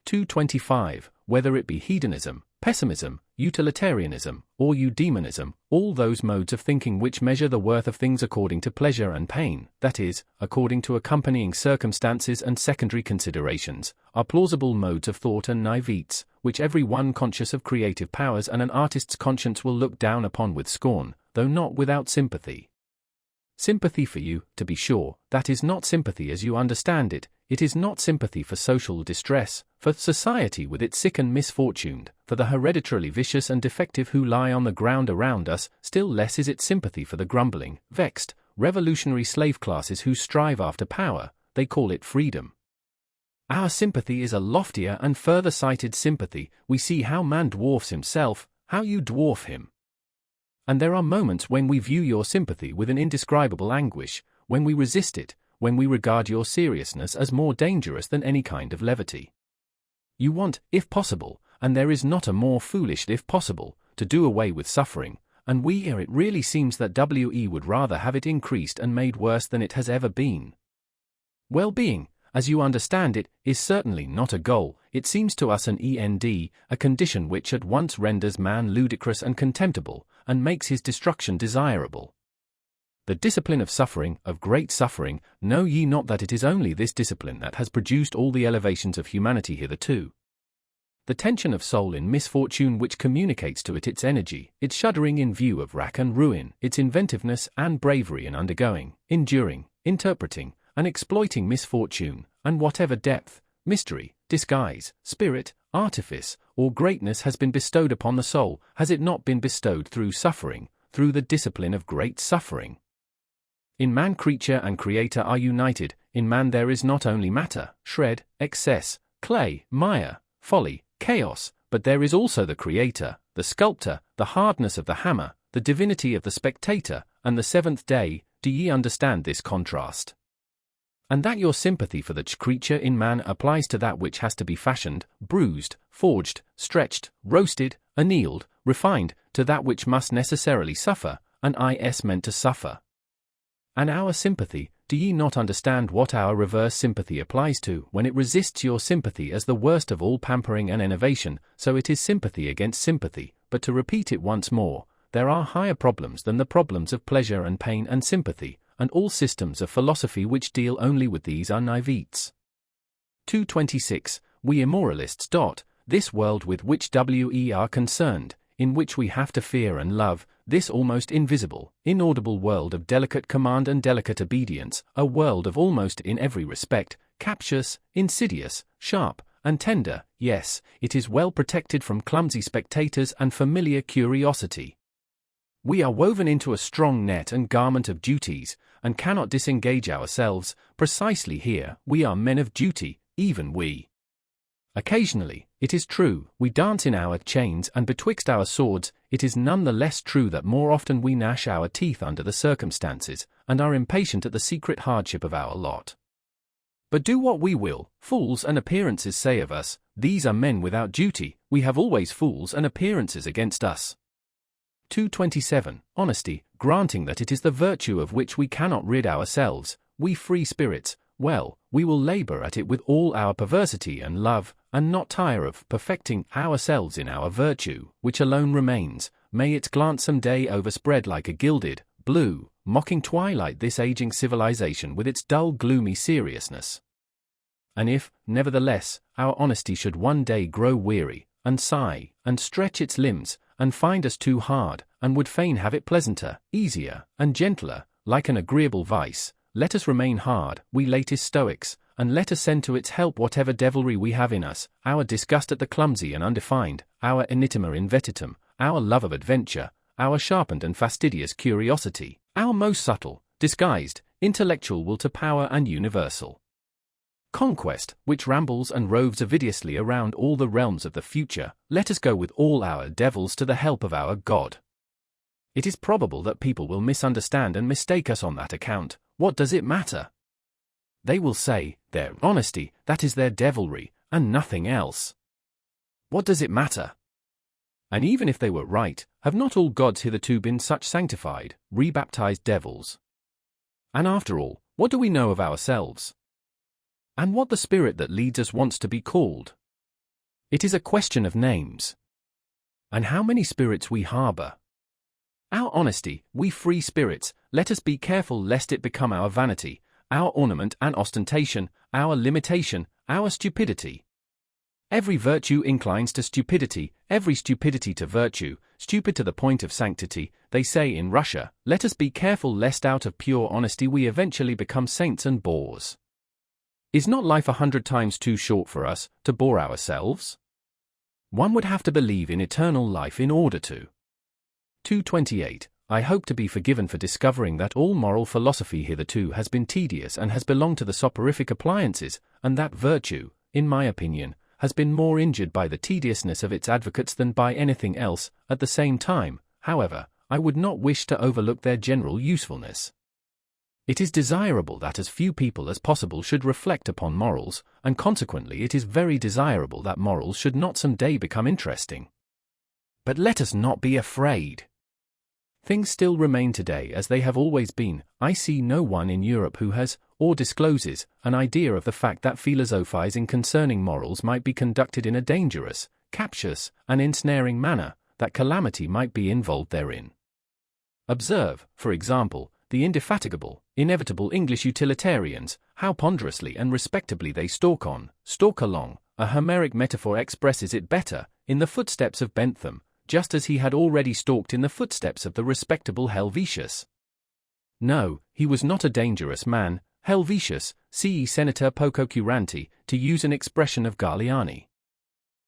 225. Whether it be hedonism, pessimism, utilitarianism, or eudaimonism, all those modes of thinking which measure the worth of things according to pleasure and pain, that is, according to accompanying circumstances and secondary considerations, are plausible modes of thought and naivets, which every one conscious of creative powers and an artist's conscience will look down upon with scorn, though not without sympathy. Sympathy for you, to be sure, that is not sympathy as you understand it, it is not sympathy for social distress, for society with its sick and misfortuned, for the hereditarily vicious and defective who lie on the ground around us, still less is it sympathy for the grumbling, vexed, revolutionary slave classes who strive after power, they call it freedom. Our sympathy is a loftier and further-sighted sympathy. We see how man dwarfs himself, how you dwarf him. And there are moments when we view your sympathy with an indescribable anguish, when we resist it, when we regard your seriousness as more dangerous than any kind of levity. You want, if possible, and there is not a more foolish if possible, to do away with suffering, and it really seems that we would rather have it increased and made worse than it has ever been. Well-being, as you understand it, is certainly not a goal. It seems to us an end, a condition which at once renders man ludicrous and contemptible, and makes his destruction desirable. The discipline of suffering, of great suffering, know ye not that it is only this discipline that has produced all the elevations of humanity hitherto? The tension of soul in misfortune which communicates to it its energy, its shuddering in view of rack and ruin, its inventiveness and bravery in undergoing, enduring, interpreting, and exploiting misfortune, and whatever depth, mystery, disguise, spirit, artifice, or greatness has been bestowed upon the soul, has it not been bestowed through suffering, through the discipline of great suffering? In man creature and creator are united. In man there is not only matter, shred, excess, clay, mire, folly, chaos, but there is also the creator, the sculptor, the hardness of the hammer, the divinity of the spectator, and the seventh day. Do ye understand this contrast? And that your sympathy for the creature in man applies to that which has to be fashioned, bruised, forged, stretched, roasted, annealed, refined, to that which must necessarily suffer, and is meant to suffer. And our sympathy, do ye not understand what our reverse sympathy applies to, when it resists your sympathy as the worst of all pampering and enervation? So it is sympathy against sympathy, but to repeat it once more, there are higher problems than the problems of pleasure and pain and sympathy, and all systems of philosophy which deal only with these are naivetes. 226. We immoralists. This world with which we are concerned, in which we have to fear and love, this almost invisible, inaudible world of delicate command and delicate obedience, a world of almost in every respect, captious, insidious, sharp, and tender, yes, it is well protected from clumsy spectators and familiar curiosity. We are woven into a strong net and garment of duties, and cannot disengage ourselves. Precisely here, we are men of duty, even we. Occasionally, it is true, we dance in our chains and betwixt our swords. It is none the less true that more often we gnash our teeth under the circumstances, and are impatient at the secret hardship of our lot. But do what we will, fools and appearances say of us, these are men without duty. We have always fools and appearances against us. 227. Honesty, granting that it is the virtue of which we cannot rid ourselves, we free spirits, well, we will labor at it with all our perversity and love, and not tire of perfecting ourselves in our virtue, which alone remains. May its glance some day overspread like a gilded, blue, mocking twilight this aging civilization with its dull gloomy seriousness. And if, nevertheless, our honesty should one day grow weary, and sigh, and stretch its limbs, and find us too hard, and would fain have it pleasanter, easier, and gentler, like an agreeable vice, let us remain hard, we latest Stoics, and let us send to its help whatever devilry we have in us, our disgust at the clumsy and undefined, our enitima invetitum, our love of adventure, our sharpened and fastidious curiosity, our most subtle, disguised, intellectual will to power and universal conquest, which rambles and roves avidiously around all the realms of the future. Let us go with all our devils to the help of our God. It is probable that people will misunderstand and mistake us on that account. What does it matter? They will say, their honesty, that is their devilry, and nothing else. What does it matter? And even if they were right, have not all gods hitherto been such sanctified, rebaptized devils? And after all, what do we know of ourselves? And what the spirit that leads us wants to be called? It is a question of names. And how many spirits we harbor? Our honesty, we free spirits, let us be careful lest it become our vanity, our ornament and ostentation, our limitation, our stupidity. Every virtue inclines to stupidity, every stupidity to virtue, stupid to the point of sanctity, they say in Russia. Let us be careful lest out of pure honesty we eventually become saints and bores. Is not life 100 times too short for us to bore ourselves? One would have to believe in eternal life in order to. 228. I hope to be forgiven for discovering that all moral philosophy hitherto has been tedious and has belonged to the soporific appliances, and that virtue, in my opinion, has been more injured by the tediousness of its advocates than by anything else. At the same time, however, I would not wish to overlook their general usefulness. It is desirable that as few people as possible should reflect upon morals, and consequently it is very desirable that morals should not some day become interesting. But let us not be afraid. Things still remain today as they have always been. I see no one in Europe who has, or discloses, an idea of the fact that philosophizing concerning morals might be conducted in a dangerous, captious, and ensnaring manner, that calamity might be involved therein. Observe, for example, the indefatigable, inevitable English utilitarians, how ponderously and respectably they stalk along, a Homeric metaphor expresses it better, in the footsteps of Bentham, just as he had already stalked in the footsteps of the respectable Helvetius. No, he was not a dangerous man, Helvetius, ce senator poco curanti, to use an expression of Galiani.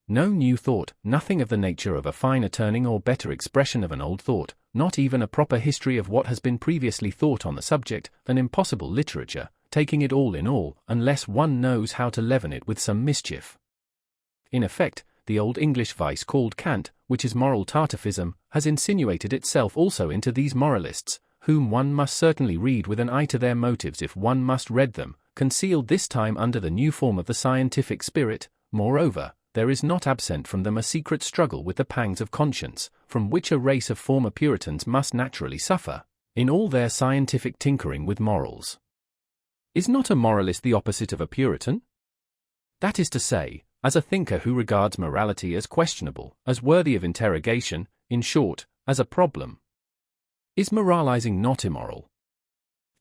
No new thought, nothing of the nature of a finer turning or better expression of an old thought, not even a proper history of what has been previously thought on the subject, an impossible literature, taking it all in all, unless one knows how to leaven it with some mischief. In effect, the old English vice called cant, which is moral tartuffism, has insinuated itself also into these moralists, whom one must certainly read with an eye to their motives if one must read them, concealed this time under the new form of the scientific spirit. Moreover, there is not absent from them a secret struggle with the pangs of conscience, from which a race of former Puritans must naturally suffer, in all their scientific tinkering with morals. Is not a moralist the opposite of a Puritan? That is to say, as a thinker who regards morality as questionable, as worthy of interrogation, in short, as a problem. Is moralizing not immoral?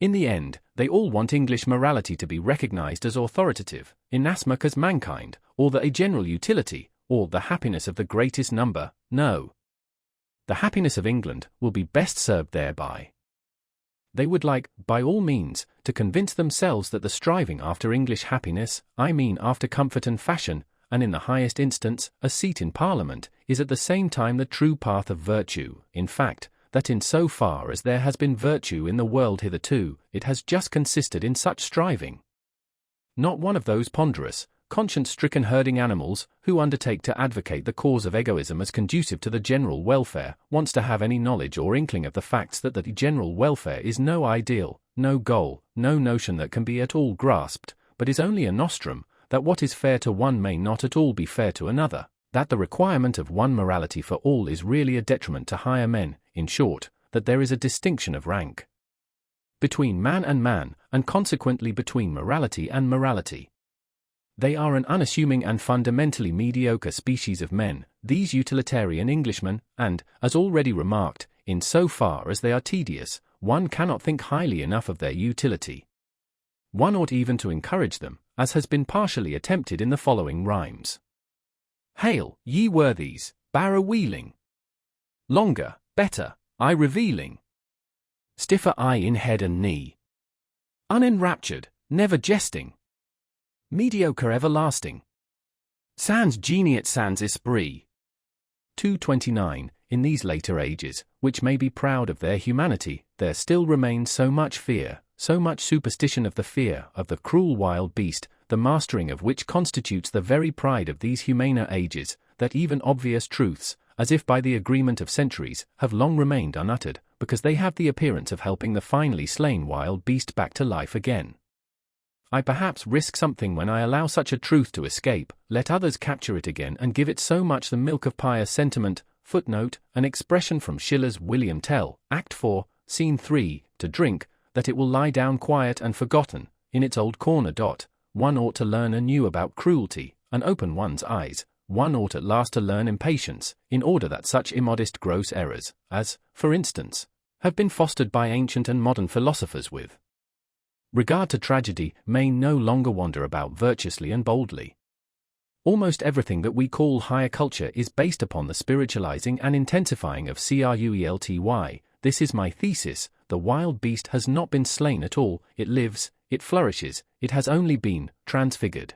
In the end, they all want English morality to be recognized as authoritative, inasmuch as mankind, or a general utility, or the happiness of the greatest number, no. The happiness of England will be best served thereby. They would like, by all means, to convince themselves that the striving after English happiness, I mean after comfort and fashion, and in the highest instance, a seat in Parliament, is at the same time the true path of virtue. In fact, that in so far as there has been virtue in the world hitherto, it has just consisted in such striving. Not one of those ponderous, conscience-stricken herding animals, who undertake to advocate the cause of egoism as conducive to the general welfare, wants to have any knowledge or inkling of the facts that the general welfare is no ideal, no goal, no notion that can be at all grasped, but is only a nostrum, that what is fair to one may not at all be fair to another, that the requirement of one morality for all is really a detriment to higher men, in short, that there is a distinction of rank between man, and consequently between morality and morality. They are an unassuming and fundamentally mediocre species of men, these utilitarian Englishmen, and, as already remarked, in so far as they are tedious, one cannot think highly enough of their utility. One ought even to encourage them, as has been partially attempted in the following rhymes. Hail, ye worthies, barrow wheeling. Longer, better, eye revealing. Stiffer eye in head and knee. Unenraptured, never jesting. Mediocre everlasting. Sans geniet sans esprit. 229. In these later ages, which may be proud of their humanity, there still remains so much fear, so much superstition of the fear of the cruel wild beast, the mastering of which constitutes the very pride of these humaner ages, that even obvious truths, as if by the agreement of centuries, have long remained unuttered, because they have the appearance of helping the finally slain wild beast back to life again. I perhaps risk something when I allow such a truth to escape, let others capture it again and give it so much the milk of pious sentiment. Footnote, an expression from Schiller's William Tell, Act 4, Scene 3, to drink, that it will lie down quiet and forgotten, in its old corner. One ought to learn anew about cruelty, and open one's eyes. One ought at last to learn impatience, in order that such immodest gross errors, as, for instance, have been fostered by ancient and modern philosophers with regard to tragedy, may no longer wander about virtuously and boldly. Almost everything that we call higher culture is based upon the spiritualizing and intensifying of cruelty. This is my thesis. The wild beast has not been slain at all, it lives, it flourishes, it has only been transfigured.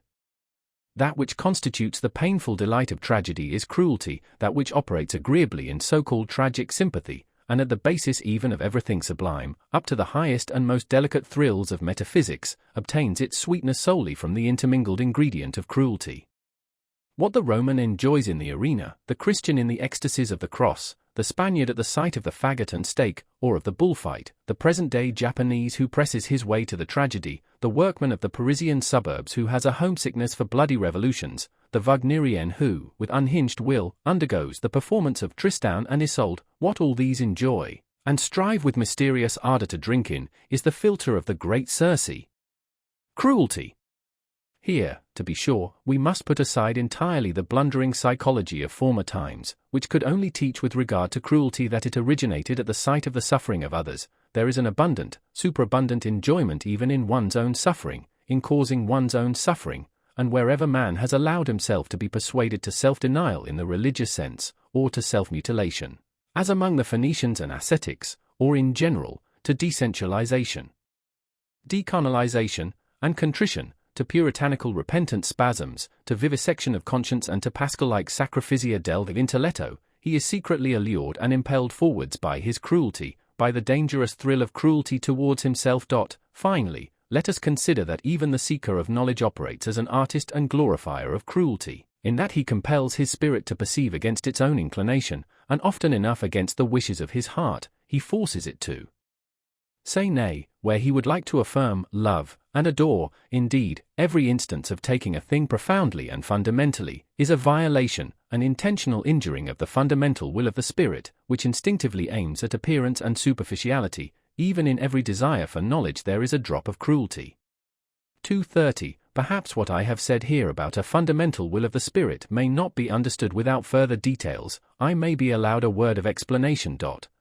That which constitutes the painful delight of tragedy is cruelty, that which operates agreeably in so-called tragic sympathy, and at the basis even of everything sublime, up to the highest and most delicate thrills of metaphysics, obtains its sweetness solely from the intermingled ingredient of cruelty. What the Roman enjoys in the arena, the Christian in the ecstasies of the cross, the Spaniard at the sight of the faggot and stake, or of the bullfight, the present-day Japanese who presses his way to the tragedy, the workman of the Parisian suburbs who has a homesickness for bloody revolutions, the Wagnerian who, with unhinged will, undergoes the performance of Tristan and Isolde, what all these enjoy, and strive with mysterious ardor to drink in, is the filter of the great Circe. Cruelty. Here, to be sure, we must put aside entirely the blundering psychology of former times, which could only teach with regard to cruelty that it originated at the sight of the suffering of others. There is an abundant, superabundant enjoyment even in one's own suffering, in causing one's own suffering, and wherever man has allowed himself to be persuaded to self-denial in the religious sense, or to self-mutilation, as among the Phoenicians and ascetics, or in general, to desensualization, decarnalization, and contrition, to puritanical repentant spasms, to vivisection of conscience and to Pascal-like sacrificia del intelletto, he is secretly allured and impelled forwards by his cruelty, by the dangerous thrill of cruelty towards himself. Finally, let us consider that even the seeker of knowledge operates as an artist and glorifier of cruelty, in that he compels his spirit to perceive against its own inclination, and often enough against the wishes of his heart, he forces it to say nay, where he would like to affirm, love, and adore. Indeed, every instance of taking a thing profoundly and fundamentally is a violation, an intentional injuring of the fundamental will of the spirit, which instinctively aims at appearance and superficiality. Even in every desire for knowledge there is a drop of cruelty. 230. Perhaps what I have said here about a fundamental will of the spirit may not be understood without further details. I may be allowed a word of explanation.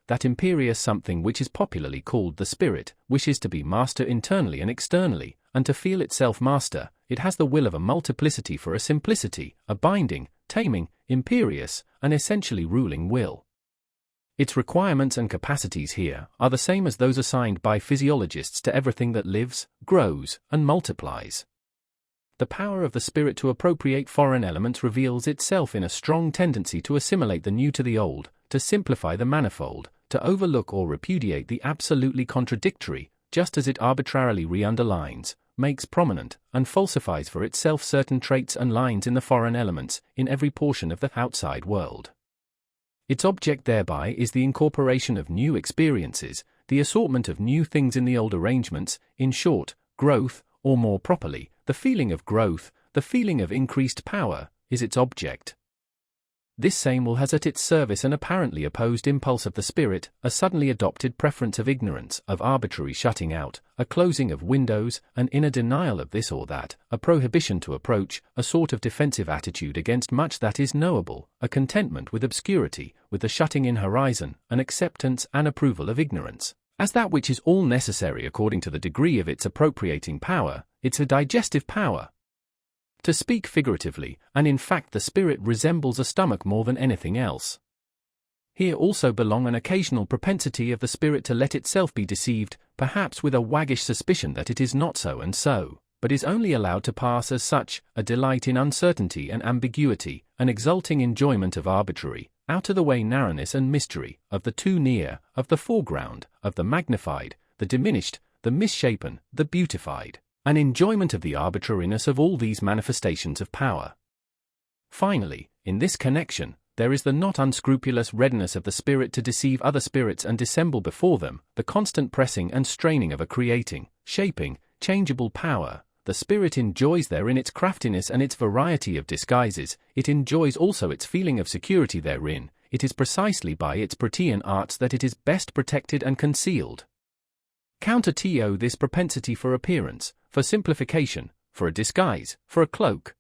That imperious something which is popularly called the spirit, wishes to be master internally and externally, and to feel itself master. It has the will of a multiplicity for a simplicity, a binding, taming, imperious, and essentially ruling will. Its requirements and capacities here are the same as those assigned by physiologists to everything that lives, grows, and multiplies. The power of the spirit to appropriate foreign elements reveals itself in a strong tendency to assimilate the new to the old, to simplify the manifold, to overlook or repudiate the absolutely contradictory, just as it arbitrarily re-underlines, makes prominent, and falsifies for itself certain traits and lines in the foreign elements, in every portion of the outside world. Its object thereby is the incorporation of new experiences, the assortment of new things in the old arrangements, in short, growth, or more properly, the feeling of growth, the feeling of increased power, is its object. This same will has at its service an apparently opposed impulse of the spirit, a suddenly adopted preference of ignorance, of arbitrary shutting out, a closing of windows, an inner denial of this or that, a prohibition to approach, a sort of defensive attitude against much that is knowable, a contentment with obscurity, with the shutting in horizon, an acceptance and approval of ignorance, as that which is all necessary according to the degree of its appropriating power, its a digestive power. To speak figuratively, and in fact the spirit resembles a stomach more than anything else. Here also belong an occasional propensity of the spirit to let itself be deceived, perhaps with a waggish suspicion that it is not so and so, but is only allowed to pass as such, a delight in uncertainty and ambiguity, an exulting enjoyment of arbitrary, out-of-the-way narrowness and mystery, of the too near, of the foreground, of the magnified, the diminished, the misshapen, the beautified. An enjoyment of the arbitrariness of all these manifestations of power. Finally, in this connection, there is the not unscrupulous readiness of the spirit to deceive other spirits and dissemble before them, the constant pressing and straining of a creating, shaping, changeable power. The spirit enjoys therein its craftiness and its variety of disguises, it enjoys also its feeling of security therein. It is precisely by its Protean arts that it is best protected and concealed. Counter to this propensity for appearance, for simplification, for a disguise, for a cloak.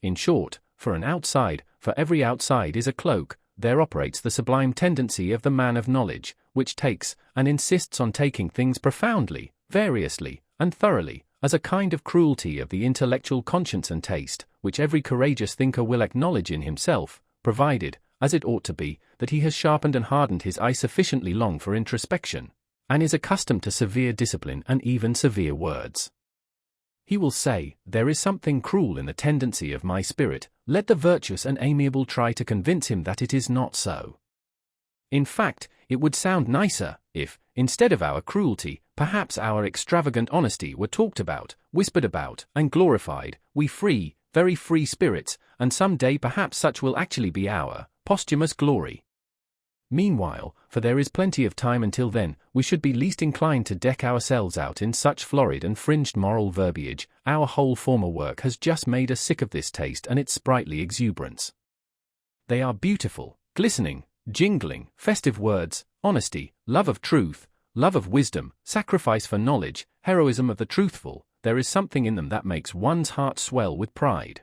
In short, for an outside, for every outside is a cloak, there operates the sublime tendency of the man of knowledge, which takes, and insists on taking things profoundly, variously, and thoroughly, as a kind of cruelty of the intellectual conscience and taste, which every courageous thinker will acknowledge in himself, provided, as it ought to be, that he has sharpened and hardened his eye sufficiently long for introspection, and is accustomed to severe discipline and even severe words. He will say, there is something cruel in the tendency of my spirit, let the virtuous and amiable try to convince him that it is not so. In fact, it would sound nicer, if, instead of our cruelty, perhaps our extravagant honesty were talked about, whispered about, and glorified, we free, very free spirits, and some day perhaps such will actually be our posthumous glory. Meanwhile, for there is plenty of time until then, we should be least inclined to deck ourselves out in such florid and fringed moral verbiage. Our whole former work has just made us sick of this taste and its sprightly exuberance. They are beautiful, glistening, jingling, festive words, honesty, love of truth, love of wisdom, sacrifice for knowledge, heroism of the truthful. There is something in them that makes one's heart swell with pride.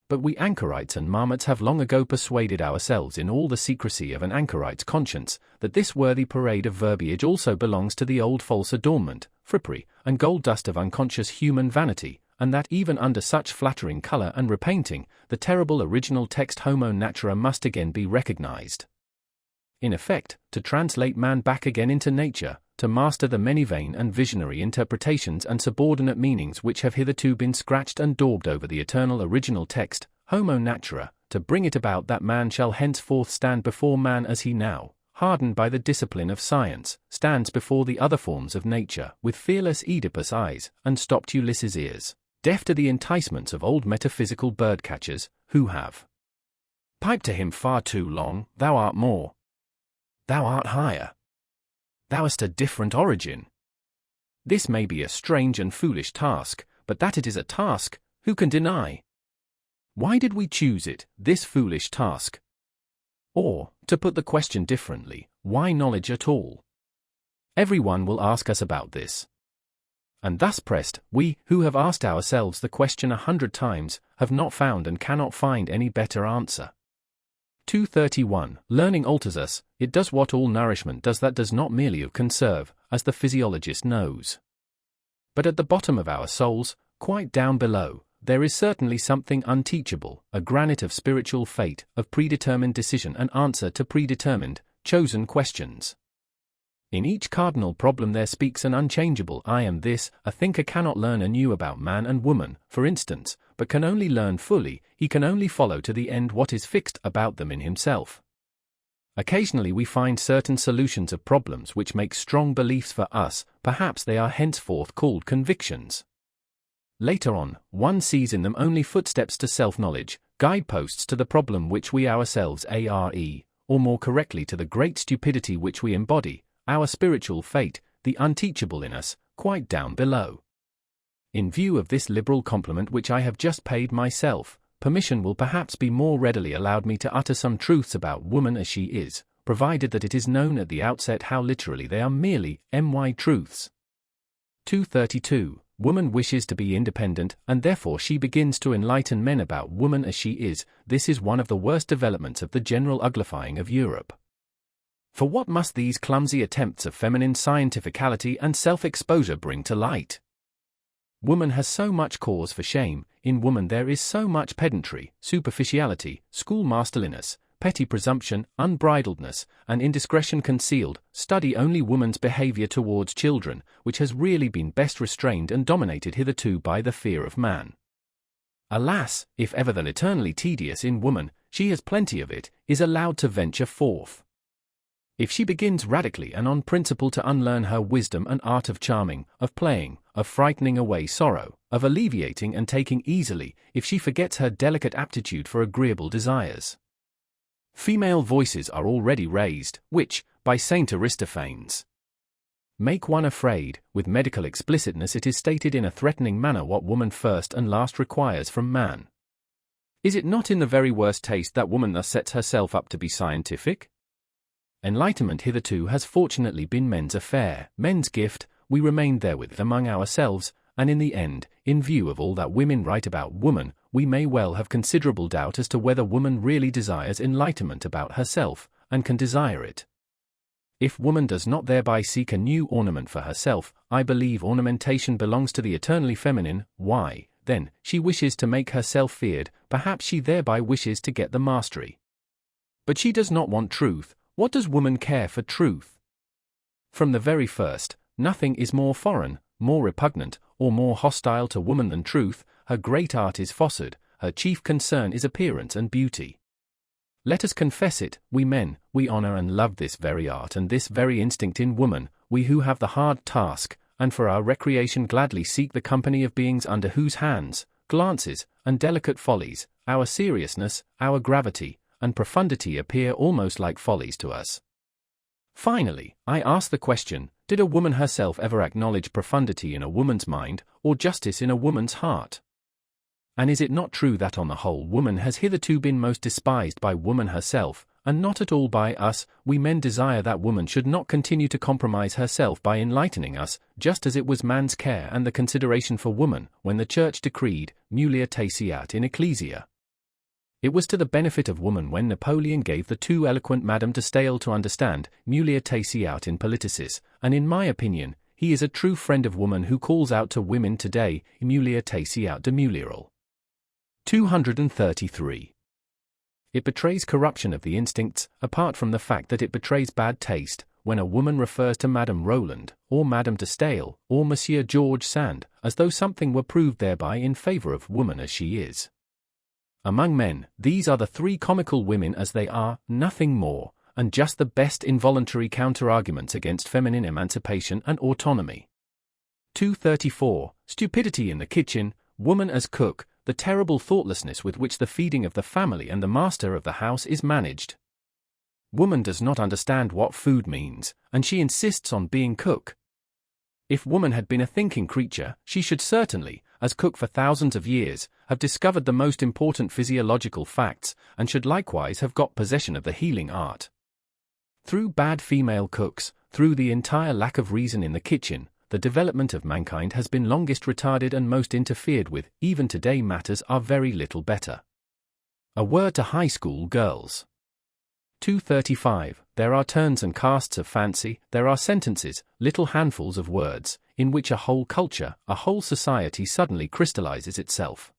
But we anchorites and marmots have long ago persuaded ourselves in all the secrecy of an anchorite's conscience that this worthy parade of verbiage also belongs to the old false adornment, frippery, and gold dust of unconscious human vanity, and that even under such flattering color and repainting, the terrible original text homo natura must again be recognized. In effect, to translate man back again into nature, to master the many vain and visionary interpretations and subordinate meanings which have hitherto been scratched and daubed over the eternal original text, homo natura, to bring it about that man shall henceforth stand before man as he now, hardened by the discipline of science, stands before the other forms of nature, with fearless Oedipus eyes, and stopped Ulysses ears, deaf to the enticements of old metaphysical bird-catchers, who have piped to him far too long, thou art more. Thou art higher. Thou hast a different origin. This may be a strange and foolish task, but that it is a task, who can deny? Why did we choose it, this foolish task? Or, to put the question differently, why knowledge at all? Everyone will ask us about this. And thus pressed, we, who have asked ourselves the question 100 times, have not found and cannot find any better answer. 231. Learning alters us, it does what all nourishment does, that does not merely conserve, as the physiologist knows. But at the bottom of our souls, quite down below, there is certainly something unteachable, a granite of spiritual fate, of predetermined decision and answer to predetermined, chosen questions. In each cardinal problem there speaks an unchangeable I am this. A thinker cannot learn anew about man and woman, for instance, but can only learn fully, he can only follow to the end what is fixed about them in himself. Occasionally we find certain solutions of problems which make strong beliefs for us, perhaps they are henceforth called convictions. Later on, one sees in them only footsteps to self-knowledge, guideposts to the problem which we ourselves are, or more correctly to the great stupidity which we embody, our spiritual fate, the unteachable in us, quite down below. In view of this liberal compliment which I have just paid myself, permission will perhaps be more readily allowed me to utter some truths about woman as she is, provided that it is known at the outset how literally they are merely truths. 232. Woman wishes to be independent, and therefore she begins to enlighten men about woman as she is. This is one of the worst developments of the general uglifying of Europe. For what must these clumsy attempts of feminine scientificality and self-exposure bring to light? Woman has so much cause for shame, in woman there is so much pedantry, superficiality, schoolmasterliness, petty presumption, unbridledness, and indiscretion concealed. Study only woman's behavior towards children, which has really been best restrained and dominated hitherto by the fear of man. Alas, if ever the eternally tedious in woman, she has plenty of it, is allowed to venture forth. If she begins radically and on principle to unlearn her wisdom and art of charming, of playing, of frightening away sorrow, of alleviating and taking easily, if she forgets her delicate aptitude for agreeable desires. Female voices are already raised, which, by Saint Aristophanes, make one afraid. With medical explicitness it is stated in a threatening manner what woman first and last requires from man. Is it not in the very worst taste that woman thus sets herself up to be scientific? Enlightenment hitherto has fortunately been men's affair, men's gift. We remained therewith among ourselves, and in the end, in view of all that women write about woman, we may well have considerable doubt as to whether woman really desires enlightenment about herself, and can desire it. If woman does not thereby seek a new ornament for herself, I believe ornamentation belongs to the eternally feminine. Why, then, she wishes to make herself feared, perhaps she thereby wishes to get the mastery. But she does not want truth. What does woman care for truth? From the very first, nothing is more foreign, more repugnant, or more hostile to woman than truth, her great art is fostered, her chief concern is appearance and beauty. Let us confess it, we men, we honor and love this very art and this very instinct in woman, we who have the hard task, and for our recreation gladly seek the company of beings under whose hands, glances, and delicate follies, our seriousness, our gravity, and profundity appear almost like follies to us. Finally, I ask the question, did a woman herself ever acknowledge profundity in a woman's mind, or justice in a woman's heart? And is it not true that on the whole woman has hitherto been most despised by woman herself, and not at all by us? We men desire that woman should not continue to compromise herself by enlightening us, just as it was man's care and the consideration for woman, when the Church decreed, mulier taceat in ecclesia. It was to the benefit of woman when Napoleon gave the too eloquent Madame de Staël to understand, mulier taceat in politicis, and in my opinion, he is a true friend of woman who calls out to women today, mulier taceat de mulieral. 233. It betrays corruption of the instincts, apart from the fact that it betrays bad taste, when a woman refers to Madame Roland, or Madame de Staël, or Monsieur George Sand, as though something were proved thereby in favor of woman as she is. Among men, these are the three comical women as they are, nothing more, and just the best involuntary counter-arguments against feminine emancipation and autonomy. 234. Stupidity in the kitchen, woman as cook, the terrible thoughtlessness with which the feeding of the family and the master of the house is managed. Woman does not understand what food means, and she insists on being cook. If woman had been a thinking creature, she should certainly, as cook for thousands of years, have discovered the most important physiological facts, and should likewise have got possession of the healing art. Through bad female cooks, through the entire lack of reason in the kitchen, the development of mankind has been longest retarded and most interfered with. Even today matters are very little better. A word to high school girls. 235. There are turns and casts of fancy, there are sentences, little handfuls of words, in which a whole culture, a whole society suddenly crystallizes itself.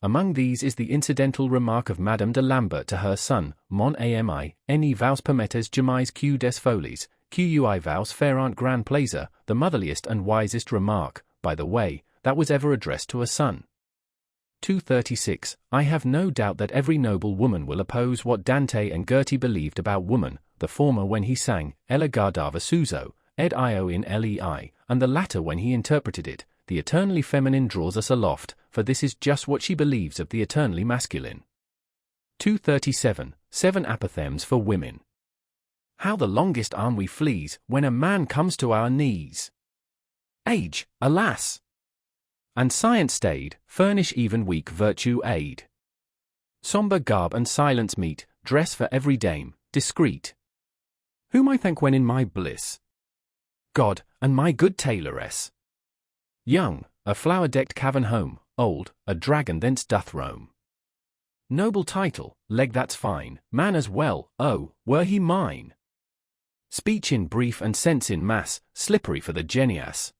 Among these is the incidental remark of Madame de Lambert to her son, Mon ami, ni vous permettez jamais que des folies, Qui vous feront grand plaisir, the motherliest and wisest remark, by the way, that was ever addressed to a son. 236. I have no doubt that every noble woman will oppose what Dante and Goethe believed about woman, the former when he sang, Ella guardava suso, ed io in lei, and the latter when he interpreted it, the eternally feminine draws us aloft, for this is just what she believes of the eternally masculine. 237. 7 apothegms for women. How the longest arm we flees, when a man comes to our knees. Age, alas! And science stayed, furnish even weak virtue aid. Sombre garb and silence meet, dress for every dame, discreet. Whom I thank when in my bliss? God, and my good tailoress. Young, a flower-decked cavern home, old, a dragon thence doth roam. Noble title, leg that's fine, man as well, oh, were he mine. Speech in brief and sense in mass, slippery for the genius.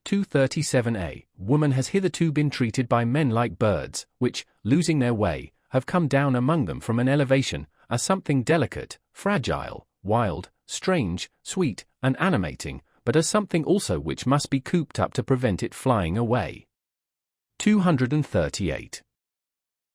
237a. Woman has hitherto been treated by men like birds, which, losing their way, have come down among them from an elevation, as something delicate, fragile, wild, strange, sweet, and animating, but as something also which must be cooped up to prevent it flying away. 238.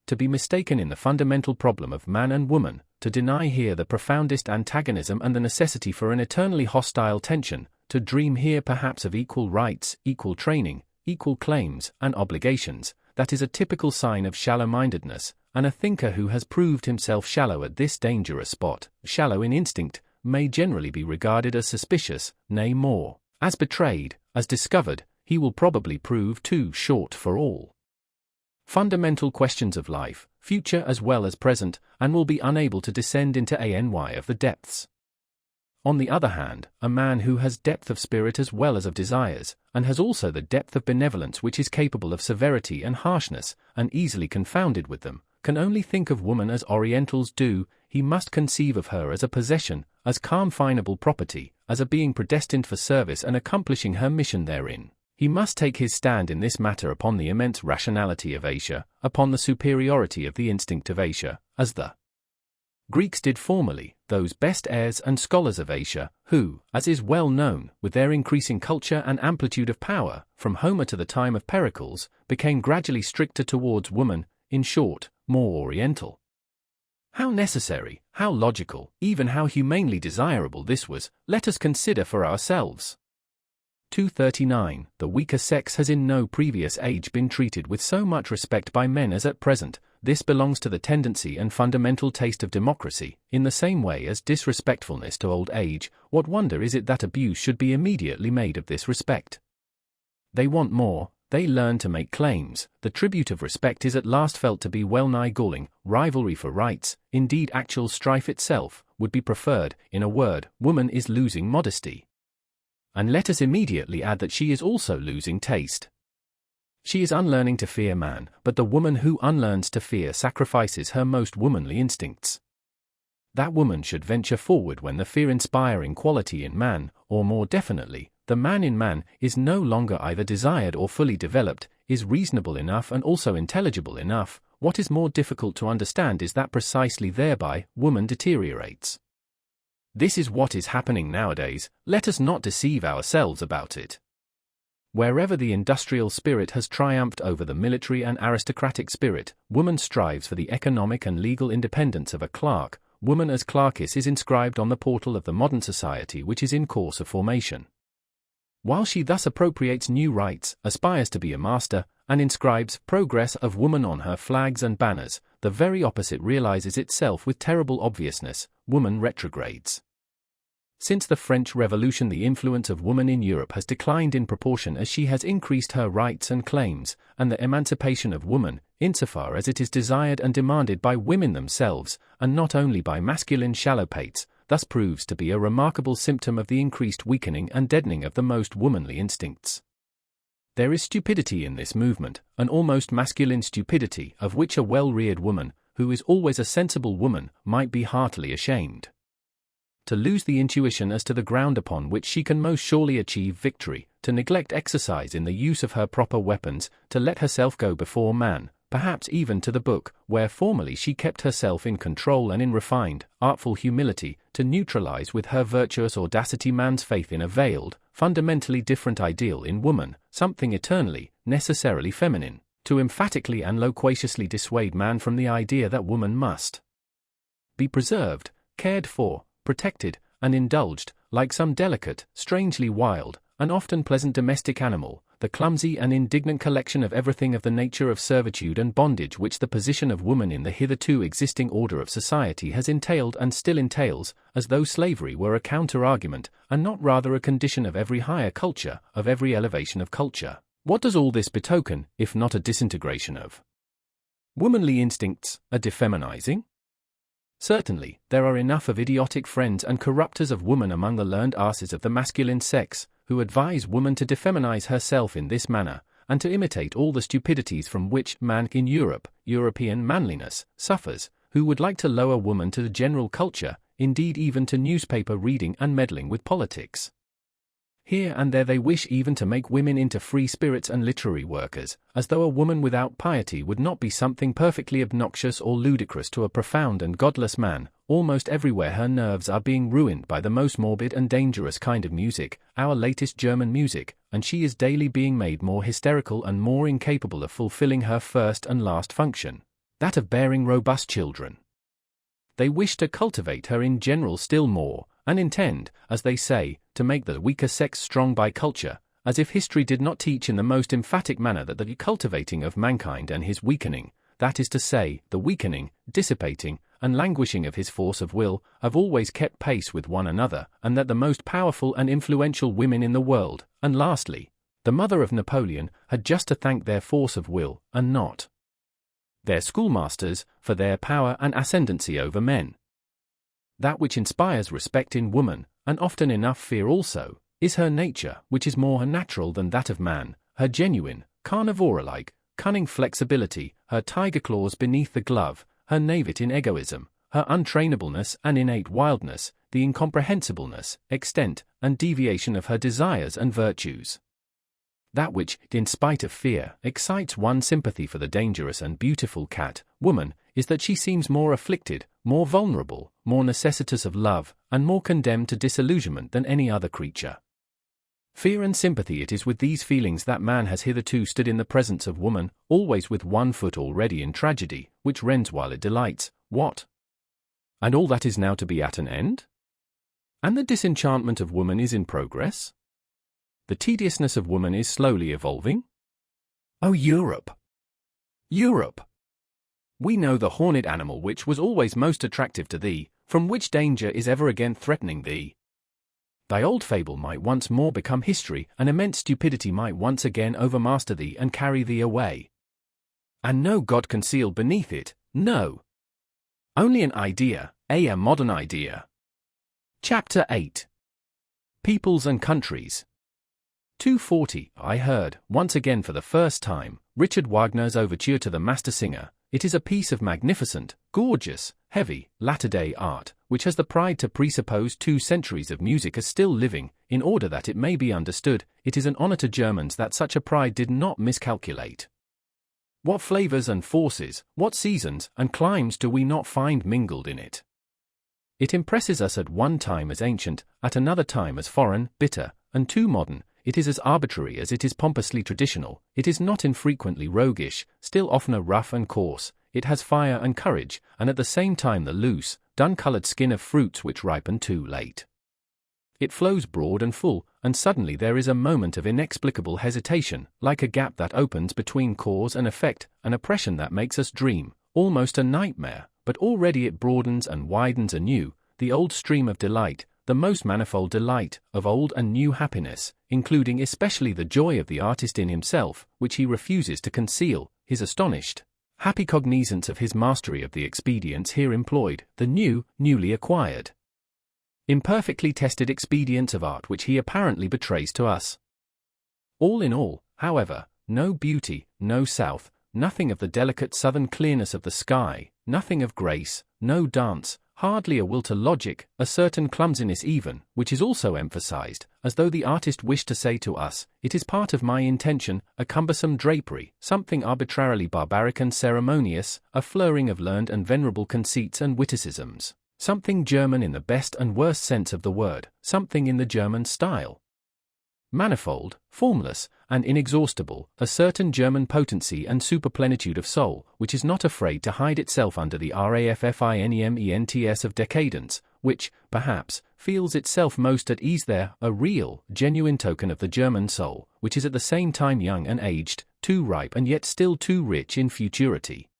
To be mistaken in the fundamental problem of man and woman, to deny here the profoundest antagonism and the necessity for an eternally hostile tension, to dream here perhaps of equal rights, equal training, equal claims and obligations, that is a typical sign of shallow-mindedness, and a thinker who has proved himself shallow at this dangerous spot, shallow in instinct, may generally be regarded as suspicious, nay more, as betrayed, as discovered, he will probably prove too short for all fundamental questions of life, future as well as present, and will be unable to descend into any of the depths. On the other hand, a man who has depth of spirit as well as of desires, and has also the depth of benevolence which is capable of severity and harshness, and easily confounded with them, can only think of woman as Orientals do. He must conceive of her as a possession, as calm finable property, as a being predestined for service and accomplishing her mission therein. He must take his stand in this matter upon the immense rationality of Asia, upon the superiority of the instinct of Asia, as the Greeks did formerly, those best heirs and scholars of Asia, who, as is well known, with their increasing culture and amplitude of power, from Homer to the time of Pericles, became gradually stricter towards woman, in short, more oriental. How necessary, how logical, even how humanely desirable this was, let us consider for ourselves. 239. The weaker sex has in no previous age been treated with so much respect by men as at present. This belongs to the tendency and fundamental taste of democracy, in the same way as disrespectfulness to old age. What wonder is it that abuse should be immediately made of this respect? They want more, they learn to make claims, the tribute of respect is at last felt to be well-nigh galling, rivalry for rights, indeed actual strife itself, would be preferred. In a word, woman is losing modesty. And let us immediately add that she is also losing taste. She is unlearning to fear man, but the woman who unlearns to fear sacrifices her most womanly instincts. That woman should venture forward when the fear-inspiring quality in man, or more definitely, the man in man, is no longer either desired or fully developed, is reasonable enough and also intelligible enough. What is more difficult to understand is that precisely thereby, woman deteriorates. This is what is happening nowadays, let us not deceive ourselves about it. Wherever the industrial spirit has triumphed over the military and aristocratic spirit, woman strives for the economic and legal independence of a clerk. Woman as clerkess is inscribed on the portal of the modern society which is in course of formation. While she thus appropriates new rights, aspires to be a master, and inscribes progress of woman on her flags and banners, the very opposite realizes itself with terrible obviousness: woman retrogrades. Since the French Revolution, the influence of woman in Europe has declined in proportion as she has increased her rights and claims, and the emancipation of woman, insofar as it is desired and demanded by women themselves, and not only by masculine shallowpates, thus proves to be a remarkable symptom of the increased weakening and deadening of the most womanly instincts. There is stupidity in this movement, an almost masculine stupidity of which a well-reared woman, who is always a sensible woman, might be heartily ashamed. To lose the intuition as to the ground upon which she can most surely achieve victory, to neglect exercise in the use of her proper weapons, to let herself go before man, perhaps even to the book, where formerly she kept herself in control and in refined, artful humility, to neutralize with her virtuous audacity man's faith in a veiled, fundamentally different ideal in woman, something eternally, necessarily feminine, to emphatically and loquaciously dissuade man from the idea that woman must be preserved, cared for, protected, and indulged, like some delicate, strangely wild, and often pleasant domestic animal, the clumsy and indignant collection of everything of the nature of servitude and bondage which the position of woman in the hitherto existing order of society has entailed and still entails, as though slavery were a counter-argument, and not rather a condition of every higher culture, of every elevation of culture. What does all this betoken, if not a disintegration of womanly instincts, a defeminizing? Certainly, there are enough of idiotic friends and corrupters of woman among the learned asses of the masculine sex, who advise woman to defeminize herself in this manner, and to imitate all the stupidities from which man in Europe, European manliness, suffers, who would like to lower woman to the general culture, indeed even to newspaper reading and meddling with politics. Here and there they wish even to make women into free spirits and literary workers, as though a woman without piety would not be something perfectly obnoxious or ludicrous to a profound and godless man. Almost everywhere her nerves are being ruined by the most morbid and dangerous kind of music, our latest German music, and she is daily being made more hysterical and more incapable of fulfilling her first and last function, that of bearing robust children. They wish to cultivate her in general still more, and intend, as they say, to make the weaker sex strong by culture, as if history did not teach in the most emphatic manner that the cultivating of mankind and his weakening, that is to say, the weakening, dissipating, and languishing of his force of will, have always kept pace with one another, and that the most powerful and influential women in the world, and lastly, the mother of Napoleon, had just to thank their force of will, and not their schoolmasters, for their power and ascendancy over men. That which inspires respect in woman, and often enough fear also, is her nature, which is more natural than that of man, her genuine, carnivore-like, cunning flexibility, her tiger claws beneath the glove, her naivete in egoism, her untrainableness and innate wildness, the incomprehensibleness, extent, and deviation of her desires and virtues. That which, in spite of fear, excites one's sympathy for the dangerous and beautiful cat, woman, is that she seems more afflicted, more vulnerable, more necessitous of love, and more condemned to disillusionment than any other creature. Fear and sympathy, it is with these feelings that man has hitherto stood in the presence of woman, always with one foot already in tragedy, which rends while it delights. What? And all that is now to be at an end? And the disenchantment of woman is in progress? The tediousness of woman is slowly evolving? Oh, Europe! Europe! We know the horned animal which was always most attractive to thee, from which danger is ever again threatening thee. Thy old fable might once more become history, and immense stupidity might once again overmaster thee and carry thee away. And no God concealed beneath it, no. Only an idea, a modern idea. Chapter 8. Peoples and Countries. 240. I heard, once again for the first time, Richard Wagner's overture to the Master Singer. It is a piece of magnificent, gorgeous, heavy, latter-day art, which has the pride to presuppose 2 centuries of music as still living, in order that it may be understood. It is an honor to Germans that such a pride did not miscalculate. What flavors and forces, what seasons and climes do we not find mingled in it? It impresses us at one time as ancient, at another time as foreign, bitter, and too modern. It is as arbitrary as it is pompously traditional. It is not infrequently roguish, still oftener rough and coarse. It has fire and courage, and at the same time the loose, dun-colored skin of fruits which ripen too late. It flows broad and full, and suddenly there is a moment of inexplicable hesitation, like a gap that opens between cause and effect, an oppression that makes us dream, almost a nightmare, but already it broadens and widens anew, the old stream of delight, the most manifold delight, of old and new happiness, including especially the joy of the artist in himself, which he refuses to conceal, his astonished, happy cognizance of his mastery of the expedients here employed, the newly acquired, imperfectly tested expedients of art which he apparently betrays to us. All in all, however, no beauty, no south, nothing of the delicate southern clearness of the sky, nothing of grace, no dance, hardly a will to logic, a certain clumsiness even, which is also emphasized, as though the artist wished to say to us, it is part of my intention, a cumbersome drapery, something arbitrarily barbaric and ceremonious, a flurring of learned and venerable conceits and witticisms, something German in the best and worst sense of the word, something in the German style. Manifold, formless, and inexhaustible, a certain German potency and superplenitude of soul, which is not afraid to hide itself under the raffinements of decadence, which, perhaps, feels itself most at ease there, a real, genuine token of the German soul, which is at the same time young and aged, too ripe and yet still too rich in futurity.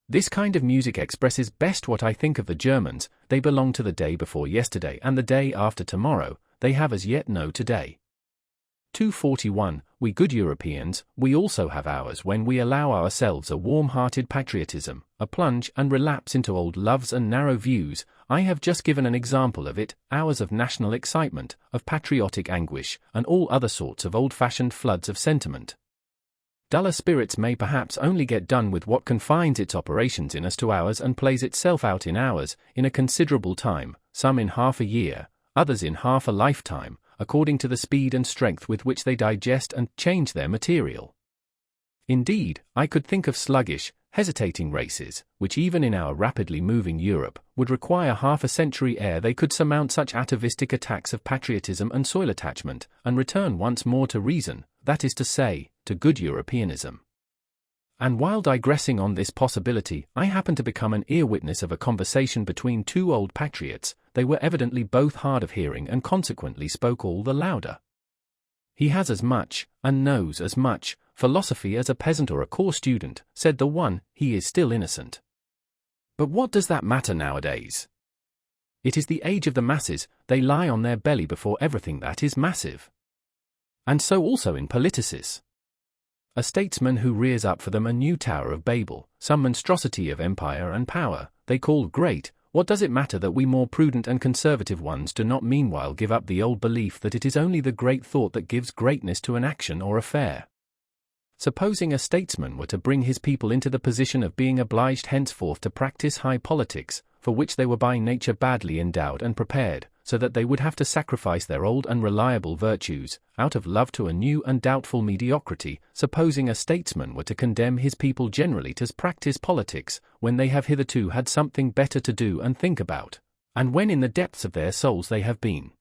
This kind of music expresses best what I think of the Germans. They belong to the day before yesterday and the day after tomorrow. They have as yet no today. 241. We good Europeans, we also have hours when we allow ourselves a warm-hearted patriotism, a plunge and relapse into old loves and narrow views. I have just given an example of it, hours of national excitement, of patriotic anguish, and all other sorts of old-fashioned floods of sentiment. Duller spirits may perhaps only get done with what confines its operations in us to hours and plays itself out in hours, in a considerable time, some in half a year, others in half a lifetime, according to the speed and strength with which they digest and change their material. Indeed, I could think of sluggish, hesitating races, which even in our rapidly moving Europe, would require half a century ere they could surmount such atavistic attacks of patriotism and soil attachment, and return once more to reason, that is to say, to good Europeanism. And while digressing on this possibility, I happened to become an ear-witness of a conversation between 2 old patriots. They were evidently both hard of hearing and consequently spoke all the louder. He has as much, and knows as much, philosophy as a peasant or a corps student, said the one. He is still innocent. But what does that matter nowadays? It is the age of the masses. They lie on their belly before everything that is massive. And so also in politicis. A statesman who rears up for them a new Tower of Babel, some monstrosity of empire and power, they call great. What does it matter that we more prudent and conservative ones do not meanwhile give up the old belief that it is only the great thought that gives greatness to an action or affair? Supposing a statesman were to bring his people into the position of being obliged henceforth to practice high politics, for which they were by nature badly endowed and prepared, so that they would have to sacrifice their old and reliable virtues, out of love to a new and doubtful mediocrity, supposing a statesman were to condemn his people generally to practice politics, when they have hitherto had something better to do and think about, and when in the depths of their souls they have been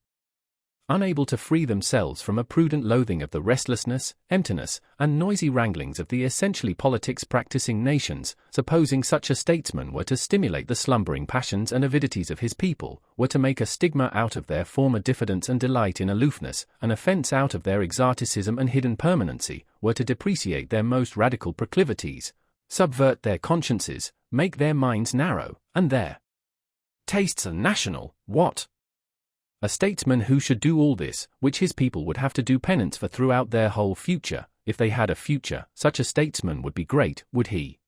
unable to free themselves from a prudent loathing of the restlessness, emptiness, and noisy wranglings of the essentially politics-practicing nations, supposing such a statesman were to stimulate the slumbering passions and avidities of his people, were to make a stigma out of their former diffidence and delight in aloofness, an offence out of their exoticism and hidden permanency, were to depreciate their most radical proclivities, subvert their consciences, make their minds narrow, and their tastes national, what? A statesman who should do all this, which his people would have to do penance for throughout their whole future, if they had a future, such a statesman would be great, would he?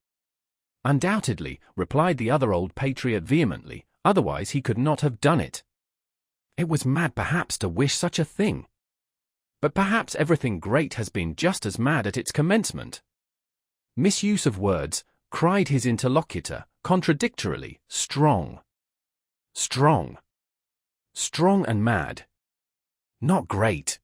Undoubtedly, replied the other old patriot vehemently, otherwise he could not have done it. It was mad perhaps to wish such a thing. But perhaps everything great has been just as mad at its commencement. Misuse of words, cried his interlocutor, contradictorily, strong. Strong. Strong and mad. Not great.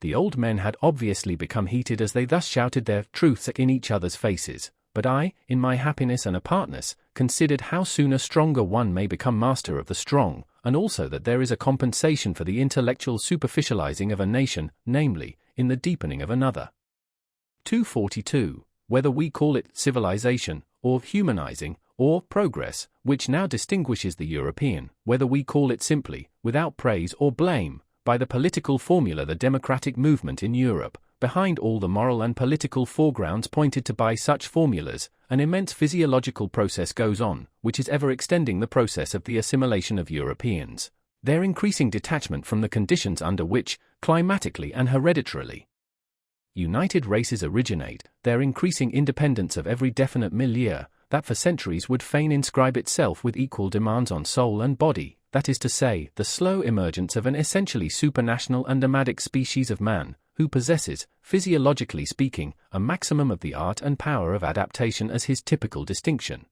The old men had obviously become heated as they thus shouted their truths in each other's faces, but I, in my happiness and apartness, considered how soon a stronger one may become master of the strong, and also that there is a compensation for the intellectual superficializing of a nation, namely, in the deepening of another. 242. Whether we call it civilization, or humanizing, or progress, which now distinguishes the European, whether we call it simply, without praise or blame, by the political formula the democratic movement in Europe, behind all the moral and political foregrounds pointed to by such formulas, an immense physiological process goes on, which is ever extending the process of the assimilation of Europeans, their increasing detachment from the conditions under which, climatically and hereditarily, united races originate, their increasing independence of every definite milieu, that for centuries would fain inscribe itself with equal demands on soul and body, that is to say, the slow emergence of an essentially supranational and nomadic species of man, who possesses, physiologically speaking, a maximum of the art and power of adaptation as his typical distinction.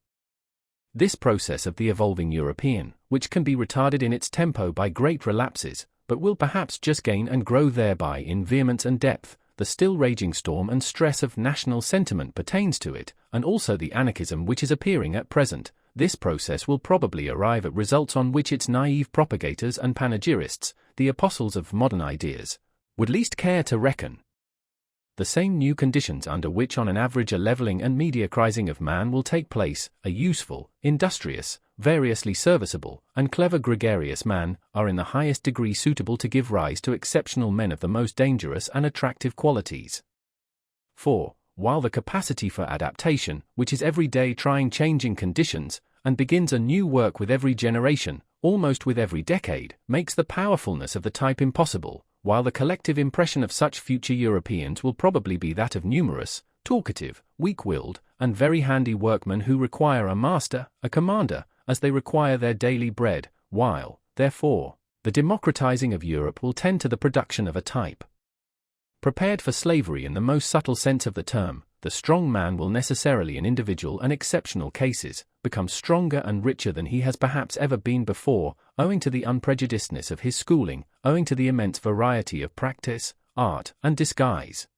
This process of the evolving European, which can be retarded in its tempo by great relapses, but will perhaps just gain and grow thereby in vehemence and depth, the still raging storm and stress of national sentiment pertains to it, and also the anarchism which is appearing at present. This process will probably arrive at results on which its naive propagators and panegyrists, the apostles of modern ideas, would least care to reckon. The same new conditions under which on an average a levelling and mediocrising of man will take place, a useful, industrious, variously serviceable, and clever gregarious man, are in the highest degree suitable to give rise to exceptional men of the most dangerous and attractive qualities. 4. While the capacity for adaptation, which is every day trying changing conditions, and begins a new work with every generation, almost with every decade, makes the powerfulness of the type impossible, while the collective impression of such future Europeans will probably be that of numerous, talkative, weak-willed, and very handy workmen who require a master, a commander, as they require their daily bread, while, therefore, the democratizing of Europe will tend to the production of a type prepared for slavery in the most subtle sense of the term. The strong man will necessarily in individual and exceptional cases, become stronger and richer than he has perhaps ever been before, owing to the unprejudicedness of his schooling, owing to the immense variety of practice, art, and disguise.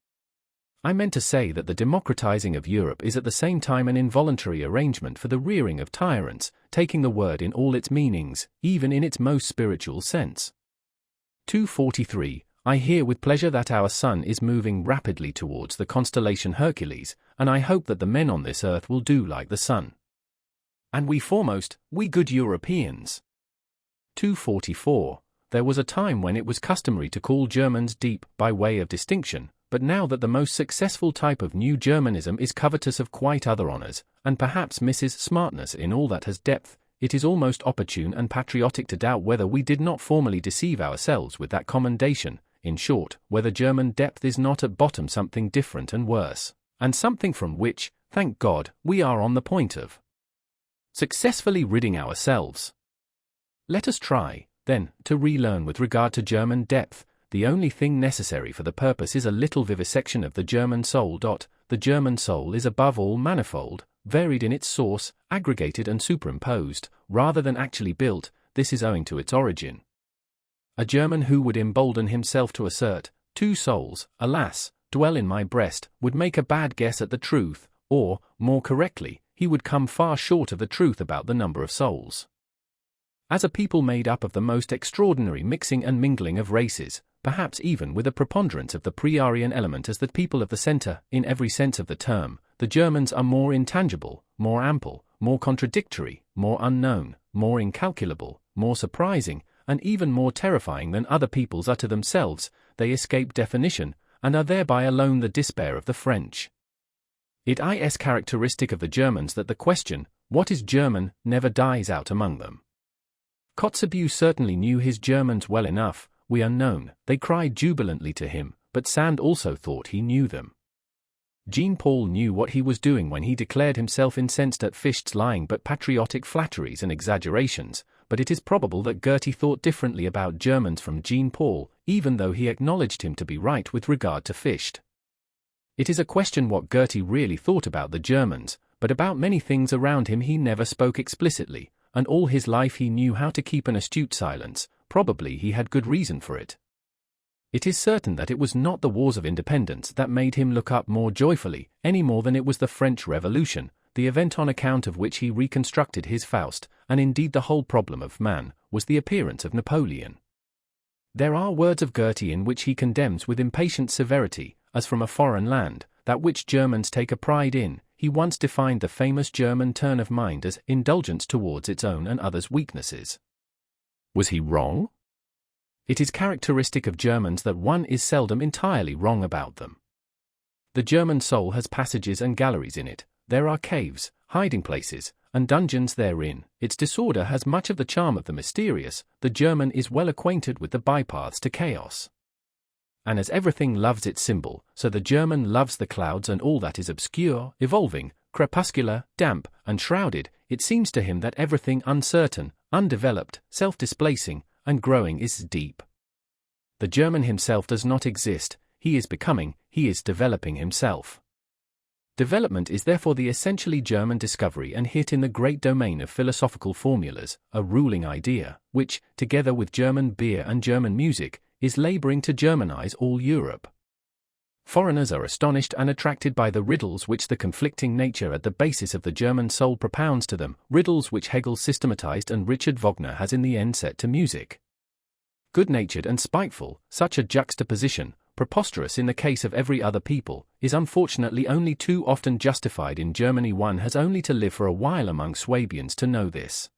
I meant to say that the democratizing of Europe is at the same time an involuntary arrangement for the rearing of tyrants, taking the word in all its meanings, even in its most spiritual sense. 243. I hear with pleasure that our sun is moving rapidly towards the constellation Hercules, and I hope that the men on this earth will do like the sun. And we foremost, we good Europeans. 244. There was a time when it was customary to call Germans deep, by way of distinction, but now that the most successful type of new Germanism is covetous of quite other honors, and perhaps misses smartness in all that has depth, it is almost opportune and patriotic to doubt whether we did not formerly deceive ourselves with that commendation. In short, whether German depth is not at bottom something different and worse, and something from which, thank God, we are on the point of successfully ridding ourselves. Let us try, then, to relearn with regard to German depth. The only thing necessary for the purpose is a little vivisection of the German soul. The German soul is above all manifold, varied in its source, aggregated and superimposed, rather than actually built. This is owing to its origin. A German who would embolden himself to assert, 2 souls, alas, dwell in my breast, would make a bad guess at the truth, or, more correctly, he would come far short of the truth about the number of souls. As a people made up of the most extraordinary mixing and mingling of races, perhaps even with a preponderance of the pre-Aryan element as the people of the center, in every sense of the term, the Germans are more intangible, more ample, more contradictory, more unknown, more incalculable, more surprising, and even more terrifying than other peoples are to themselves. They escape definition, and are thereby alone the despair of the French. It is characteristic of the Germans that the question, what is German, never dies out among them. Kotzebue certainly knew his Germans well enough, we are known, they cried jubilantly to him, but Sand also thought he knew them. Jean-Paul knew what he was doing when he declared himself incensed at Fichte's lying but patriotic flatteries and exaggerations, but it is probable that Goethe thought differently about Germans from Jean-Paul, even though he acknowledged him to be right with regard to Fichte. It is a question what Goethe really thought about the Germans, but about many things around him he never spoke explicitly, and all his life he knew how to keep an astute silence. Probably he had good reason for it. It is certain that it was not the wars of independence that made him look up more joyfully, any more than it was the French Revolution, the event on account of which he reconstructed his Faust, and indeed the whole problem of man, was the appearance of Napoleon. There are words of Goethe in which he condemns with impatient severity, as from a foreign land, that which Germans take a pride in. He once defined the famous German turn of mind as indulgence towards its own and others' weaknesses. Was he wrong? It is characteristic of Germans that one is seldom entirely wrong about them. The German soul has passages and galleries in it, there are caves, hiding places, and dungeons therein. Its disorder has much of the charm of the mysterious. The German is well acquainted with the bypaths to chaos. And as everything loves its symbol, so the German loves the clouds and all that is obscure, evolving, crepuscular, damp, and shrouded. It seems to him that everything uncertain, undeveloped, self-displacing, and growing is deep. The German himself does not exist, he is becoming, he is developing himself. Development is therefore the essentially German discovery and hit in the great domain of philosophical formulas, a ruling idea, which, together with German beer and German music, is laboring to Germanize all Europe. Foreigners are astonished and attracted by the riddles which the conflicting nature at the basis of the German soul propounds to them, riddles which Hegel systematized and Richard Wagner has in the end set to music. Good-natured and spiteful, such a juxtaposition, preposterous in the case of every other people, is unfortunately only too often justified in Germany. One has only to live for a while among Swabians to know this.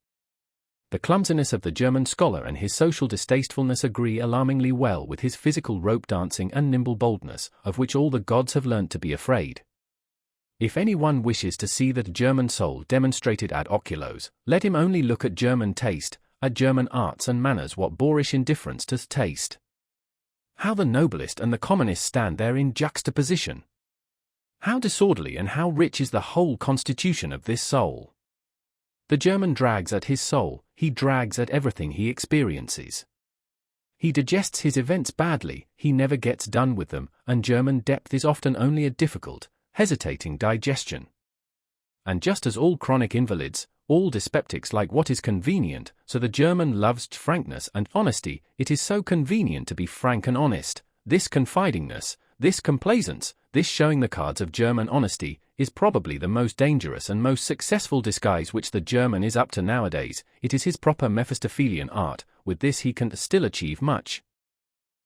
The clumsiness of the German scholar and his social distastefulness agree alarmingly well with his physical rope dancing and nimble boldness, of which all the gods have learnt to be afraid. If anyone wishes to see the German soul demonstrated ad oculos, let him only look at German taste, at German arts and manners. What boorish indifference to taste! How the noblest and the commonest stand there in juxtaposition! How disorderly and how rich is the whole constitution of this soul! The German drags at his soul, he drags at everything he experiences. He digests his events badly, he never gets done with them, and German depth is often only a difficult, hesitating digestion. And just as all chronic invalids, all dyspeptics like what is convenient, so the German loves frankness and honesty. It is so convenient to be frank and honest. This confidingness, this complaisance, this showing the cards of German honesty, is probably the most dangerous and most successful disguise which the German is up to nowadays. It is his proper Mephistophelian art. With this he can still achieve much.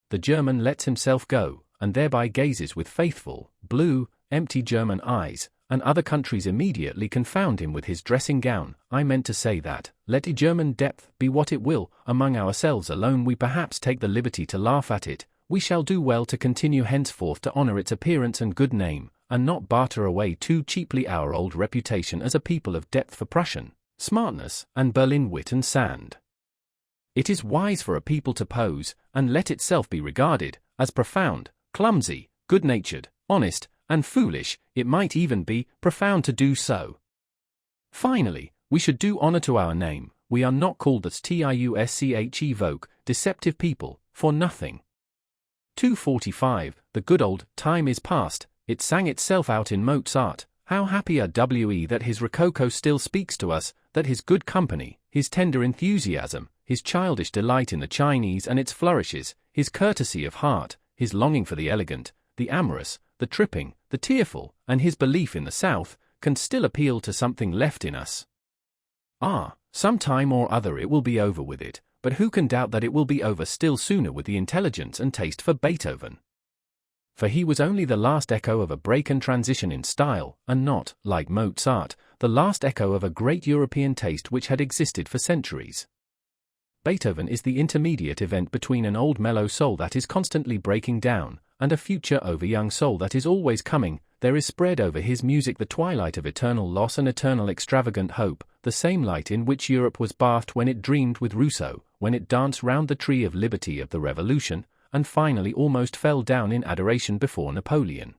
The German lets himself go, and thereby gazes with faithful, blue, empty German eyes, and other countries immediately confound him with his dressing gown. I meant to say that, let the German depth be what it will, among ourselves alone we perhaps take the liberty to laugh at it. We shall do well to continue henceforth to honor its appearance and good name, and not barter away too cheaply our old reputation as a people of depth for Prussian smartness and Berlin wit and sand. It is wise for a people to pose, and let itself be regarded, as profound, clumsy, good-natured, honest, and foolish. It might even be profound to do so. Finally, we should do honor to our name. We are not called as TIUSCHEVOKE, deceptive people, for nothing. 245, the good old time is past, it sang itself out in Mozart. How happy are we that his Rococo still speaks to us, that his good company, his tender enthusiasm, his childish delight in the Chinese and its flourishes, his courtesy of heart, his longing for the elegant, the amorous, the tripping, the tearful, and his belief in the South, can still appeal to something left in us. Some time or other it will be over with it, but who can doubt that it will be over still sooner with the intelligence and taste for Beethoven? For he was only the last echo of a break and transition in style, and not, like Mozart, the last echo of a great European taste which had existed for centuries. Beethoven is the intermediate event between an old mellow soul that is constantly breaking down, and a future over-young soul that is always coming. There is spread over his music the twilight of eternal loss and eternal extravagant hope, the same light in which Europe was bathed when it dreamed with Rousseau, when it danced round the tree of liberty of the Revolution, and finally almost fell down in adoration before Napoleon.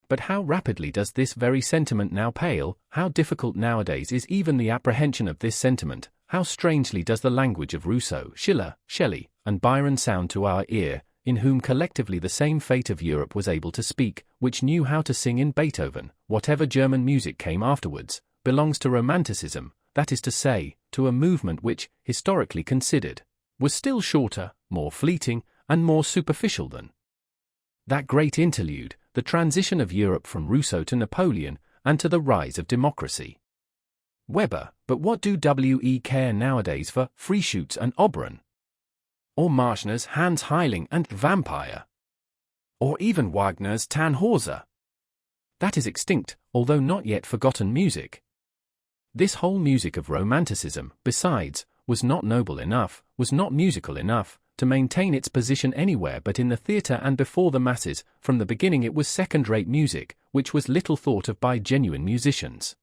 But how rapidly does this very sentiment now pale, how difficult nowadays is even the apprehension of this sentiment, how strangely does the language of Rousseau, Schiller, Shelley, and Byron sound to our ear, in whom collectively the same fate of Europe was able to speak, which knew how to sing in Beethoven. Whatever German music came afterwards, belongs to Romanticism, that is to say, to a movement which, historically considered, was still shorter, more fleeting, and more superficial than that great interlude, the transition of Europe from Rousseau to Napoleon, and to the rise of democracy. Weber, but what do we care nowadays for Frischutz and Oberon? Or Marschner's Hans Heiling and Vampire? Or even Wagner's Tannhäuser? That is extinct, although not yet forgotten music. This whole music of Romanticism, besides, was not noble enough, was not musical enough, to maintain its position anywhere but in the theatre and before the masses. From the beginning it was second-rate music, which was little thought of by genuine musicians.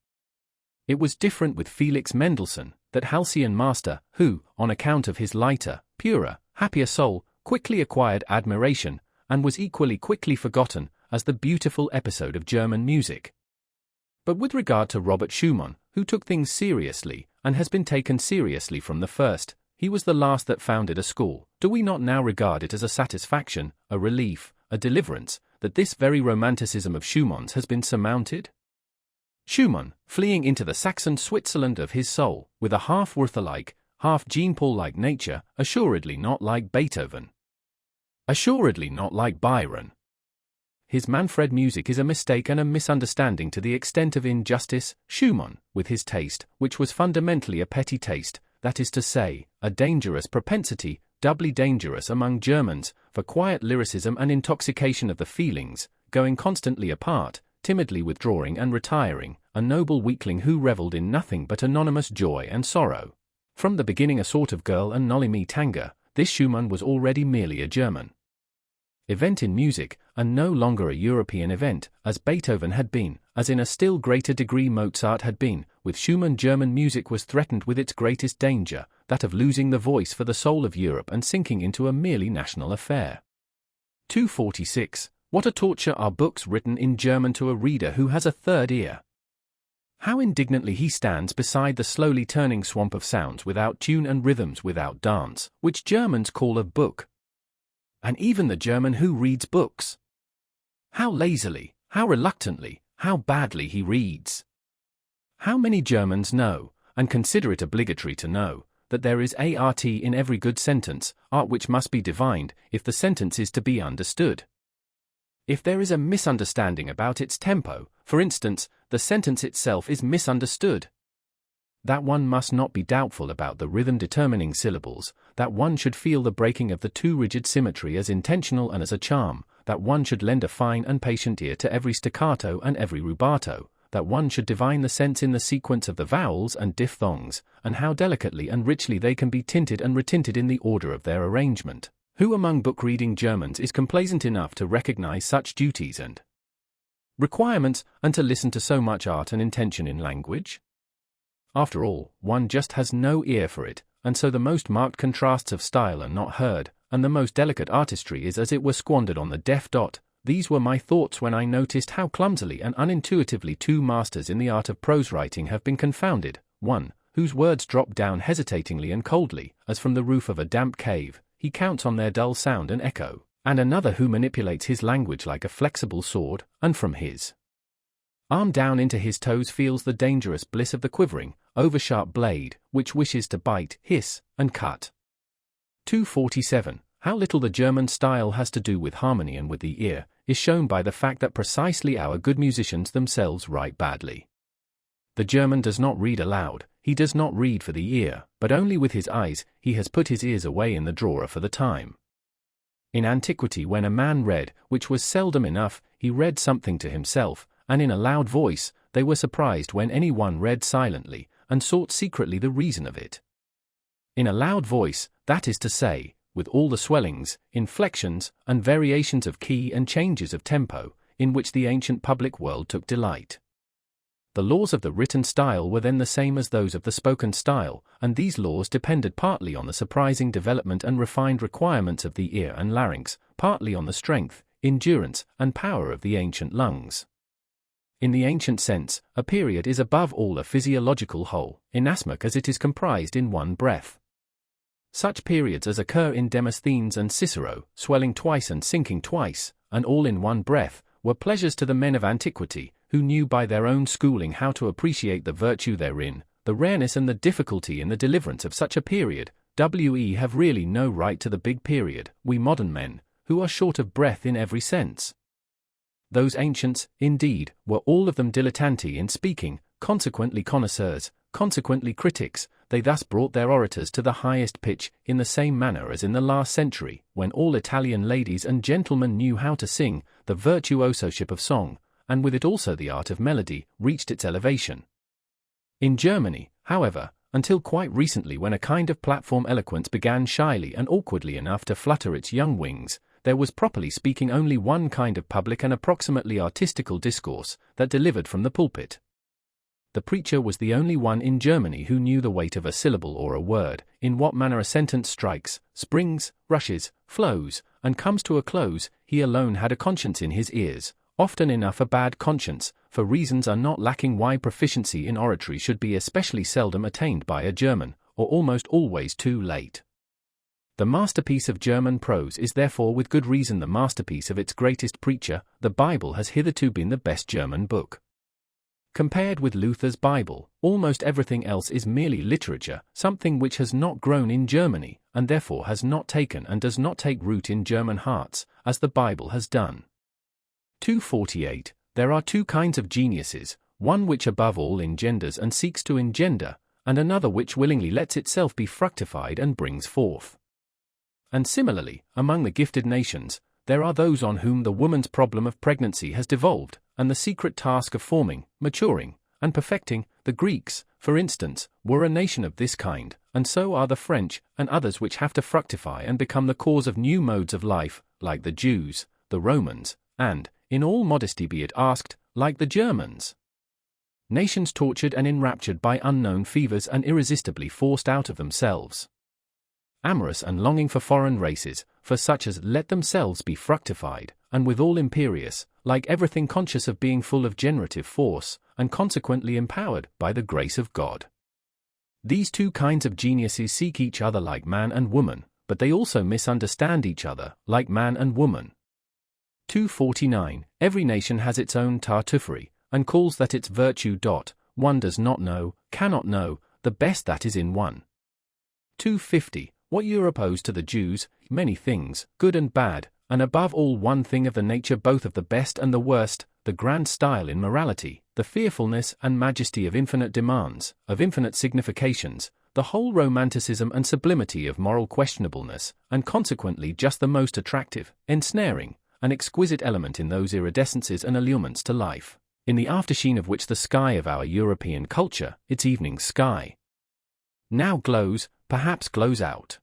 It was different with Felix Mendelssohn, that halcyon master, who, on account of his lighter, purer, happier soul, quickly acquired admiration, and was equally quickly forgotten, as the beautiful episode of German music. But with regard to Robert Schumann, who took things seriously, and has been taken seriously from the first, he was the last that founded a school. Do we not now regard it as a satisfaction, a relief, a deliverance, that this very romanticism of Schumann's has been surmounted? Schumann, fleeing into the Saxon Switzerland of his soul, with a half Werther-like, half Jean-Paul-like nature, assuredly not like Beethoven. Assuredly not like Byron. His Manfred music is a mistake and a misunderstanding to the extent of injustice. Schumann, with his taste, which was fundamentally a petty taste, that is to say, a dangerous propensity, doubly dangerous among Germans, for quiet lyricism and intoxication of the feelings, going constantly apart, timidly withdrawing and retiring, a noble weakling who revelled in nothing but anonymous joy and sorrow. From the beginning a sort of girl and Nolimi Tanga, this Schumann was already merely a German event in music, and no longer a European event, as Beethoven had been, as in a still greater degree Mozart had been. With Schumann German music was threatened with its greatest danger, that of losing the voice for the soul of Europe and sinking into a merely national affair. 246. What a torture are books written in German to a reader who has a third ear! How indignantly he stands beside the slowly turning swamp of sounds without tune and rhythms without dance, which Germans call a book. And even the German who reads books. How lazily, how reluctantly, how badly he reads. How many Germans know, and consider it obligatory to know, that there is art in every good sentence, art which must be divined, if the sentence is to be understood. If there is a misunderstanding about its tempo, for instance, the sentence itself is misunderstood. That one must not be doubtful about the rhythm determining syllables, that one should feel the breaking of the too rigid symmetry as intentional and as a charm, that one should lend a fine and patient ear to every staccato and every rubato, that one should divine the sense in the sequence of the vowels and diphthongs, and how delicately and richly they can be tinted and retinted in the order of their arrangement. Who among book-reading Germans is complacent enough to recognize such duties and requirements, and to listen to so much art and intention in language? After all, one just has no ear for it, and so the most marked contrasts of style are not heard, and the most delicate artistry is as it were squandered on the deaf dot. These were my thoughts when I noticed how clumsily and unintuitively two masters in the art of prose writing have been confounded, one, whose words drop down hesitatingly and coldly, as from the roof of a damp cave, he counts on their dull sound and echo, and another who manipulates his language like a flexible sword, and from his arm down into his toes feels the dangerous bliss of the quivering, oversharp blade, which wishes to bite, hiss, and cut. 247. How little the German style has to do with harmony and with the ear, is shown by the fact that precisely our good musicians themselves write badly. The German does not read aloud, he does not read for the ear, but only with his eyes. He has put his ears away in the drawer for the time. In antiquity, when a man read, which was seldom enough, he read something to himself, and in a loud voice. They were surprised when any one read silently, and sought secretly the reason of it. In a loud voice, that is to say, with all the swellings, inflections, and variations of key and changes of tempo, in which the ancient public world took delight. The laws of the written style were then the same as those of the spoken style, and these laws depended partly on the surprising development and refined requirements of the ear and larynx, partly on the strength, endurance, and power of the ancient lungs. In the ancient sense, a period is above all a physiological whole, inasmuch as it is comprised in one breath. Such periods as occur in Demosthenes and Cicero, swelling twice and sinking twice, and all in one breath, were pleasures to the men of antiquity, who knew by their own schooling how to appreciate the virtue therein, the rareness and the difficulty in the deliverance of such a period. We have really no right to the big period, we modern men, who are short of breath in every sense. Those ancients, indeed, were all of them dilettanti in speaking, consequently connoisseurs, consequently critics. They thus brought their orators to the highest pitch, in the same manner as in the last century, when all Italian ladies and gentlemen knew how to sing. The virtuosoship of song, and with it also the art of melody, reached its elevation. In Germany, however, until quite recently, when a kind of platform eloquence began shyly and awkwardly enough to flutter its young wings, there was properly speaking only one kind of public and approximately artistical discourse, that delivered from the pulpit. The preacher was the only one in Germany who knew the weight of a syllable or a word, in what manner a sentence strikes, springs, rushes, flows, and comes to a close. He alone had a conscience in his ears, often enough a bad conscience, for reasons are not lacking why proficiency in oratory should be especially seldom attained by a German, or almost always too late. The masterpiece of German prose is therefore with good reason the masterpiece of its greatest preacher. The Bible has hitherto been the best German book. Compared with Luther's Bible, almost everything else is merely literature, something which has not grown in Germany, and therefore has not taken and does not take root in German hearts, as the Bible has done. 248. There are two kinds of geniuses, one which above all engenders and seeks to engender, and another which willingly lets itself be fructified and brings forth. And similarly, among the gifted nations, there are those on whom the woman's problem of pregnancy has devolved, and the secret task of forming, maturing, and perfecting. The Greeks, for instance, were a nation of this kind, and so are the French, and others which have to fructify and become the cause of new modes of life, like the Jews, the Romans, and, in all modesty be it asked, like the Germans. Nations tortured and enraptured by unknown fevers and irresistibly forced out of themselves. Amorous and longing for foreign races, for such as let themselves be fructified, and withal imperious, like everything conscious of being full of generative force, and consequently empowered by the grace of God. These two kinds of geniuses seek each other like man and woman, but they also misunderstand each other, like man and woman. 249. Every nation has its own Tartuffery, and calls that its virtue. One does not know, cannot know, the best that is in one. 250. What Europe owes to the Jews, many things, good and bad, and above all one thing of the nature both of the best and the worst, the grand style in morality, the fearfulness and majesty of infinite demands, of infinite significations, the whole romanticism and sublimity of moral questionableness, and consequently just the most attractive, ensnaring, and exquisite element in those iridescences and allurements to life, in the aftersheen of which the sky of our European culture, its evening sky, now glows, perhaps glows out.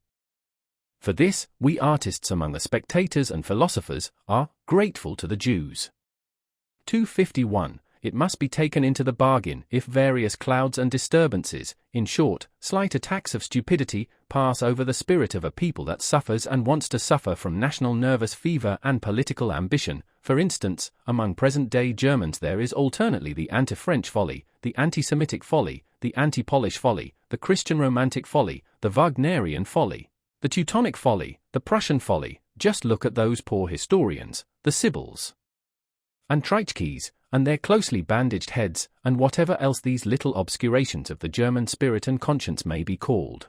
For this, we artists among the spectators and philosophers are grateful to the Jews. 251. It must be taken into the bargain if various clouds and disturbances, in short, slight attacks of stupidity, pass over the spirit of a people that suffers and wants to suffer from national nervous fever and political ambition. For instance, among present-day Germans there is alternately the anti-French folly, the anti-Semitic folly, the anti-Polish folly, the Christian romantic folly, the Wagnerian folly, the Teutonic folly, the Prussian folly. Just look at those poor historians, the Sibyls and Treitschkes, and their closely bandaged heads, and whatever else these little obscurations of the German spirit and conscience may be called.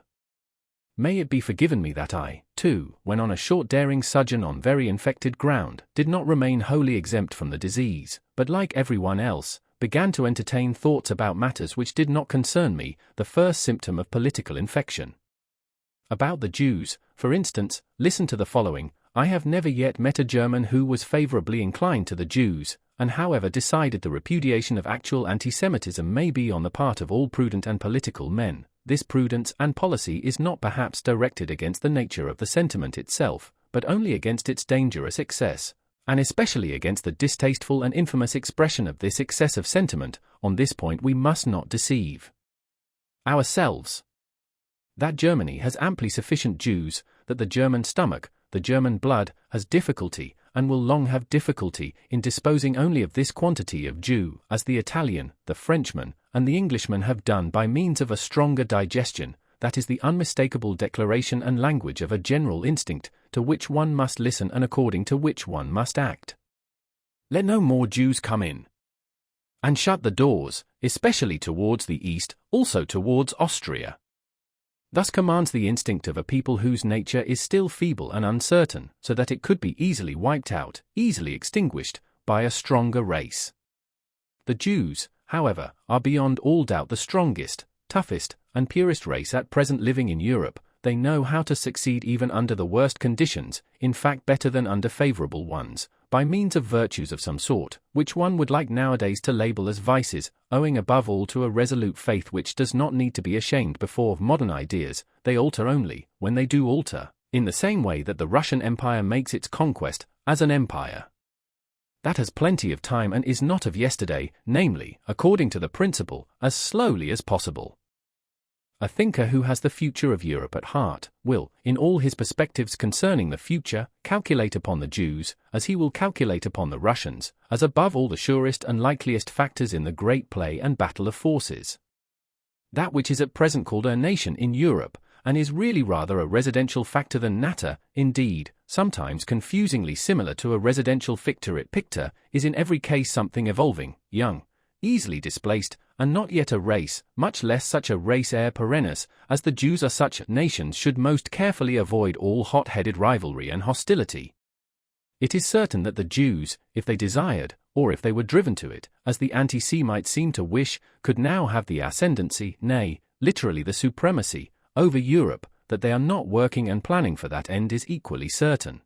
May it be forgiven me that I, too, when on a short daring sojourn on very infected ground, did not remain wholly exempt from the disease, but like everyone else, began to entertain thoughts about matters which did not concern me, the first symptom of political infection. About the Jews, for instance, listen to the following. I have never yet met a German who was favorably inclined to the Jews, and however decided the repudiation of actual anti-Semitism may be on the part of all prudent and political men, this prudence and policy is not perhaps directed against the nature of the sentiment itself, but only against its dangerous excess, and especially against the distasteful and infamous expression of this excess of sentiment. On this point we must not deceive ourselves. That Germany has amply sufficient Jews, that the German stomach, the German blood, has difficulty, and will long have difficulty, in disposing only of this quantity of Jew, as the Italian, the Frenchman, and the Englishman have done by means of a stronger digestion, that is the unmistakable declaration and language of a general instinct, to which one must listen and according to which one must act. Let no more Jews come in. And shut the doors, especially towards the east, also towards Austria. Thus commands the instinct of a people whose nature is still feeble and uncertain, so that it could be easily wiped out, easily extinguished, by a stronger race. The Jews, however, are beyond all doubt the strongest, toughest, and purest race at present living in Europe. They know how to succeed even under the worst conditions, in fact better than under favorable ones, by means of virtues of some sort, which one would like nowadays to label as vices, owing above all to a resolute faith which does not need to be ashamed before of modern ideas. They alter only, when they do alter, in the same way that the Russian Empire makes its conquest, as an empire that has plenty of time and is not of yesterday, namely, according to the principle, as slowly as possible. A thinker who has the future of Europe at heart, will, in all his perspectives concerning the future, calculate upon the Jews, as he will calculate upon the Russians, as above all the surest and likeliest factors in the great play and battle of forces. That which is at present called a nation in Europe, and is really rather a residential factor than natter, indeed, sometimes confusingly similar to a residential fictor et pictor, is in every case something evolving, young, easily displaced, and not yet a race, much less such a race heir perennis, as the Jews are. Such nations should most carefully avoid all hot-headed rivalry and hostility. It is certain that the Jews, if they desired, or if they were driven to it, as the anti-Semites seem to wish, could now have the ascendancy, nay, literally the supremacy, over Europe. That they are not working and planning for that end is equally certain.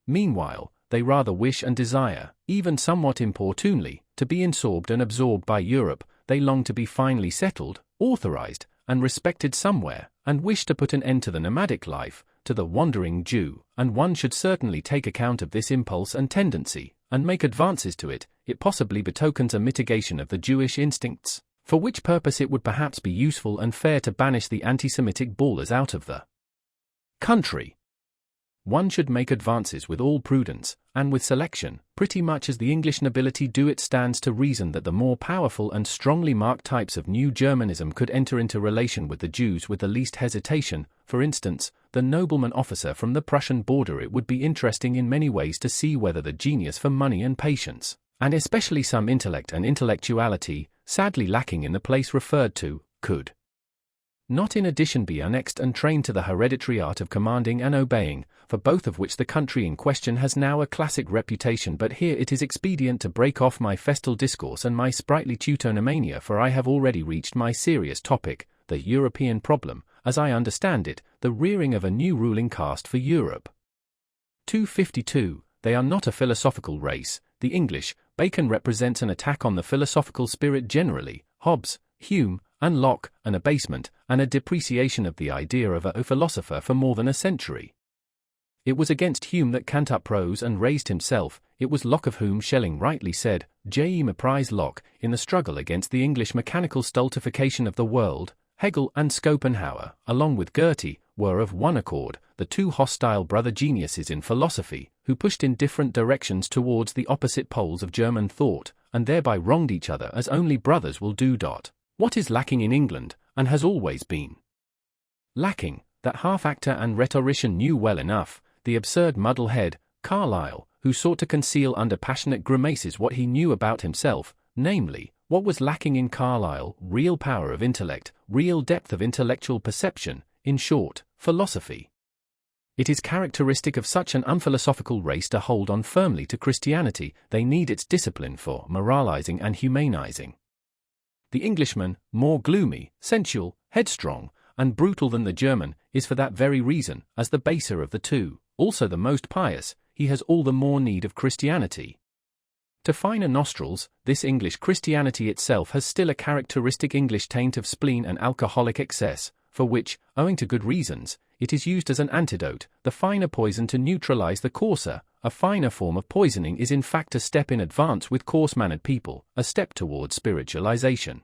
Meanwhile, they rather wish and desire, even somewhat importunely, to be absorbed and absorbed by Europe. They long to be finally settled, authorized, and respected somewhere, and wish to put an end to the nomadic life, to the wandering Jew, and one should certainly take account of this impulse and tendency, and make advances to it. It possibly betokens a mitigation of the Jewish instincts, for which purpose it would perhaps be useful and fair to banish the anti-Semitic bawlers out of the country. One should make advances with all prudence, and with selection, pretty much as the English nobility do. It stands to reason that the more powerful and strongly marked types of New Germanism could enter into relation with the Jews with the least hesitation. For instance, the nobleman officer from the Prussian border. It would be interesting in many ways to see whether the genius for money and patience, and especially some intellect and intellectuality, sadly lacking in the place referred to, could not in addition be annexed and trained to the hereditary art of commanding and obeying, for both of which the country in question has now a classic reputation. But here it is expedient to break off my festal discourse and my sprightly teutonomania, for I have already reached my serious topic, the European problem, as I understand it, the rearing of a new ruling caste for Europe. 252. They are not a philosophical race. The English. Bacon represents an attack on the philosophical spirit generally, Hobbes, Hume, and Locke, an abasement, and a depreciation of the idea of a philosopher for more than a century. It was against Hume that Kant uprose and raised himself. It was Locke of whom Schelling rightly said, Je méprise Locke, in the struggle against the English mechanical stultification of the world. Hegel and Schopenhauer, along with Goethe, were of one accord, the two hostile brother geniuses in philosophy, who pushed in different directions towards the opposite poles of German thought, and thereby wronged each other as only brothers will do. What is lacking in England, and has always been lacking, that half-actor and rhetorician knew well enough, the absurd muddle-head, Carlyle, who sought to conceal under passionate grimaces what he knew about himself, namely, what was lacking in Carlyle: real power of intellect, real depth of intellectual perception, in short, philosophy. It is characteristic of such an unphilosophical race to hold on firmly to Christianity. They need its discipline for moralizing and humanizing. The Englishman, more gloomy, sensual, headstrong, and brutal than the German, is for that very reason, as the baser of the two, also the most pious, he has all the more need of Christianity. To finer nostrils, this English Christianity itself has still a characteristic English taint of spleen and alcoholic excess, for which, owing to good reasons, it is used as an antidote, the finer poison to neutralize the coarser. A finer form of poisoning is in fact a step in advance with coarse-mannered people, a step towards spiritualization.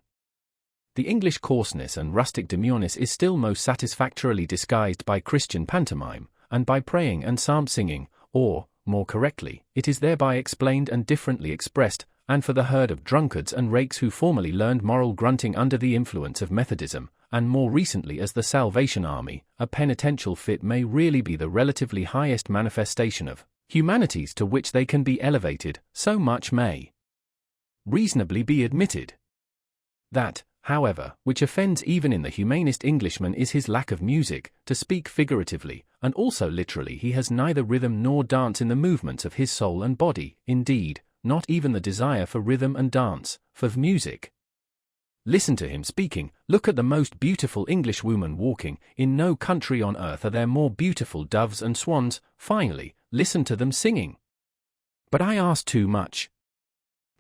The English coarseness and rustic demureness is still most satisfactorily disguised by Christian pantomime, and by praying and psalm-singing, or, more correctly, it is thereby explained and differently expressed, and for the herd of drunkards and rakes who formerly learned moral grunting under the influence of Methodism, and more recently as the Salvation Army, a penitential fit may really be the relatively highest manifestation of humanities to which they can be elevated. So much may reasonably be admitted. That, however, which offends even in the humanist Englishman is his lack of music, to speak figuratively, and also literally. He has neither rhythm nor dance in the movements of his soul and body, indeed, not even the desire for rhythm and dance, for music. Listen to him speaking, look at the most beautiful English woman walking, in no country on earth are there more beautiful doves and swans. Finally, listen to them singing. But I ask too much.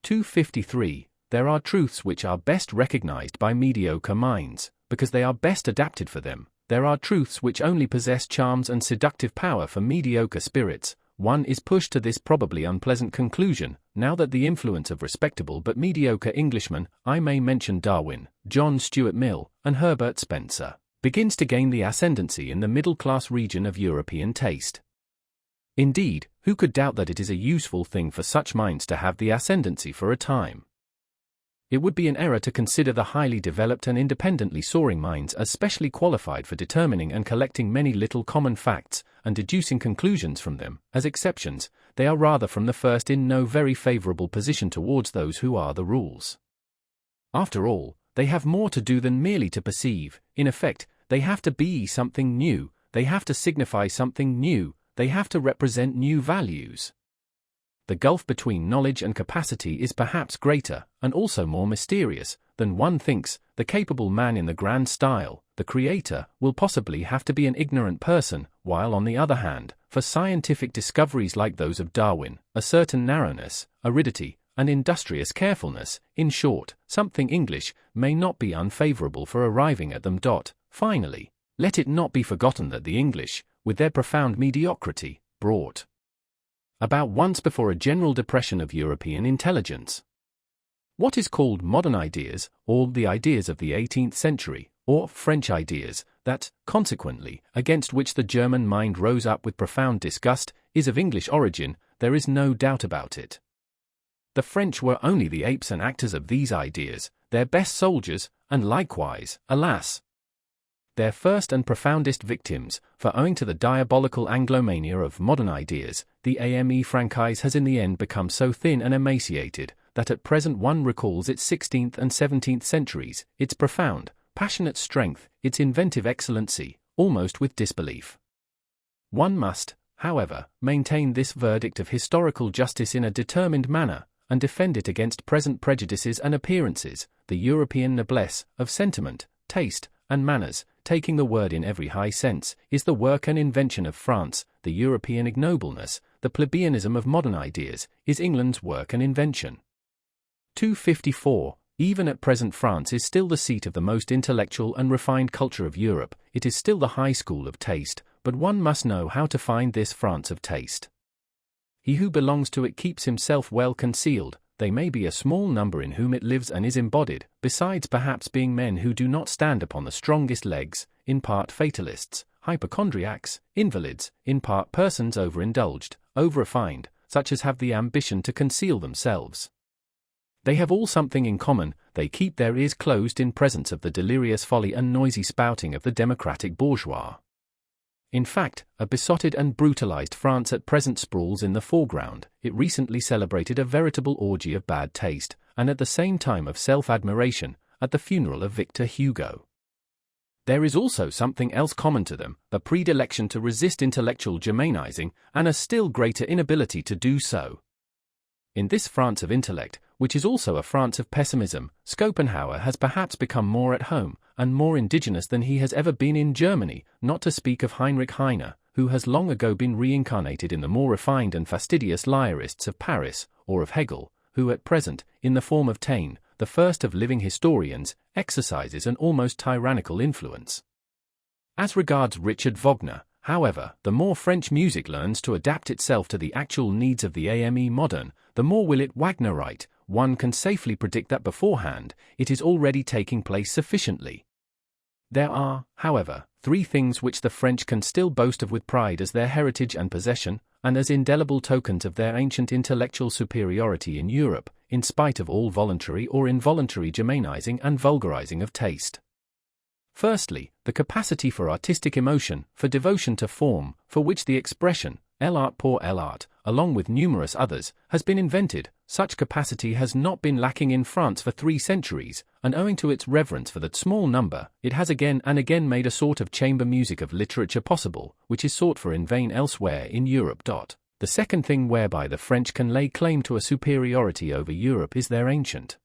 253. There are truths which are best recognized by mediocre minds, because they are best adapted for them. There are truths which only possess charms and seductive power for mediocre spirits. One is pushed to this probably unpleasant conclusion, now that the influence of respectable but mediocre Englishmen, I may mention Darwin, John Stuart Mill, and Herbert Spencer, begins to gain the ascendancy in the middle-class region of European taste. Indeed, who could doubt that it is a useful thing for such minds to have the ascendancy for a time? It would be an error to consider the highly developed and independently soaring minds as specially qualified for determining and collecting many little common facts, and deducing conclusions from them, as exceptions. They are rather from the first in no very favorable position towards those who are the rules. After all, they have more to do than merely to perceive. In effect, they have to be something new, they have to signify something new, they have to represent new values. The gulf between knowledge and capacity is perhaps greater, and also more mysterious, than one thinks. The capable man in the grand style, the creator, will possibly have to be an ignorant person, while on the other hand, for scientific discoveries like those of Darwin, a certain narrowness, aridity, and industrious carefulness, in short, something English, may not be unfavorable for arriving at them. Finally, let it not be forgotten that the English, with their profound mediocrity, brought about once before a general depression of European intelligence. What is called modern ideas, or the ideas of the 18th century, or French ideas, that, consequently, against which the German mind rose up with profound disgust, is of English origin. There is no doubt about it. The French were only the apes and actors of these ideas, their best soldiers, and likewise, alas, their first and profoundest victims, for owing to the diabolical Anglomania of modern ideas, the ame franchise has in the end become so thin and emaciated, that at present one recalls its 16th and 17th centuries, its profound, passionate strength, its inventive excellency, almost with disbelief. One must, however, maintain this verdict of historical justice in a determined manner, and defend it against present prejudices and appearances. The European noblesse, of sentiment, taste, and manners, taking the word in every high sense, is the work and invention of France. The European ignobleness, the plebeianism of modern ideas, is England's work and invention. 254. Even at present France is still the seat of the most intellectual and refined culture of Europe. It is still the high school of taste, but one must know how to find this France of taste. He who belongs to it keeps himself well concealed. They may be a small number in whom it lives and is embodied, besides perhaps being men who do not stand upon the strongest legs, in part fatalists, hypochondriacs, invalids, in part persons overindulged, over-refined, such as have the ambition to conceal themselves. They have all something in common: they keep their ears closed in presence of the delirious folly and noisy spouting of the democratic bourgeois. In fact, a besotted and brutalized France at present sprawls in the foreground. It recently celebrated a veritable orgy of bad taste, and at the same time of self-admiration, at the funeral of Victor Hugo. There is also something else common to them, a predilection to resist intellectual germanizing, and a still greater inability to do so. In this France of intellect, which is also a France of pessimism, Schopenhauer has perhaps become more at home, and more indigenous than he has ever been in Germany, not to speak of Heinrich Heine, who has long ago been reincarnated in the more refined and fastidious lyrists of Paris, or of Hegel, who at present, in the form of Taine, the first of living historians, exercises an almost tyrannical influence. As regards Richard Wagner, however, the more French music learns to adapt itself to the actual needs of the ame modern, the more will it Wagnerite. One can safely predict that beforehand, it is already taking place sufficiently. There are, however, three things which the French can still boast of with pride as their heritage and possession, and as indelible tokens of their ancient intellectual superiority in Europe, in spite of all voluntary or involuntary germanizing and vulgarizing of taste. Firstly, the capacity for artistic emotion, for devotion to form, for which the expression, l'art pour l'art, along with numerous others, has been invented. Such capacity has not been lacking in France for 3 centuries, and owing to its reverence for that small number, it has again and again made a sort of chamber music of literature possible, which is sought for in vain elsewhere in Europe. The second thing whereby the French can lay claim to a superiority over Europe is their ancient,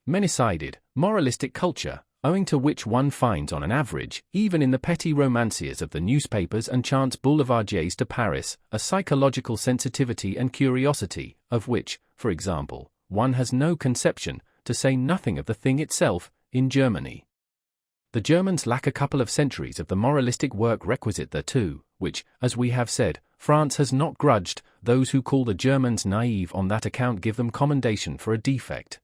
many-sided, moralistic culture, owing to which one finds on an average, even in the petty romanciers of the newspapers and chance boulevardiers to Paris, a psychological sensitivity and curiosity, of which, for example, one has no conception, to say nothing of the thing itself, in Germany. The Germans lack a couple of centuries of the moralistic work requisite thereto, which, as we have said, France has not grudged. Those who call the Germans naive on that account give them commendation for a defect.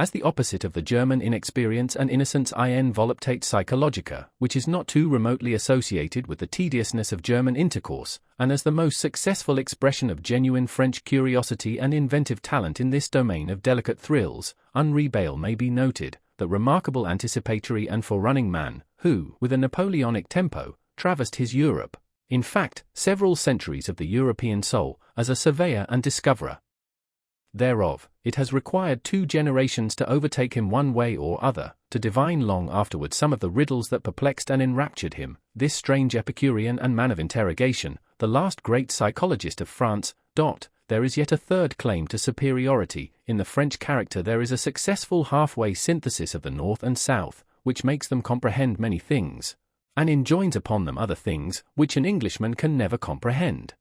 As the opposite of the German inexperience and innocence in voluptate psychologica, which is not too remotely associated with the tediousness of German intercourse, and as the most successful expression of genuine French curiosity and inventive talent in this domain of delicate thrills, Henri Bayle may be noted, that remarkable anticipatory and forerunning man, who, with a Napoleonic tempo, traversed his Europe, in fact, several centuries of the European soul, as a surveyor and discoverer thereof. It has required 2 generations to overtake him one way or other, to divine long afterward some of the riddles that perplexed and enraptured him, this strange Epicurean and man of interrogation, the last great psychologist of France. There is yet a third claim to superiority. In the French character there is a successful halfway synthesis of the North and South, which makes them comprehend many things, and enjoins upon them other things, which an Englishman can never comprehend.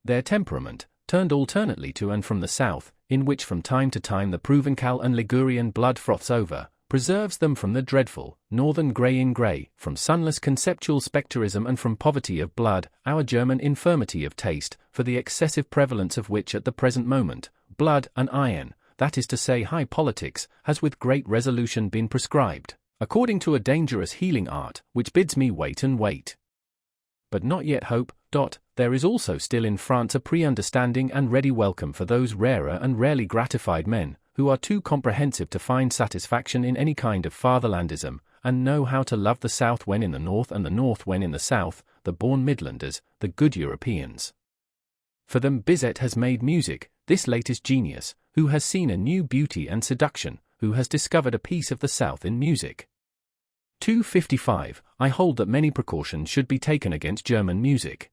Their temperament, turned alternately to and from the south, in which from time to time the Provençal and Ligurian blood froths over, preserves them from the dreadful, northern grey, from sunless conceptual spectrism and from poverty of blood, our German infirmity of taste, for the excessive prevalence of which at the present moment, blood and iron, that is to say high politics, has with great resolution been prescribed, according to a dangerous healing art, which bids me wait and wait, but not yet hope. There is also still in France a pre-understanding and ready welcome for those rarer and rarely gratified men, who are too comprehensive to find satisfaction in any kind of fatherlandism, and know how to love the South when in the North and the North when in the South, the born Midlanders, the good Europeans. For them Bizet has made music, this latest genius, who has seen a new beauty and seduction, who has discovered a piece of the South in music. 255. I hold that many precautions should be taken against German music.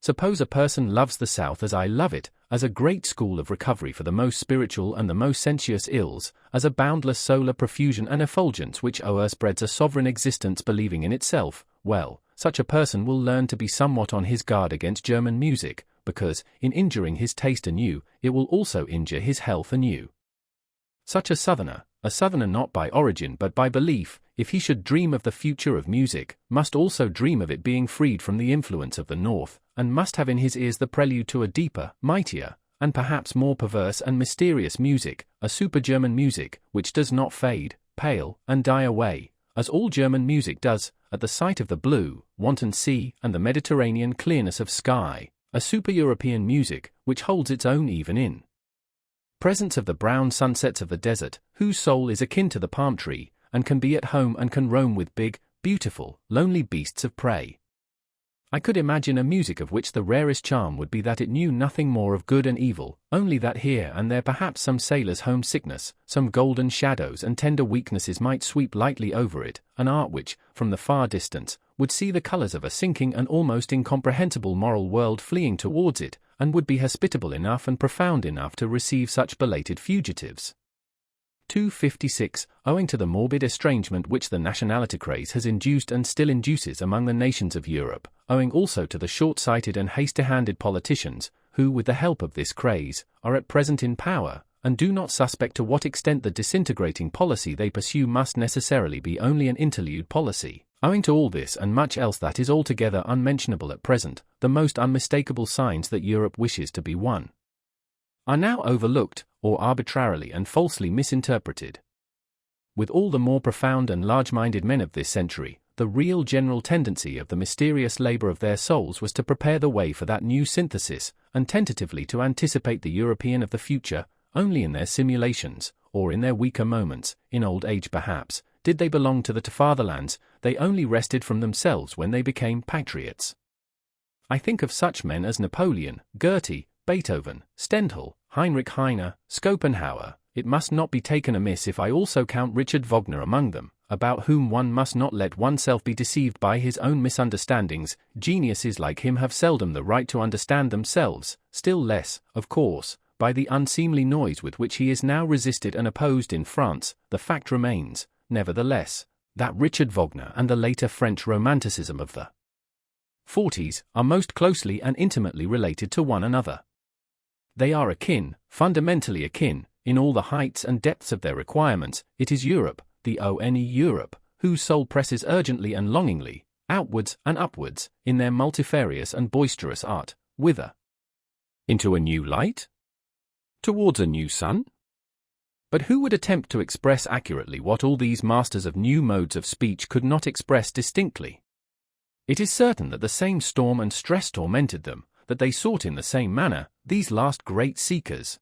Suppose a person loves the South as I love it, as a great school of recovery for the most spiritual and the most sensuous ills, as a boundless solar profusion and effulgence which o'erspreads a sovereign existence believing in itself, well, such a person will learn to be somewhat on his guard against German music, because, in injuring his taste anew, it will also injure his health anew. Such a southerner not by origin but by belief, if he should dream of the future of music, must also dream of it being freed from the influence of the North, and must have in his ears the prelude to a deeper, mightier, and perhaps more perverse and mysterious music, a super-German music, which does not fade, pale, and die away, as all German music does, at the sight of the blue, wanton sea and the Mediterranean clearness of sky, a super-European music, which holds its own even in presence of the brown sunsets of the desert, whose soul is akin to the palm tree, and can be at home and can roam with big, beautiful, lonely beasts of prey. I could imagine a music of which the rarest charm would be that it knew nothing more of good and evil, only that here and there perhaps some sailor's homesickness, some golden shadows and tender weaknesses might sweep lightly over it, an art which, from the far distance, would see the colors of a sinking and almost incomprehensible moral world fleeing towards it, and would be hospitable enough and profound enough to receive such belated fugitives. 256. Owing to the morbid estrangement which the nationality craze has induced and still induces among the nations of Europe, owing also to the short-sighted and hasty-handed politicians, who with the help of this craze, are at present in power, and do not suspect to what extent the disintegrating policy they pursue must necessarily be only an interlude policy, owing to all this and much else that is altogether unmentionable at present, the most unmistakable signs that Europe wishes to be one are now overlooked, or arbitrarily and falsely misinterpreted. With all the more profound and large-minded men of this century, the real general tendency of the mysterious labor of their souls was to prepare the way for that new synthesis, and tentatively to anticipate the European of the future. Only in their simulations, or in their weaker moments, in old age perhaps, did they belong to the fatherlands. They only wrested from themselves when they became patriots. I think of such men as Napoleon, Goethe, Beethoven, Stendhal, Heinrich Heine, Schopenhauer. It must not be taken amiss if I also count Richard Wagner among them, about whom one must not let oneself be deceived by his own misunderstandings. Geniuses like him have seldom the right to understand themselves, still less, of course, by the unseemly noise with which he is now resisted and opposed in France. The fact remains, nevertheless, that Richard Wagner and the later French Romanticism of the 40s are most closely and intimately related to one another. They are akin, fundamentally akin, in all the heights and depths of their requirements. It is Europe, the one Europe, whose soul presses urgently and longingly, outwards and upwards, in their multifarious and boisterous art. Whither? Into a new light? Towards a new sun? But who would attempt to express accurately what all these masters of new modes of speech could not express distinctly? It is certain that the same storm and stress tormented them, that they sought in the same manner, these last great seekers.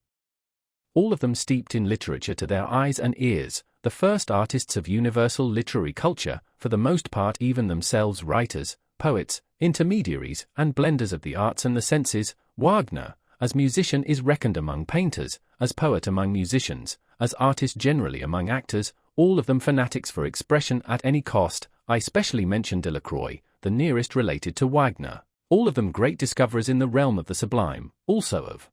All of them steeped in literature to their eyes and ears, the first artists of universal literary culture, for the most part even themselves writers, poets, intermediaries, and blenders of the arts and the senses. Wagner, as musician, is reckoned among painters, as poet among musicians, as artist generally among actors, all of them fanatics for expression at any cost. I specially mention Delacroix, the nearest related to Wagner, all of them great discoverers in the realm of the sublime, also of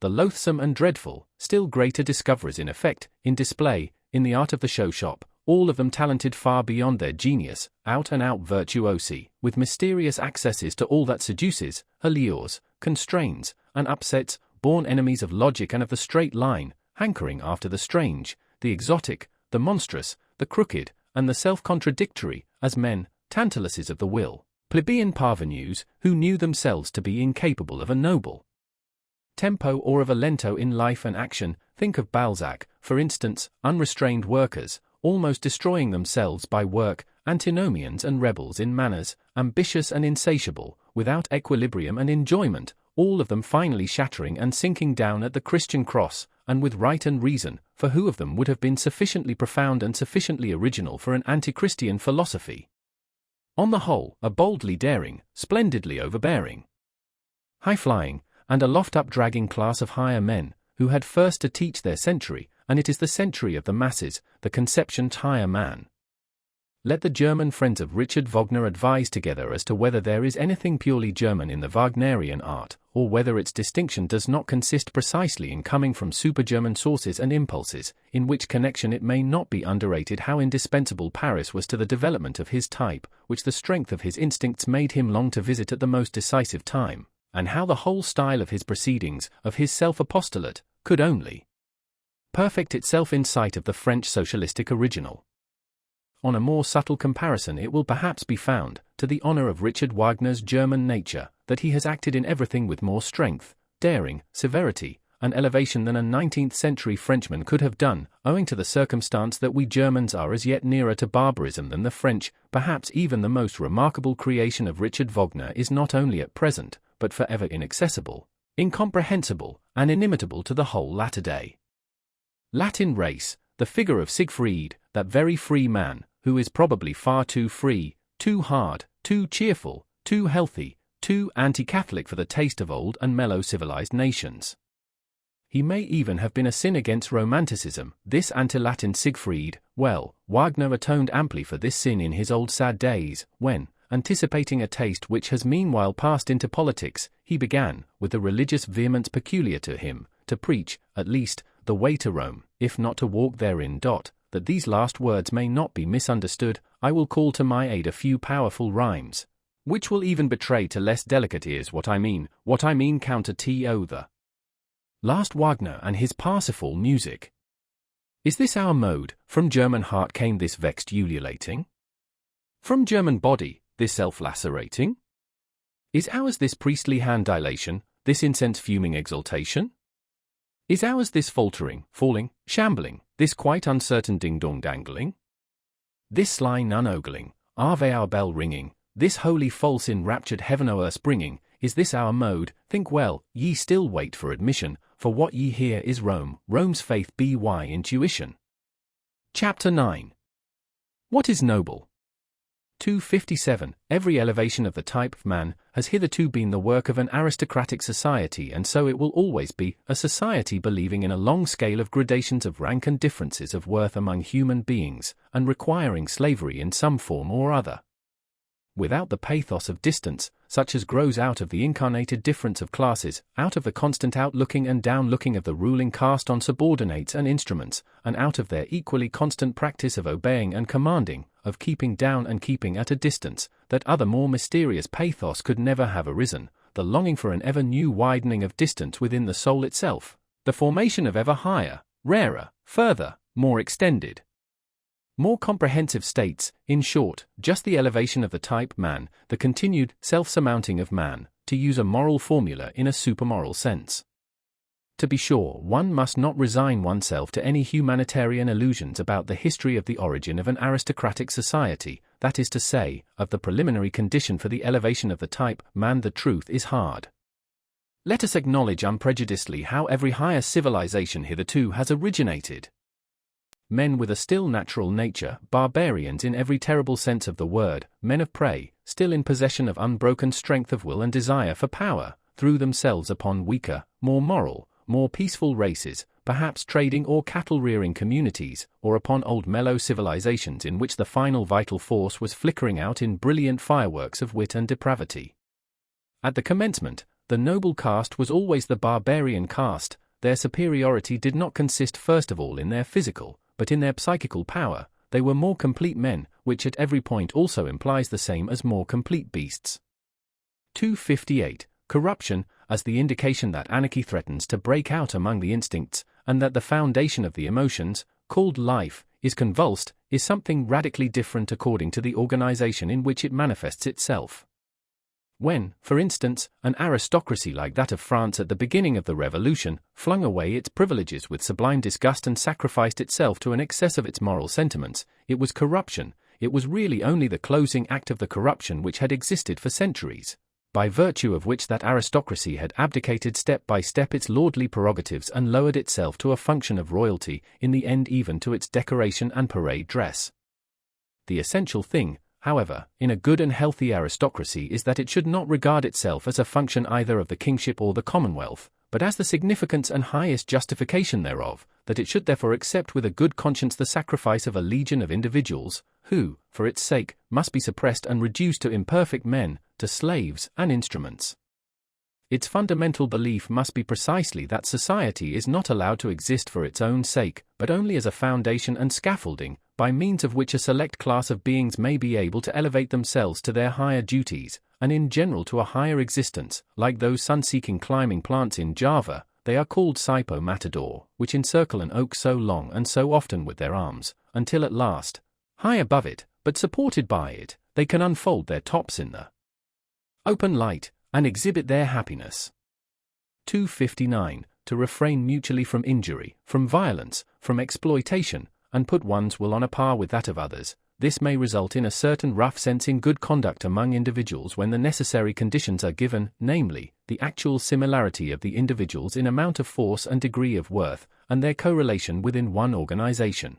the loathsome and dreadful, still greater discoverers in effect, in display, in the art of the show shop, all of them talented far beyond their genius, out-and-out virtuosi, with mysterious accesses to all that seduces, allures, constrains, and upsets, born enemies of logic and of the straight line, hankering after the strange, the exotic, the monstrous, the crooked, and the self-contradictory, as men, Tantalases of the will, plebeian parvenus, who knew themselves to be incapable of a noble tempo or of a lento in life and action. Think of Balzac, for instance, unrestrained workers, almost destroying themselves by work, antinomians and rebels in manners, ambitious and insatiable, without equilibrium and enjoyment, all of them finally shattering and sinking down at the Christian cross, and with right and reason, for who of them would have been sufficiently profound and sufficiently original for an anti-Christian philosophy? On the whole, a boldly daring, splendidly overbearing, high-flying, and aloft-up-dragging class of higher men, who had first to teach their century, and it is the century of the masses, the conception higher man. Let the German friends of Richard Wagner advise together as to whether there is anything purely German in the Wagnerian art, or whether its distinction does not consist precisely in coming from super-German sources and impulses, in which connection it may not be underrated how indispensable Paris was to the development of his type, which the strength of his instincts made him long to visit at the most decisive time, and how the whole style of his proceedings, of his self-apostolate, could only perfect itself in sight of the French socialistic original. On a more subtle comparison it will perhaps be found, to the honor of Richard Wagner's German nature, that he has acted in everything with more strength, daring, severity, and elevation than a 19th-century Frenchman could have done, owing to the circumstance that we Germans are as yet nearer to barbarism than the French. Perhaps even the most remarkable creation of Richard Wagner is not only at present, but forever inaccessible, incomprehensible, and inimitable to the whole latter day Latin race, the figure of Siegfried, that very free man, who is probably far too free, too hard, too cheerful, too healthy, too anti-Catholic for the taste of old and mellow civilized nations. He may even have been a sin against Romanticism, this anti-Latin Siegfried. Well, Wagner atoned amply for this sin in his old sad days, when, anticipating a taste which has meanwhile passed into politics, he began, with the religious vehemence peculiar to him, to preach, at least, the way to Rome, if not to walk therein. That these last words may not be misunderstood, I will call to my aid a few powerful rhymes, which will even betray to less delicate ears what I mean counter to the last Wagner and his Parsifal music. Is this our mode? From German heart came this vexed ululating? From German body, this self-lacerating? Is ours this priestly hand dilation, this incense-fuming exaltation? Is ours this faltering, falling, shambling, this quite uncertain ding-dong dangling? This sly nun-ogling, Ave our bell ringing, this holy false enraptured heaven o'er springing? Is this our mode? Think well, ye still wait for admission, for what ye hear is Rome, Rome's faith by intuition. Chapter 9. What is noble? 257. Every elevation of the type of man has hitherto been the work of an aristocratic society, and so it will always be, a society believing in a long scale of gradations of rank and differences of worth among human beings, and requiring slavery in some form or other. Without the pathos of distance, such as grows out of the incarnated difference of classes, out of the constant outlooking and downlooking of the ruling caste on subordinates and instruments, and out of their equally constant practice of obeying and commanding, of keeping down and keeping at a distance, that other more mysterious pathos could never have arisen, the longing for an ever new widening of distance within the soul itself, the formation of ever higher, rarer, further, more extended, more comprehensive states, in short, just the elevation of the type man, the continued self-surmounting of man, to use a moral formula in a supermoral sense. To be sure, one must not resign oneself to any humanitarian illusions about the history of the origin of an aristocratic society, that is to say, of the preliminary condition for the elevation of the type man. The truth is hard. Let us acknowledge unprejudicedly how every higher civilization hitherto has originated. Men with a still natural nature, barbarians in every terrible sense of the word, men of prey, still in possession of unbroken strength of will and desire for power, threw themselves upon weaker, more moral, more peaceful races, perhaps trading or cattle-rearing communities, or upon old mellow civilizations in which the final vital force was flickering out in brilliant fireworks of wit and depravity. At the commencement, the noble caste was always the barbarian caste. Their superiority did not consist first of all in their physical, but in their psychical power. They were more complete men, which at every point also implies the same as more complete beasts. 258. Corruption, as the indication that anarchy threatens to break out among the instincts, and that the foundation of the emotions, called life, is convulsed, is something radically different according to the organization in which it manifests itself. When, for instance, an aristocracy like that of France at the beginning of the Revolution flung away its privileges with sublime disgust and sacrificed itself to an excess of its moral sentiments, it was corruption. It was really only the closing act of the corruption which had existed for centuries, by virtue of which that aristocracy had abdicated step by step its lordly prerogatives and lowered itself to a function of royalty, in the end even to its decoration and parade dress. The essential thing, however, in a good and healthy aristocracy is that it should not regard itself as a function either of the kingship or the commonwealth, but as the significance and highest justification thereof, that it should therefore accept with a good conscience the sacrifice of a legion of individuals, who, for its sake, must be suppressed and reduced to imperfect men, to slaves and instruments. Its fundamental belief must be precisely that society is not allowed to exist for its own sake, but only as a foundation and scaffolding, by means of which a select class of beings may be able to elevate themselves to their higher duties, and in general to a higher existence. Like those sun-seeking climbing plants in Java, they are called Saipo Matador, which encircle an oak so long and so often with their arms, until at last, high above it, but supported by it, they can unfold their tops in the open light, and exhibit their happiness. 259. To refrain mutually from injury, from violence, from exploitation, and put one's will on a par with that of others. This may result in a certain rough sense in good conduct among individuals when the necessary conditions are given, namely, the actual similarity of the individuals in amount of force and degree of worth, and their correlation within one organization.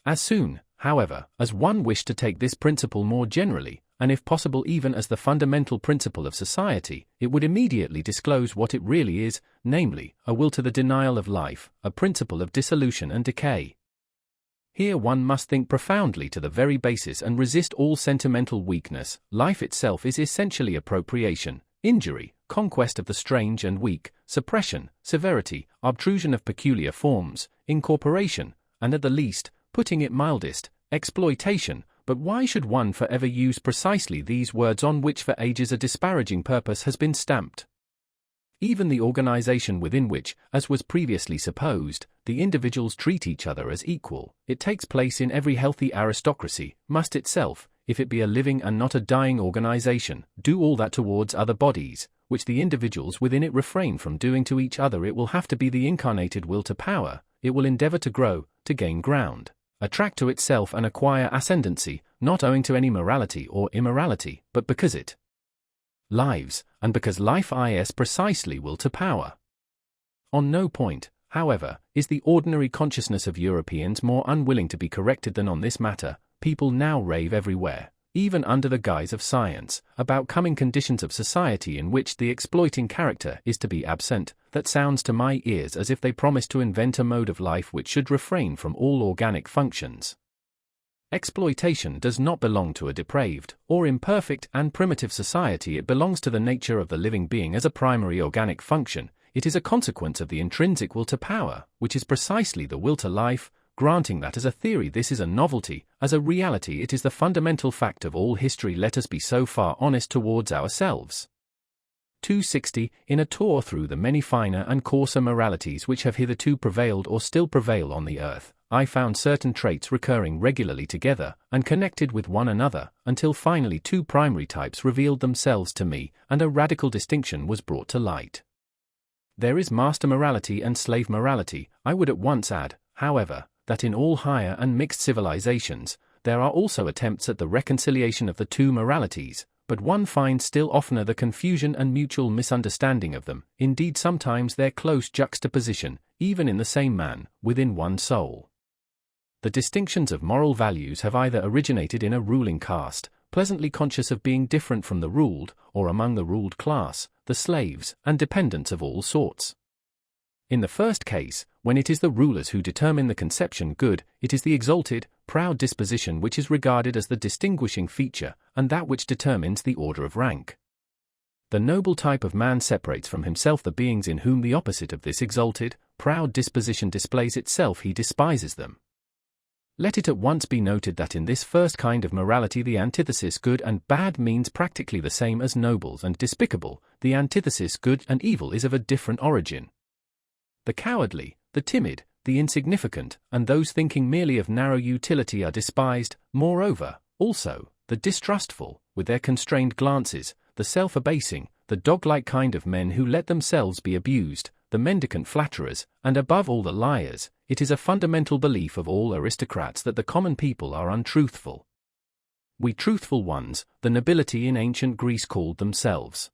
As soon, however, as one wished to take this principle more generally, and if possible even as the fundamental principle of society, it would immediately disclose what it really is, namely, a will to the denial of life, a principle of dissolution and decay. Here one must think profoundly to the very basis and resist all sentimental weakness. Life itself is essentially appropriation, injury, conquest of the strange and weak, suppression, severity, obtrusion of peculiar forms, incorporation, and at the least, putting it mildest, exploitation. But why should one forever use precisely these words on which for ages a disparaging purpose has been stamped? Even the organization within which, as was previously supposed, the individuals treat each other as equal, it takes place in every healthy aristocracy, must itself, if it be a living and not a dying organization, do all that towards other bodies, which the individuals within it refrain from doing to each other. It will have to be the incarnated will to power. It will endeavor to grow, to gain ground, attract to itself and acquire ascendancy, not owing to any morality or immorality, but because it lives, and because life is precisely will to power. On no point, however, is the ordinary consciousness of Europeans more unwilling to be corrected than on this matter. People now rave everywhere, even under the guise of science, about coming conditions of society in which the exploiting character is to be absent. That sounds to my ears as if they promise to invent a mode of life which should refrain from all organic functions. Exploitation does not belong to a depraved, or imperfect and primitive society. It belongs to the nature of the living being as a primary organic function. It is a consequence of the intrinsic will to power, which is precisely the will to life. Granting that as a theory this is a novelty, as a reality it is the fundamental fact of all history. Let us be so far honest towards ourselves. 260. In a tour through the many finer and coarser moralities which have hitherto prevailed or still prevail on the earth, I found certain traits recurring regularly together, and connected with one another, until finally two primary types revealed themselves to me, and a radical distinction was brought to light. There is master morality and slave morality. I would at once add, however, that in all higher and mixed civilizations, there are also attempts at the reconciliation of the two moralities, but one finds still oftener the confusion and mutual misunderstanding of them, indeed sometimes their close juxtaposition, even in the same man, within one soul. The distinctions of moral values have either originated in a ruling caste, pleasantly conscious of being different from the ruled, or among the ruled class, the slaves and dependents of all sorts. In the first case, when it is the rulers who determine the conception good, it is the exalted, proud disposition which is regarded as the distinguishing feature, and that which determines the order of rank. The noble type of man separates from himself the beings in whom the opposite of this exalted, proud disposition displays itself. He despises them. Let it at once be noted that in this first kind of morality the antithesis good and bad means practically the same as noble and despicable. The antithesis good and evil is of a different origin. The cowardly, the timid, the insignificant, and those thinking merely of narrow utility are despised. Moreover, also, the distrustful, with their constrained glances, the self-abasing, the dog-like kind of men who let themselves be abused, the mendicant flatterers, and above all the liars. It is a fundamental belief of all aristocrats that the common people are untruthful. We truthful ones, the nobility in ancient Greece called themselves.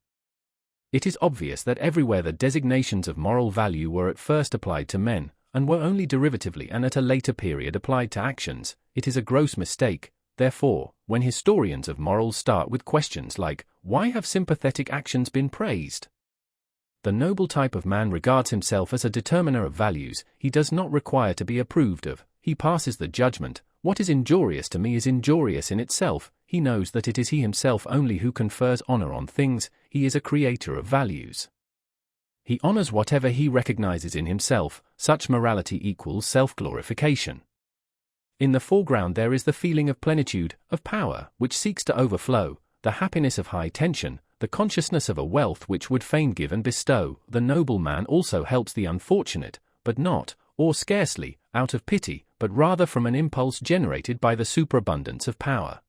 It is obvious that everywhere the designations of moral value were at first applied to men, and were only derivatively and at a later period applied to actions. It is a gross mistake, therefore, when historians of morals start with questions like, why have sympathetic actions been praised? The noble type of man regards himself as a determiner of values. He does not require to be approved of. He passes the judgment. What is injurious to me is injurious in itself. He knows that it is he himself only who confers honor on things. He is a creator of values. He honors whatever he recognizes in himself. Such morality equals self-glorification. In the foreground there is the feeling of plenitude, of power, which seeks to overflow, the happiness of high tension, the consciousness of a wealth which would fain give and bestow. The noble man also helps the unfortunate, but not, or scarcely, out of pity, but rather from an impulse generated by the superabundance of power.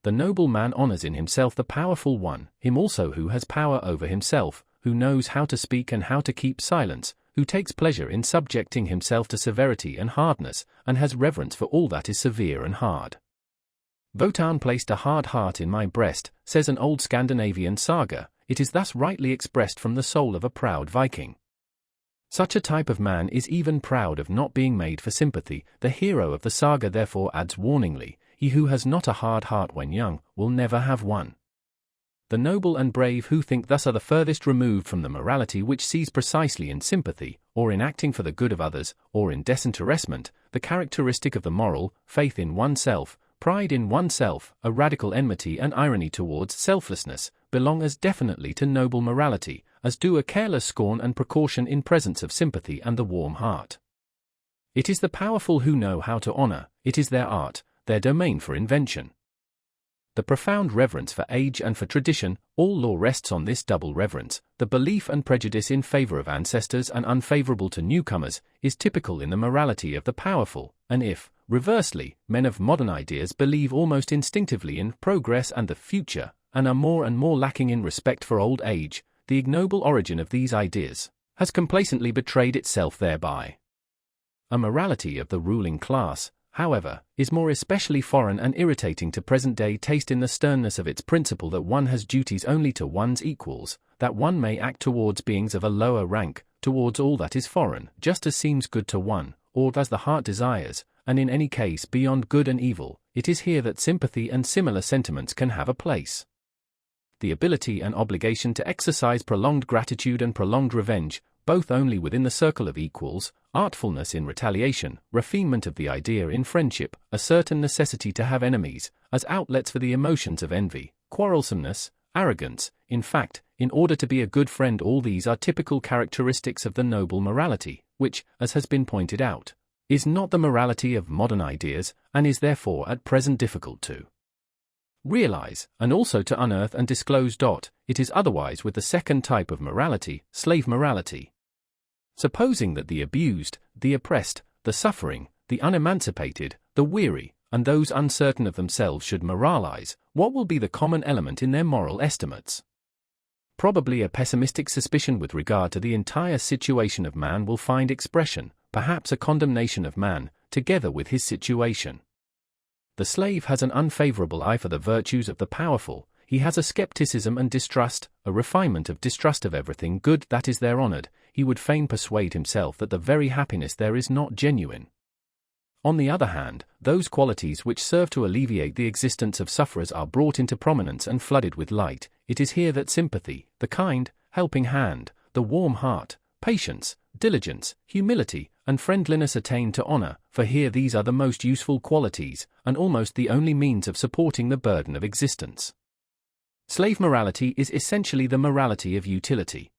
The noble man honors in himself the powerful one, him also who has power over himself, who knows how to speak and how to keep silence, who takes pleasure in subjecting himself to severity and hardness, and has reverence for all that is severe and hard. Wotan placed a hard heart in my breast, says an old Scandinavian saga. It is thus rightly expressed from the soul of a proud Viking. Such a type of man is even proud of not being made for sympathy. The hero of the saga therefore adds warningly, he who has not a hard heart when young will never have one. The noble and brave who think thus are the furthest removed from the morality which sees precisely in sympathy, or in acting for the good of others, or in disinterestment, the characteristic of the moral, faith in oneself, pride in oneself, a radical enmity and irony towards selflessness, belong as definitely to noble morality, as do a careless scorn and precaution in presence of sympathy and the warm heart. It is the powerful who know how to honor, it is their art, their domain for invention. The profound reverence for age and for tradition, all law rests on this double reverence. The belief and prejudice in favor of ancestors and unfavorable to newcomers is typical in the morality of the powerful, and if, reversely, men of modern ideas believe almost instinctively in progress and the future, and are more and more lacking in respect for old age, the ignoble origin of these ideas has complacently betrayed itself thereby. A morality of the ruling class, however, is more especially foreign and irritating to present-day taste in the sternness of its principle that one has duties only to one's equals, that one may act towards beings of a lower rank, towards all that is foreign, just as seems good to one, or as the heart desires, and in any case beyond good and evil. It is here that sympathy and similar sentiments can have a place. The ability and obligation to exercise prolonged gratitude and prolonged revenge, both only within the circle of equals, artfulness in retaliation, refinement of the idea in friendship, a certain necessity to have enemies, as outlets for the emotions of envy, quarrelsomeness, arrogance, in fact, in order to be a good friend, all these are typical characteristics of the noble morality, which, as has been pointed out, is not the morality of modern ideas, and is therefore at present difficult to realize, and also to unearth and disclose. It is otherwise with the second type of morality, slave morality. Supposing that the abused, the oppressed, the suffering, the unemancipated, the weary, and those uncertain of themselves should moralize, what will be the common element in their moral estimates? Probably a pessimistic suspicion with regard to the entire situation of man will find expression, perhaps a condemnation of man, together with his situation. The slave has an unfavorable eye for the virtues of the powerful. He has a skepticism and distrust, a refinement of distrust of everything good that is there honored. He would fain persuade himself that the very happiness there is not genuine. On the other hand, those qualities which serve to alleviate the existence of sufferers are brought into prominence and flooded with light. It is here that sympathy, the kind, helping hand, the warm heart, patience, diligence, humility, and friendliness attain to honor, for here these are the most useful qualities, and almost the only means of supporting the burden of existence. Slave morality is essentially the morality of utility.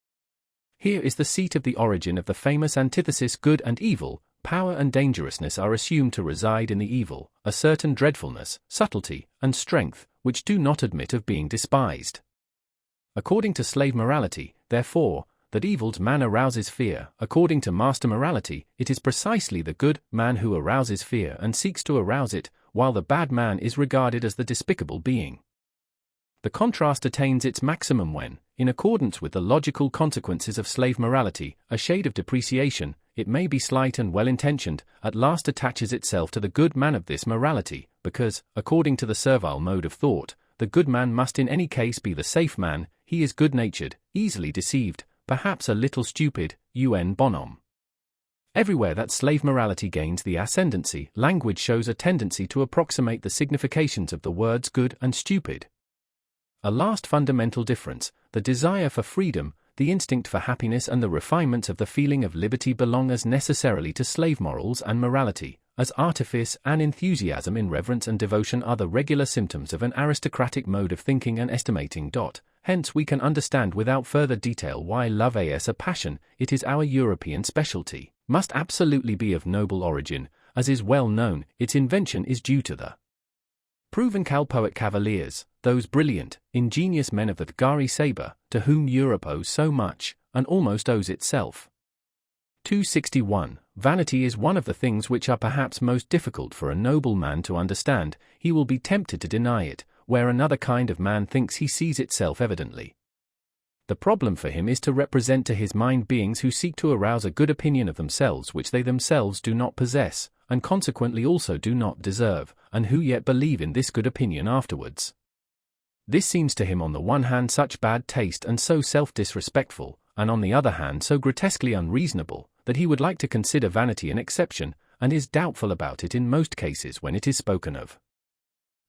Here is the seat of the origin of the famous antithesis good and evil. Power and dangerousness are assumed to reside in the evil, a certain dreadfulness, subtlety, and strength, which do not admit of being despised. According to slave morality, therefore, that evil's man arouses fear. According to master morality, it is precisely the good man who arouses fear and seeks to arouse it, while the bad man is regarded as the despicable being. The contrast attains its maximum when, in accordance with the logical consequences of slave morality, a shade of depreciation, it may be slight and well-intentioned, at last attaches itself to the good man of this morality, because, according to the servile mode of thought, the good man must in any case be the safe man. He is good-natured, easily deceived, perhaps a little stupid, un bonhomme. Everywhere that slave morality gains the ascendancy, language shows a tendency to approximate the significations of the words good and stupid. A last fundamental difference, the desire for freedom, the instinct for happiness and the refinements of the feeling of liberty belong as necessarily to slave morals and morality, as artifice and enthusiasm in reverence and devotion are the regular symptoms of an aristocratic mode of thinking and estimating. Hence we can understand without further detail why love as a passion, it is our European specialty, must absolutely be of noble origin. As is well known, its invention is due to the Provençal poet cavaliers, those brilliant, ingenious men of the Gari sabre, to whom Europe owes so much, and almost owes itself. 261. Vanity is one of the things which are perhaps most difficult for a noble man to understand. He will be tempted to deny it, where another kind of man thinks he sees it self-evidently. The problem for him is to represent to his mind beings who seek to arouse a good opinion of themselves which they themselves do not possess, and consequently also do not deserve, and who yet believe in this good opinion afterwards. This seems to him on the one hand such bad taste and so self-disrespectful, and on the other hand so grotesquely unreasonable, that he would like to consider vanity an exception, and is doubtful about it in most cases when it is spoken of.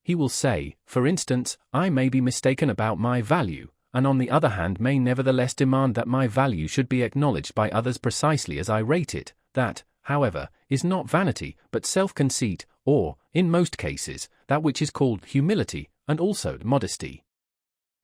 He will say, for instance, I may be mistaken about my value, and on the other hand may nevertheless demand that my value should be acknowledged by others precisely as I rate it. That, however, is not vanity, but self-conceit, or, in most cases, that which is called humility, and also modesty.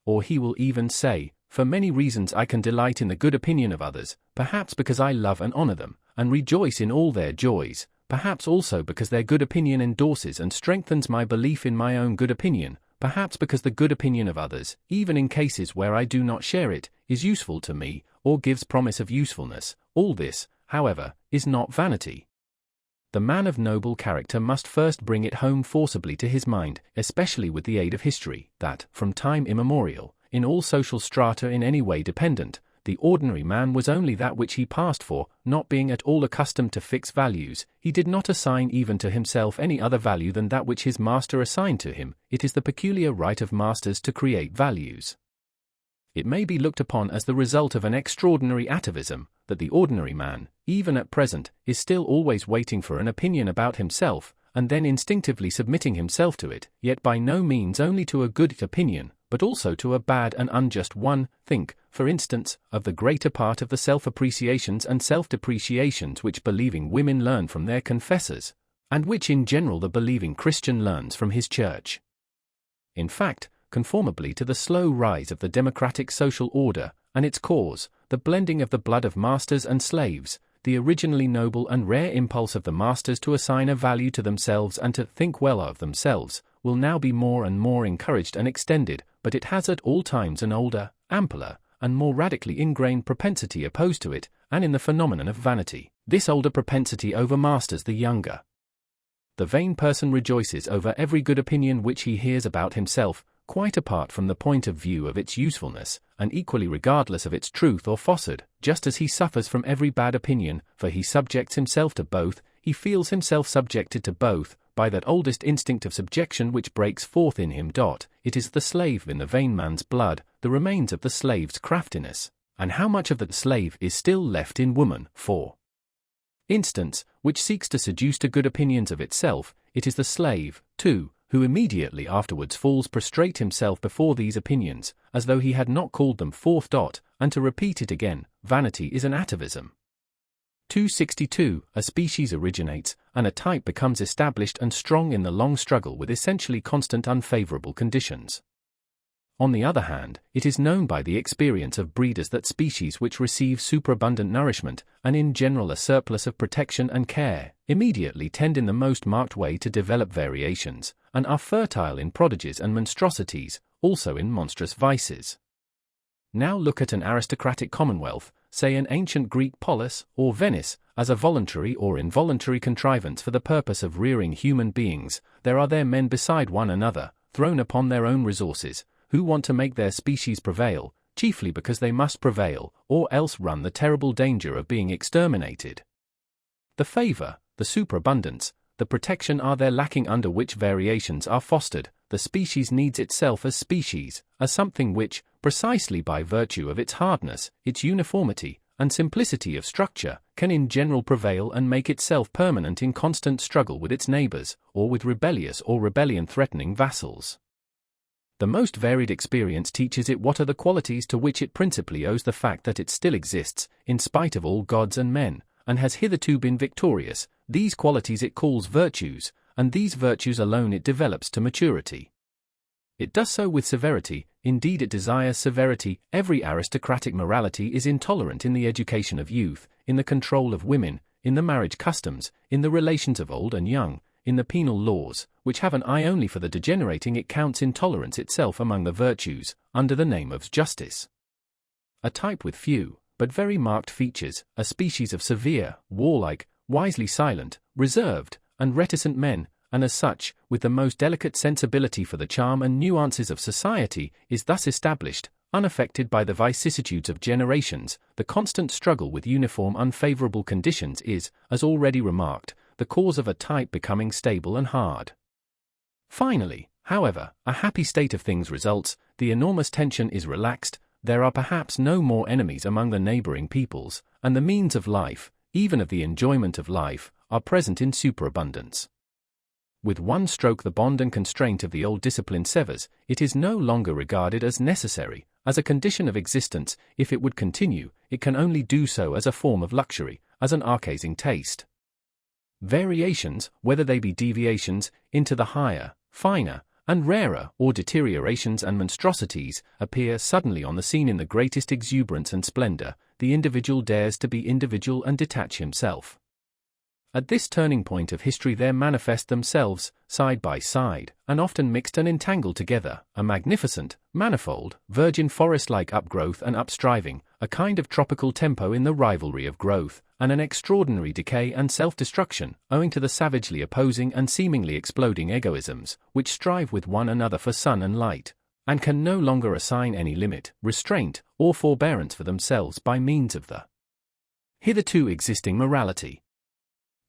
Or he will even say, for many reasons I can delight in the good opinion of others, perhaps because I love and honor them, and rejoice in all their joys, perhaps also because their good opinion endorses and strengthens my belief in my own good opinion, perhaps because the good opinion of others, even in cases where I do not share it, is useful to me, or gives promise of usefulness. All this, however, is not vanity. The man of noble character must first bring it home forcibly to his mind, especially with the aid of history, that, from time immemorial, in all social strata in any way dependent, the ordinary man was only that which he passed for, not being at all accustomed to fixed values. He did not assign even to himself any other value than that which his master assigned to him. It is the peculiar right of masters to create values. It may be looked upon as the result of an extraordinary atavism, that the ordinary man, even at present, is still always waiting for an opinion about himself, and then instinctively submitting himself to it, yet by no means only to a good opinion, but also to a bad and unjust one. Think, for instance, of the greater part of the self-appreciations and self-depreciations which believing women learn from their confessors, and which in general the believing Christian learns from his church. In fact, conformably to the slow rise of the democratic social order, and its cause, the blending of the blood of masters and slaves, the originally noble and rare impulse of the masters to assign a value to themselves and to think well of themselves, will now be more and more encouraged and extended, but it has at all times an older, ampler, and more radically ingrained propensity opposed to it, and in the phenomenon of vanity, this older propensity overmasters the younger. The vain person rejoices over every good opinion which he hears about himself, quite apart from the point of view of its usefulness, and equally regardless of its truth or falsehood, just as he suffers from every bad opinion, for he subjects himself to both, he feels himself subjected to both, by that oldest instinct of subjection which breaks forth in him. It is the slave in the vain man's blood, the remains of the slave's craftiness, and how much of the slave is still left in woman, for instance, which seeks to seduce to good opinions of itself. It is the slave, too, who immediately afterwards falls prostrate himself before these opinions, as though he had not called them forth. And to repeat it again, vanity is an atavism. 262. A species originates, and a type becomes established and strong in the long struggle with essentially constant unfavorable conditions. On the other hand, it is known by the experience of breeders that species which receive superabundant nourishment, and in general a surplus of protection and care, immediately tend in the most marked way to develop variations, and are fertile in prodigies and monstrosities, also in monstrous vices. Now look at an aristocratic commonwealth, say an ancient Greek polis, or Venice, as a voluntary or involuntary contrivance for the purpose of rearing human beings. There are there men beside one another, thrown upon their own resources, who want to make their species prevail, chiefly because they must prevail, or else run the terrible danger of being exterminated. The favor, the superabundance, the protection are there lacking under which variations are fostered. The species needs itself as species, as something which, precisely by virtue of its hardness, its uniformity, and simplicity of structure, can in general prevail and make itself permanent in constant struggle with its neighbors, or with rebellious or rebellion-threatening vassals. The most varied experience teaches it what are the qualities to which it principally owes the fact that it still exists, in spite of all gods and men, and has hitherto been victorious. These qualities it calls virtues, and these virtues alone it develops to maturity. It does so with severity, indeed it desires severity. Every aristocratic morality is intolerant in the education of youth, in the control of women, in the marriage customs, in the relations of old and young, in the penal laws, which have an eye only for the degenerating. It counts intolerance itself among the virtues, under the name of justice. A type with few, but very marked features, a species of severe, warlike, wisely silent, reserved, and reticent men, and as such, with the most delicate sensibility for the charm and nuances of society, is thus established, unaffected by the vicissitudes of generations. The constant struggle with uniform unfavorable conditions is, as already remarked, the cause of a type becoming stable and hard. Finally, however, a happy state of things results, the enormous tension is relaxed, there are perhaps no more enemies among the neighboring peoples, and the means of life, even of the enjoyment of life, are present in superabundance. With one stroke the bond and constraint of the old discipline severs, it is no longer regarded as necessary, as a condition of existence. If it would continue, it can only do so as a form of luxury, as an archasing taste. Variations, whether they be deviations, into the higher, finer, and rarer, or deteriorations and monstrosities, appear suddenly on the scene in the greatest exuberance and splendor. The individual dares to be individual and detach himself. At this turning point of history there manifest themselves, side by side, and often mixed and entangled together, a magnificent, manifold, virgin forest-like upgrowth and upstriving, a kind of tropical tempo in the rivalry of growth, and an extraordinary decay and self-destruction, owing to the savagely opposing and seemingly exploding egoisms, which strive with one another for sun and light, and can no longer assign any limit, restraint, or forbearance for themselves by means of the hitherto existing morality.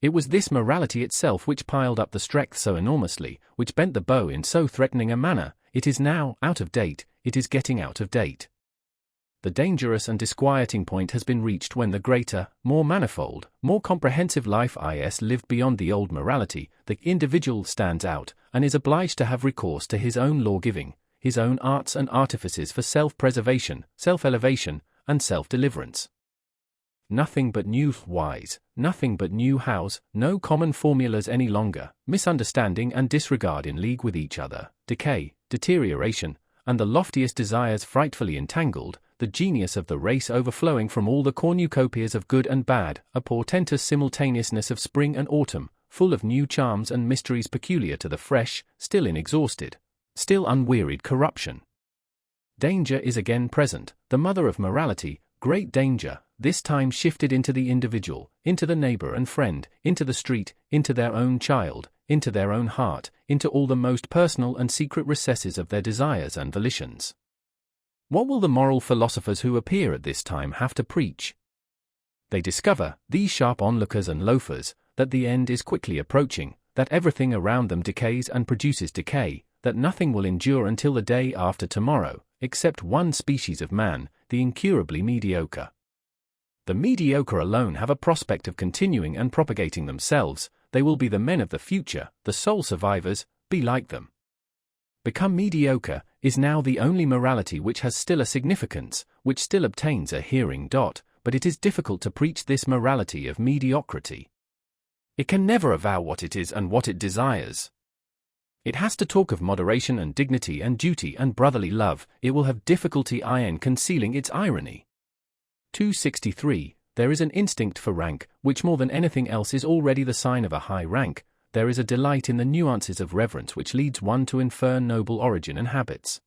It was this morality itself which piled up the strength so enormously, which bent the bow in so threatening a manner. It is now out of date, it is getting out of date. The dangerous and disquieting point has been reached when the greater, more manifold, more comprehensive life is lived beyond the old morality. The individual stands out, and is obliged to have recourse to his own law-giving, his own arts and artifices for self-preservation, self-elevation, and self-deliverance. Nothing but new whys, nothing but new hows, no common formulas any longer, misunderstanding and disregard in league with each other, decay, deterioration, and the loftiest desires frightfully entangled, the genius of the race overflowing from all the cornucopias of good and bad, a portentous simultaneousness of spring and autumn, full of new charms and mysteries peculiar to the fresh, still inexhausted, still unwearied corruption. Danger is again present, the mother of morality, great danger, this time shifted into the individual, into the neighbor and friend, into the street, into their own child, into their own heart, into all the most personal and secret recesses of their desires and volitions. What will the moral philosophers who appear at this time have to preach? They discover, these sharp onlookers and loafers, that the end is quickly approaching, that everything around them decays and produces decay, that nothing will endure until the day after tomorrow, except one species of man, the incurably mediocre. The mediocre alone have a prospect of continuing and propagating themselves. They will be the men of the future, the sole survivors. Be like them. Become mediocre is now the only morality which has still a significance, which still obtains a hearing. But it is difficult to preach this morality of mediocrity. It can never avow what it is and what it desires. It has to talk of moderation and dignity and duty and brotherly love. It will have difficulty in concealing its irony. 263. There is an instinct for rank, which more than anything else is already the sign of a high rank. There is a delight in the nuances of reverence which leads one to infer noble origin and habits.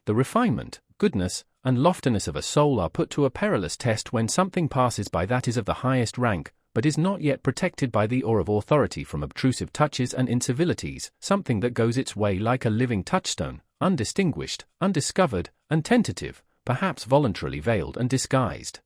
The refinement, goodness, and loftiness of a soul are put to a perilous test when something passes by that is of the highest rank, but is not yet protected by the awe of authority from obtrusive touches and incivilities, something that goes its way like a living touchstone, undistinguished, undiscovered, and tentative, perhaps voluntarily veiled and disguised.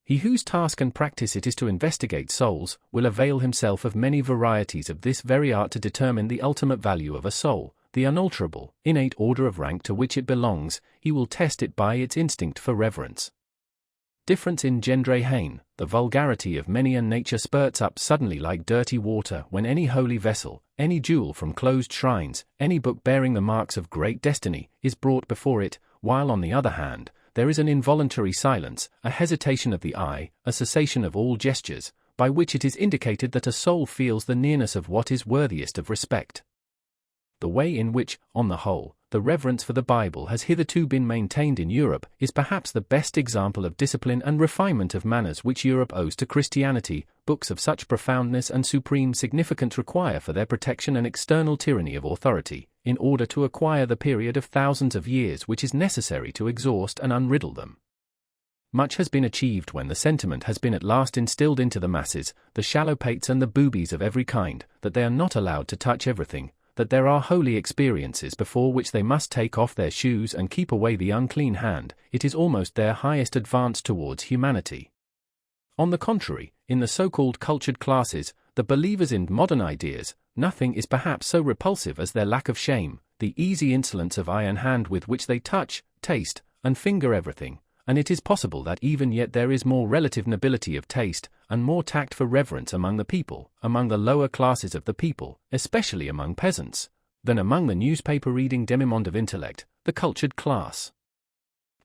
He whose task and practice it is to investigate souls, will avail himself of many varieties of this very art to determine the ultimate value of a soul, the unalterable, innate order of rank to which it belongs. He will test it by its instinct for reverence. Difference in gendre hain, the vulgarity of many a nature spurts up suddenly like dirty water when any holy vessel, any jewel from closed shrines, any book bearing the marks of great destiny, is brought before it, while on the other hand, there is an involuntary silence, a hesitation of the eye, a cessation of all gestures, by which it is indicated that a soul feels the nearness of what is worthiest of respect. The way in which, on the whole, the reverence for the Bible has hitherto been maintained in Europe is perhaps the best example of discipline and refinement of manners which Europe owes to Christianity. Books of such profoundness and supreme significance require for their protection an external tyranny of authority, in order to acquire the period of thousands of years which is necessary to exhaust and unriddle them. Much has been achieved when the sentiment has been at last instilled into the masses, the shallow pates and the boobies of every kind, that they are not allowed to touch everything, that there are holy experiences before which they must take off their shoes and keep away the unclean hand. It is almost their highest advance towards humanity. On the contrary, in the so-called cultured classes, the believers in modern ideas, nothing is perhaps so repulsive as their lack of shame, the easy insolence of eye and hand with which they touch, taste, and finger everything, and it is possible that even yet there is more relative nobility of taste, and more tact for reverence among the people, among the lower classes of the people, especially among peasants, than among the newspaper-reading demimonde of intellect, the cultured class.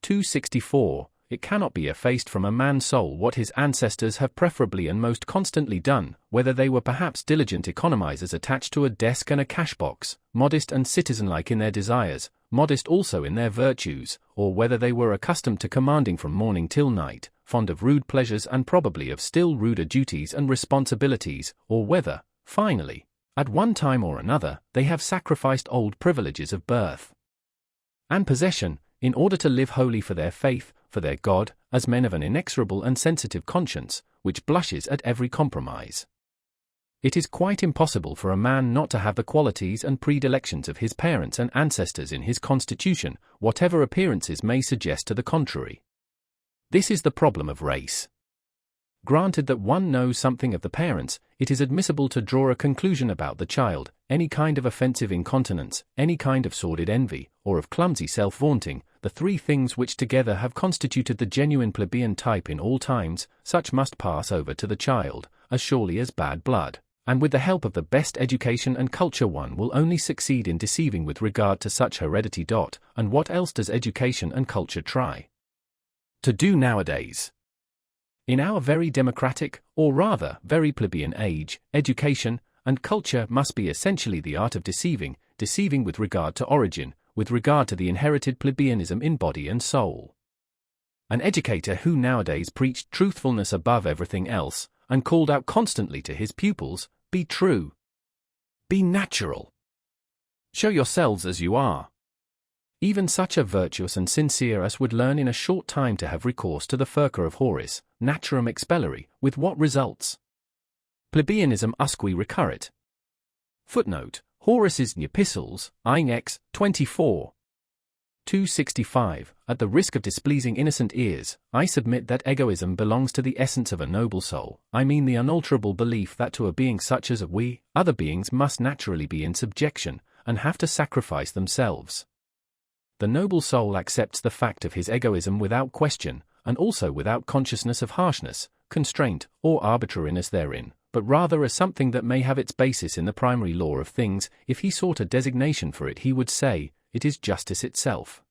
264. It cannot be effaced from a man's soul what his ancestors have preferably and most constantly done, whether they were perhaps diligent economizers attached to a desk and a cash-box, modest and citizen-like in their desires, modest also in their virtues, or whether they were accustomed to commanding from morning till night, fond of rude pleasures and probably of still ruder duties and responsibilities, or whether, finally, at one time or another, they have sacrificed old privileges of birth and possession, in order to live wholly for their faith, for their God, as men of an inexorable and sensitive conscience, which blushes at every compromise. It is quite impossible for a man not to have the qualities and predilections of his parents and ancestors in his constitution, whatever appearances may suggest to the contrary. This is the problem of race. Granted that one knows something of the parents, it is admissible to draw a conclusion about the child. Any kind of offensive incontinence, any kind of sordid envy, or of clumsy self-vaunting, the three things which together have constituted the genuine plebeian type in all times, such must pass over to the child, as surely as bad blood, and with the help of the best education and culture one will only succeed in deceiving with regard to such heredity. And what else does education and culture try to do nowadays? In our very democratic, or rather very plebeian age, education and culture must be essentially the art of deceiving with regard to origin, with regard to the inherited plebeianism in body and soul. An educator who nowadays preached truthfulness above everything else, and called out constantly to his pupils, "Be true. Be natural. Show yourselves as you are." Even such a virtuous and sincere as would learn in a short time to have recourse to the furca of Horace, naturam expellere, with what results? Plebeianism usque recurrit. Footnote: Horace's Epistles, Ix, 24. 265. At the risk of displeasing innocent ears, I submit that egoism belongs to the essence of a noble soul. I mean the unalterable belief that to a being such as we, other beings must naturally be in subjection, and have to sacrifice themselves. The noble soul accepts the fact of his egoism without question, and also without consciousness of harshness, constraint, or arbitrariness therein, but rather as something that may have its basis in the primary law of things. If he sought a designation for it, he would say, it is justice itself.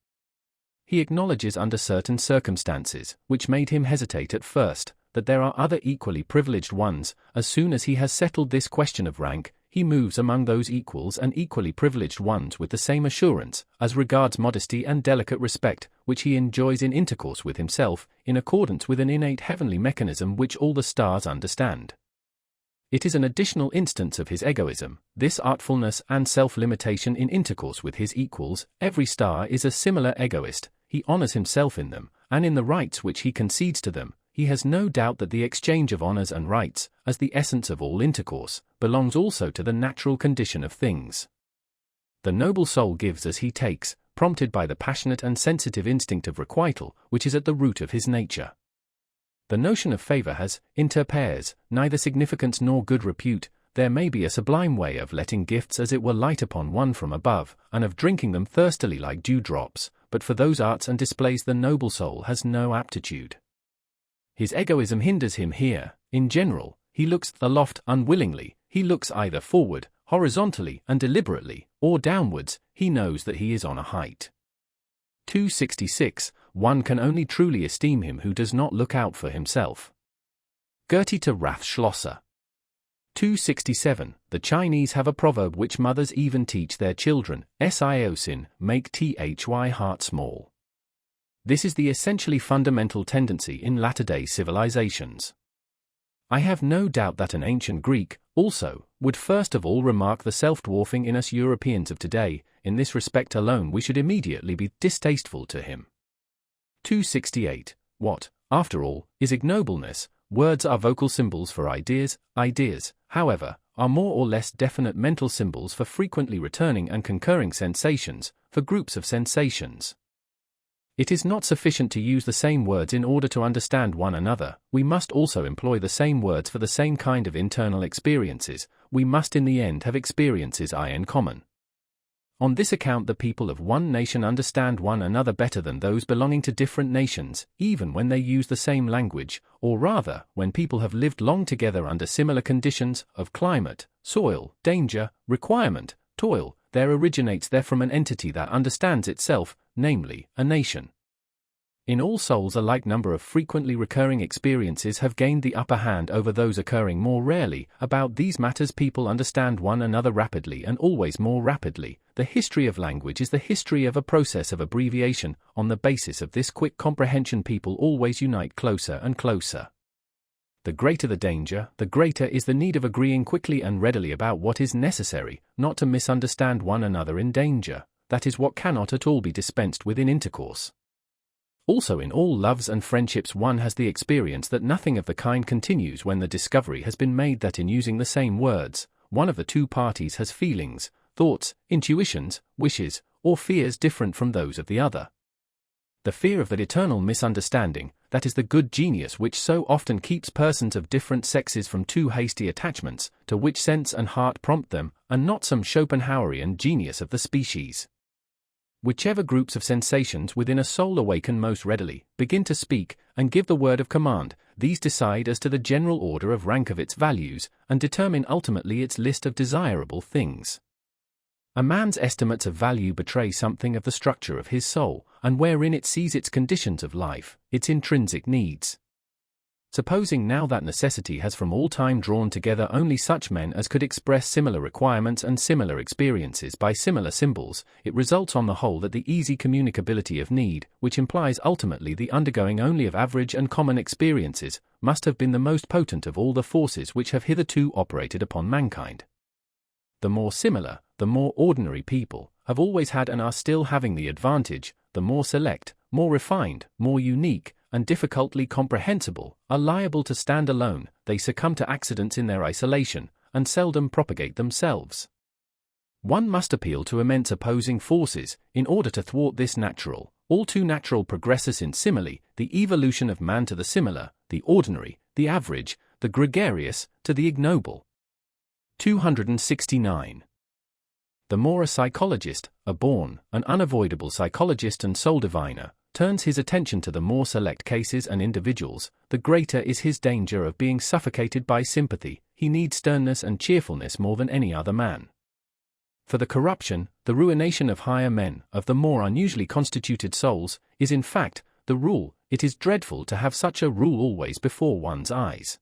He acknowledges under certain circumstances, which made him hesitate at first, that there are other equally privileged ones. As soon as he has settled this question of rank, he moves among those equals and equally privileged ones with the same assurance, as regards modesty and delicate respect, which he enjoys in intercourse with himself, in accordance with an innate heavenly mechanism which all the stars understand. It is an additional instance of his egoism, this artfulness and self-limitation in intercourse with his equals. Every star is a similar egoist. He honors himself in them, and in the rights which he concedes to them. He has no doubt that the exchange of honors and rights, as the essence of all intercourse, belongs also to the natural condition of things. The noble soul gives as he takes, prompted by the passionate and sensitive instinct of requital, which is at the root of his nature. The notion of favor has, inter pares, neither significance nor good repute. There may be a sublime way of letting gifts as it were light upon one from above, and of drinking them thirstily like dewdrops, but for those arts and displays the noble soul has no aptitude. His egoism hinders him here. In general, he looks aloft unwillingly. He looks either forward, horizontally and deliberately, or downwards. He knows that he is on a height. 266. One can only truly esteem him who does not look out for himself. Goethe to Rathschlosser. 267. The Chinese have a proverb which mothers even teach their children: Siosin, make thy heart small. This is the essentially fundamental tendency in latter-day civilizations. I have no doubt that an ancient Greek, also, would first of all remark the self-dwarfing in us Europeans of today. In this respect alone we should immediately be distasteful to him. 268. What, after all, is ignobleness? Words are vocal symbols for ideas. Ideas, however, are more or less definite mental symbols for frequently returning and concurring sensations, for groups of sensations. It is not sufficient to use the same words in order to understand one another. We must also employ the same words for the same kind of internal experiences. We must in the end have experiences in common. On this account the people of one nation understand one another better than those belonging to different nations, even when they use the same language, or rather, when people have lived long together under similar conditions of climate, soil, danger, requirement, toil, there originates therefrom an entity that understands itself, namely, a nation. In all souls a like number of frequently recurring experiences have gained the upper hand over those occurring more rarely. About these matters people understand one another rapidly and always more rapidly. The history of language is the history of a process of abbreviation. On the basis of this quick comprehension people always unite closer and closer. The greater the danger, the greater is the need of agreeing quickly and readily about what is necessary, not to misunderstand one another in danger. That is what cannot at all be dispensed with in intercourse. Also in all loves and friendships one has the experience that nothing of the kind continues when the discovery has been made that in using the same words, one of the two parties has feelings, thoughts, intuitions, wishes, or fears different from those of the other. The fear of that eternal misunderstanding, that is the good genius which so often keeps persons of different sexes from too hasty attachments, to which sense and heart prompt them, and not some Schopenhauerian genius of the species. Whichever groups of sensations within a soul awaken most readily, begin to speak, and give the word of command, these decide as to the general order of rank of its values, and determine ultimately its list of desirable things. A man's estimates of value betray something of the structure of his soul, and wherein it sees its conditions of life, its intrinsic needs. Supposing now that necessity has from all time drawn together only such men as could express similar requirements and similar experiences by similar symbols, it results on the whole that the easy communicability of need, which implies ultimately the undergoing only of average and common experiences, must have been the most potent of all the forces which have hitherto operated upon mankind. The more similar, the more ordinary people, have always had and are still having the advantage, the more select, more refined, more unique, and difficultly comprehensible, are liable to stand alone. They succumb to accidents in their isolation, and seldom propagate themselves. One must appeal to immense opposing forces, in order to thwart this natural, all too natural progressus in simile, the evolution of man to the similar, the ordinary, the average, the gregarious, to the ignoble. 269. The more a psychologist, a born, an unavoidable psychologist and soul diviner, turns his attention to the more select cases and individuals, the greater is his danger of being suffocated by sympathy. He needs sternness and cheerfulness more than any other man. For the corruption, the ruination of higher men, of the more unusually constituted souls, is in fact the rule. It is dreadful to have such a rule always before one's eyes.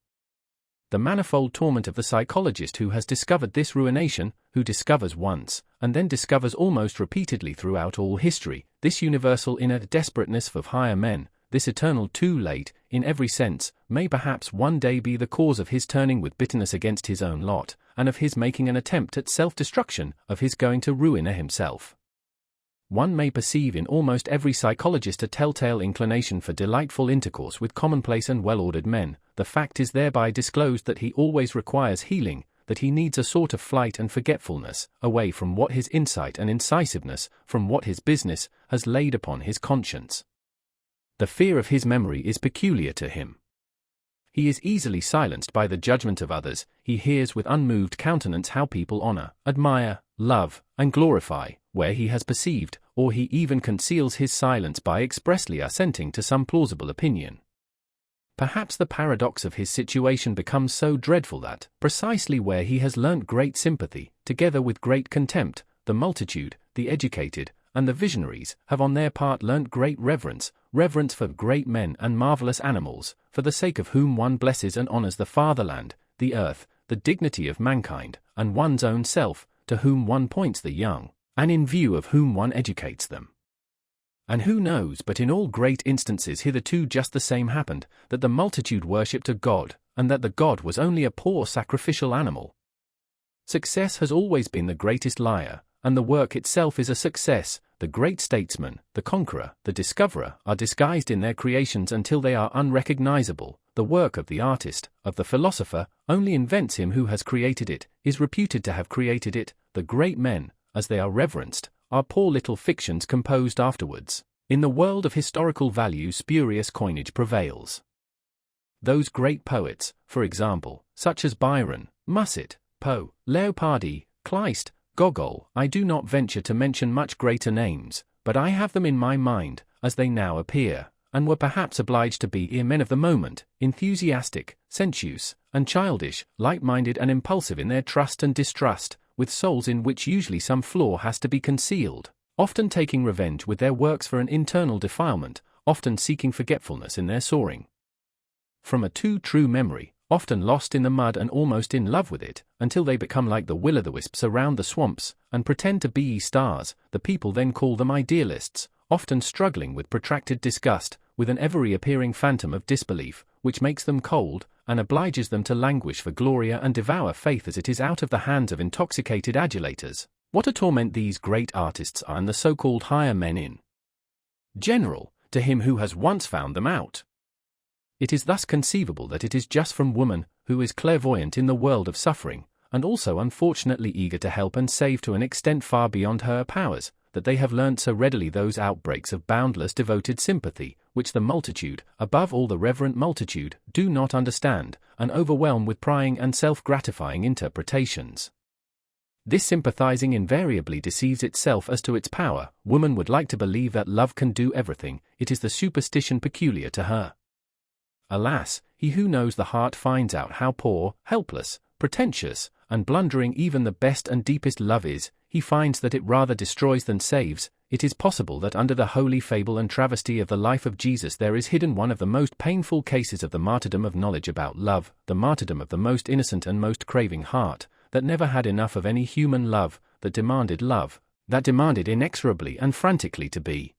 The manifold torment of the psychologist who has discovered this ruination, who discovers once, and then discovers almost repeatedly throughout all history, this universal inner desperateness of higher men, this eternal too late, in every sense, may perhaps one day be the cause of his turning with bitterness against his own lot, and of his making an attempt at self-destruction, of his going to ruin himself. One may perceive in almost every psychologist a telltale inclination for delightful intercourse with commonplace and well-ordered men. The fact is thereby disclosed that he always requires healing, that he needs a sort of flight and forgetfulness, away from what his insight and incisiveness, from what his business, has laid upon his conscience. The fear of his memory is peculiar to him. He is easily silenced by the judgment of others. He hears with unmoved countenance how people honor, admire, love, and glorify, where he has perceived, or he even conceals his silence by expressly assenting to some plausible opinion. Perhaps the paradox of his situation becomes so dreadful that, precisely where he has learnt great sympathy, together with great contempt, the multitude, the educated, and the visionaries, have on their part learnt great reverence for great men and marvelous animals, for the sake of whom one blesses and honors the fatherland, the earth, the dignity of mankind, and one's own self, to whom one points the young, and in view of whom one educates them. And who knows but in all great instances hitherto just the same happened, that the multitude worshipped a god, and that the god was only a poor sacrificial animal. Success has always been the greatest liar, and the work itself is a success. The great statesman, the conqueror, the discoverer, are disguised in their creations until they are unrecognizable. The work of the artist, of the philosopher, only invents him who has created it, is reputed to have created it. The great men, as they are reverenced, are poor little fictions composed afterwards. In the world of historical value spurious coinage prevails. Those great poets, for example, such as Byron, Musset, Poe, Leopardi, Kleist, Gogol, I do not venture to mention much greater names, but I have them in my mind, as they now appear, and were perhaps obliged to be ere men of the moment, enthusiastic, sensuous, and childish, light-minded and impulsive in their trust and distrust, with souls in which usually some flaw has to be concealed, often taking revenge with their works for an internal defilement, often seeking forgetfulness in their soaring from a too true memory, often lost in the mud and almost in love with it, until they become like the will-o'-the-wisps around the swamps, and pretend to be stars. The people then call them idealists, often struggling with protracted disgust, with an ever-reappearing phantom of disbelief, which makes them cold, and obliges them to languish for gloria and devour faith as it is out of the hands of intoxicated adulators. What a torment these great artists are and the so-called higher men in general, to him who has once found them out. It is thus conceivable that it is just from woman, who is clairvoyant in the world of suffering, and also unfortunately eager to help and save to an extent far beyond her powers, that they have learnt so readily those outbreaks of boundless devoted sympathy, which the multitude, above all the reverent multitude, do not understand, and overwhelm with prying and self-gratifying interpretations. This sympathizing invariably deceives itself as to its power. Woman would like to believe that love can do everything. It is the superstition peculiar to her. Alas, he who knows the heart finds out how poor, helpless, pretentious, and blundering even the best and deepest love is. He finds that it rather destroys than saves. It is possible that under the holy fable and travesty of the life of Jesus there is hidden one of the most painful cases of the martyrdom of knowledge about love, the martyrdom of the most innocent and most craving heart, that never had enough of any human love, that demanded inexorably and frantically to be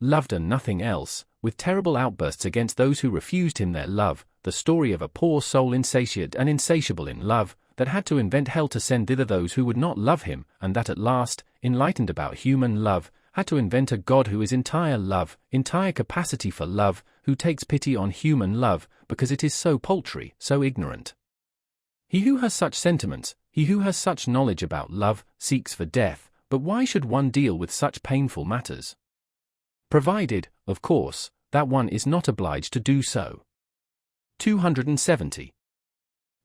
loved and nothing else, with terrible outbursts against those who refused him their love, the story of a poor soul insatiate and insatiable in love, that had to invent hell to send thither those who would not love him, and that at last, enlightened about human love, had to invent a God who is entire love, entire capacity for love, who takes pity on human love, because it is so paltry, so ignorant. He who has such sentiments, he who has such knowledge about love, seeks for death, but why should one deal with such painful matters? Provided, of course, that one is not obliged to do so. 270.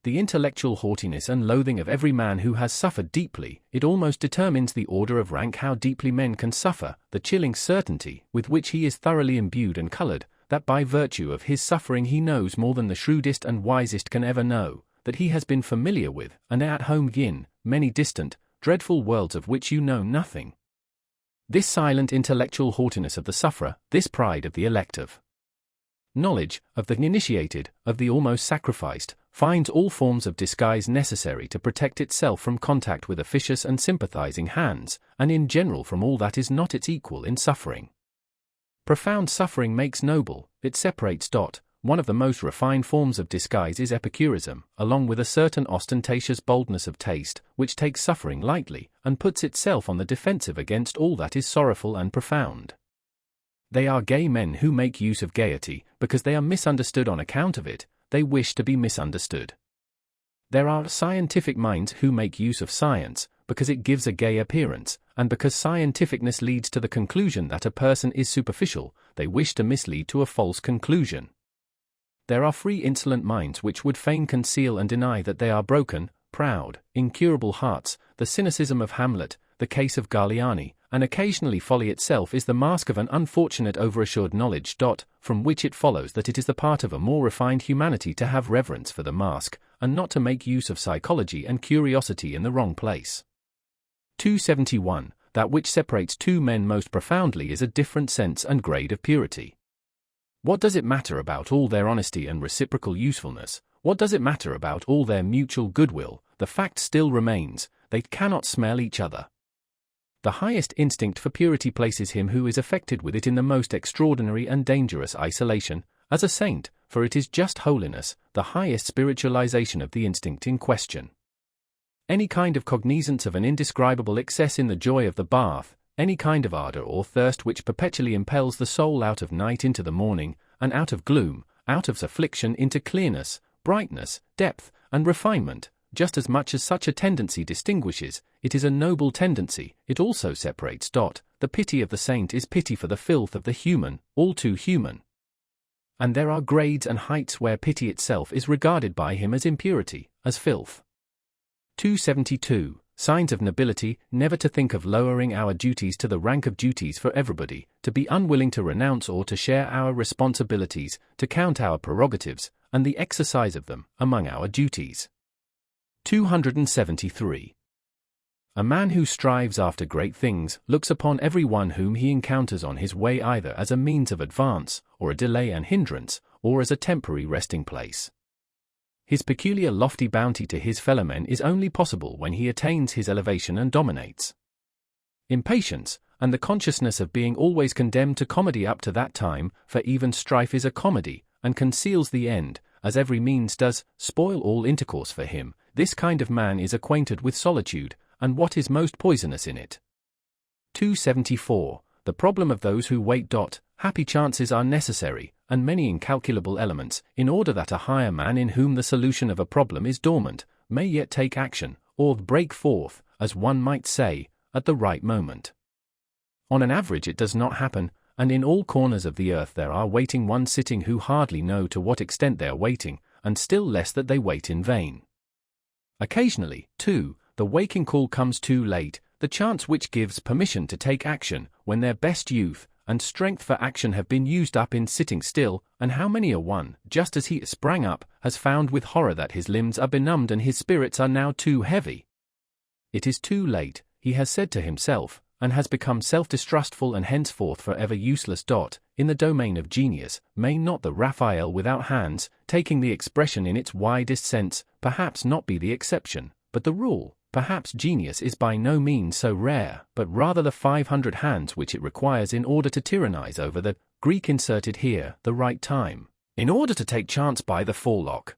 The intellectual haughtiness and loathing of every man who has suffered deeply, it almost determines the order of rank how deeply men can suffer, the chilling certainty with which he is thoroughly imbued and colored, that by virtue of his suffering he knows more than the shrewdest and wisest can ever know, that he has been familiar with, and at home in, many distant, dreadful worlds of which you know nothing. This silent intellectual haughtiness of the sufferer, this pride of the elective knowledge, of the initiated, of the almost sacrificed, finds all forms of disguise necessary to protect itself from contact with officious and sympathizing hands, and in general from all that is not its equal in suffering. Profound suffering makes noble, it separates. One of the most refined forms of disguise is epicurism, along with a certain ostentatious boldness of taste, which takes suffering lightly, and puts itself on the defensive against all that is sorrowful and profound. They are gay men who make use of gaiety, because they are misunderstood on account of it. They wish to be misunderstood. There are scientific minds who make use of science, because it gives a gay appearance, and because scientificness leads to the conclusion that a person is superficial, they wish to mislead to a false conclusion. There are free insolent minds which would fain conceal and deny that they are broken, proud, incurable hearts, the cynicism of Hamlet, the case of Galliani, and occasionally folly itself is the mask of an unfortunate overassured knowledge. From which it follows that it is the part of a more refined humanity to have reverence for the mask, and not to make use of psychology and curiosity in the wrong place. 271. That which separates two men most profoundly is a different sense and grade of purity. What does it matter about all their honesty and reciprocal usefulness? What does it matter about all their mutual goodwill? The fact still remains, they cannot smell each other. The highest instinct for purity places him who is affected with it in the most extraordinary and dangerous isolation, as a saint, for it is just holiness, the highest spiritualization of the instinct in question. Any kind of cognizance of an indescribable excess in the joy of the bath, any kind of ardor or thirst which perpetually impels the soul out of night into the morning, and out of gloom, out of affliction into clearness, brightness, depth, and refinement, just as much as such a tendency distinguishes, it is a noble tendency, it also separates. The pity of the saint is pity for the filth of the human, all too human. And there are grades and heights where pity itself is regarded by him as impurity, as filth. 272. signs of nobility, never to think of lowering our duties to the rank of duties for everybody, to be unwilling to renounce or to share our responsibilities, to count our prerogatives, and the exercise of them, among our duties. 273. A man who strives after great things looks upon every one whom he encounters on his way either as a means of advance, or a delay and hindrance, or as a temporary resting place. His peculiar lofty bounty to his fellowmen is only possible when he attains his elevation and dominates. Impatience, and the consciousness of being always condemned to comedy up to that time, for even strife is a comedy, and conceals the end, as every means does, spoil all intercourse for him. This kind of man is acquainted with solitude, and what is most poisonous in it. 274. The problem of those who wait. Happy chances are necessary, and many incalculable elements, in order that a higher man in whom the solution of a problem is dormant, may yet take action, or break forth, as one might say, at the right moment. On an average it does not happen, and in all corners of the earth there are waiting ones sitting who hardly know to what extent they are waiting, and still less that they wait in vain. Occasionally, too, the waking call comes too late, the chance which gives permission to take action, when their best youth and strength for action have been used up in sitting still, and how many a one, just as he sprang up, has found with horror that his limbs are benumbed and his spirits are now too heavy. It is too late, he has said to himself, and has become self-distrustful and henceforth forever useless. In the domain of genius, may not the Raphael without hands, taking the expression in its widest sense, perhaps not be the exception, but the rule? Perhaps genius is by no means so rare, but rather the 500 hands which it requires in order to tyrannize over the Greek inserted here, the right time, in order to take chance by the forelock.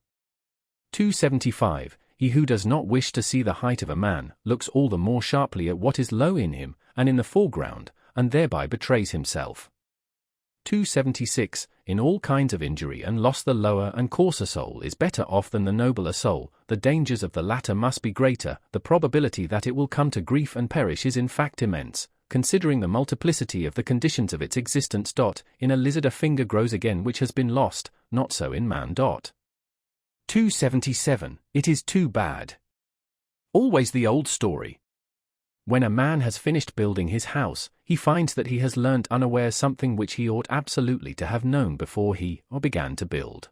275. He who does not wish to see the height of a man, looks all the more sharply at what is low in him, and in the foreground, and thereby betrays himself. 276. In all kinds of injury and loss the lower and coarser soul is better off than the nobler soul. The dangers of the latter must be greater, the probability that it will come to grief and perish is in fact immense, considering the multiplicity of the conditions of its existence. In a lizard a finger grows again which has been lost, not so in man. 277. It is too bad. Always the old story. When a man has finished building his house, he finds that he has learnt unawares something which he ought absolutely to have known before he began to build.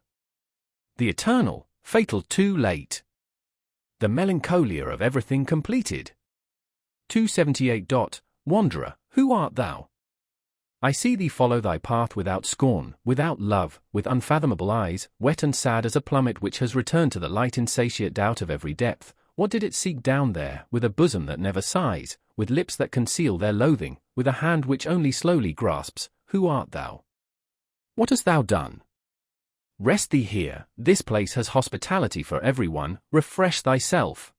The eternal, fatal too late. The melancholia of everything completed. 278. Wanderer, who art thou? I see thee follow thy path without scorn, without love, with unfathomable eyes, wet and sad as a plummet which has returned to the light insatiate out of every depth. What did it seek down there, with a bosom that never sighs, with lips that conceal their loathing, with a hand which only slowly grasps? Who art thou? What hast thou done? Rest thee here, this place has hospitality for everyone, refresh thyself.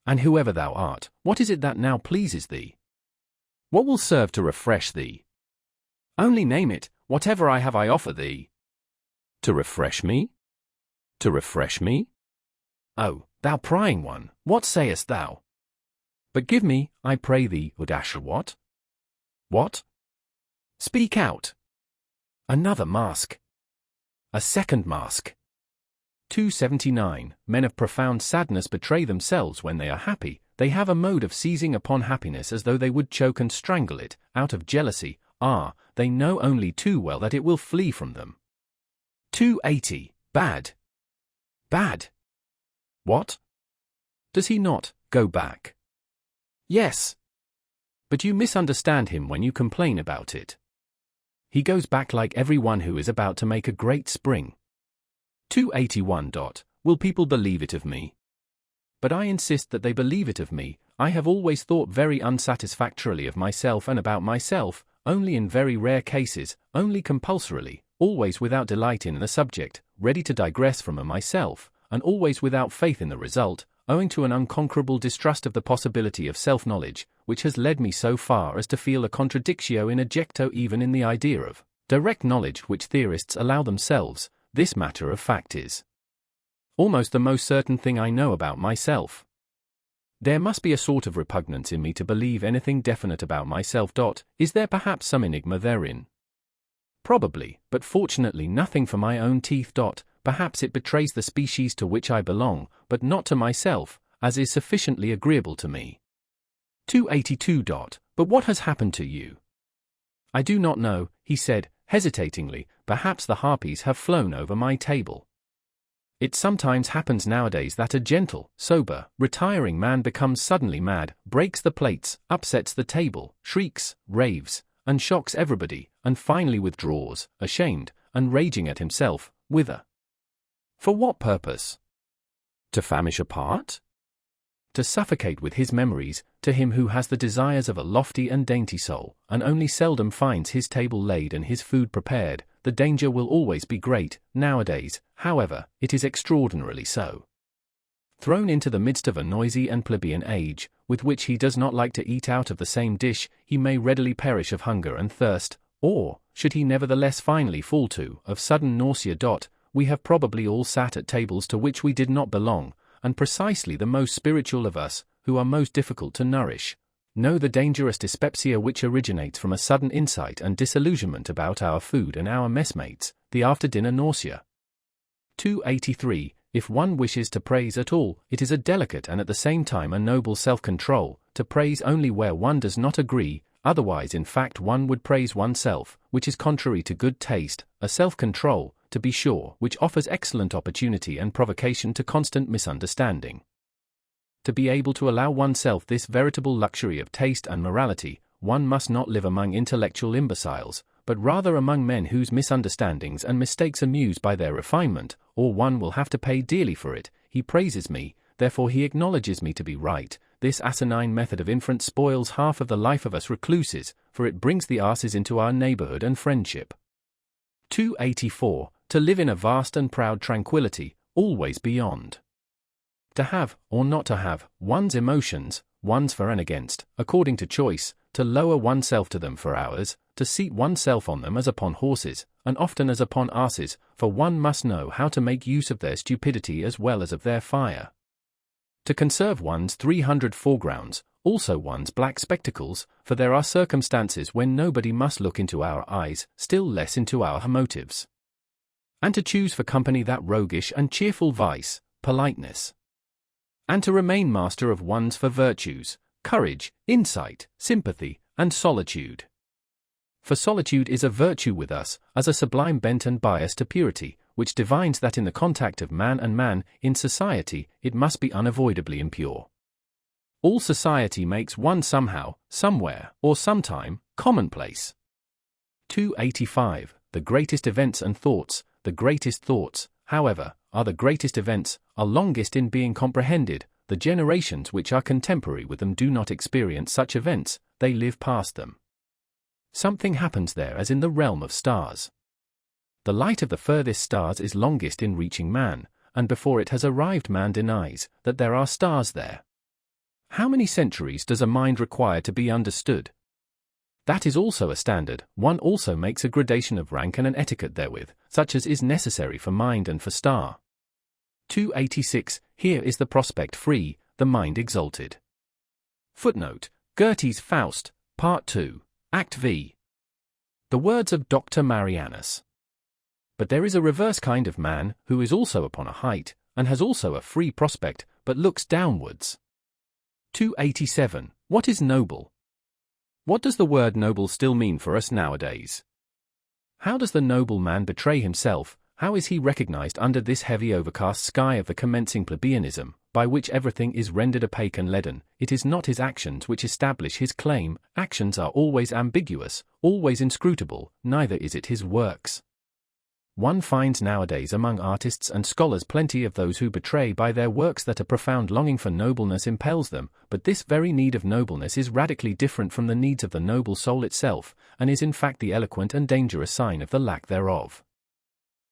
And whoever thou art, what is it that now pleases thee? What will serve to refresh thee? Only name it, whatever I have I offer thee. To refresh me? To refresh me? Oh, thou prying one, what sayest thou? But give me, I pray thee, what? What? Speak out. Another mask. A second mask. 279. Men of profound sadness betray themselves when they are happy. They have a mode of seizing upon happiness as though they would choke and strangle it, out of jealousy. They know only too well that it will flee from them. 280. Bad. Bad. What? Does he not go back? Yes. But you misunderstand him when you complain about it. He goes back like everyone who is about to make a great spring. 281. Will people believe it of me? But I insist that they believe it of me. I have always thought very unsatisfactorily of myself and about myself, only in very rare cases, only compulsorily, always without delight in the subject, ready to digress from a myself, and always without faith in the result, owing to an unconquerable distrust of the possibility of self-knowledge, which has led me so far as to feel a contradictio in ejecto even in the idea of direct knowledge which theorists allow themselves. This matter of fact is almost the most certain thing I know about myself. There must be a sort of repugnance in me to believe anything definite about myself. Is there perhaps some enigma therein? Probably, but fortunately nothing for my own teeth. Perhaps it betrays the species to which I belong, but not to myself, as is sufficiently agreeable to me. 282. But what has happened to you? I do not know, he said, hesitatingly. Perhaps the harpies have flown over my table. It sometimes happens nowadays that a gentle, sober, retiring man becomes suddenly mad, breaks the plates, upsets the table, shrieks, raves, and shocks everybody, and finally withdraws, ashamed, and raging at himself. Whither? For what purpose? To famish apart? To suffocate with his memories, to him who has the desires of a lofty and dainty soul, and only seldom finds his table laid and his food prepared, the danger will always be great. Nowadays, however, it is extraordinarily so. Thrown into the midst of a noisy and plebeian age, with which he does not like to eat out of the same dish, he may readily perish of hunger and thirst, or, should he nevertheless finally fall to, of sudden nausea. We have probably all sat at tables to which we did not belong, and precisely the most spiritual of us, who are most difficult to nourish, know the dangerous dyspepsia which originates from a sudden insight and disillusionment about our food and our messmates, the after-dinner nausea. 283. If one wishes to praise at all, it is a delicate and at the same time a noble self-control, to praise only where one does not agree, otherwise in fact one would praise oneself, which is contrary to good taste, a self-control, to be sure, which offers excellent opportunity and provocation to constant misunderstanding. To be able to allow oneself this veritable luxury of taste and morality, one must not live among intellectual imbeciles, but rather among men whose misunderstandings and mistakes amuse by their refinement, or one will have to pay dearly for it. He praises me, therefore he acknowledges me to be right. This asinine method of inference spoils half of the life of us recluses, for it brings the asses into our neighborhood and friendship. 284. To live in a vast and proud tranquility, always beyond. To have, or not to have, one's emotions, one's for and against, according to choice, to lower oneself to them for hours, to seat oneself on them as upon horses, and often as upon asses, for one must know how to make use of their stupidity as well as of their fire. To conserve one's 300 foregrounds, also one's black spectacles, for there are circumstances when nobody must look into our eyes, still less into our motives. And to choose for company that roguish and cheerful vice, politeness. And to remain master of one's for virtues, courage, insight, sympathy, and solitude. For solitude is a virtue with us, as a sublime bent and bias to purity, which divines that in the contact of man and man, in society, it must be unavoidably impure. All society makes one somehow, somewhere, or sometime, commonplace. 285. The greatest events and thoughts, the greatest thoughts, however, are the greatest events, are longest in being comprehended. The generations which are contemporary with them do not experience such events, they live past them. Something happens there as in the realm of stars. The light of the furthest stars is longest in reaching man, and before it has arrived man denies that there are stars there. How many centuries does a mind require to be understood? That is also a standard. One also makes a gradation of rank and an etiquette therewith, such as is necessary for mind and for star. 286. Here is the prospect free, the mind exalted. Footnote: Goethe's Faust, Part 2, Act V. The words of Dr. Marianus. But there is a reverse kind of man, who is also upon a height, and has also a free prospect, but looks downwards. 287. What is noble? What does the word noble still mean for us nowadays? How does the noble man betray himself? How is he recognized under this heavy overcast sky of the commencing plebeianism, by which everything is rendered opaque and leaden? It is not his actions which establish his claim. Actions are always ambiguous, always inscrutable, neither is it his works. One finds nowadays among artists and scholars plenty of those who betray by their works that a profound longing for nobleness impels them, but this very need of nobleness is radically different from the needs of the noble soul itself, and is in fact the eloquent and dangerous sign of the lack thereof.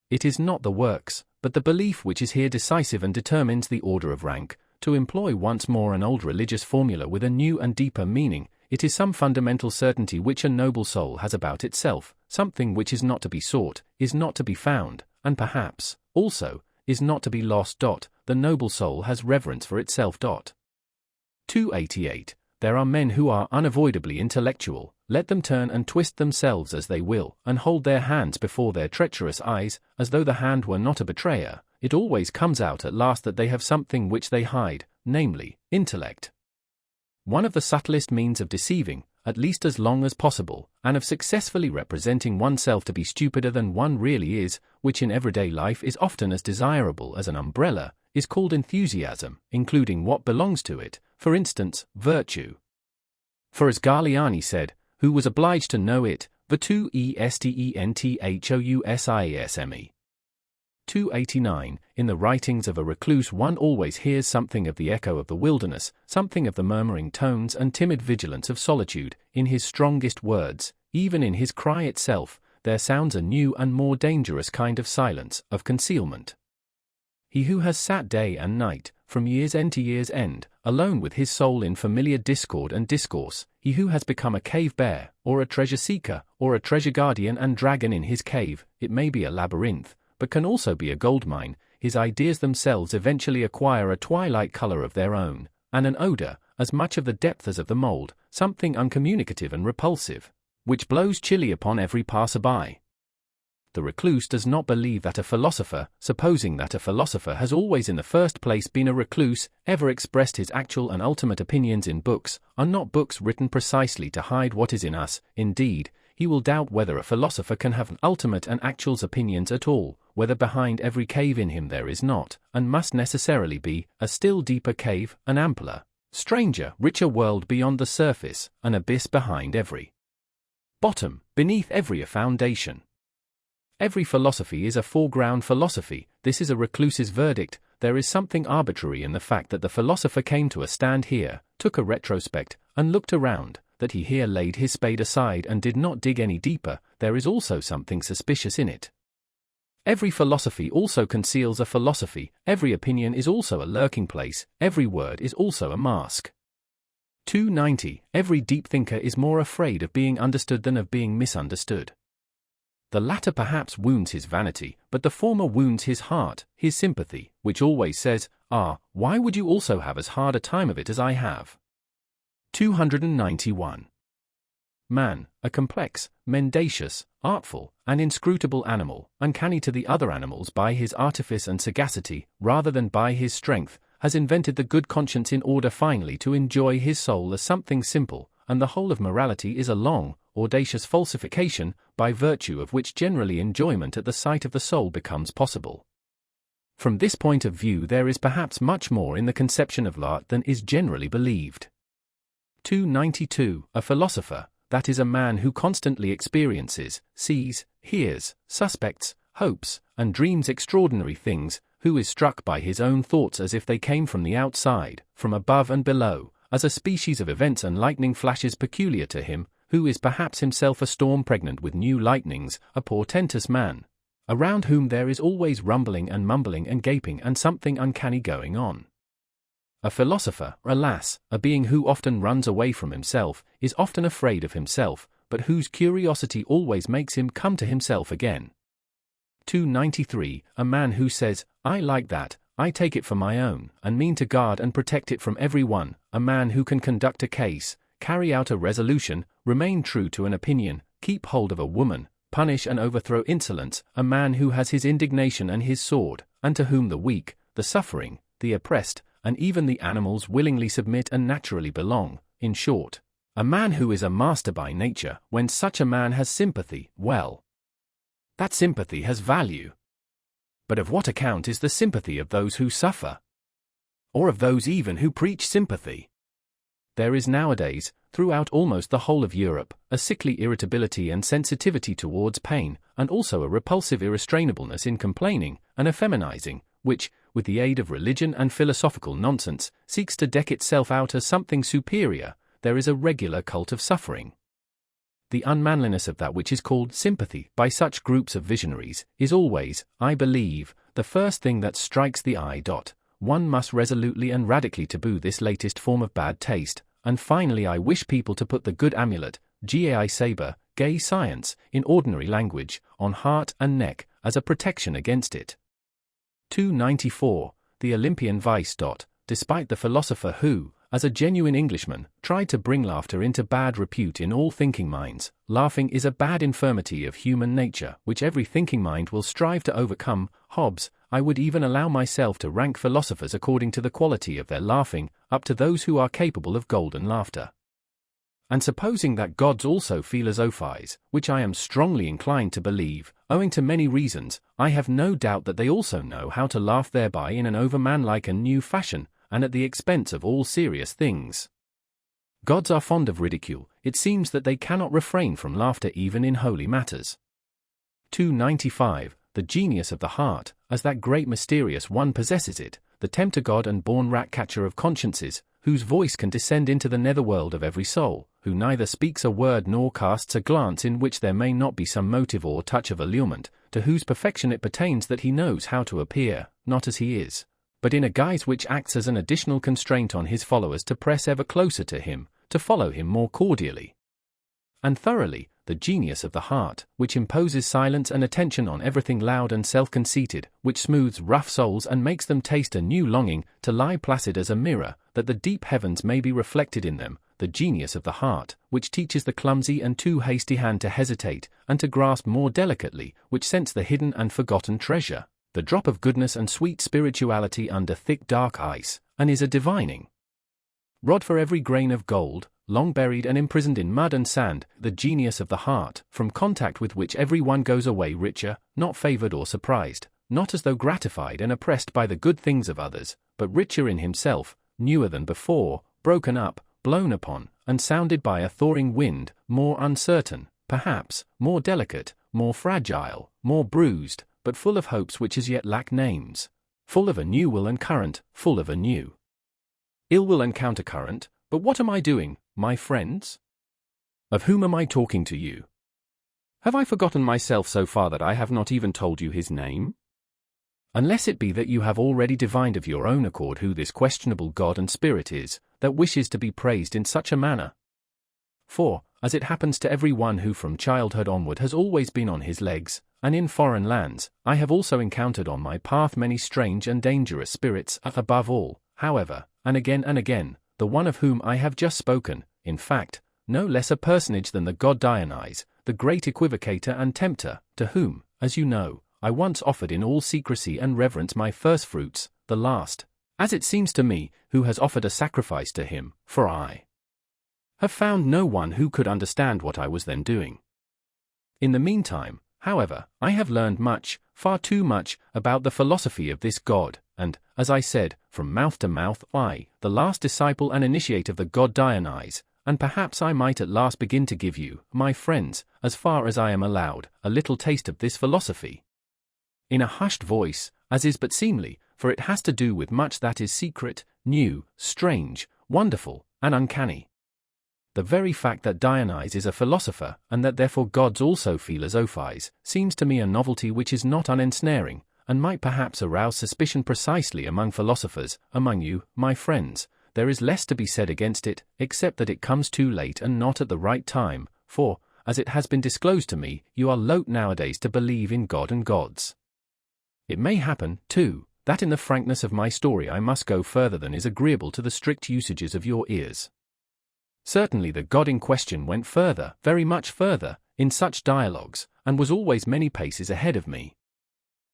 It is not the works, but the belief which is here decisive and determines the order of rank. To employ once more an old religious formula with a new and deeper meaning, it is some fundamental certainty which a noble soul has about itself, something which is not to be sought, is not to be found, and perhaps, also, is not to be lost. The noble soul has reverence for itself. 288. There are men who are unavoidably intellectual, let them turn and twist themselves as they will, and hold their hands before their treacherous eyes, as though the hand were not a betrayer. It always comes out at last that they have something which they hide, namely, intellect. One of the subtlest means of deceiving, at least as long as possible, and of successfully representing oneself to be stupider than one really is, which in everyday life is often as desirable as an umbrella, is called enthusiasm, including what belongs to it, for instance, virtue. For as Galiani said, who was obliged to know it, virtu estenthousisme. 289. In the writings of a recluse one always hears something of the echo of the wilderness, something of the murmuring tones and timid vigilance of solitude. In his strongest words, even in his cry itself, there sounds a new and more dangerous kind of silence, of concealment. He who has sat day and night, from year's end to year's end, alone with his soul in familiar discord and discourse, he who has become a cave bear, or a treasure seeker, or a treasure guardian and dragon in his cave, it may be a labyrinth, but can also be a gold mine, his ideas themselves eventually acquire a twilight color of their own, and an odor, as much of the depth as of the mold, something uncommunicative and repulsive, which blows chilly upon every passer-by. The recluse does not believe that a philosopher, supposing that a philosopher has always in the first place been a recluse, ever expressed his actual and ultimate opinions in books. Are not books written precisely to hide what is in us? Indeed, he will doubt whether a philosopher can have ultimate and actual opinions at all, whether behind every cave in him there is not, and must necessarily be, a still deeper cave, an ampler, stranger, richer world beyond the surface, an abyss behind every bottom, beneath every foundation. Every philosophy is a foreground philosophy. This is a recluse's verdict. There is something arbitrary in the fact that the philosopher came to a stand here, took a retrospect, and looked around, that he here laid his spade aside and did not dig any deeper. There is also something suspicious in it. Every philosophy also conceals a philosophy, every opinion is also a lurking place, every word is also a mask. 290. Every deep thinker is more afraid of being understood than of being misunderstood. The latter perhaps wounds his vanity, but the former wounds his heart, his sympathy, which always says, why would you also have as hard a time of it as I have? 291. Man, a complex, mendacious, artful, and inscrutable animal, uncanny to the other animals by his artifice and sagacity, rather than by his strength, has invented the good conscience in order finally to enjoy his soul as something simple, and the whole of morality is a long, audacious falsification, by virtue of which generally enjoyment at the sight of the soul becomes possible. From this point of view there is perhaps much more in the conception of art than is generally believed. 292. A philosopher, that is a man who constantly experiences, sees, hears, suspects, hopes, and dreams extraordinary things, who is struck by his own thoughts as if they came from the outside, from above and below, as a species of events and lightning flashes peculiar to him, who is perhaps himself a storm pregnant with new lightnings, a portentous man, around whom there is always rumbling and mumbling and gaping and something uncanny going on. A philosopher, alas, a being who often runs away from himself, is often afraid of himself, but whose curiosity always makes him come to himself again. 293. A man who says, I like that, I take it for my own, and mean to guard and protect it from every one, a man who can conduct a case, carry out a resolution, remain true to an opinion, keep hold of a woman, punish and overthrow insolence, a man who has his indignation and his sword, and to whom the weak, the suffering, the oppressed, and even the animals willingly submit and naturally belong, in short, a man who is a master by nature. When such a man has sympathy, well, that sympathy has value. But of what account is the sympathy of those who suffer? Or of those even who preach sympathy? There is nowadays, throughout almost the whole of Europe, a sickly irritability and sensitivity towards pain, and also a repulsive irrestrainableness in complaining, and effeminizing, which, with the aid of religion and philosophical nonsense, seeks to deck itself out as something superior. There is a regular cult of suffering. The unmanliness of that which is called sympathy by such groups of visionaries is always, I believe, the first thing that strikes the eye. One must resolutely and radically taboo this latest form of bad taste, and finally I wish people to put the good amulet, gai saber, gay science, in ordinary language, on heart and neck, as a protection against it. 294. The Olympian vice. Despite the philosopher who, as a genuine Englishman, tried to bring laughter into bad repute in all thinking minds, laughing is a bad infirmity of human nature which every thinking mind will strive to overcome. Hobbes, I would even allow myself to rank philosophers according to the quality of their laughing, up to those who are capable of golden laughter. And supposing that gods also philosophize, which I am strongly inclined to believe, owing to many reasons, I have no doubt that they also know how to laugh thereby in an overmanlike and new fashion, and at the expense of all serious things. Gods are fond of ridicule. It seems that they cannot refrain from laughter even in holy matters. 295. The genius of the heart, as that great mysterious one possesses it, the tempter god and born rat-catcher of consciences, whose voice can descend into the netherworld of every soul, who neither speaks a word nor casts a glance in which there may not be some motive or touch of allurement, to whose perfection it pertains that he knows how to appear, not as he is, but in a guise which acts as an additional constraint on his followers to press ever closer to him, to follow him more cordially and thoroughly, the genius of the heart, which imposes silence and attention on everything loud and self-conceited, which smooths rough souls and makes them taste a new longing, to lie placid as a mirror, that the deep heavens may be reflected in them, the genius of the heart, which teaches the clumsy and too hasty hand to hesitate, and to grasp more delicately, which scents the hidden and forgotten treasure, the drop of goodness and sweet spirituality under thick dark ice, and is a divining rod for every grain of gold, long buried and imprisoned in mud and sand, the genius of the heart, from contact with which every one goes away richer, not favored or surprised, not as though gratified and oppressed by the good things of others, but richer in himself, newer than before, broken up, blown upon, and sounded by a thawing wind, more uncertain, perhaps, more delicate, more fragile, more bruised, but full of hopes which as yet lack names, full of a new will and current, full of a new ill will and countercurrent. But what am I doing, my friends? Of whom am I talking to you? Have I forgotten myself so far that I have not even told you his name? Unless it be that you have already divined of your own accord who this questionable God and Spirit is, that wishes to be praised in such a manner. For, as it happens to every one who from childhood onward has always been on his legs, and in foreign lands, I have also encountered on my path many strange and dangerous spirits, above all, however, and again, the one of whom I have just spoken, in fact, no less a personage than the god Dionysus, the great equivocator and tempter, to whom, as you know, I once offered in all secrecy and reverence my first fruits, the last, as it seems to me, who has offered a sacrifice to him, for I have found no one who could understand what I was then doing. In the meantime, however, I have learned much, far too much, about the philosophy of this god, and, as I said, from mouth to mouth, I, the last disciple and initiate of the god Dionysus, and perhaps I might at last begin to give you, my friends, as far as I am allowed, a little taste of this philosophy. In a hushed voice, as is but seemly, for it has to do with much that is secret, new, strange, wonderful, and uncanny. The very fact that Dionysus is a philosopher, and that therefore gods also philosophize, seems to me a novelty which is not unensnaring, and might perhaps arouse suspicion precisely among philosophers. Among you, my friends, there is less to be said against it, except that it comes too late and not at the right time, for, as it has been disclosed to me, you are loath nowadays to believe in God and gods. It may happen, too, that in the frankness of my story I must go further than is agreeable to the strict usages of your ears. Certainly the God in question went further, very much further, in such dialogues, and was always many paces ahead of me.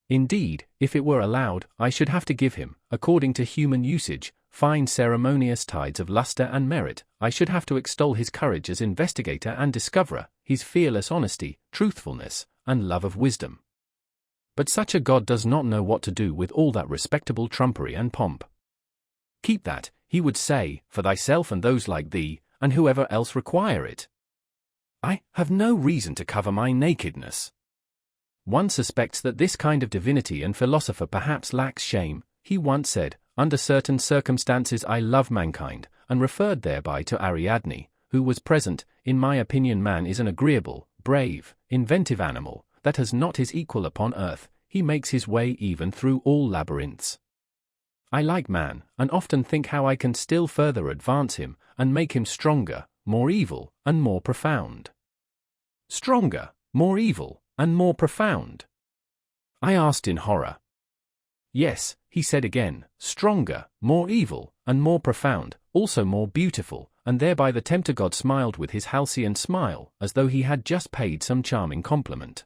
Indeed, if it were allowed, I should have to give him, according to human usage, fine ceremonious tides of lustre and merit. I should have to extol his courage as investigator and discoverer, his fearless honesty, truthfulness, and love of wisdom. But such a God does not know what to do with all that respectable trumpery and pomp. Keep that, he would say, for thyself and those like thee, and whoever else require it. I have no reason to cover my nakedness. One suspects that this kind of divinity and philosopher perhaps lacks shame. He once said, under certain circumstances I love mankind, and referred thereby to Ariadne, who was present. In my opinion man is an agreeable, brave, inventive animal, that has not his equal upon earth. He makes his way even through all labyrinths. I like man, and often think how I can still further advance him, and make him stronger, more evil, and more profound. Stronger, more evil, and more profound? I asked in horror. Yes, he said again, stronger, more evil, and more profound, also more beautiful, and thereby the tempter god smiled with his halcyon smile, as though he had just paid some charming compliment.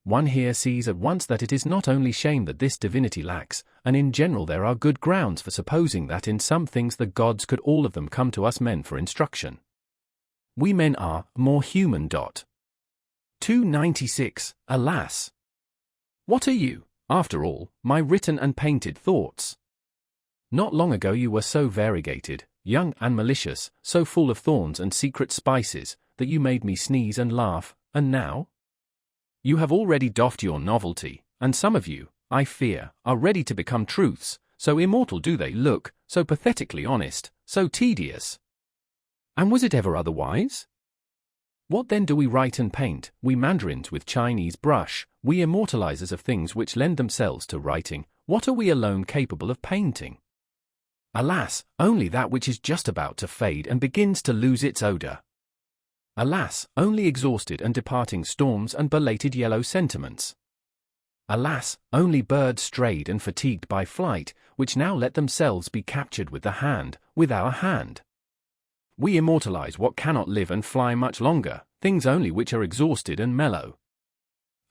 one here sees at once that it is not only shame that this divinity lacks, and in general there are good grounds for supposing that in some things the gods could all of them come to us men for instruction. We men are more human. 296. Alas! What are you, after all, my written and painted thoughts? Not long ago you were so variegated, young and malicious, so full of thorns and secret spices, that you made me sneeze and laugh, and now? You have already doffed your novelty, and some of you, I fear, are ready to become truths, so immortal do they look, so pathetically honest, so tedious. And was it ever otherwise? What then do we write and paint, we mandarins with Chinese brush, we immortalizers of things which lend themselves to writing, what are we alone capable of painting? Alas, only that which is just about to fade and begins to lose its odor. Alas, only exhausted and departing storms and belated yellow sentiments. Alas, only birds strayed and fatigued by flight, which now let themselves be captured with the hand, with our hand. We immortalize what cannot live and fly much longer, things only which are exhausted and mellow.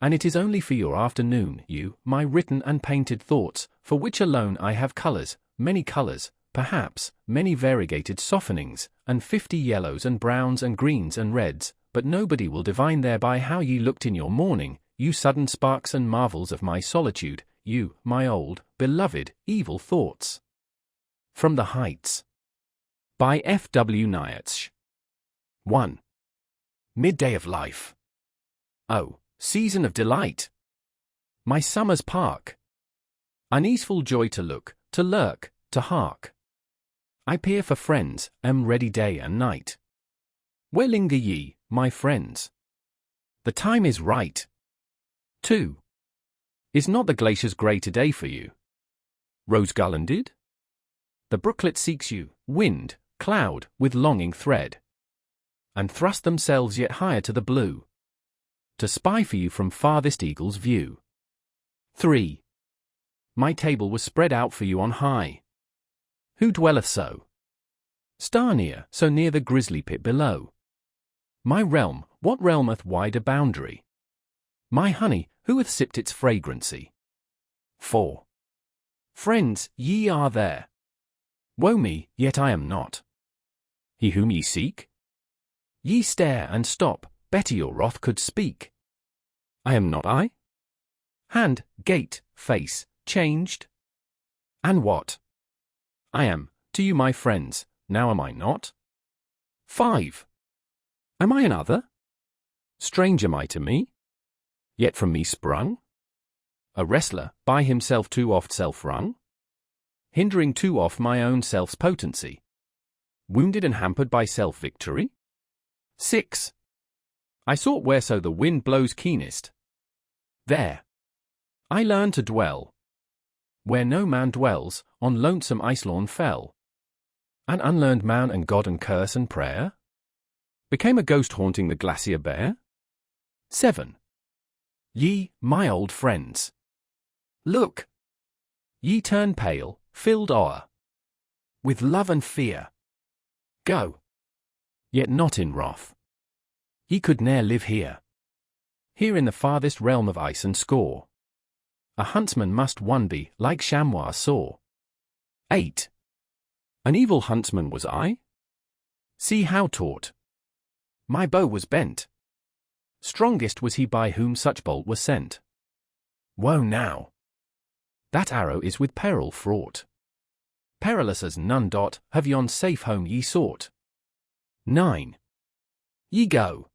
And it is only for your afternoon, you, my written and painted thoughts, for which alone I have colors, many colors, perhaps, many variegated softenings, and 50 yellows and browns and greens and reds, but nobody will divine thereby how ye looked in your morning, you sudden sparks and marvels of my solitude, you, my old, beloved, evil thoughts. From the Heights. By F. W. Nietzsche. 1. Midday of life. Oh, season of delight! My summer's park. Uneaseful joy to look, to lurk, to hark. I peer for friends, am ready day and night. Where linger ye, my friends? The time is right. 2. Is not the glacier's grey today for you? Rose garlanded? The brooklet seeks you, wind, cloud, with longing thread, and thrust themselves yet higher to the blue, to spy for you from farthest eagle's view. 3. My table was spread out for you on high. Who dwelleth so? Star near, so near the grisly pit below. My realm, what realm hath wider boundary? My honey, who hath sipped its fragrancy? 4. Friends, ye are there. Woe me, yet I am not. He whom ye seek? Ye stare and stop, better your wrath could speak. I am not I? Hand, gait, face, changed? And what? I am, to you my friends, now am I not? 5. Am I another? Strange am I to me? Yet from me sprung? A wrestler, by himself too oft self-wrung? Hindering too oft my own self's potency? Wounded and hampered by self-victory? 6. I sought whereso the wind blows keenest. There. I learned to dwell. Where no man dwells, on lonesome Ice-lawn fell. An unlearned man and God and curse and prayer? Became a ghost haunting the glacier bare? 7. Ye, my old friends. Look! Ye turn pale, filled o'er with love and fear. Go! Yet not in wrath. Ye could ne'er live here. Here in the farthest realm of ice and score. A huntsman must one be, like chamois saw. 8. An evil huntsman was I? See how taught. My bow was bent. Strongest was he by whom such bolt was sent. Woe now! That arrow is with peril fraught. Perilous as none. Have yon safe home ye sought. 9. Ye go.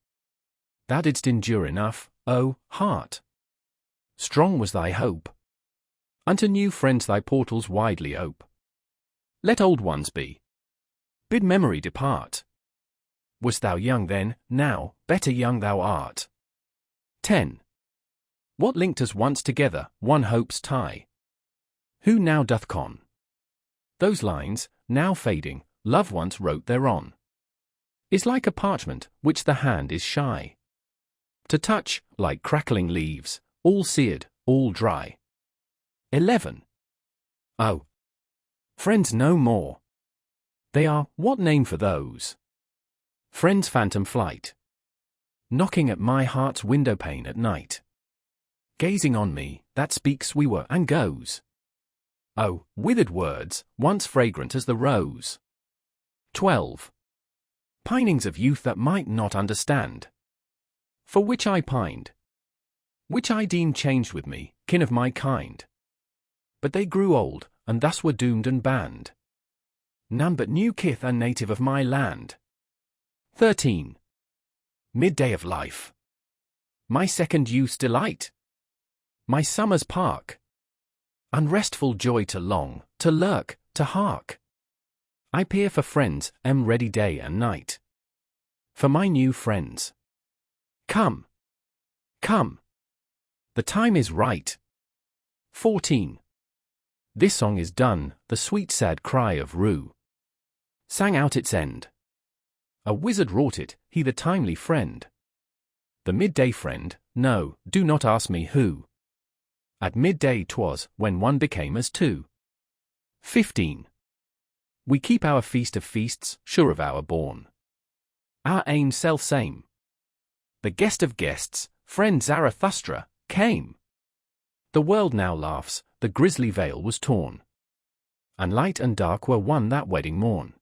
Thou didst endure enough, O heart. Strong was thy hope. Unto new friends thy portals widely ope. Let old ones be. Bid memory depart. Wast thou young then, now, better young thou art. 10. What linked us once together, one hope's tie? Who now doth con? Those lines, now fading, love once wrote thereon, is like a parchment, which the hand is shy to touch, like crackling leaves, all seared, all dry. 11. Oh! Friends no more. They are, what name for those? Friends' phantom flight, knocking at my heart's window pane at night. gazing on me, that speaks we were and goes. Oh, withered words, once fragrant as the rose. 12. Pinings of youth that might not understand. For which I pined. Which I deemed changed with me, kin of my kind. But they grew old, and thus were doomed and banned. None but new kith and native of my land. 13. Midday of life. My second youth's delight. My summer's park. Unrestful joy to long, to lurk, to hark. I peer for friends, am ready day and night. For my new friends. Come. Come. The time is right. 14. This song is done, the sweet sad cry of rue sang out its end. A wizard wrought it, he the timely friend. The midday friend, no, do not ask me who. At midday 'twas, when one became as two. 15. We keep our feast of feasts, sure of our bourne. Our aim self-same. The guest of guests, friend Zarathustra, came. The world now laughs, the grisly veil was torn. And light and dark were one that wedding morn.